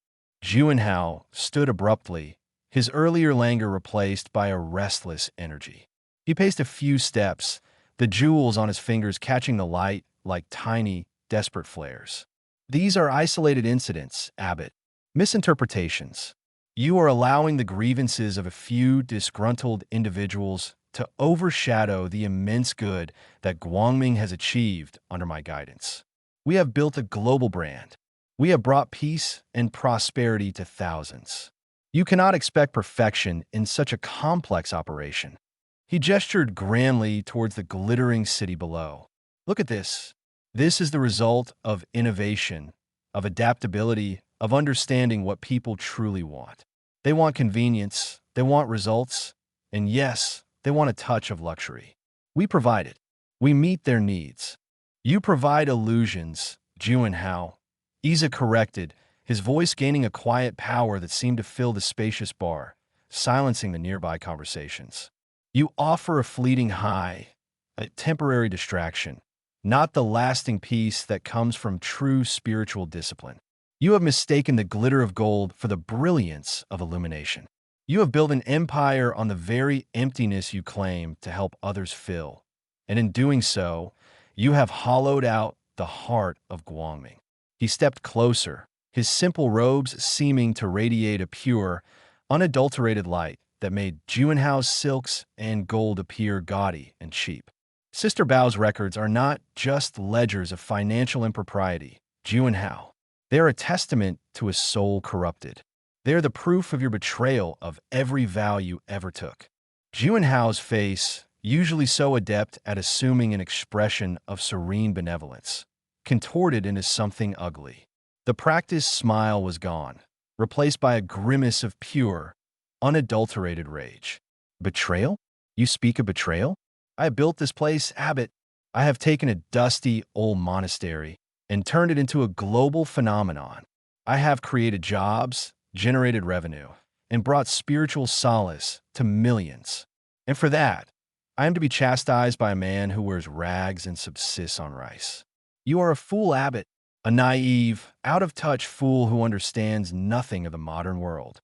Juanhao stood abruptly, his earlier languor replaced by a restless energy. He paced a few steps, the jewels on his fingers catching the light like tiny, desperate flares. These are isolated incidents, Abbot. Misinterpretations. You are allowing the grievances of a few disgruntled individuals to overshadow the immense good that Guangming has achieved under my guidance. We have built a global brand. We have brought peace and prosperity to thousands. You cannot expect perfection in such a complex operation." He gestured grandly towards the glittering city below. "Look at this. This is the result of innovation, of adaptability, of understanding what people truly want. They want convenience, they want results, and yes, they want a touch of luxury. We provide it. We meet their needs. You provide illusions, Juanhao." Iza corrected, his voice gaining a quiet power that seemed to fill the spacious bar, silencing the nearby conversations. "You offer a fleeting high, a temporary distraction, not the lasting peace that comes from true spiritual discipline. You have mistaken the glitter of gold for the brilliance of illumination. You have built an empire on the very emptiness you claim to help others fill, and in doing so, you have hollowed out the heart of Guangming." He stepped closer, his simple robes seeming to radiate a pure, unadulterated light that made Juanhao's silks and gold appear gaudy and cheap. Sister Bao's records are not just ledgers of financial impropriety, Juanhao. They are a testament to a soul corrupted. They are the proof of your betrayal of every vow you ever took. Juanhao's face, usually so adept at assuming an expression of serene benevolence, contorted into something ugly. The practiced smile was gone, replaced by a grimace of pure, unadulterated rage. "Betrayal? You speak of betrayal? I have built this place, abbot. I have taken a dusty old monastery and turned it into a global phenomenon. I have created jobs, generated revenue, and brought spiritual solace to millions. And for that, I am to be chastised by a man who wears rags and subsists on rice. You are a fool, abbot, a naive, out-of-touch fool who understands nothing of the modern world.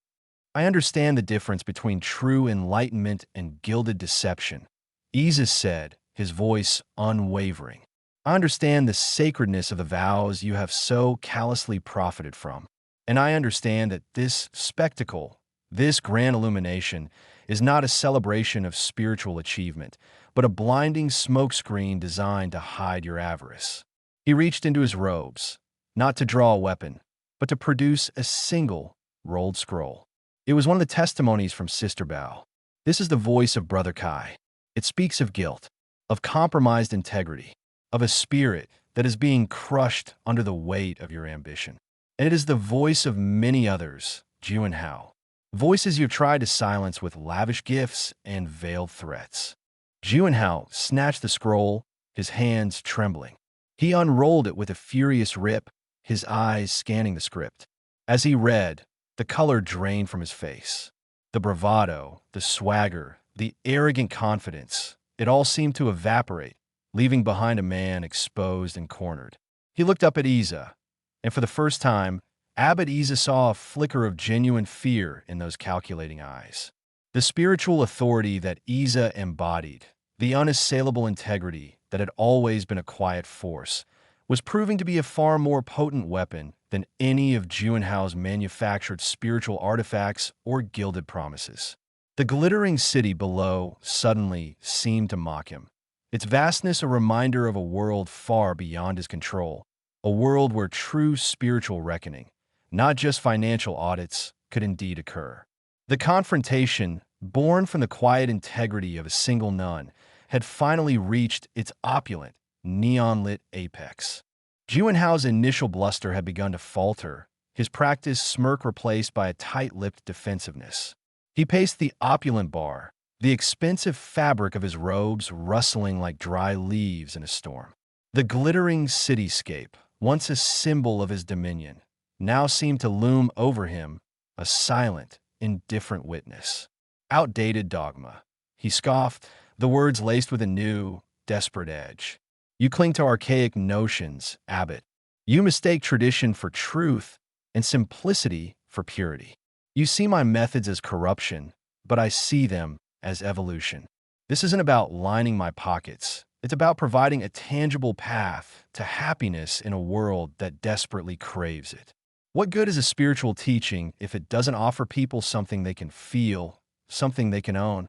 I understand the difference between true enlightenment and gilded deception," Iza said, his voice unwavering. "I understand the sacredness of the vows you have so callously profited from. And I understand that this spectacle, this grand illumination, is not a celebration of spiritual achievement, but a blinding smokescreen designed to hide your avarice." He reached into his robes, not to draw a weapon, but to produce a single rolled scroll. It was one of the testimonies from Sister Bao. "This is the voice of Brother Kai. It speaks of guilt, of compromised integrity, of a spirit that is being crushed under the weight of your ambition. And it is the voice of many others, Juanhao. Voices you've tried to silence with lavish gifts and veiled threats." Juanhao snatched the scroll, his hands trembling. He unrolled it with a furious rip, his eyes scanning the script. As he read, the color drained from his face. The bravado, the swagger, the arrogant confidence, it all seemed to evaporate, leaving behind a man exposed and cornered. He looked up at Iza, and for the first time, Abbot Iza saw a flicker of genuine fear in those calculating eyes. The spiritual authority that Iza embodied, the unassailable integrity that had always been a quiet force, was proving to be a far more potent weapon than any of Juanhao's manufactured spiritual artifacts or gilded promises. The glittering city below suddenly seemed to mock him, its vastness a reminder of a world far beyond his control, a world where true spiritual reckoning, not just financial audits, could indeed occur. The confrontation, born from the quiet integrity of a single nun, had finally reached its opulent, neon-lit apex. Juanhao's initial bluster had begun to falter, his practiced smirk replaced by a tight-lipped defensiveness. He paced the opulent bar, the expensive fabric of his robes rustling like dry leaves in a storm. The glittering cityscape, once a symbol of his dominion, now seemed to loom over him, a silent, indifferent witness. "Outdated dogma," he scoffed, the words laced with a new, desperate edge. "You cling to archaic notions, abbot. You mistake tradition for truth and simplicity for purity. You see my methods as corruption, but I see them as evolution. This isn't about lining my pockets. It's about providing a tangible path to happiness in a world that desperately craves it. What good is a spiritual teaching if it doesn't offer people something they can feel, something they can own?"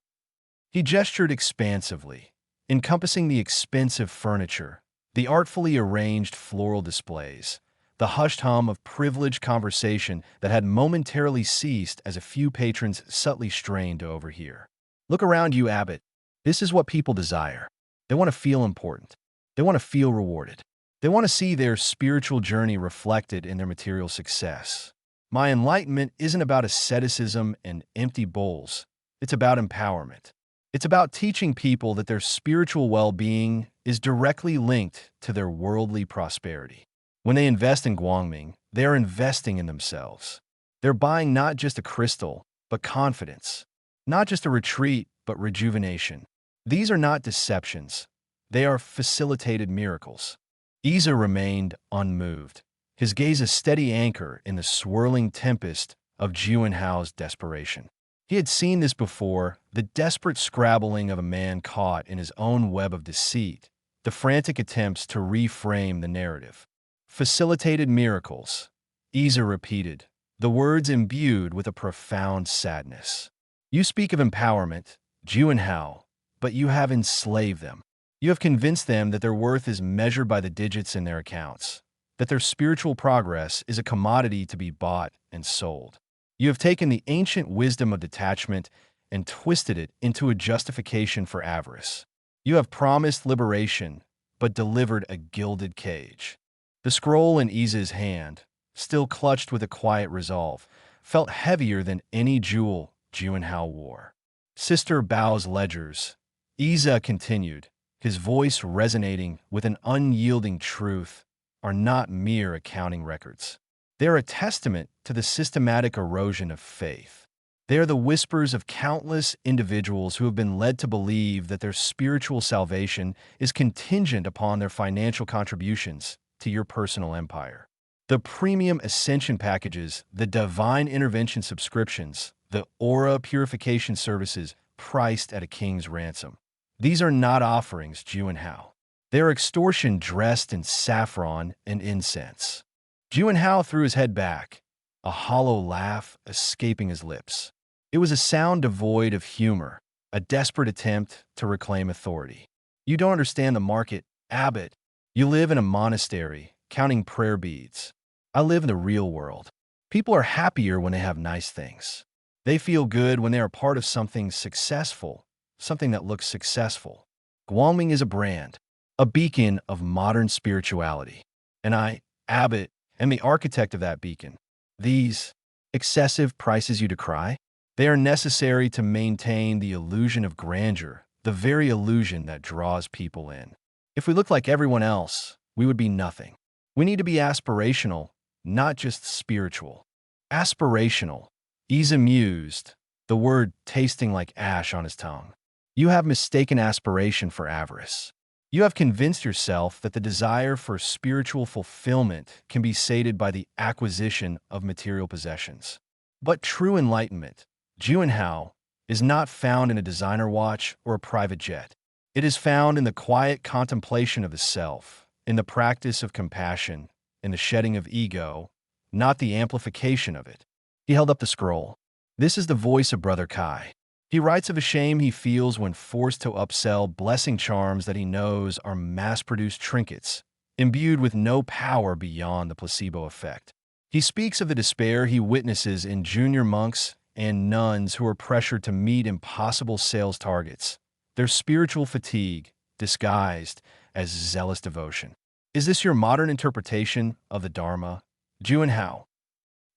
He gestured expansively, encompassing the expensive furniture, The artfully arranged floral displays, the hushed hum of privileged conversation that had momentarily ceased as a few patrons subtly strained to overhear. Look around you, abbot. This is what people desire. They want to feel important. They want to feel rewarded. They want to see their spiritual journey reflected in their material success. My enlightenment isn't about asceticism and empty bowls. It's about empowerment. It's about teaching people that their spiritual well-being is directly linked to their worldly prosperity. When they invest in Guangming, they are investing in themselves. They're buying not just a crystal, but confidence. Not just a retreat, but rejuvenation. These are not deceptions. They are facilitated miracles. Isa remained unmoved, his gaze a steady anchor in the swirling tempest of Juanhao's desperation. He had seen this before, the desperate scrabbling of a man caught in his own web of deceit, the frantic attempts to reframe the narrative. Facilitated miracles, Isa repeated, the words imbued with a profound sadness. You speak of empowerment, Juanhao, but you have enslaved them. You have convinced them that their worth is measured by the digits in their accounts, that their spiritual progress is a commodity to be bought and sold. You have taken the ancient wisdom of detachment and twisted it into a justification for avarice. You have promised liberation, but delivered a gilded cage. The scroll in Isa's hand, still clutched with a quiet resolve, felt heavier than any jewel Juanhao wore. Sister Bao's ledgers, Isa continued, his voice resonating with an unyielding truth, are not mere accounting records. They are a testament to the systematic erosion of faith. They are the whispers of countless individuals who have been led to believe that their spiritual salvation is contingent upon their financial contributions to your personal empire. The premium ascension packages, the divine intervention subscriptions, the aura purification services priced at a king's ransom. These are not offerings, Juanhao. They are extortion dressed in saffron and incense. Juanhao threw his head back, a hollow laugh escaping his lips. It was a sound devoid of humor, a desperate attempt to reclaim authority. You don't understand the market, abbot. You live in a monastery, counting prayer beads. I live in the real world. People are happier when they have nice things. They feel good when they are part of something successful, something that looks successful. Guangming is a brand, a beacon of modern spirituality. And I, abbot, am the architect of that beacon. These excessive prices you decry, they are necessary to maintain the illusion of grandeur, the very illusion that draws people in. If we looked like everyone else, we would be nothing. We need to be aspirational, not just spiritual. Aspirational. Isa mused, the word tasting like ash on his tongue. You have mistaken aspiration for avarice. You have convinced yourself that the desire for spiritual fulfillment can be sated by the acquisition of material possessions. But true enlightenment, Juanhao, is not found in a designer watch or a private jet. It is found in the quiet contemplation of the self, in the practice of compassion, in the shedding of ego, not the amplification of it. He held up the scroll. This is the voice of Brother Kai. He writes of a shame he feels when forced to upsell blessing charms that he knows are mass-produced trinkets, imbued with no power beyond the placebo effect. He speaks of the despair he witnesses in junior monks and nuns who are pressured to meet impossible sales targets, their spiritual fatigue disguised as zealous devotion. Is this your modern interpretation of the Dharma? Juanhao.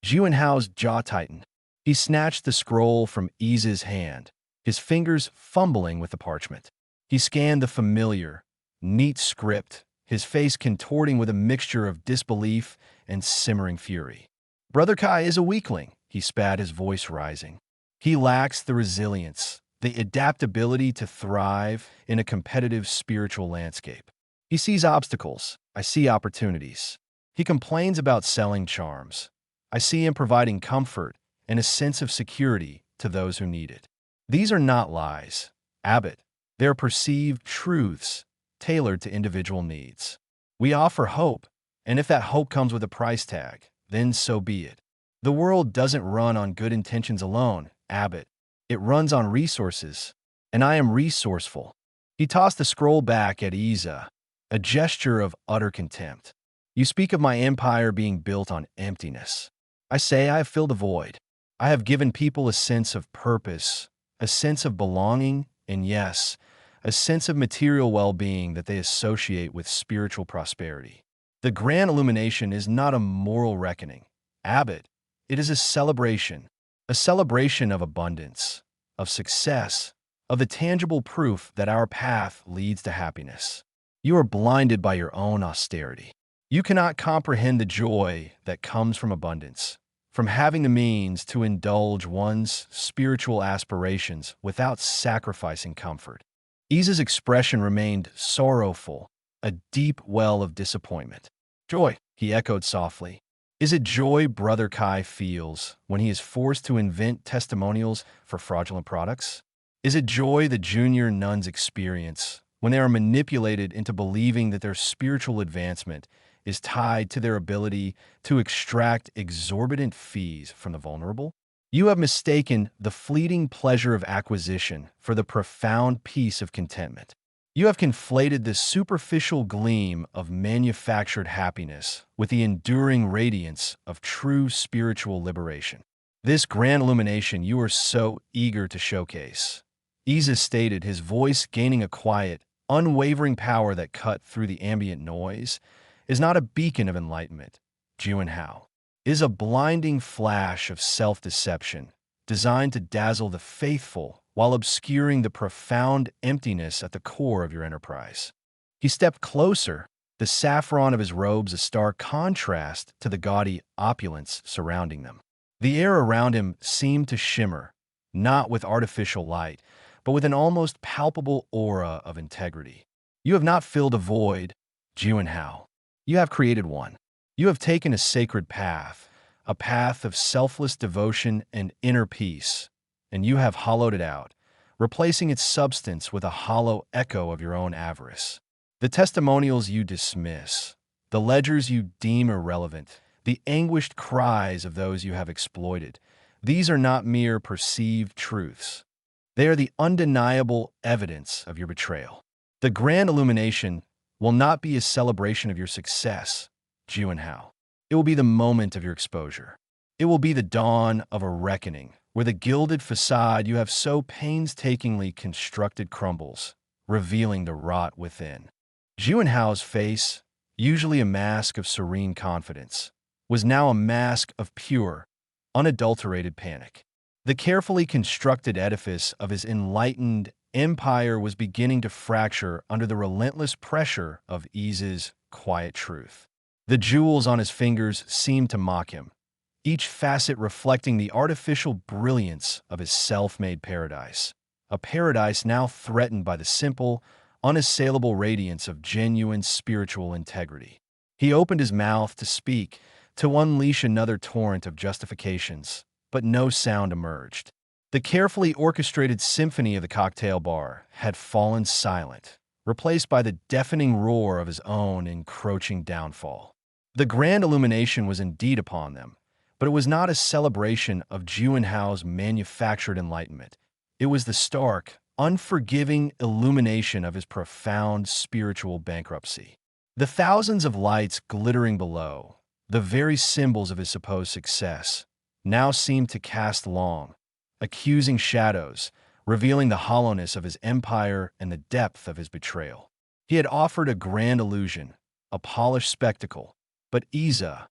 Juanhao's jaw tightened. He snatched the scroll from Isa's hand, his fingers fumbling with the parchment. He scanned the familiar, neat script, his face contorting with a mixture of disbelief and simmering fury. Brother Kai is a weakling, he spat, his voice rising. He lacks the resilience, the adaptability to thrive in a competitive spiritual landscape. He sees obstacles. I see opportunities. He complains about selling charms. I see him providing comfort and a sense of security to those who need it. These are not lies, abbot. They are perceived truths tailored to individual needs. We offer hope, and if that hope comes with a price tag, then so be it. The world doesn't run on good intentions alone, abbot. It runs on resources, and I am resourceful. He tossed the scroll back at Isa. a gesture of utter contempt. You speak of my empire being built on emptiness. I say I have filled a void. I have given people a sense of purpose, a sense of belonging, and yes, a sense of material well-being that they associate with spiritual prosperity. The grand illumination is not a moral reckoning, abbot. It is a celebration of abundance, of success, of the tangible proof that our path leads to happiness. You are blinded by your own austerity. You cannot comprehend the joy that comes from abundance, from having the means to indulge one's spiritual aspirations without sacrificing comfort. Iza's expression remained sorrowful, a deep well of disappointment. Joy, he echoed softly. Is it joy Brother Kai feels when he is forced to invent testimonials for fraudulent products? Is it joy the junior nuns experience when they are manipulated into believing that their spiritual advancement is tied to their ability to extract exorbitant fees from the vulnerable? You have mistaken the fleeting pleasure of acquisition for the profound peace of contentment. You have conflated the superficial gleam of manufactured happiness with the enduring radiance of true spiritual liberation. This grand illumination you are so eager to showcase, Isa stated, his voice gaining a quiet, unwavering power that cut through the ambient noise, is not a beacon of enlightenment, Juanhao, is a blinding flash of self-deception designed to dazzle the faithful while obscuring the profound emptiness at the core of your enterprise. He stepped closer, the saffron of his robes a stark contrast to the gaudy opulence surrounding them. The air around him seemed to shimmer, not with artificial light, but with an almost palpable aura of integrity. You have not filled a void, Juanhao. You have created one. You have taken a sacred path, a path of selfless devotion and inner peace, and you have hollowed it out, replacing its substance with a hollow echo of your own avarice. The testimonials you dismiss, the ledgers you deem irrelevant, the anguished cries of those you have exploited, these are not mere perceived truths. They are the undeniable evidence of your betrayal. The grand illumination will not be a celebration of your success, Juanhao. It will be the moment of your exposure. It will be the dawn of a reckoning, where the gilded facade you have so painstakingly constructed crumbles, revealing the rot within. Juanhao's face, usually a mask of serene confidence, was now a mask of pure, unadulterated panic. The carefully constructed edifice of his enlightened empire was beginning to fracture under the relentless pressure of Iza's quiet truth. The jewels on his fingers seemed to mock him, each facet reflecting the artificial brilliance of his self-made paradise, a paradise now threatened by the simple, unassailable radiance of genuine spiritual integrity. He opened his mouth to speak, to unleash another torrent of justifications, but no sound emerged. The carefully orchestrated symphony of the cocktail bar had fallen silent, replaced by the deafening roar of his own encroaching downfall. The grand illumination was indeed upon them, but it was not a celebration of Juanhao's manufactured enlightenment. It was the stark, unforgiving illumination of his profound spiritual bankruptcy. The thousands of lights glittering below, the very symbols of his supposed success, now seemed to cast long, accusing shadows, revealing the hollowness of his empire and the depth of his betrayal. He had offered a grand illusion, a polished spectacle, but Iza,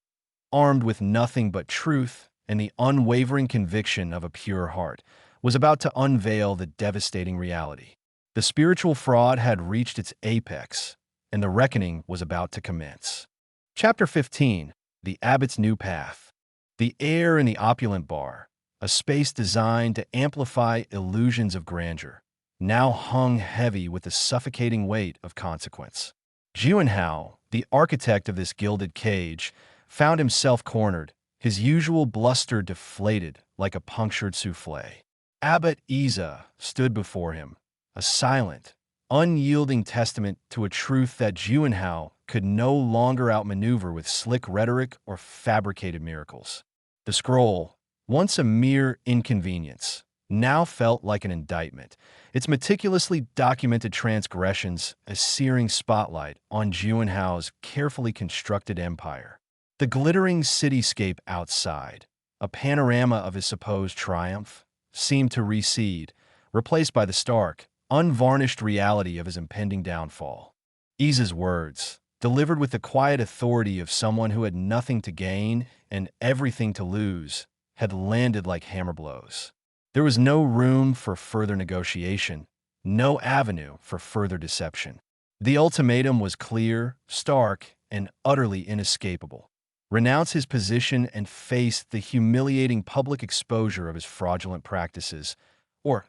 armed with nothing but truth and the unwavering conviction of a pure heart, was about to unveil the devastating reality. The spiritual fraud had reached its apex, and the reckoning was about to commence. Chapter 15. The Abbot's New Path. The air in the opulent bar, a space designed to amplify illusions of grandeur, now hung heavy with the suffocating weight of consequence. Juanhao, the architect of this gilded cage, found himself cornered, his usual bluster deflated like a punctured souffle. Abbot Iza stood before him, a silent, unyielding testament to a truth that Juanhao could no longer outmaneuver with slick rhetoric or fabricated miracles. The scroll, once a mere inconvenience, now felt like an indictment, its meticulously documented transgressions a searing spotlight on Juanhao's carefully constructed empire. The glittering cityscape outside, a panorama of his supposed triumph, seemed to recede, replaced by the stark, unvarnished reality of his impending downfall. Iza's words, delivered with the quiet authority of someone who had nothing to gain and everything to lose, had landed like hammer blows. There was no room for further negotiation, no avenue for further deception. The ultimatum was clear, stark, and utterly inescapable. Renounce his position and face the humiliating public exposure of his fraudulent practices, or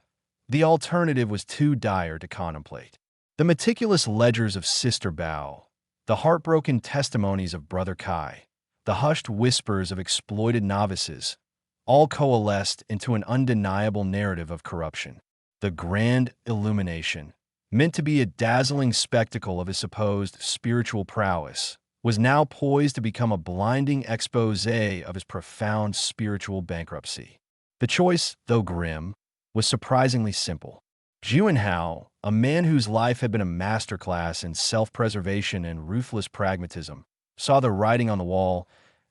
the alternative was too dire to contemplate. The meticulous ledgers of Sister Bao, the heartbroken testimonies of Brother Kai, the hushed whispers of exploited novices, all coalesced into an undeniable narrative of corruption. The grand illumination, meant to be a dazzling spectacle of his supposed spiritual prowess, was now poised to become a blinding exposé of his profound spiritual bankruptcy. The choice, though grim, was surprisingly simple. Juanhao, a man whose life had been a masterclass in self-preservation and ruthless pragmatism, saw the writing on the wall,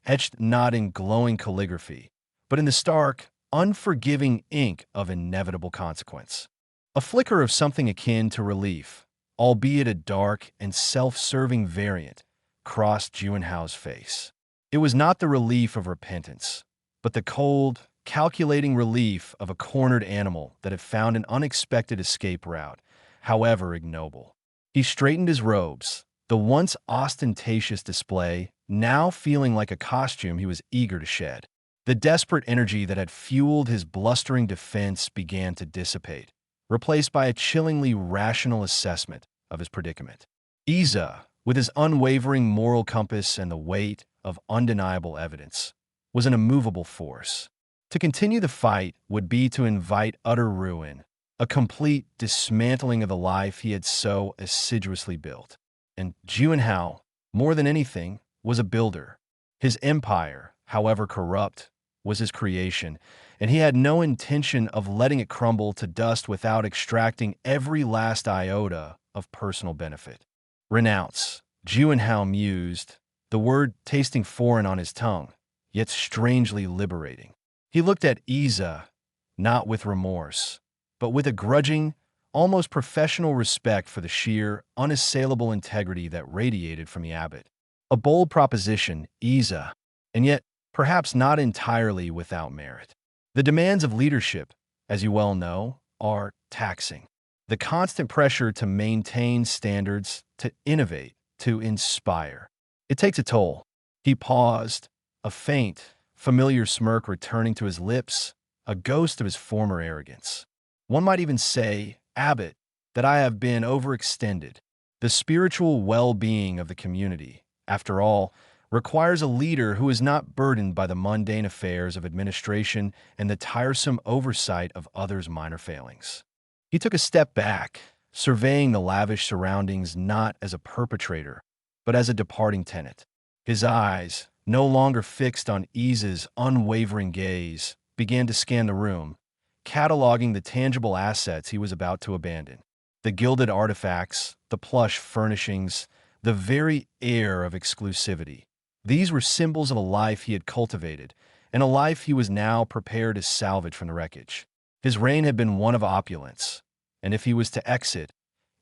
etched not in glowing calligraphy, but in the stark, unforgiving ink of inevitable consequence. A flicker of something akin to relief, albeit a dark and self-serving variant, crossed Juanhao's face. It was not the relief of repentance, but the cold, calculating relief of a cornered animal that had found an unexpected escape route, however ignoble. He straightened his robes, the once ostentatious display now feeling like a costume he was eager to shed. The desperate energy that had fueled his blustering defense began to dissipate, replaced by a chillingly rational assessment of his predicament. Iza, with his unwavering moral compass and the weight of undeniable evidence, was an immovable force. To continue the fight would be to invite utter ruin, a complete dismantling of the life he had so assiduously built. And Juanhao, more than anything, was a builder. His empire, however corrupt, was his creation, and he had no intention of letting it crumble to dust without extracting every last iota of personal benefit. Renounce, Juanhao mused, the word tasting foreign on his tongue, yet strangely liberating. He looked at Iza, not with remorse, but with a grudging, almost professional respect for the sheer, unassailable integrity that radiated from the abbot. A bold proposition, Iza, and yet perhaps not entirely without merit. The demands of leadership, as you well know, are taxing. The constant pressure to maintain standards, to innovate, to inspire. It takes a toll. He paused, a faint, familiar smirk returning to his lips, a ghost of his former arrogance. One might even say, Abbot, that I have been overextended. The spiritual well-being of the community, after all, requires a leader who is not burdened by the mundane affairs of administration and the tiresome oversight of others' minor failings. He took a step back, surveying the lavish surroundings not as a perpetrator, but as a departing tenant. His eyes, no longer fixed on Iza's unwavering gaze, began to scan the room, cataloging the tangible assets he was about to abandon. The gilded artifacts, the plush furnishings, the very air of exclusivity. These were symbols of a life he had cultivated, and a life he was now prepared to salvage from the wreckage. His reign had been one of opulence, and if he was to exit,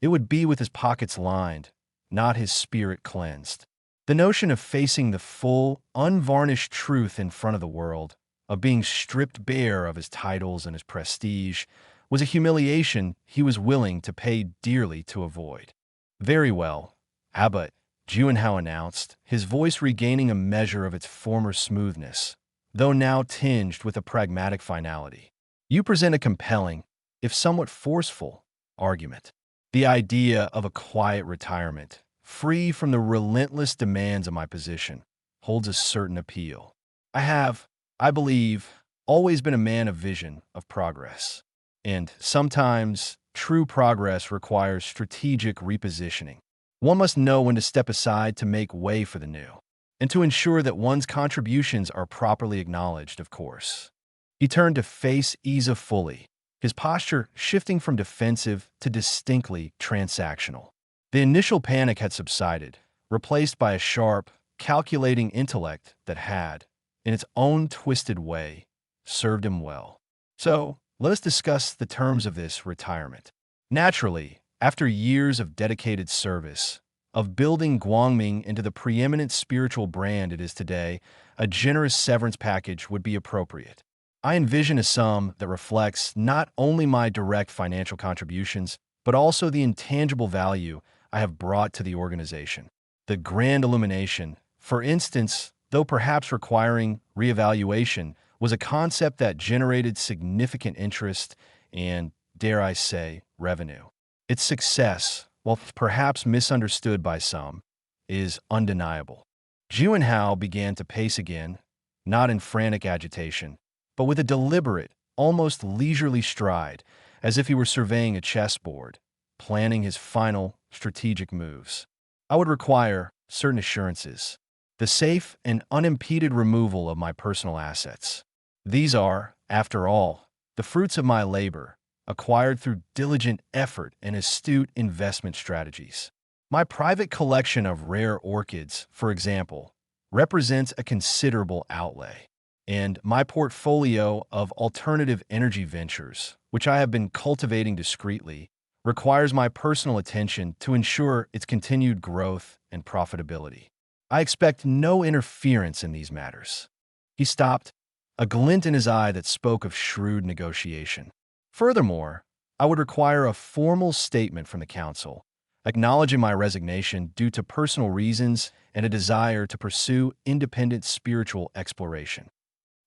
it would be with his pockets lined, not his spirit cleansed. The notion of facing the full, unvarnished truth in front of the world, of being stripped bare of his titles and his prestige, was a humiliation he was willing to pay dearly to avoid. Very well, Abbot, Juanhao announced, his voice regaining a measure of its former smoothness, though now tinged with a pragmatic finality. You present a compelling, if somewhat forceful, argument. The idea of a quiet retirement, free from the relentless demands of my position, holds a certain appeal. I have, I believe, always been a man of vision, of progress. And sometimes, true progress requires strategic repositioning. One must know when to step aside to make way for the new, and to ensure that one's contributions are properly acknowledged, of course. He turned to face Iza fully, his posture shifting from defensive to distinctly transactional. The initial panic had subsided, replaced by a sharp, calculating intellect that had, in its own twisted way, served him well. So, let us discuss the terms of this retirement. Naturally, after years of dedicated service, of building Guangming into the preeminent spiritual brand it is today, a generous severance package would be appropriate. I envision a sum that reflects not only my direct financial contributions, but also the intangible value I have brought to the organization. The grand illumination, for instance, though perhaps requiring reevaluation, was a concept that generated significant interest and, dare I say, revenue. Its success, while perhaps misunderstood by some, is undeniable. Juanhao began to pace again, not in frantic agitation, but with a deliberate, almost leisurely stride, as if he were surveying a chessboard, planning his final strategic moves. I would require certain assurances. The safe and unimpeded removal of my personal assets. These are, after all, the fruits of my labor, acquired through diligent effort and astute investment strategies. My private collection of rare orchids, for example, represents a considerable outlay, and my portfolio of alternative energy ventures, which I have been cultivating discreetly, requires my personal attention to ensure its continued growth and profitability. I expect no interference in these matters. He stopped, a glint in his eye that spoke of shrewd negotiation. Furthermore, I would require a formal statement from the council, acknowledging my resignation due to personal reasons and a desire to pursue independent spiritual exploration.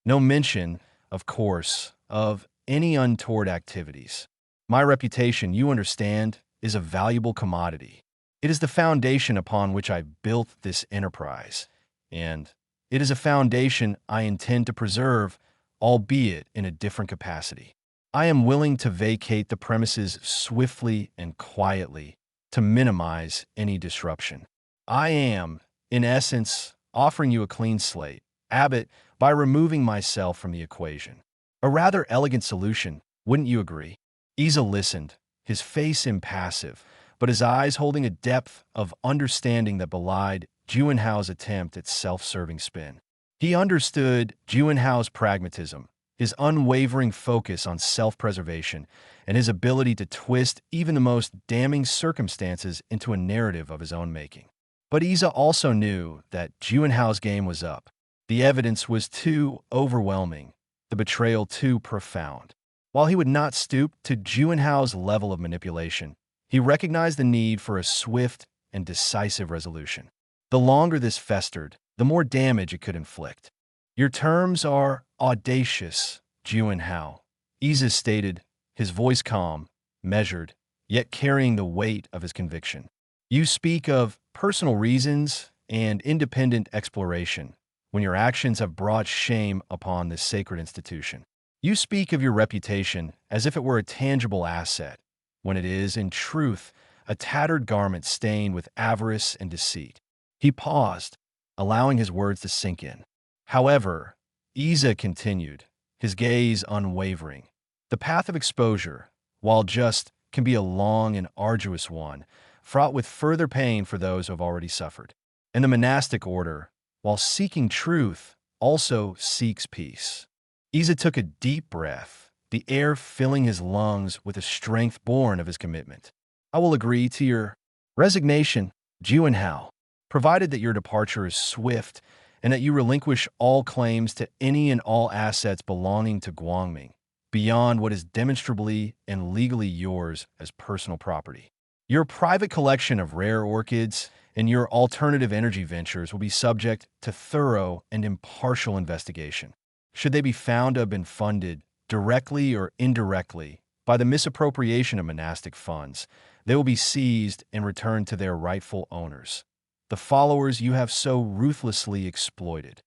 No mention, of course, of any untoward activities. My reputation, you understand, is a valuable commodity. It is the foundation upon which I built this enterprise, and it is a foundation I intend to preserve, albeit in a different capacity. I am willing to vacate the premises swiftly and quietly to minimize any disruption. I am, in essence, offering you a clean slate, abbot, by removing myself from the equation. A rather elegant solution, wouldn't you agree? Isa listened, his face impassive, but his eyes holding a depth of understanding that belied Juanhao's attempt at self-serving spin. He understood Juanhao's pragmatism, his unwavering focus on self-preservation, and his ability to twist even the most damning circumstances into a narrative of his own making. But Isa also knew that Juanhao's game was up. The evidence was too overwhelming, the betrayal too profound. While he would not stoop to Juanhao's level of manipulation, he recognized the need for a swift and decisive resolution. The longer this festered, the more damage it could inflict. Your terms are audacious, Juanhao, Isa stated, his voice calm, measured, yet carrying the weight of his conviction. You speak of personal reasons and independent exploration when your actions have brought shame upon this sacred institution. You speak of your reputation as if it were a tangible asset, when it is, in truth, a tattered garment stained with avarice and deceit. He paused, allowing his words to sink in. However, Isa continued, his gaze unwavering. The path of exposure, while just, can be a long and arduous one, fraught with further pain for those who have already suffered. And the monastic order, while seeking truth, also seeks peace. Isa took a deep breath, the air filling his lungs with a strength born of his commitment. I will agree to your resignation, Juanhao, provided that your departure is swift and that you relinquish all claims to any and all assets belonging to Guangming, beyond what is demonstrably and legally yours as personal property. Your private collection of rare orchids and your alternative energy ventures will be subject to thorough and impartial investigation. Should they be found to have been funded, directly or indirectly, by the misappropriation of monastic funds, they will be seized and returned to their rightful owners, the followers you have so ruthlessly exploited.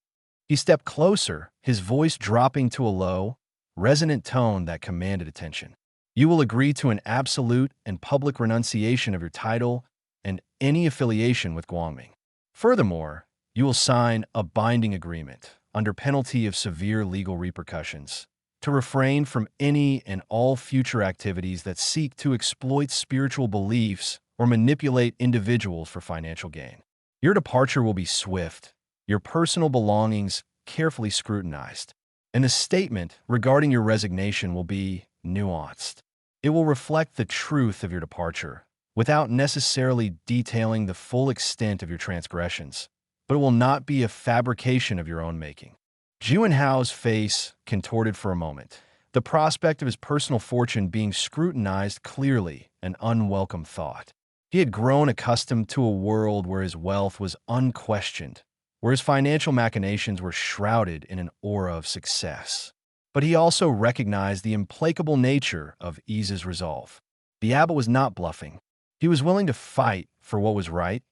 He stepped closer, his voice dropping to a low, resonant tone that commanded attention. You will agree to an absolute and public renunciation of your title and any affiliation with Guangming. Furthermore, you will sign a binding agreement, under penalty of severe legal repercussions, to refrain from any and all future activities that seek to exploit spiritual beliefs or manipulate individuals for financial gain. Your departure will be swift, your personal belongings carefully scrutinized, and the statement regarding your resignation will be nuanced. It will reflect the truth of your departure, without necessarily detailing the full extent of your transgressions, but it will not be a fabrication of your own making. Juanhao's face contorted for a moment. The prospect of his personal fortune being scrutinized clearly an unwelcome thought. He had grown accustomed to a world where his wealth was unquestioned, where his financial machinations were shrouded in an aura of success. But he also recognized the implacable nature of Iza's resolve. The abbot was not bluffing. He was willing to fight for what was right,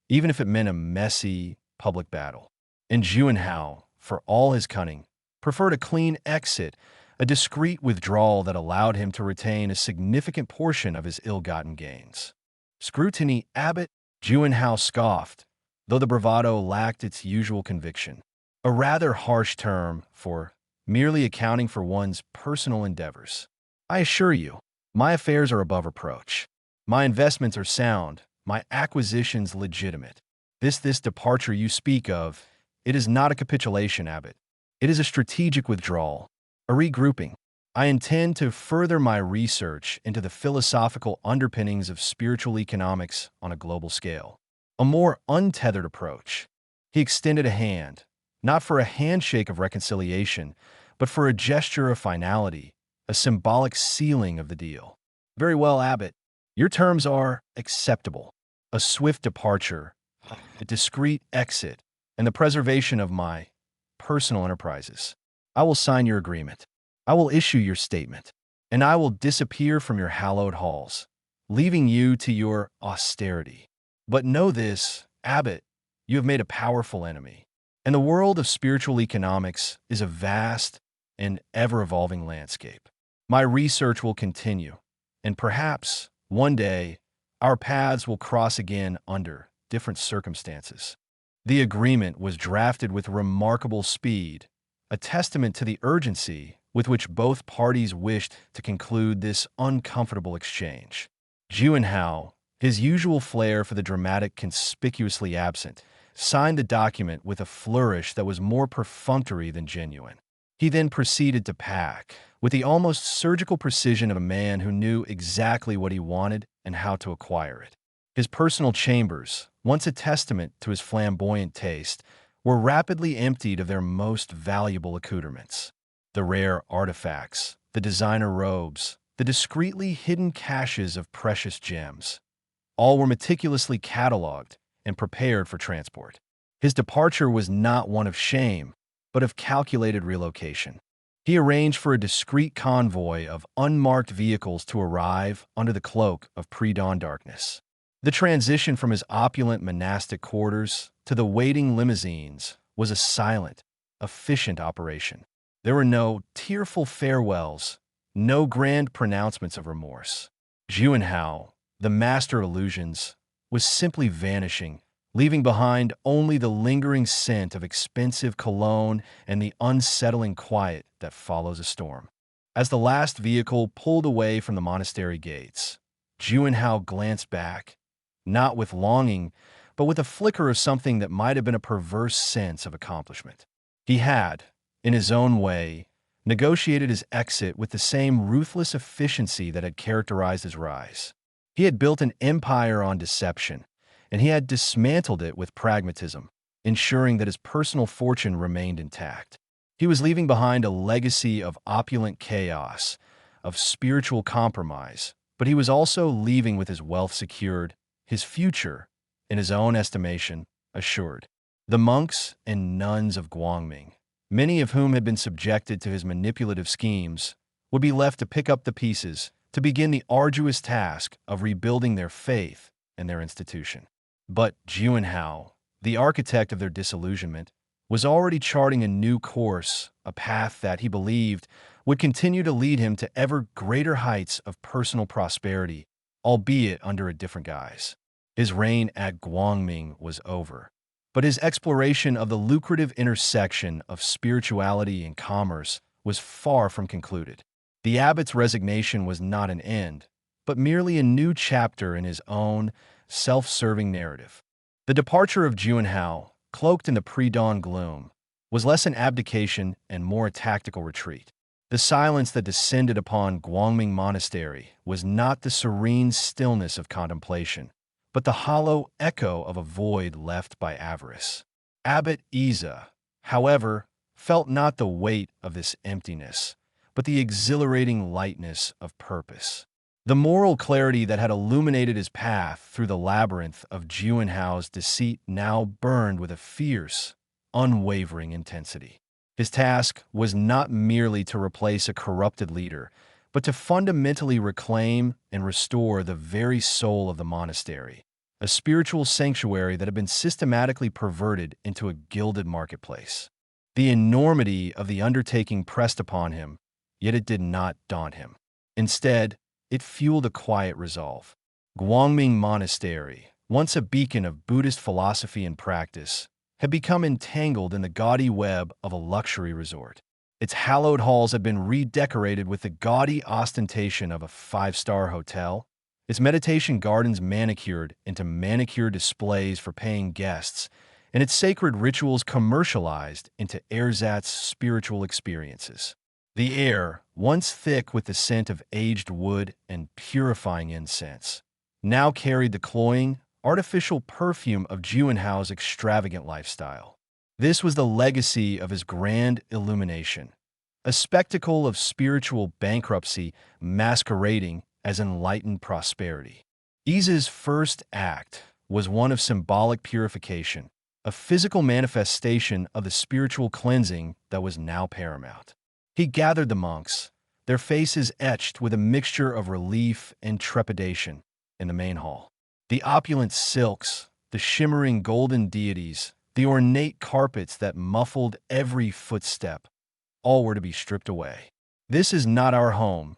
even if it meant a messy public battle. And Juanhao, for all his cunning, preferred a clean exit, a discreet withdrawal that allowed him to retain a significant portion of his ill-gotten gains. Scrutiny, abbot? Juanhao scoffed, though the bravado lacked its usual conviction. A rather harsh term for merely accounting for one's personal endeavors. I assure you, my affairs are above reproach. My investments are sound, my acquisitions legitimate. This departure you speak of, it is not a capitulation, abbot. It is a strategic withdrawal, a regrouping. I intend to further my research into the philosophical underpinnings of spiritual economics on a global scale. A more untethered approach. He extended a hand, not for a handshake of reconciliation, but for a gesture of finality, a symbolic sealing of the deal. Very well, abbot. Your terms are acceptable. A swift departure, a discreet exit, and the preservation of my personal enterprises. I will sign your agreement. I will issue your statement, and I will disappear from your hallowed halls, leaving you to your austerity. But know this, abbot, you have made a powerful enemy, and the world of spiritual economics is a vast and ever-evolving landscape. My research will continue, and perhaps, one day, our paths will cross again under different circumstances. The agreement was drafted with remarkable speed, a testament to the urgency with which both parties wished to conclude this uncomfortable exchange. Juanhao, his usual flair for the dramatic conspicuously absent, signed the document with a flourish that was more perfunctory than genuine. He then proceeded to pack, with the almost surgical precision of a man who knew exactly what he wanted and how to acquire it. His personal chambers, once a testament to his flamboyant taste, were rapidly emptied of their most valuable accoutrements. The rare artifacts, the designer robes, the discreetly hidden caches of precious gems. All were meticulously cataloged and prepared for transport. His departure was not one of shame, but of calculated relocation. He arranged for a discreet convoy of unmarked vehicles to arrive under the cloak of pre-dawn darkness. The transition from his opulent monastic quarters to the waiting limousines was a silent, efficient operation. There were no tearful farewells, no grand pronouncements of remorse. Juanhao, the master of illusions, was simply vanishing, leaving behind only the lingering scent of expensive cologne and the unsettling quiet that follows a storm. As the last vehicle pulled away from the monastery gates, Juanhao glanced back, not with longing, but with a flicker of something that might have been a perverse sense of accomplishment. He had, in his own way, negotiated his exit with the same ruthless efficiency that had characterized his rise. He had built an empire on deception, and he had dismantled it with pragmatism, ensuring that his personal fortune remained intact. He was leaving behind a legacy of opulent chaos, of spiritual compromise, but he was also leaving with his wealth secured, his future, in his own estimation, assured. The monks and nuns of Guangming, many of whom had been subjected to his manipulative schemes, would be left to pick up the pieces to begin the arduous task of rebuilding their faith and their institution. But Juanhao, the architect of their disillusionment, was already charting a new course, a path that he believed would continue to lead him to ever greater heights of personal prosperity, albeit under a different guise. His reign at Guangming was over, but his exploration of the lucrative intersection of spirituality and commerce was far from concluded. The abbot's resignation was not an end, but merely a new chapter in his own self-serving narrative. The departure of Juanhao, cloaked in the pre-dawn gloom, was less an abdication and more a tactical retreat. The silence that descended upon Guangming Monastery was not the serene stillness of contemplation, but the hollow echo of a void left by avarice. Abbot Isa, however, felt not the weight of this emptiness, but the exhilarating lightness of purpose. The moral clarity that had illuminated his path through the labyrinth of Juanhao's deceit now burned with a fierce, unwavering intensity. His task was not merely to replace a corrupted leader, but to fundamentally reclaim and restore the very soul of the monastery, a spiritual sanctuary that had been systematically perverted into a gilded marketplace. The enormity of the undertaking pressed upon him, yet it did not daunt him. Instead, it fueled a quiet resolve. Guangming Monastery, once a beacon of Buddhist philosophy and practice, had become entangled in the gaudy web of a luxury resort. Its hallowed halls had been redecorated with the gaudy ostentation of a five-star hotel, its meditation gardens manicured into manicure displays for paying guests, and its sacred rituals commercialized into ersatz spiritual experiences. The air, once thick with the scent of aged wood and purifying incense, now carried the cloying, artificial perfume of Juanhao's extravagant lifestyle. This was the legacy of his grand illumination, a spectacle of spiritual bankruptcy masquerading as enlightened prosperity. Isa's first act was one of symbolic purification, a physical manifestation of the spiritual cleansing that was now paramount. He gathered the monks, their faces etched with a mixture of relief and trepidation, in the main hall. The opulent silks, the shimmering golden deities, the ornate carpets that muffled every footstep, all were to be stripped away. "This is not our home,"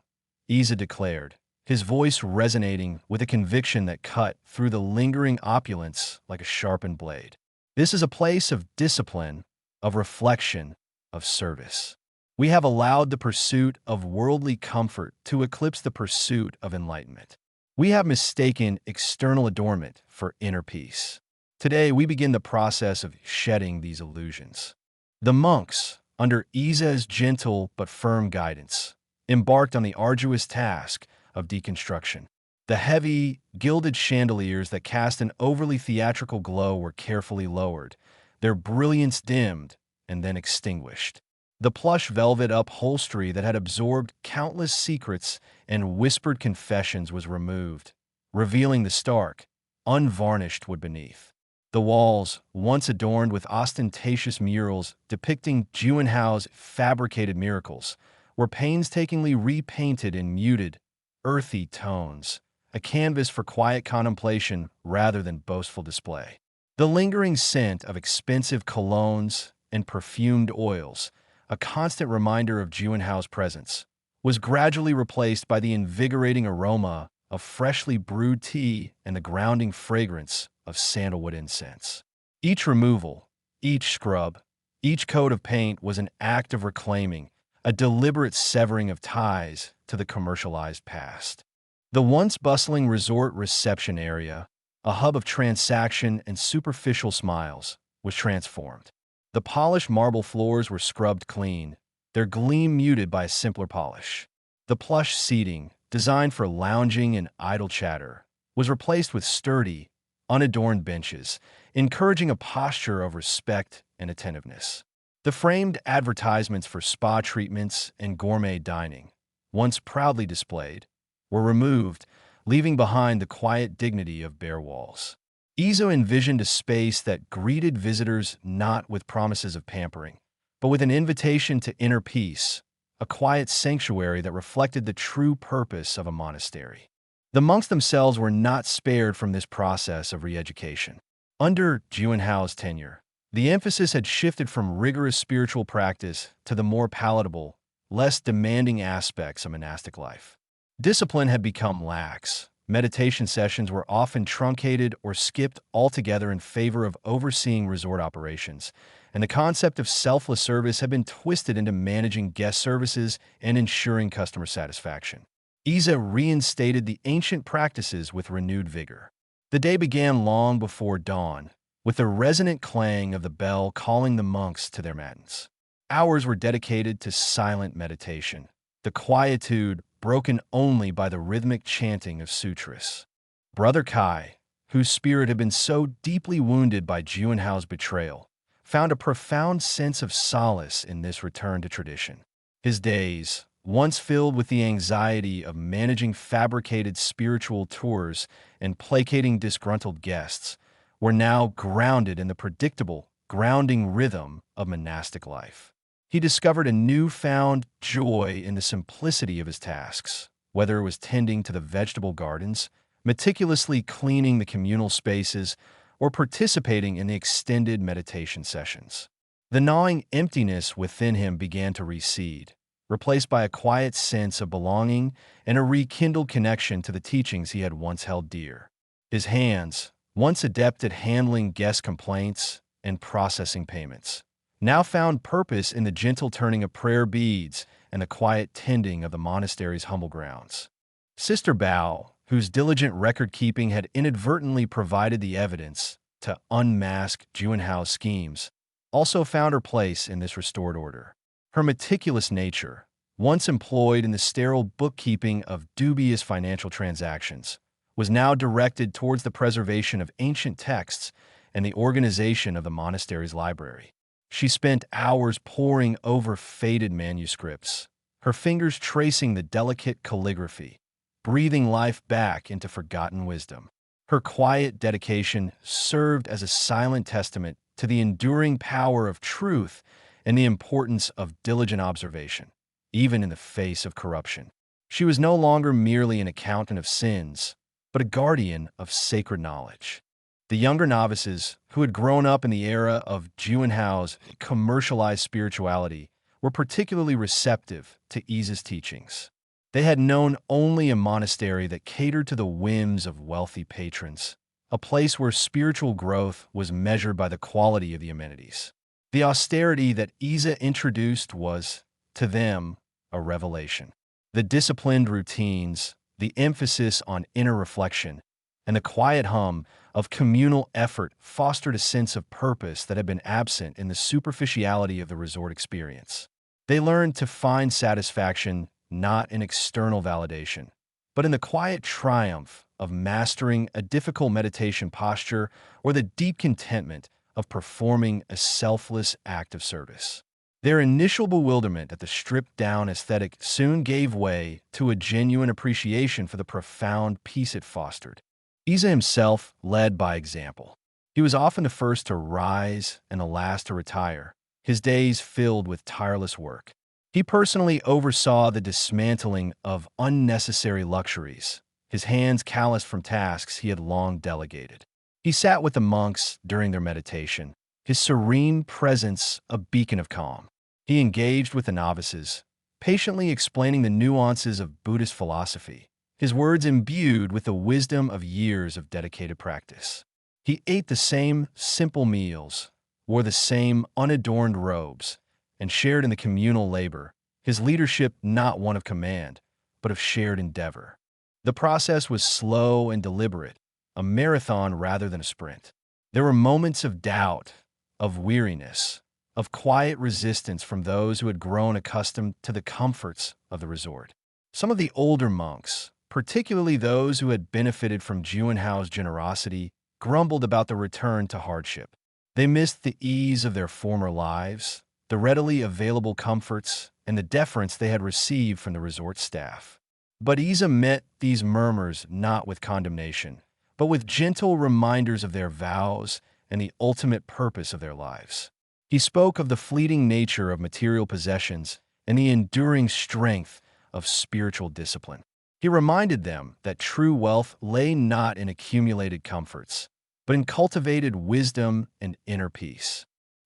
Isa declared, his voice resonating with a conviction that cut through the lingering opulence like a sharpened blade. "This is a place of discipline, of reflection, of service. We have allowed the pursuit of worldly comfort to eclipse the pursuit of enlightenment. We have mistaken external adornment for inner peace. Today, we begin the process of shedding these illusions." The monks, under Isa's gentle but firm guidance, embarked on the arduous task of deconstruction. The heavy, gilded chandeliers that cast an overly theatrical glow were carefully lowered, their brilliance dimmed and then extinguished. The plush velvet upholstery that had absorbed countless secrets and whispered confessions was removed, revealing the stark, unvarnished wood beneath. The walls, once adorned with ostentatious murals depicting Juanhao's fabricated miracles, were painstakingly repainted in muted, earthy tones, a canvas for quiet contemplation rather than boastful display. The lingering scent of expensive colognes and perfumed oils, a constant reminder of Juanhao's presence, was gradually replaced by the invigorating aroma of freshly brewed tea and the grounding fragrance of sandalwood incense. Each removal, each scrub, each coat of paint was an act of reclaiming, a deliberate severing of ties to the commercialized past. The once bustling resort reception area, a hub of transaction and superficial smiles, was transformed. The polished marble floors were scrubbed clean, their gleam muted by a simpler polish. The plush seating, designed for lounging and idle chatter, was replaced with sturdy, unadorned benches, encouraging a posture of respect and attentiveness. The framed advertisements for spa treatments and gourmet dining, once proudly displayed, were removed, leaving behind the quiet dignity of bare walls. Izo envisioned a space that greeted visitors not with promises of pampering, but with an invitation to inner peace, a quiet sanctuary that reflected the true purpose of a monastery. The monks themselves were not spared from this process of re-education. Under Juanhao's tenure, the emphasis had shifted from rigorous spiritual practice to the more palatable, less demanding aspects of monastic life. Discipline had become lax, Meditation sessions were often truncated or skipped altogether in favor of overseeing resort operations, and the concept of selfless service had been twisted into managing guest services and ensuring customer satisfaction. Isa reinstated the ancient practices with renewed vigor. The day began long before dawn, with the resonant clang of the bell calling the monks to their matins. Hours were dedicated to silent meditation, the quietude broken only by the rhythmic chanting of sutras. Brother Kai, whose spirit had been so deeply wounded by Juanhao's betrayal, found a profound sense of solace in this return to tradition. His days, once filled with the anxiety of managing fabricated spiritual tours and placating disgruntled guests, were now grounded in the predictable, grounding rhythm of monastic life. He discovered a newfound joy in the simplicity of his tasks, whether it was tending to the vegetable gardens, meticulously cleaning the communal spaces, or participating in the extended meditation sessions. The gnawing emptiness within him began to recede, replaced by a quiet sense of belonging and a rekindled connection to the teachings he had once held dear. His hands, once adept at handling guest complaints and processing payments, now found purpose in the gentle turning of prayer beads and the quiet tending of the monastery's humble grounds. Sister Bao, whose diligent record-keeping had inadvertently provided the evidence to unmask Juanhao's schemes, also found her place in this restored order. Her meticulous nature, once employed in the sterile bookkeeping of dubious financial transactions, was now directed towards the preservation of ancient texts and the organization of the monastery's library. She spent hours poring over faded manuscripts, her fingers tracing the delicate calligraphy, breathing life back into forgotten wisdom. Her quiet dedication served as a silent testament to the enduring power of truth and the importance of diligent observation, even in the face of corruption. She was no longer merely an accountant of sins, but a guardian of sacred knowledge. The younger novices, who had grown up in the era of Juanhao's commercialized spirituality, were particularly receptive to Isa's teachings. They had known only a monastery that catered to the whims of wealthy patrons, a place where spiritual growth was measured by the quality of the amenities. The austerity that Isa introduced was, to them, a revelation. The disciplined routines, the emphasis on inner reflection, and the quiet hum of communal effort fostered a sense of purpose that had been absent in the superficiality of the resort experience. They learned to find satisfaction not in external validation, but in the quiet triumph of mastering a difficult meditation posture or the deep contentment of performing a selfless act of service. Their initial bewilderment at the stripped-down aesthetic soon gave way to a genuine appreciation for the profound peace it fostered. Isa himself led by example. He was often the first to rise and the last to retire, his days filled with tireless work. He personally oversaw the dismantling of unnecessary luxuries, his hands calloused from tasks he had long delegated. He sat with the monks during their meditation, his serene presence a beacon of calm. He engaged with the novices, patiently explaining the nuances of Buddhist philosophy, his words imbued with the wisdom of years of dedicated practice. He ate the same simple meals, wore the same unadorned robes, and shared in the communal labor, his leadership not one of command, but of shared endeavor. The process was slow and deliberate, a marathon rather than a sprint. There were moments of doubt, of weariness, of quiet resistance from those who had grown accustomed to the comforts of the resort. Some of the older monks, particularly those who had benefited from Juanhao's generosity, grumbled about the return to hardship. They missed the ease of their former lives, the readily available comforts, and the deference they had received from the resort staff. But Isa met these murmurs not with condemnation, but with gentle reminders of their vows and the ultimate purpose of their lives. He spoke of the fleeting nature of material possessions and the enduring strength of spiritual discipline. He reminded them that true wealth lay not in accumulated comforts, but in cultivated wisdom and inner peace.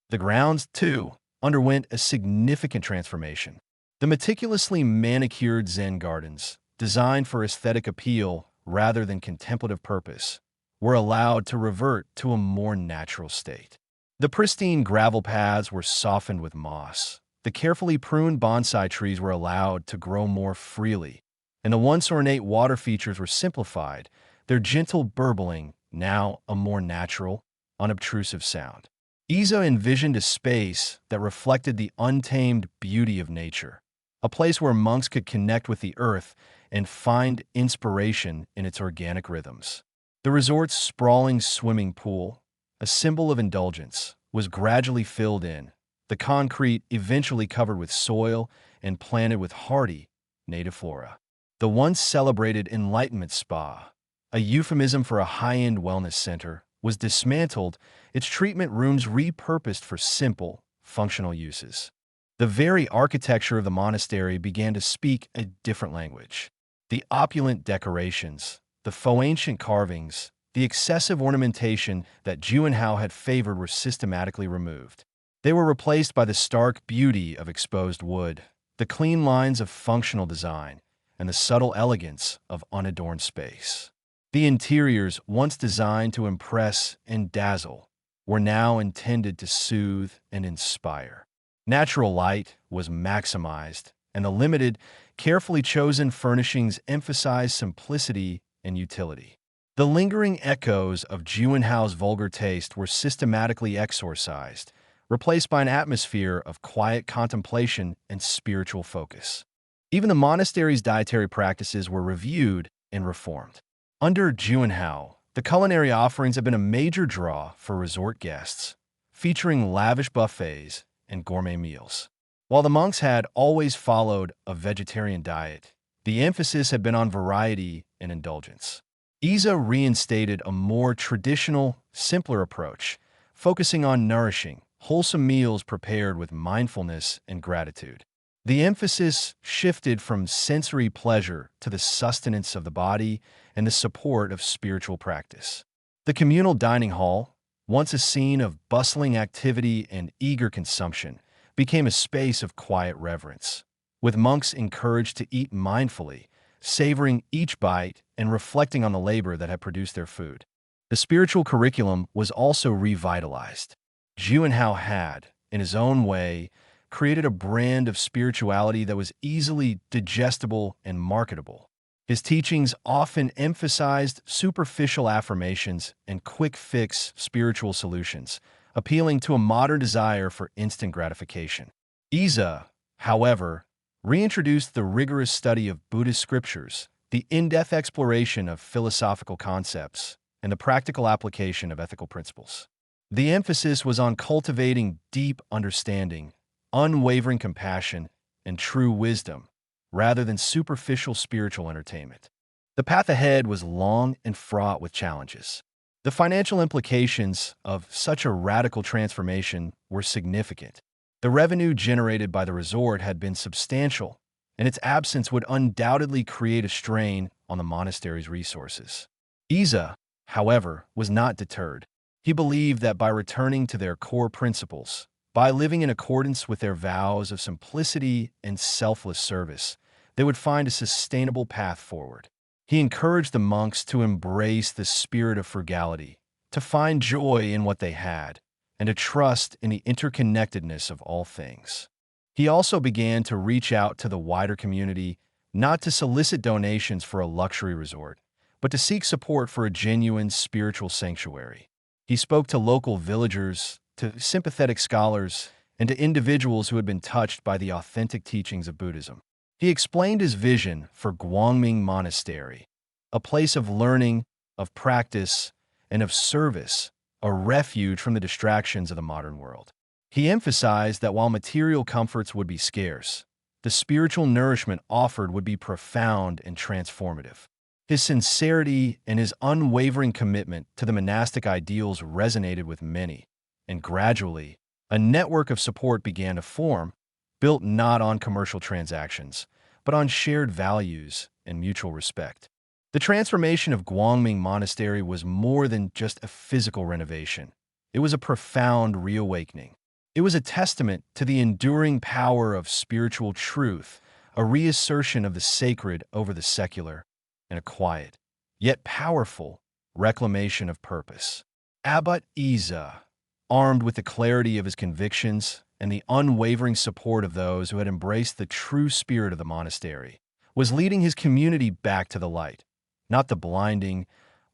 The grounds, too, underwent a significant transformation. The meticulously manicured Zen gardens, designed for aesthetic appeal, rather than contemplative purpose, were allowed to revert to a more natural state. The pristine gravel paths were softened with moss. The carefully pruned bonsai trees were allowed to grow more freely, and the once ornate water features were simplified, their gentle burbling now a more natural, unobtrusive sound. Iza envisioned a space that reflected the untamed beauty of nature, a place where monks could connect with the earth and find inspiration in its organic rhythms. The resort's sprawling swimming pool, a symbol of indulgence, was gradually filled in, the concrete eventually covered with soil and planted with hardy native flora. The once celebrated Enlightenment Spa, a euphemism for a high-end wellness center, was dismantled, its treatment rooms repurposed for simple, functional uses. The very architecture of the monastery began to speak a different language. The opulent decorations, the faux ancient carvings, the excessive ornamentation that Juanhao had favored were systematically removed. They were replaced by the stark beauty of exposed wood, the clean lines of functional design, and the subtle elegance of unadorned space. The interiors, once designed to impress and dazzle, were now intended to soothe and inspire. Natural light was maximized, and the limited, carefully chosen furnishings emphasized simplicity and utility. The lingering echoes of Juanhao's vulgar taste were systematically exorcised, replaced by an atmosphere of quiet contemplation and spiritual focus. Even the monastery's dietary practices were reviewed and reformed. Under Juanhao, the culinary offerings have been a major draw for resort guests, featuring lavish buffets and gourmet meals. While the monks had always followed a vegetarian diet, the emphasis had been on variety and indulgence. Iza reinstated a more traditional, simpler approach, focusing on nourishing, wholesome meals prepared with mindfulness and gratitude. The emphasis shifted from sensory pleasure to the sustenance of the body and the support of spiritual practice. The communal dining hall, once a scene of bustling activity and eager consumption, became a space of quiet reverence, with monks encouraged to eat mindfully, savoring each bite and reflecting on the labor that had produced their food. The spiritual curriculum was also revitalized. Juanhao had, in his own way, created a brand of spirituality that was easily digestible and marketable. His teachings often emphasized superficial affirmations and quick-fix spiritual solutions, appealing to a modern desire for instant gratification. Iza, however, reintroduced the rigorous study of Buddhist scriptures, the in-depth exploration of philosophical concepts, and the practical application of ethical principles. The emphasis was on cultivating deep understanding, unwavering compassion, and true wisdom, rather than superficial spiritual entertainment. The path ahead was long and fraught with challenges. The financial implications of such a radical transformation were significant. The revenue generated by the resort had been substantial, and its absence would undoubtedly create a strain on the monastery's resources. Iza, however, was not deterred. He believed that by returning to their core principles, by living in accordance with their vows of simplicity and selfless service, they would find a sustainable path forward. He encouraged the monks to embrace the spirit of frugality, to find joy in what they had, and to trust in the interconnectedness of all things. He also began to reach out to the wider community, not to solicit donations for a luxury resort, but to seek support for a genuine spiritual sanctuary. He spoke to local villagers, to sympathetic scholars, and to individuals who had been touched by the authentic teachings of Buddhism. He explained his vision for Guangming Monastery, a place of learning, of practice, and of service, a refuge from the distractions of the modern world. He emphasized that while material comforts would be scarce, the spiritual nourishment offered would be profound and transformative. His sincerity and his unwavering commitment to the monastic ideals resonated with many, and gradually, a network of support began to form, built not on commercial transactions, but on shared values and mutual respect. The transformation of Guangming Monastery was more than just a physical renovation. It was a profound reawakening. It was a testament to the enduring power of spiritual truth, a reassertion of the sacred over the secular, and a quiet, yet powerful, reclamation of purpose. Abbot Isa, armed with the clarity of his convictions and the unwavering support of those who had embraced the true spirit of the monastery, was leading his community back to the light, not the blinding,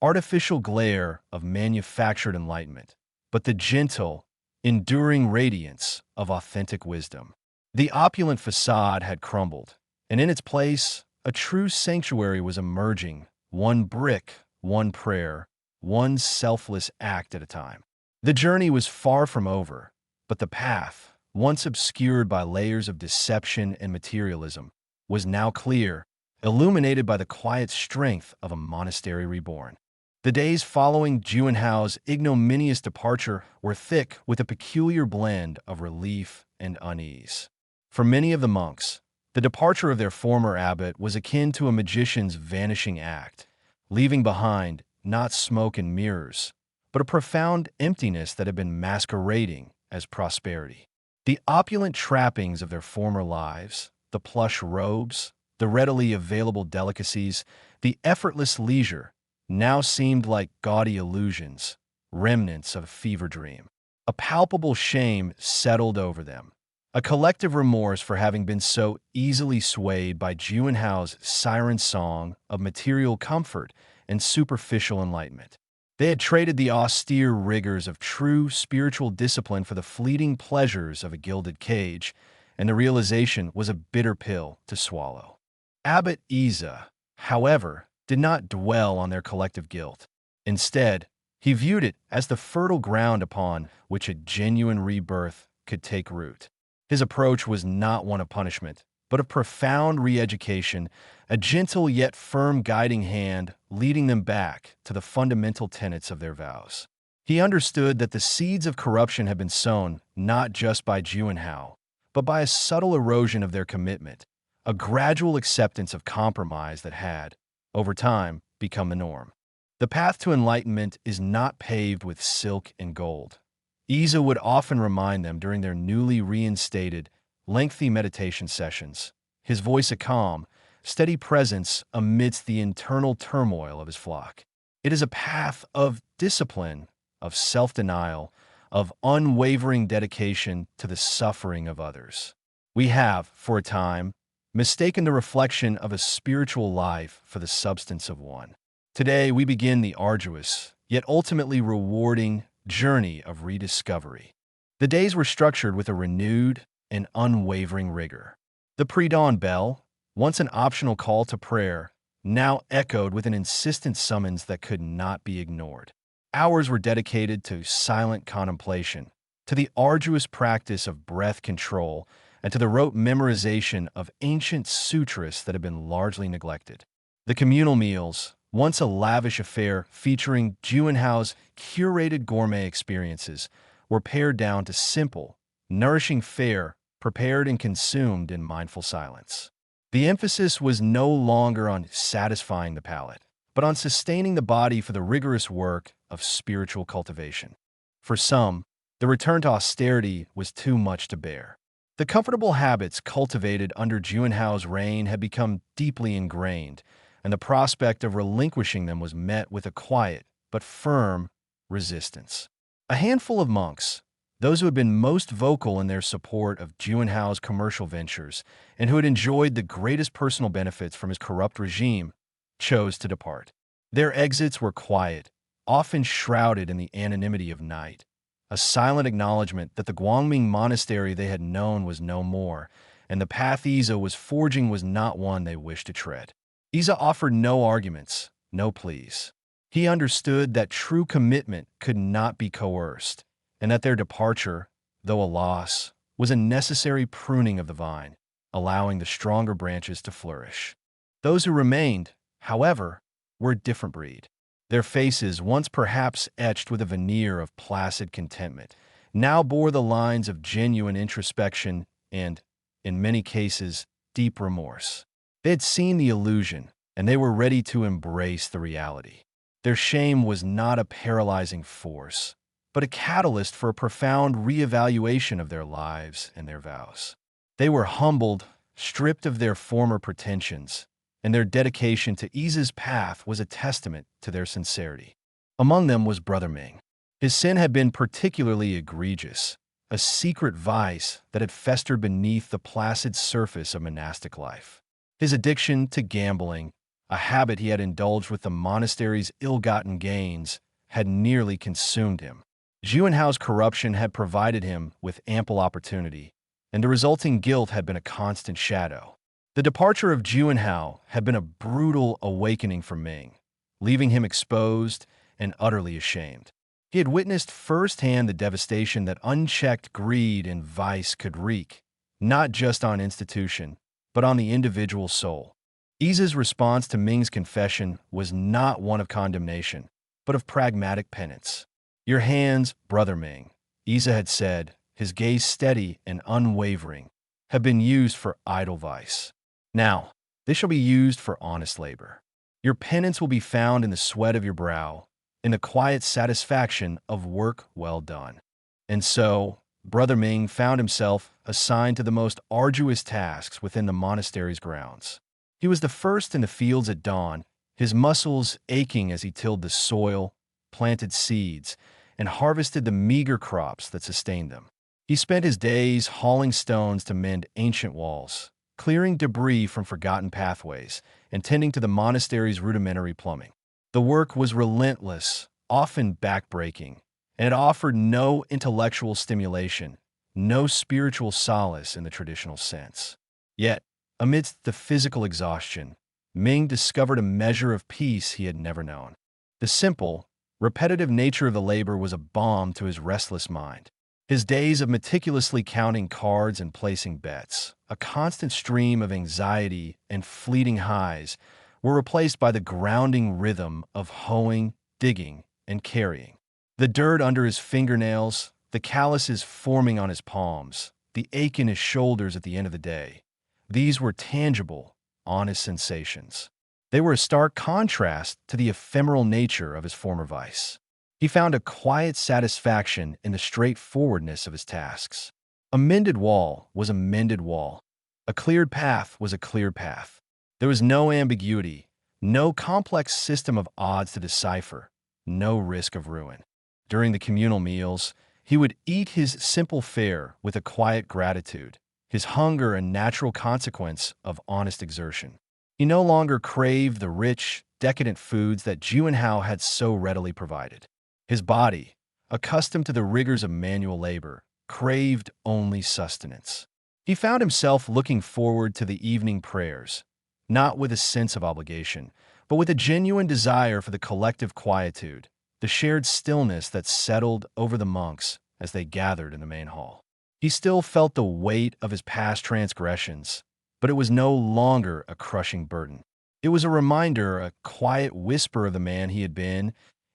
artificial glare of manufactured enlightenment, but the gentle, enduring radiance of authentic wisdom. The opulent facade had crumbled, and in its place, a true sanctuary was emerging, one brick, one prayer, one selfless act at a time. The journey was far from over, but the path, once obscured by layers of deception and materialism, was now clear, illuminated by the quiet strength of a monastery reborn. The days following Juanhao's ignominious departure were thick with a peculiar blend of relief and unease. For many of the monks, the departure of their former abbot was akin to a magician's vanishing act, leaving behind not smoke and mirrors, but a profound emptiness that had been masquerading as prosperity. The opulent trappings of their former lives, the plush robes, the readily available delicacies, the effortless leisure, now seemed like gaudy illusions, remnants of a fever dream. A palpable shame settled over them, a collective remorse for having been so easily swayed by Juanhao's siren song of material comfort and superficial enlightenment. They had traded the austere rigors of true spiritual discipline for the fleeting pleasures of a gilded cage, and the realization was a bitter pill to swallow. Abbot Isa, however, did not dwell on their collective guilt. Instead, he viewed it as the fertile ground upon which a genuine rebirth could take root. His approach was not one of punishment, but of profound re-education, a gentle yet firm guiding hand leading them back to the fundamental tenets of their vows. He understood that the seeds of corruption had been sown not just by Juanhao, but by a subtle erosion of their commitment, a gradual acceptance of compromise that had, over time, become the norm. The path to enlightenment is not paved with silk and gold. Isa would often remind them during their newly reinstated, lengthy meditation sessions, his voice a calm, steady presence amidst the internal turmoil of his flock. It is a path of discipline, of self-denial, of unwavering dedication to the suffering of others. We have, for a time, mistaken the reflection of a spiritual life for the substance of one. Today, we begin the arduous, yet ultimately rewarding, journey of rediscovery. The days were structured with a renewed and unwavering rigor. The pre-dawn bell, once an optional call to prayer, now echoed with an insistent summons that could not be ignored. Hours were dedicated to silent contemplation, to the arduous practice of breath control, and to the rote memorization of ancient sutras that had been largely neglected. The communal meals, once a lavish affair featuring Juanhao's curated gourmet experiences, were pared down to simple, nourishing fare prepared and consumed in mindful silence. The emphasis was no longer on satisfying the palate, but on sustaining the body for the rigorous work of spiritual cultivation. For some, the return to austerity was too much to bear. The comfortable habits cultivated under Juanhao's reign had become deeply ingrained, and the prospect of relinquishing them was met with a quiet but firm resistance. A handful of monks, those who had been most vocal in their support of Juanhao's commercial ventures and who had enjoyed the greatest personal benefits from his corrupt regime, chose to depart. Their exits were quiet, often shrouded in the anonymity of night, a silent acknowledgement that the Guangming monastery they had known was no more, and the path Isa was forging was not one they wished to tread. Isa offered no arguments, no pleas. He understood that true commitment could not be coerced, and that their departure, though a loss, was a necessary pruning of the vine, allowing the stronger branches to flourish. Those who remained, however, were a different breed. Their faces, once perhaps etched with a veneer of placid contentment, now bore the lines of genuine introspection and, in many cases, deep remorse. They had seen the illusion, and they were ready to embrace the reality. Their shame was not a paralyzing force, but a catalyst for a profound reevaluation of their lives and their vows. They were humbled, stripped of their former pretensions, and their dedication to Iza's path was a testament to their sincerity. Among them was Brother Ming. His sin had been particularly egregious, a secret vice that had festered beneath the placid surface of monastic life. His addiction to gambling, a habit he had indulged with the monastery's ill-gotten gains, had nearly consumed him. Juanhao's corruption had provided him with ample opportunity, and the resulting guilt had been a constant shadow. The departure of Juanhao had been a brutal awakening for Ming, leaving him exposed and utterly ashamed. He had witnessed firsthand the devastation that unchecked greed and vice could wreak, not just on institution, but on the individual soul. Iza's response to Ming's confession was not one of condemnation, but of pragmatic penance. "Your hands, Brother Ming," Iza had said, his gaze steady and unwavering, "have been used for idle vice. Now, they shall be used for honest labor. Your penance will be found in the sweat of your brow, in the quiet satisfaction of work well done." And so, Brother Ming found himself assigned to the most arduous tasks within the monastery's grounds. He was the first in the fields at dawn, his muscles aching as he tilled the soil, planted seeds, and harvested the meager crops that sustained them. He spent his days hauling stones to mend ancient walls, clearing debris from forgotten pathways, and tending to the monastery's rudimentary plumbing. The work was relentless, often backbreaking, and it offered no intellectual stimulation, no spiritual solace in the traditional sense. Yet, amidst the physical exhaustion, Ming discovered a measure of peace he had never known. The simple, repetitive nature of the labor was a balm to his restless mind. His days of meticulously counting cards and placing bets, a constant stream of anxiety and fleeting highs, were replaced by the grounding rhythm of hoeing, digging, and carrying. The dirt under his fingernails, the calluses forming on his palms, the ache in his shoulders at the end of the day, these were tangible, honest sensations. They were a stark contrast to the ephemeral nature of his former vice. He found a quiet satisfaction in the straightforwardness of his tasks. A mended wall was a mended wall. A cleared path was a cleared path. There was no ambiguity, no complex system of odds to decipher, no risk of ruin. During the communal meals, he would eat his simple fare with a quiet gratitude, his hunger a natural consequence of honest exertion. He no longer craved the rich, decadent foods that Juanhao had so readily provided. His body, accustomed to the rigors of manual labor, craved only sustenance. He found himself looking forward to the evening prayers, not with a sense of obligation, but with a genuine desire for the collective quietude, the shared stillness that settled over the monks as they gathered in the main hall. He still felt the weight of his past transgressions, but it was no longer a crushing burden. It was a reminder, a quiet whisper of the man he had been,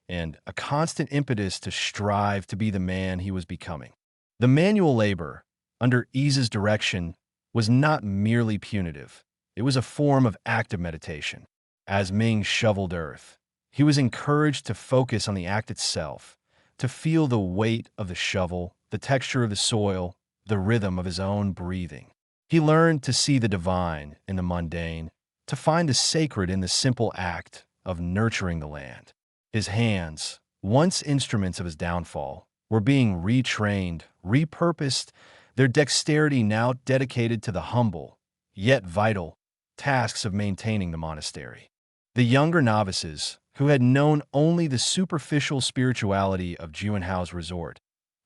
and a constant impetus to strive to be the man he was becoming. The manual labor, under Iza's direction, was not merely punitive. It was a form of active meditation. As Ming shoveled earth, he was encouraged to focus on the act itself, to feel the weight of the shovel, the texture of the soil, the rhythm of his own breathing. He learned to see the divine in the mundane, to find the sacred in the simple act of nurturing the land. His hands, once instruments of his downfall, were being retrained, repurposed, their dexterity now dedicated to the humble, yet vital, tasks of maintaining the monastery. The younger novices, who had known only the superficial spirituality of Juanhao's resort,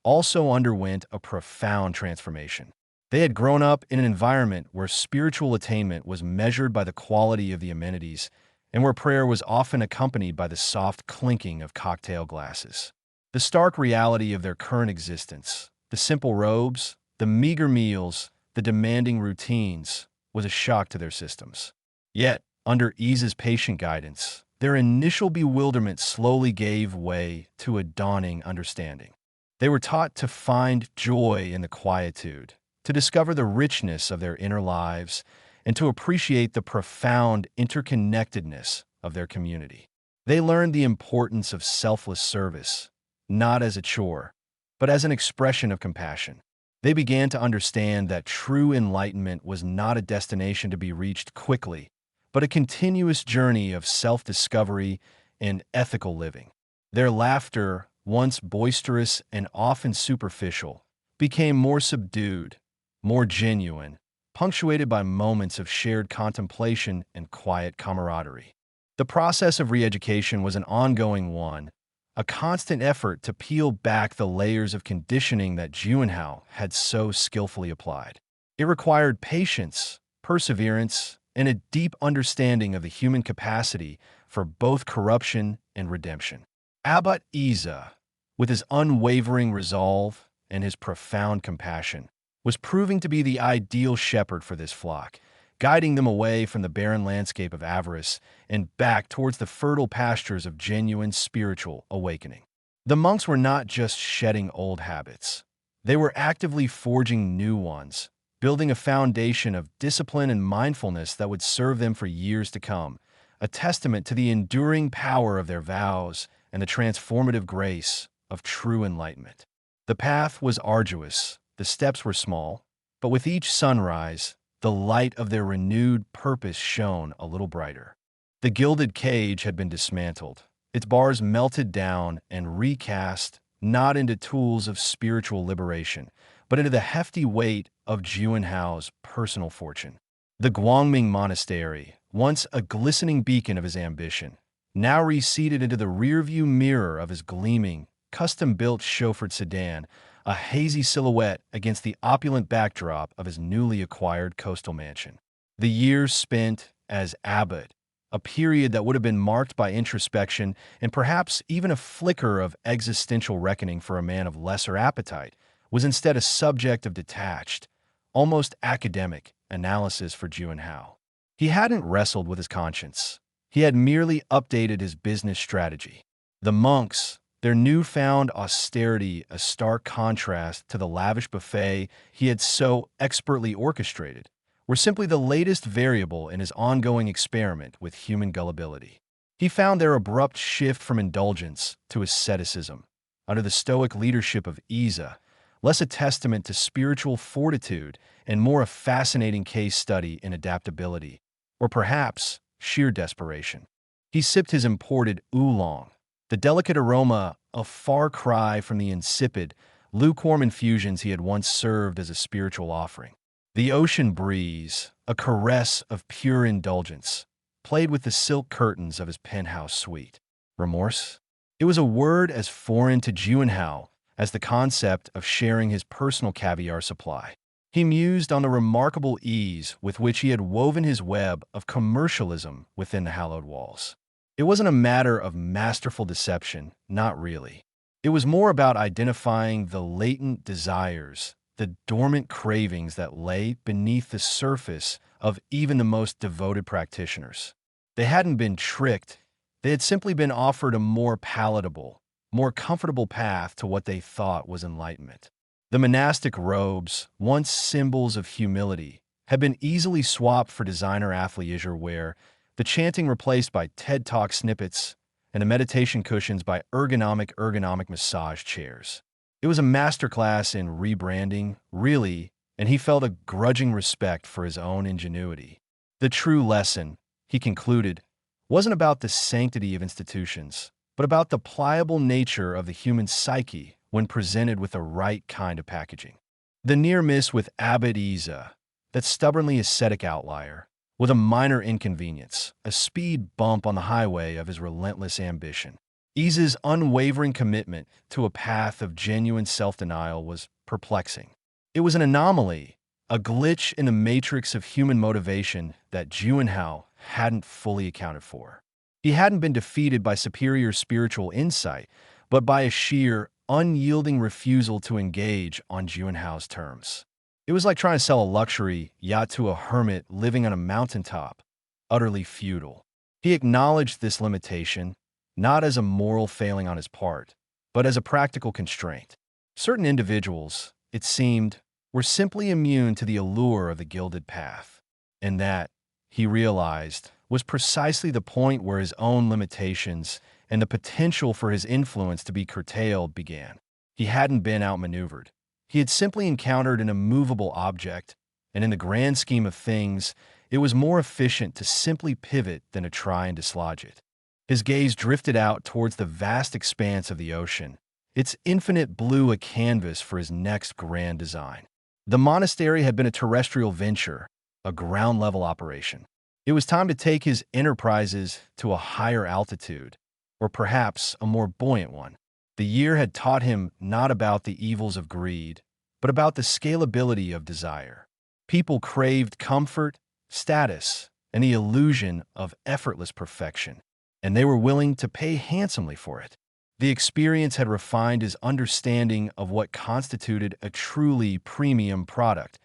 also underwent a profound transformation. They had grown up in an environment where spiritual attainment was measured by the quality of the amenities, and where prayer was often accompanied by the soft clinking of cocktail glasses. The stark reality of their current existence, the simple robes, the meager meals, the demanding routines, was a shock to their systems. Yet, under Iza's patient guidance, their initial bewilderment slowly gave way to a dawning understanding. They were taught to find joy in the quietude, to discover the richness of their inner lives, and to appreciate the profound interconnectedness of their community. They learned the importance of selfless service, not as a chore, but as an expression of compassion. They began to understand that true enlightenment was not a destination to be reached quickly, but a continuous journey of self-discovery and ethical living. Their laughter, once boisterous and often superficial, became more subdued, more genuine, punctuated by moments of shared contemplation and quiet camaraderie. The process of re-education was an ongoing one, a constant effort to peel back the layers of conditioning that Juanhao had so skillfully applied. It required patience, perseverance, and a deep understanding of the human capacity for both corruption and redemption. Abbot Iza, with his unwavering resolve and his profound compassion, was proving to be the ideal shepherd for this flock, guiding them away from the barren landscape of avarice and back towards the fertile pastures of genuine spiritual awakening. The monks were not just shedding old habits. They were actively forging new ones, building a foundation of discipline and mindfulness that would serve them for years to come, a testament to the enduring power of their vows and the transformative grace of true enlightenment. The path was arduous, the steps were small, but with each sunrise, the light of their renewed purpose shone a little brighter. The gilded cage had been dismantled, its bars melted down and recast not into tools of spiritual liberation, but into the hefty weight of Juanhao's personal fortune. The Guangming Monastery, once a glistening beacon of his ambition, now receded into the rearview mirror of his gleaming, custom-built chauffeured sedan, a hazy silhouette against the opulent backdrop of his newly acquired coastal mansion. The years spent as abbot, a period that would have been marked by introspection and perhaps even a flicker of existential reckoning for a man of lesser appetite, was instead a subject of detached, almost academic analysis for Juanhao. He hadn't wrestled with his conscience. He had merely updated his business strategy. The monks, their newfound austerity a stark contrast to the lavish buffet he had so expertly orchestrated, were simply the latest variable in his ongoing experiment with human gullibility. He found their abrupt shift from indulgence to asceticism, under the stoic leadership of Iza, less a testament to spiritual fortitude and more a fascinating case study in adaptability, or perhaps sheer desperation. He sipped his imported oolong, the delicate aroma a far cry from the insipid, lukewarm infusions he had once served as a spiritual offering. The ocean breeze, a caress of pure indulgence, played with the silk curtains of his penthouse suite. Remorse? It was a word as foreign to Juanhao as the concept of sharing his personal caviar supply. He mused on the remarkable ease with which he had woven his web of commercialism within the hallowed walls. It wasn't a matter of masterful deception, not really. It was more about identifying the latent desires, the dormant cravings that lay beneath the surface of even the most devoted practitioners. They hadn't been tricked. They had simply been offered a more palatable, more comfortable path to what they thought was enlightenment. The monastic robes, once symbols of humility, had been easily swapped for designer athleisure wear, the chanting replaced by TED Talk snippets, and the meditation cushions by ergonomic massage chairs. It was a masterclass in rebranding, really, and he felt a grudging respect for his own ingenuity. The true lesson, he concluded, wasn't about the sanctity of institutions, but about the pliable nature of the human psyche when presented with the right kind of packaging. The near miss with Abbot Iza, that stubbornly ascetic outlier, with a minor inconvenience, a speed bump on the highway of his relentless ambition. Iza's unwavering commitment to a path of genuine self-denial was perplexing. It was an anomaly, a glitch in the matrix of human motivation that Juanhao hadn't fully accounted for. He hadn't been defeated by superior spiritual insight, but by a sheer, unyielding refusal to engage on Juanhao's terms. It was like trying to sell a luxury yacht to a hermit living on a mountaintop, utterly futile. He acknowledged this limitation, not as a moral failing on his part, but as a practical constraint. Certain individuals, it seemed, were simply immune to the allure of the gilded path. And that, he realized, was precisely the point where his own limitations and the potential for his influence to be curtailed began. He hadn't been outmaneuvered. He had simply encountered an immovable object, and in the grand scheme of things, It was more efficient to simply pivot than to try and dislodge it. His gaze drifted out towards the vast expanse of the ocean, its infinite blue a canvas for his next grand design. The monastery had been a terrestrial venture, a ground-level operation. It was time to take his enterprises to a higher altitude, or perhaps a more buoyant one. The year had taught him not about the evils of greed, but about the scalability of desire. People craved comfort, status, and the illusion of effortless perfection, and they were willing to pay handsomely for it. The experience had refined his understanding of what constituted a truly premium product,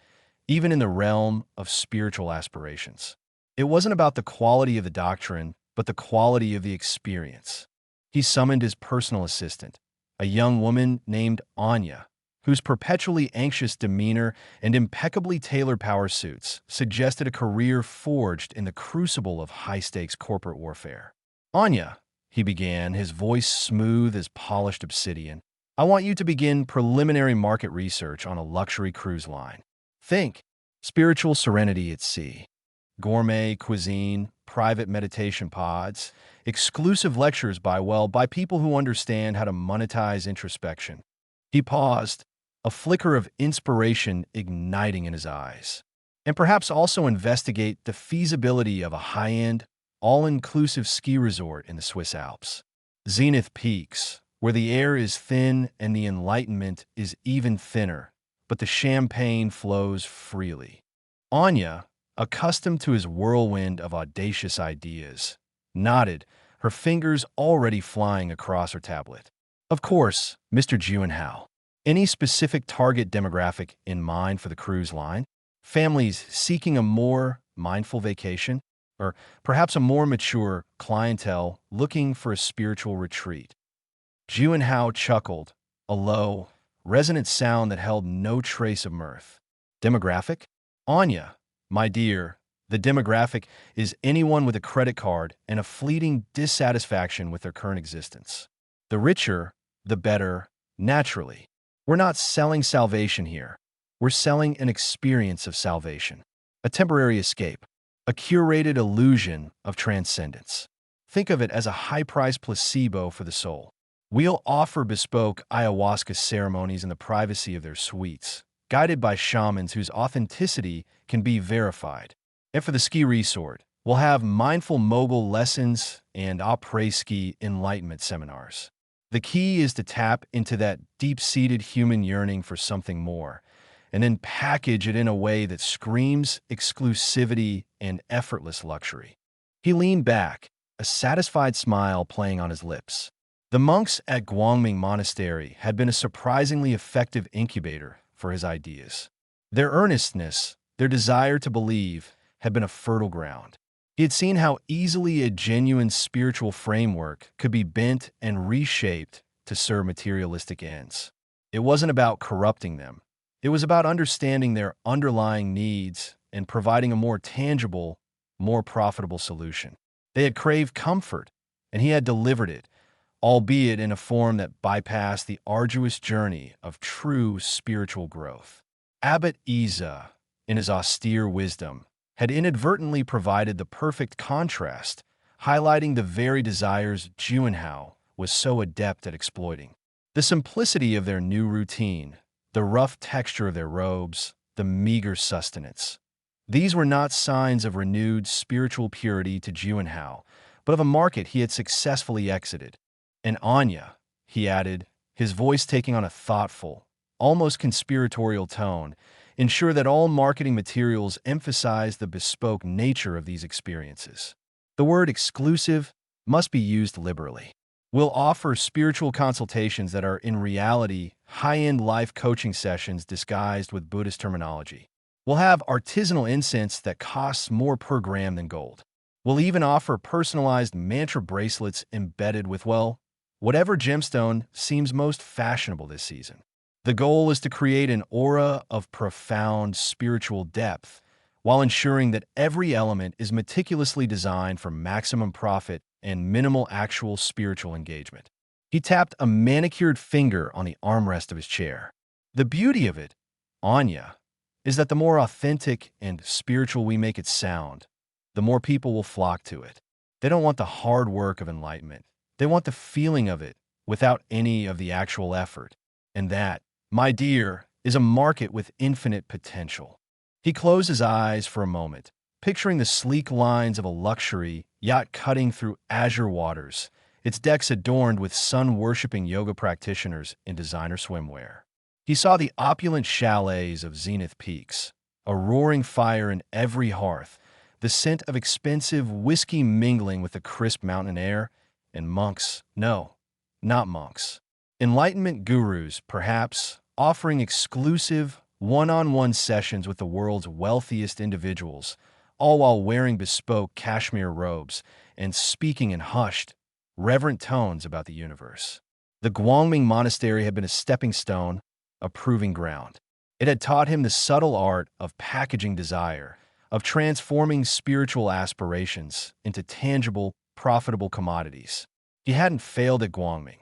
even in the realm of spiritual aspirations. It wasn't about the quality of the doctrine, but the quality of the experience. He summoned his personal assistant, a young woman named Anya, whose perpetually anxious demeanor and impeccably tailored power suits suggested a career forged in the crucible of high-stakes corporate warfare. "Anya," he began, his voice smooth as polished obsidian, "I want you to begin preliminary market research on a luxury cruise line. Think spiritual serenity at sea, gourmet cuisine, private meditation pods, exclusive lectures by people who understand how to monetize introspection." He paused, a flicker of inspiration igniting in his eyes. "And perhaps also investigate the feasibility of a high-end, all-inclusive ski resort in the Swiss Alps. Zenith Peaks, where the air is thin and the enlightenment is even thinner, but the champagne flows freely." Anya, accustomed to his whirlwind of audacious ideas, nodded, her fingers already flying across her tablet. "Of course, Mr. Juanhao. Any specific target demographic in mind for the cruise line? Families seeking a more mindful vacation? Or perhaps a more mature clientele looking for a spiritual retreat?" Juanhao chuckled, a low, resonant sound that held no trace of mirth. "Demographic? Anya, my dear, the demographic is anyone with a credit card and a fleeting dissatisfaction with their current existence. The richer, the better, naturally. We're not selling salvation here. We're selling an experience of salvation, a temporary escape, a curated illusion of transcendence. Think of it as a high-priced placebo for the soul. We'll offer bespoke ayahuasca ceremonies in the privacy of their suites, guided by shamans whose authenticity can be verified. And for the ski resort, we'll have mindful mogul lessons and après-ski enlightenment seminars. The key is to tap into that deep-seated human yearning for something more, and then package it in a way that screams exclusivity and effortless luxury." He leaned back, a satisfied smile playing on his lips. The monks at Guangming Monastery had been a surprisingly effective incubator for his ideas. Their earnestness, their desire to believe, had been a fertile ground. He had seen how easily a genuine spiritual framework could be bent and reshaped to serve materialistic ends. It wasn't about corrupting them. It was about understanding their underlying needs and providing a more tangible, more profitable solution. They had craved comfort, and he had delivered it, albeit in a form that bypassed the arduous journey of true spiritual growth. Abbot Iza, in his austere wisdom, had inadvertently provided the perfect contrast, highlighting the very desires Juanhao was so adept at exploiting. The simplicity of their new routine, the rough texture of their robes, the meager sustenance. These were not signs of renewed spiritual purity to Juanhao, but of a market he had successfully exited. "And Anya," he added, his voice taking on a thoughtful, almost conspiratorial tone, "ensure that all marketing materials emphasize the bespoke nature of these experiences. The word exclusive must be used liberally. We'll offer spiritual consultations that are in reality high-end life coaching sessions disguised with Buddhist terminology. We'll have artisanal incense that costs more per gram than gold. We'll even offer personalized mantra bracelets embedded with, well, whatever gemstone seems most fashionable this season. The goal is to create an aura of profound spiritual depth while ensuring that every element is meticulously designed for maximum profit and minimal actual spiritual engagement." He tapped a manicured finger on the armrest of his chair. "The beauty of it, Anya, is that the more authentic and spiritual we make it sound, the more people will flock to it. They don't want the hard work of enlightenment. They want the feeling of it without any of the actual effort. And that, my dear, is a market with infinite potential. He closed his eyes for a moment, picturing the sleek lines of a luxury yacht cutting through azure waters, its decks adorned with sun-worshipping yoga practitioners in designer swimwear. He saw the opulent chalets of zenith peaks, a roaring fire in every hearth, the scent of expensive whiskey mingling with the crisp mountain air, and monks, no, not monks, enlightenment gurus, perhaps, offering exclusive, one-on-one sessions with the world's wealthiest individuals, all while wearing bespoke cashmere robes and speaking in hushed, reverent tones about the universe. The Guangming Monastery had been a stepping stone, a proving ground. It had taught him the subtle art of packaging desire, of transforming spiritual aspirations into tangible, profitable commodities. He hadn't failed at Guangming.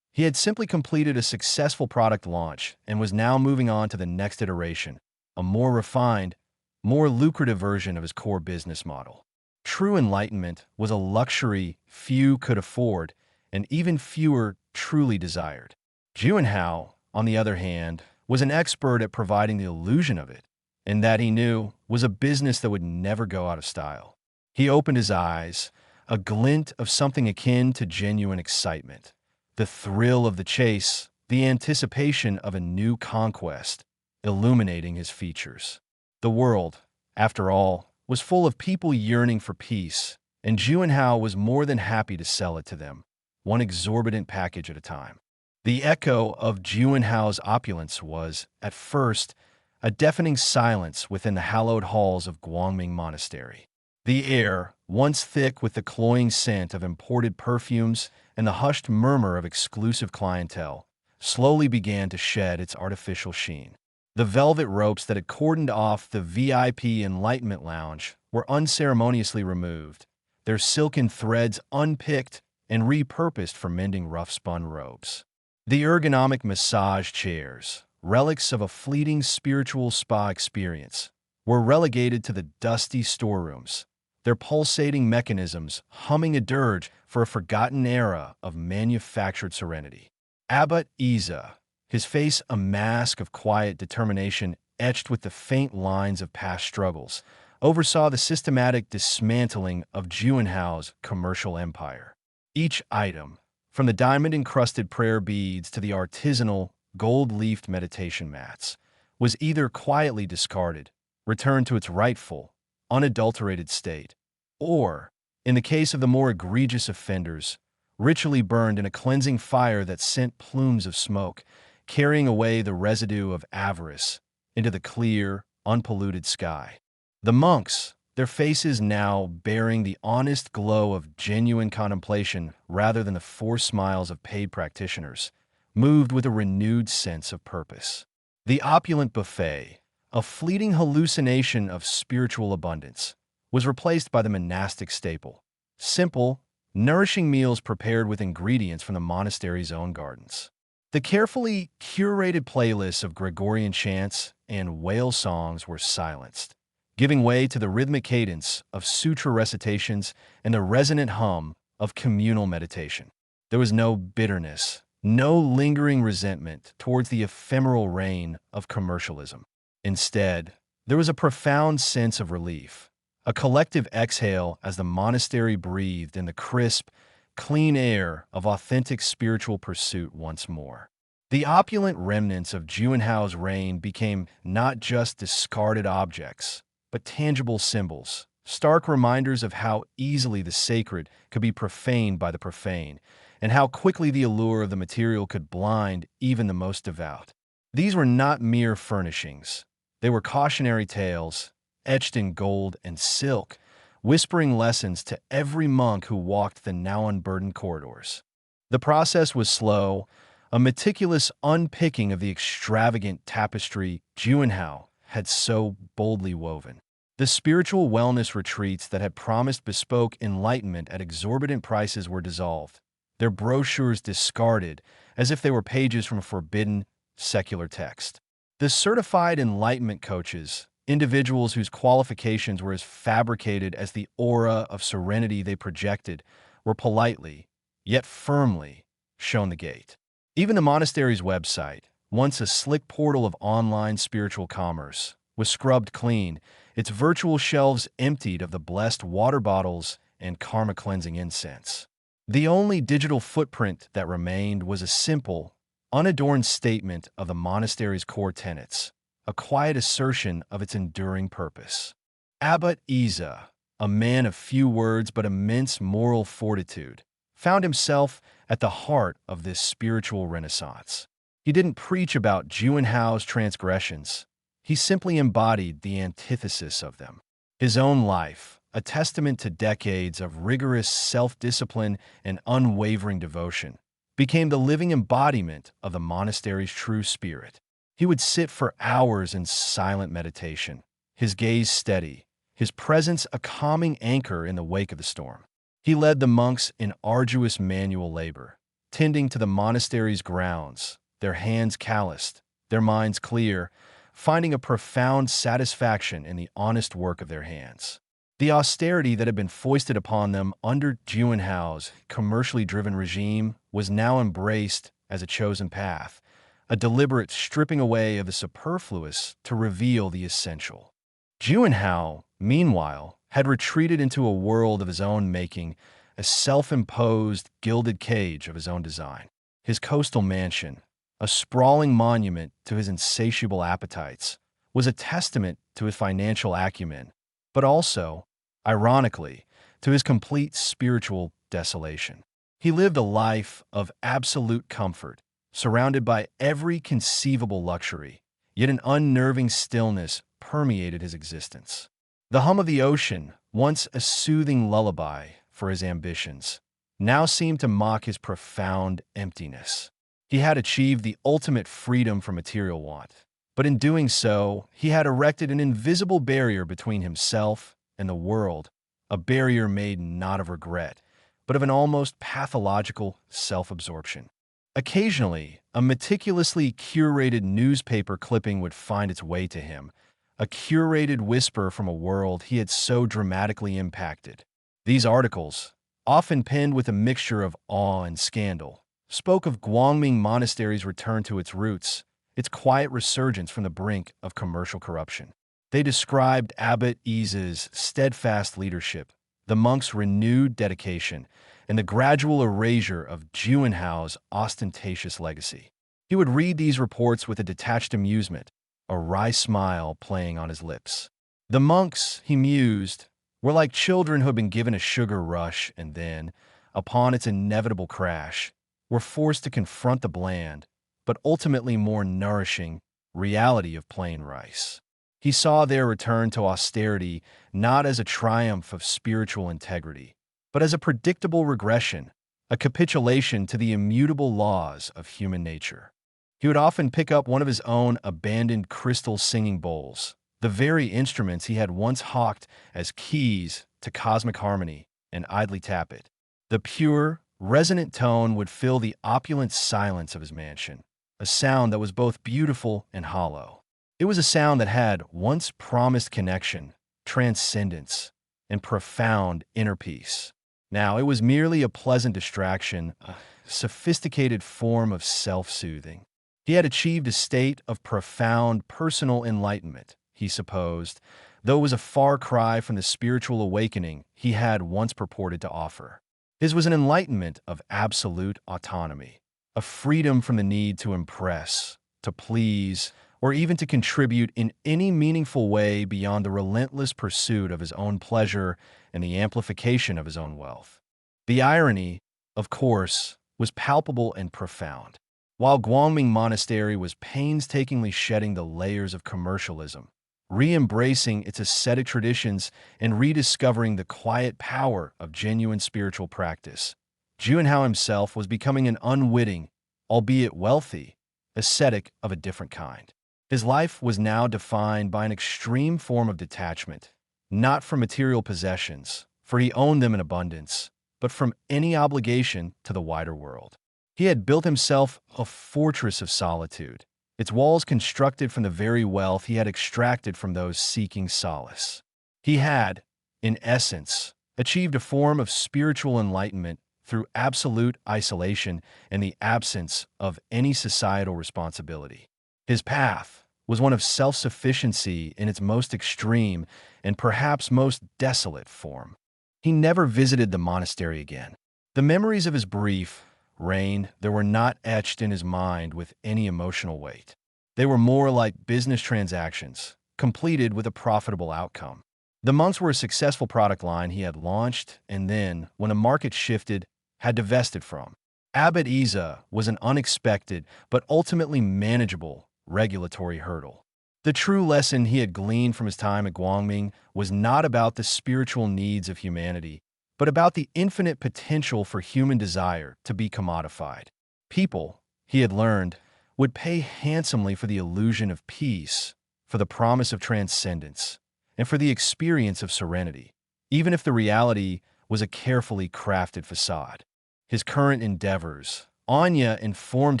He had simply completed a successful product launch and was now moving on to the next iteration, a more refined, more lucrative version of his core business model. True enlightenment was a luxury few could afford and even fewer truly desired. Juanhao, on the other hand, was an expert at providing the illusion of it, and that he knew was a business that would never go out of style. He opened his eyes, a glint of something akin to genuine excitement. The thrill of the chase, the anticipation of a new conquest, illuminating his features. The world, after all, was full of people yearning for peace, and Juanhao was more than happy to sell it to them, one exorbitant package at a time. The echo of Juanhao's opulence was, at first, a deafening silence within the hallowed halls of Guangming Monastery. The air, once thick with the cloying scent of imported perfumes and the hushed murmur of exclusive clientele, slowly began to shed its artificial sheen. The velvet ropes that had cordoned off the VIP Enlightenment Lounge were unceremoniously removed, their silken threads unpicked and repurposed for mending rough-spun robes. The ergonomic massage chairs, relics of a fleeting spiritual spa experience, were relegated to the dusty storerooms, their pulsating mechanisms humming a dirge for a forgotten era of manufactured serenity. Abbot Isa, his face a mask of quiet determination etched with the faint lines of past struggles, oversaw the systematic dismantling of Juanhao's commercial empire. Each item, from the diamond-encrusted prayer beads to the artisanal, gold-leafed meditation mats, was either quietly discarded, returned to its rightful, unadulterated state, or, in the case of the more egregious offenders, ritually burned in a cleansing fire that sent plumes of smoke, carrying away the residue of avarice into the clear, unpolluted sky. The monks, their faces now bearing the honest glow of genuine contemplation rather than the forced smiles of paid practitioners, moved with a renewed sense of purpose. The opulent buffet, a fleeting hallucination of spiritual abundance, was replaced by the monastic staple, simple, nourishing meals prepared with ingredients from the monastery's own gardens. The carefully curated playlists of Gregorian chants and whale songs were silenced, giving way to the rhythmic cadence of sutra recitations and the resonant hum of communal meditation. There was no bitterness, no lingering resentment towards the ephemeral reign of commercialism. Instead, there was a profound sense of relief, a collective exhale as the monastery breathed in the crisp, clean air of authentic spiritual pursuit once more. The opulent remnants of Juanhao's reign became not just discarded objects, but tangible symbols, stark reminders of how easily the sacred could be profaned by the profane, and how quickly the allure of the material could blind even the most devout. These were not mere furnishings. They were cautionary tales, etched in gold and silk, whispering lessons to every monk who walked the now unburdened corridors. The process was slow, a meticulous unpicking of the extravagant tapestry Juanhao had so boldly woven. The spiritual wellness retreats that had promised bespoke enlightenment at exorbitant prices were dissolved, their brochures discarded as if they were pages from a forbidden, secular text. The certified enlightenment coaches, individuals whose qualifications were as fabricated as the aura of serenity they projected, were politely, yet firmly, shown the gate. Even the monastery's website, once a slick portal of online spiritual commerce, was scrubbed clean, its virtual shelves emptied of the blessed water bottles and karma-cleansing incense. The only digital footprint that remained was a simple, unadorned statement of the monastery's core tenets, a quiet assertion of its enduring purpose. Abbot Isa, a man of few words but immense moral fortitude, found himself at the heart of this spiritual renaissance. He didn't preach about Juanhao's transgressions. He simply embodied the antithesis of them. His own life, a testament to decades of rigorous self-discipline and unwavering devotion, became the living embodiment of the monastery's true spirit. He would sit for hours in silent meditation, his gaze steady, his presence a calming anchor in the wake of the storm. He led the monks in arduous manual labor, tending to the monastery's grounds, their hands calloused, their minds clear, finding a profound satisfaction in the honest work of their hands. The austerity that had been foisted upon them under Juanhao's commercially driven regime was now embraced as a chosen path, a deliberate stripping away of the superfluous to reveal the essential. Juanhao, meanwhile, had retreated into a world of his own making, a self-imposed, gilded cage of his own design. His coastal mansion, a sprawling monument to his insatiable appetites, was a testament to his financial acumen, but also, ironically, to his complete spiritual desolation. He lived a life of absolute comfort, surrounded by every conceivable luxury, yet an unnerving stillness permeated his existence. The hum of the ocean, once a soothing lullaby for his ambitions, now seemed to mock his profound emptiness. He had achieved the ultimate freedom from material want, but in doing so, he had erected an invisible barrier between himself and the world, a barrier made not of regret, but of an almost pathological self-absorption. Occasionally, a meticulously curated newspaper clipping would find its way to him, a curated whisper from a world he had so dramatically impacted. These articles, often penned with a mixture of awe and scandal, spoke of Guangming Monastery's return to its roots, its quiet resurgence from the brink of commercial corruption. They described Abbot Isa's steadfast leadership, the monks' renewed dedication, and the gradual erasure of Juanhao's ostentatious legacy. He would read these reports with a detached amusement, a wry smile playing on his lips. The monks, he mused, were like children who had been given a sugar rush and then, upon its inevitable crash, were forced to confront the bland, but ultimately more nourishing, reality of plain rice. He saw their return to austerity not as a triumph of spiritual integrity, but as a predictable regression, a capitulation to the immutable laws of human nature. He would often pick up one of his own abandoned crystal singing bowls, the very instruments he had once hawked as keys to cosmic harmony, and idly tap it. The pure, resonant tone would fill the opulent silence of his mansion, a sound that was both beautiful and hollow. It was a sound that had once promised connection, transcendence, and profound inner peace. Now it was merely a pleasant distraction, a sophisticated form of self-soothing. He had achieved a state of profound personal enlightenment, he supposed, though it was a far cry from the spiritual awakening he had once purported to offer. His was an enlightenment of absolute autonomy, a freedom from the need to impress, to please, or even to contribute in any meaningful way beyond the relentless pursuit of his own pleasure and the amplification of his own wealth. The irony, of course, was palpable and profound. While Guangming Monastery was painstakingly shedding the layers of commercialism, re-embracing its ascetic traditions and rediscovering the quiet power of genuine spiritual practice, Juanhao himself was becoming an unwitting, albeit wealthy, ascetic of a different kind. His life was now defined by an extreme form of detachment, not from material possessions, for he owned them in abundance, but from any obligation to the wider world. He had built himself a fortress of solitude, its walls constructed from the very wealth he had extracted from those seeking solace. He had, in essence, achieved a form of spiritual enlightenment through absolute isolation and the absence of any societal responsibility. His path was one of self-sufficiency in its most extreme and perhaps most desolate form. He never visited the monastery again. The memories of his brief reign there were not etched in his mind with any emotional weight. They were more like business transactions, completed with a profitable outcome. The monks were a successful product line he had launched and then, when a market shifted, had divested from. Abbot Isa was an unexpected but ultimately manageable regulatory hurdle. The true lesson he had gleaned from his time at Guangming was not about the spiritual needs of humanity, but about the infinite potential for human desire to be commodified. People, he had learned, would pay handsomely for the illusion of peace, for the promise of transcendence, and for the experience of serenity, even if the reality was a carefully crafted facade. His current endeavors, Anya informed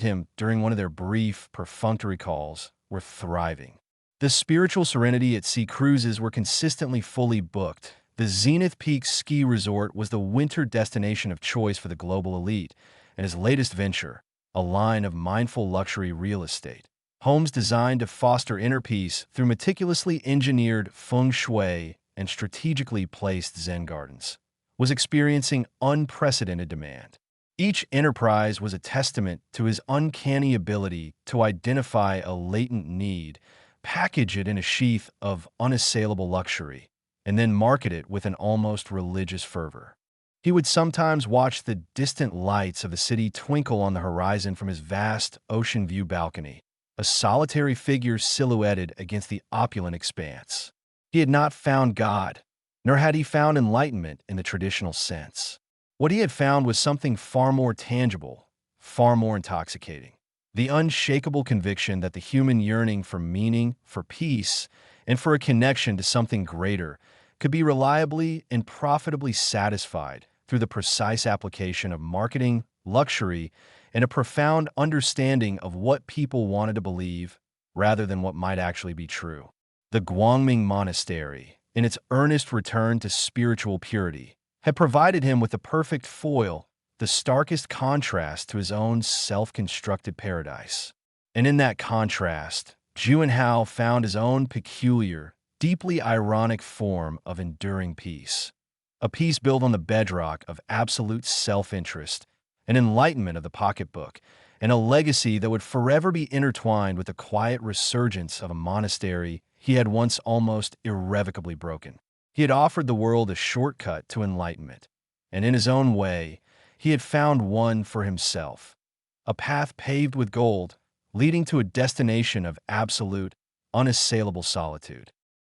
him during one of their brief, perfunctory calls, were thriving. The spiritual serenity at sea cruises were consistently fully booked. The Zenith Peak ski resort was the winter destination of choice for the global elite, and his latest venture, a line of mindful luxury real estate, homes designed to foster inner peace through meticulously engineered feng shui and strategically placed Zen gardens, was experiencing unprecedented demand. Each enterprise was a testament to his uncanny ability to identify a latent need, package it in a sheath of unassailable luxury, and then market it with an almost religious fervor. He would sometimes watch the distant lights of the city twinkle on the horizon from his vast ocean view balcony, a solitary figure silhouetted against the opulent expanse. He had not found God, nor had he found enlightenment in the traditional sense. What he had found was something far more tangible, far more intoxicating. The unshakable conviction that the human yearning for meaning, for peace, and for a connection to something greater could be reliably and profitably satisfied through the precise application of marketing, luxury, and a profound understanding of what people wanted to believe rather than what might actually be true. The Guangming Monastery, in its earnest return to spiritual purity, had provided him with the perfect foil, the starkest contrast to his own self-constructed paradise. And in that contrast, Juanhao found his own peculiar, deeply ironic form of enduring peace. A peace built on the bedrock of absolute self-interest, an enlightenment of the pocketbook, and a legacy that would forever be intertwined with the quiet resurgence of a monastery he had once almost irrevocably broken. He had offered the world a shortcut to enlightenment, and in his own way, he had found one for himself, a path paved with gold, leading to a destination of absolute, unassailable solitude.